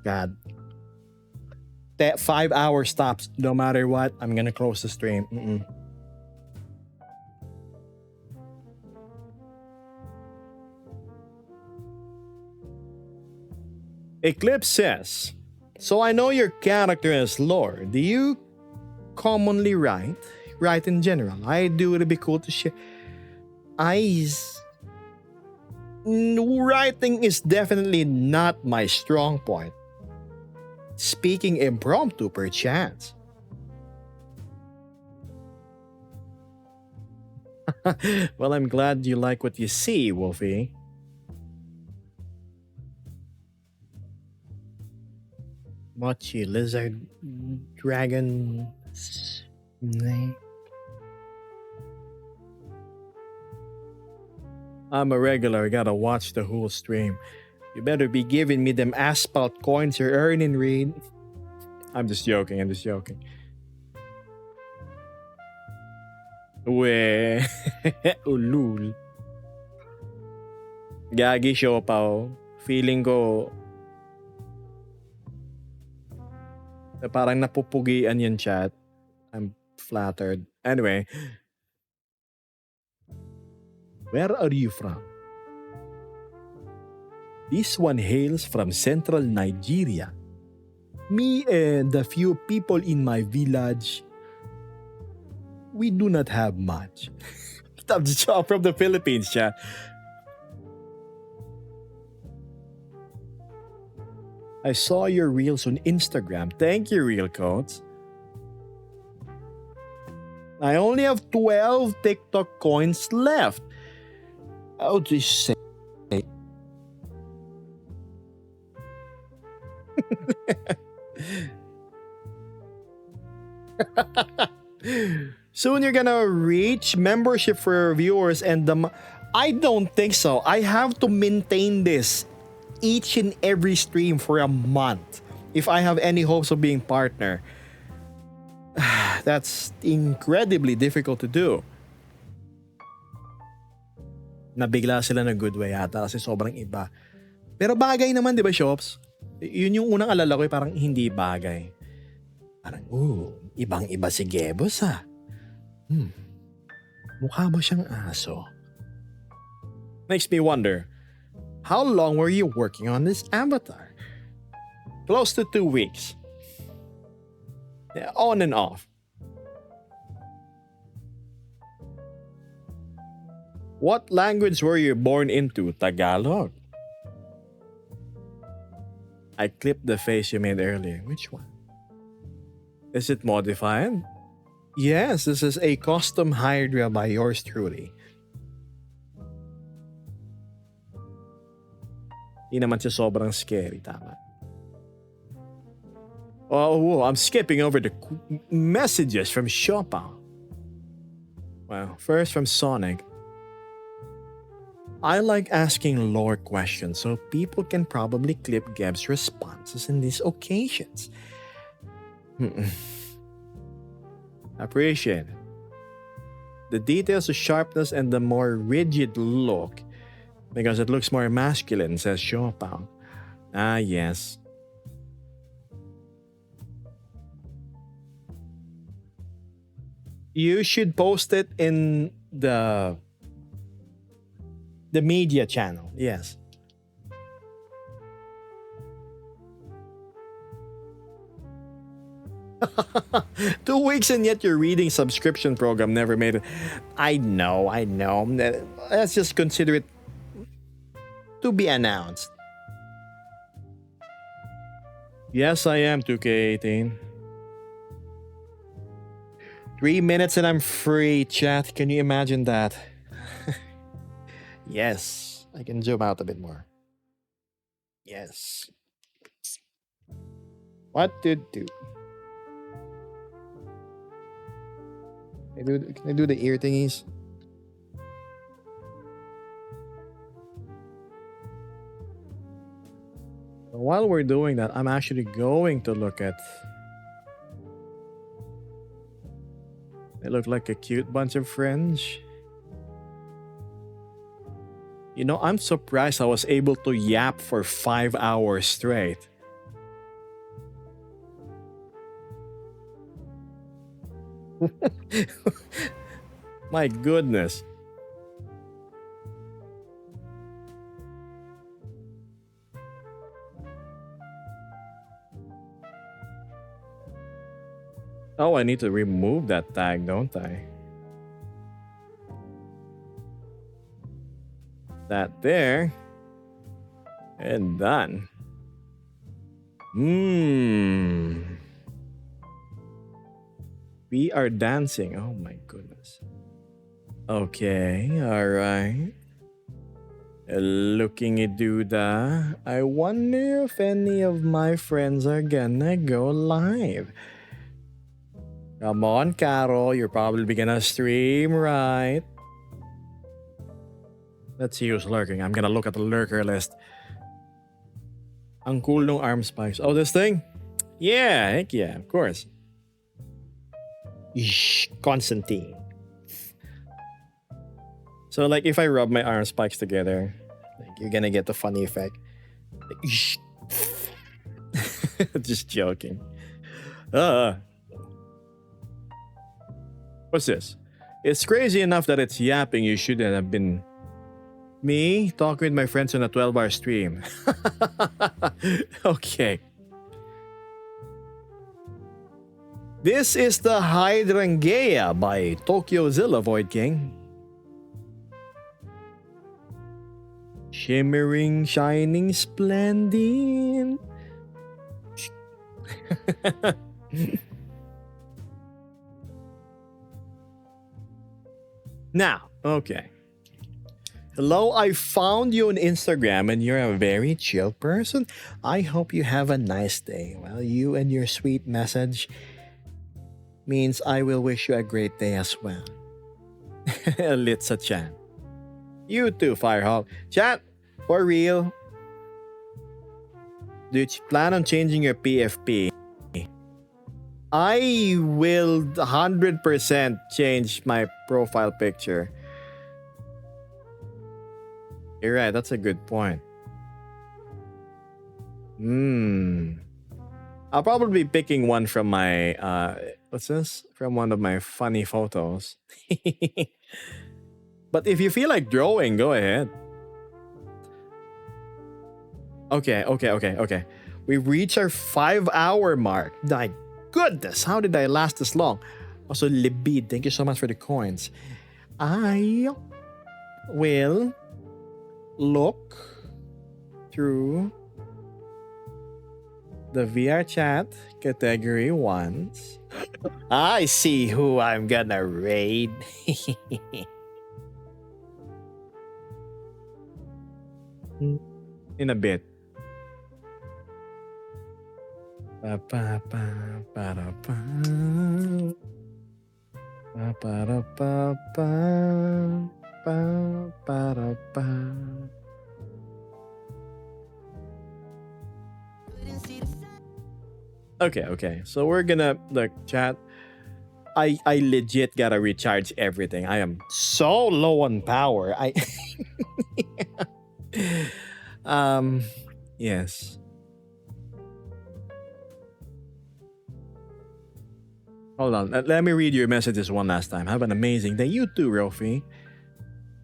God. That 5-hour stops. No matter what, I'm gonna close the stream. Eclipse says, so I know your character is lore. Do you commonly write in general? I do. It'd be cool to share. Writing is definitely not my strong point. Speaking impromptu, perchance. Well, I'm glad you like what you see, Wolfie. Mochi, lizard, dragon, snake. I'm a regular, gotta watch the whole stream. You better be giving me them asphalt coins you're earning, Reed. I'm just joking. We ulul. Gagi show pa. Feeling ko na parang napupugian yung chat. I'm flattered. Anyway. Where are you from? This one hails from central Nigeria. Me and the few people in my village, we do not have much. Stop the job from the Philippines, chat. I saw your reels on Instagram. Thank you, Real Coats. I only have 12 TikTok coins left. How do you say? Soon you're gonna reach membership for viewers and I don't think so. I have to maintain this each and every stream for a month if I have any hopes of being partner. That's incredibly difficult to do. Nabigla sila na good way yata kasi sobrang iba. Pero bagay naman, di ba, Shops? Yun yung unang alala ko, parang hindi bagay. Parang, ibang-iba si Gebos ha. Mukha ba siyang aso? Makes me wonder, how long were you working on this avatar? Close to 2 weeks. Yeah, on and off. What language were you born into? Tagalog. I clipped the face you made earlier. Which one? Is it modified? Yes, this is a custom hired reel by yours truly. Hindi naman siya sobrang scary, tama. Oh, I'm skipping over the messages from Chopin. Well, first from Sonic. I like asking lore questions so people can probably clip Geb's responses in these occasions. Appreciate it. The details, the sharpness, and the more rigid look because it looks more masculine, says Chopin. Ah, yes. You should post it in the media channel, yes. Two weeks and yet your reading subscription program never made it. I know. Let's just consider it to be announced. Yes, I am 2K18. 3 minutes and I'm free, chat. Can you imagine that? Yes, I can zoom out a bit more. Yes. What to do? Can I do the ear thingies? While we're doing that, I'm actually going to look at... They look like a cute bunch of friends. You know, I'm surprised I was able to yap for 5 hours straight. My goodness. Oh, I need to remove that tag, don't I? That there. And done. We are dancing. Oh my goodness. Okay, alright. Looking at Duda. I wonder if any of my friends are gonna go live. Come on, Carol. You're probably gonna stream, right? Let's see who's lurking. I'm gonna look at the lurker list. Ang cool ng arm spikes. Oh, this thing? Yeah, heck yeah, of course. Constantine. So, like, if I rub my arm spikes together, like, you're gonna get the funny effect. Like, just joking. What's this? It's crazy enough that it's yapping. You shouldn't have been me talking with my friends on a 12-hour stream. Okay. This is the Hydrangea by Tokyo Zilla, Void King. Shimmering, shining, splendid. Now, okay. Hello, I found you on Instagram and you're a very chill person. I hope you have a nice day. Well, you and your sweet message means I will wish you a great day as well. Litsa Chan. You too, Firehawk. Chat, for real. Do you plan on changing your PFP? I will 100% change my profile picture. You're right, that's a good point. I'll probably be picking one from my what's this? From one of my funny photos. But if you feel like drawing, go ahead. Okay. We reached our 5-hour mark. My goodness, how did I last this long? Also, Libid, thank you so much for the coins. I will look through the VR chat category once. I see who I'm gonna raid. In a bit. Ba ba ba ba da ba. Ba ba da ba ba. Ba ba da ba. Okay. So we're gonna look, chat. I legit gotta recharge everything. I am so low on power. Yes. Hold on. Let me read your messages one last time. Have an amazing day. You too, Rofi.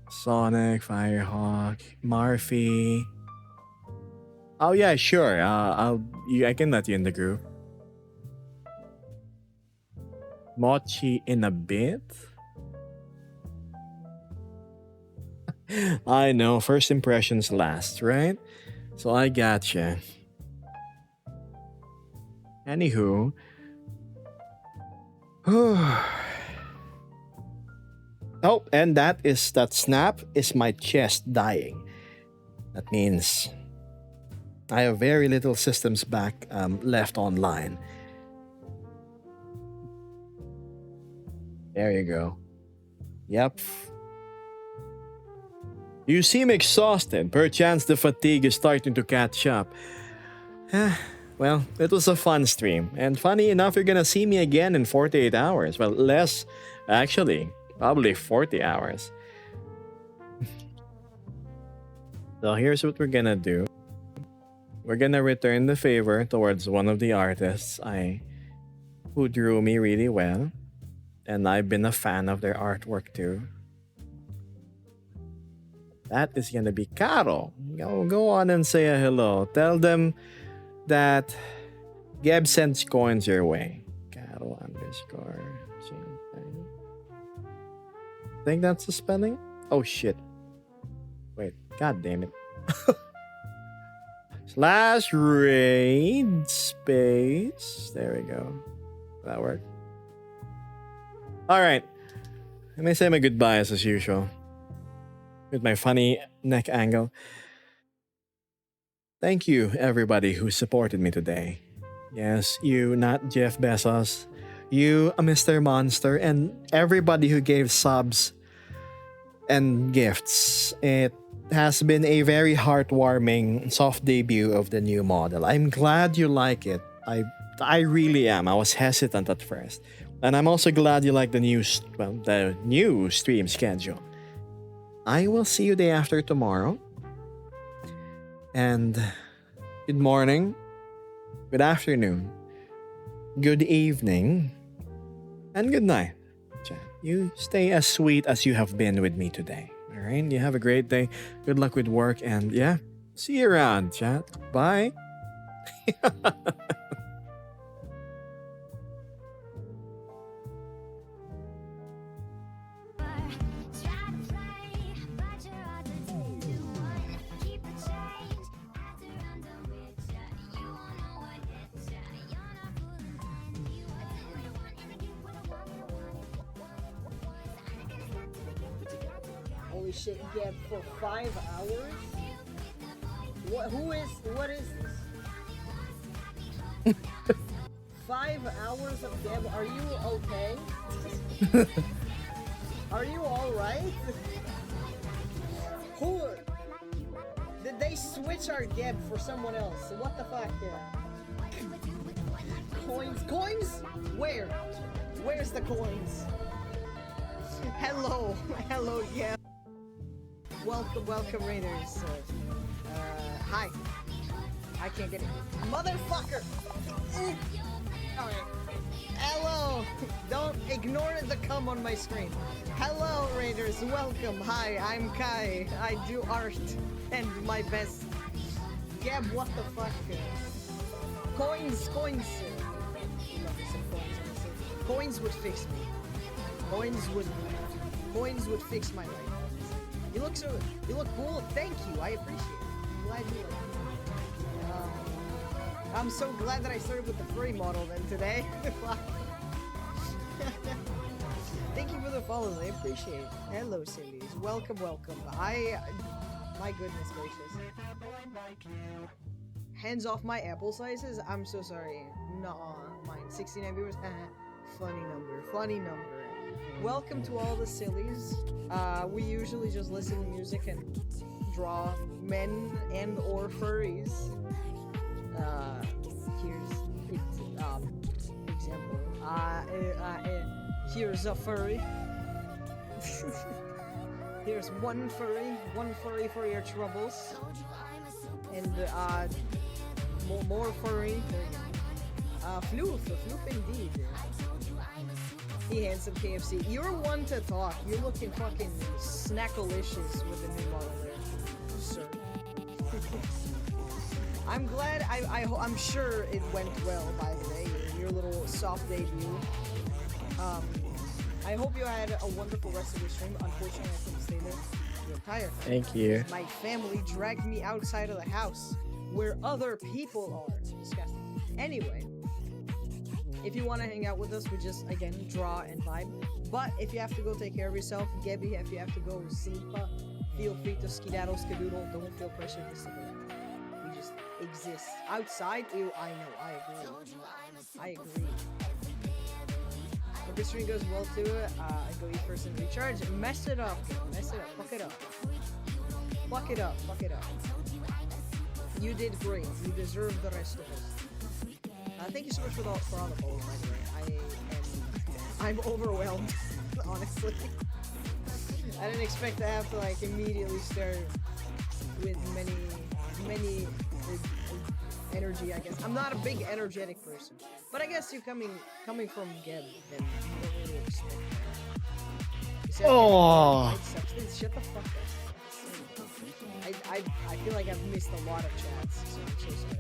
Sonic, Firehawk, Marfy. Oh yeah, sure. I can let you in the group. Mochi in a bit. I know, first impressions last, right? So I gotcha. Anywho. Oh, and that snap is my chest dying. That means I have very little systems back left online. There you go. Yep. You seem exhausted. Perchance the fatigue is starting to catch up. Well, it was a fun stream. And funny enough, you're gonna see me again in 48 hours. Well, less, actually. Probably 40 hours. So here's what we're gonna do. We're gonna return the favor towards one of the artists who drew me really well. And I've been a fan of their artwork too. That is gonna be Caro. Go on and say a hello. Tell them that Geb sends coins your way. Caro _ think that's the spelling? Oh shit. Wait, god damn it. / raid space. There we go. That worked. Alright. Let me say my goodbyes as usual. With my funny neck angle. Thank you, everybody who supported me today. Yes, you, not Jeff Bezos. You, Mr. Monster, and everybody who gave subs and gifts. It has been a very heartwarming soft debut of the new model. I'm glad you like it. I really am. I was hesitant at first. And I'm also glad you like the new stream schedule. I will see you day after tomorrow. And good morning, good afternoon, good evening, and good night. Chat. You stay as sweet as you have been with me today. All right? You have a great day. Good luck with work. And yeah, see you around, chat. Bye. Holy shit, Geb, for 5 hours? What is this? 5 hours of Geb, are you okay? Are you alright? Who? Did they switch our Geb for someone else? What the fuck? Coins? Coins? Where? Where's the coins? Hello, hello, Geb. Welcome, Raiders. Hi. I can't get it. Motherfucker! Alright. Hello! Don't ignore the cum on my screen. Hello, Raiders. Welcome. Hi, I'm Kai. I do art and my best. Gab, what the fuck? Coins. Love me some coins, honestly. Coins would fix me. Coins would fix my life. You look cool. Thank you. I appreciate it. I'm glad you like it. I'm so glad that I started with the free model then today. Thank you for the follows. I appreciate it. Hello, Cindy's. Welcome. My goodness gracious. Hands off my apple slices. I'm so sorry. Nuh-uh. Mine. 69 viewers. Funny number. Welcome to all the sillies. We usually just listen to music and draw men and or furries. Here's example. Here's a furry. Here's one furry for your troubles. And more furry. There you go. Floof indeed. He handsome KFC. You're one to talk. You're looking fucking snackalicious with the new model there, sir. I'm glad. I'm sure it went well. By the way, your little soft debut. I hope you had a wonderful rest of your stream. Unfortunately, I couldn't stay there the entire time. Thank you. My family dragged me outside of the house where other people are. Disgusting. Anyway, if you want to hang out with us, we just again draw and vibe. But if you have to go take care of yourself, Gabby, if you have to go sleep, feel free to skedaddle, skedoodle. Don't feel pressured to stick around. We just exist outside. Ew, I know. I agree. If the stream goes well too, I go eat first and recharge. Mess it up. Fuck it up. You did great. You deserve the rest of us. Thank you so much for all the polls, by the way. I'm overwhelmed, honestly. I didn't expect to have to like immediately start with many energy, I guess. I'm not a big energetic person, but I guess you coming from Geb, then you don't really expect that. Oh. Shut the fuck up. I feel like I've missed a lot of chats, so I'm so sorry.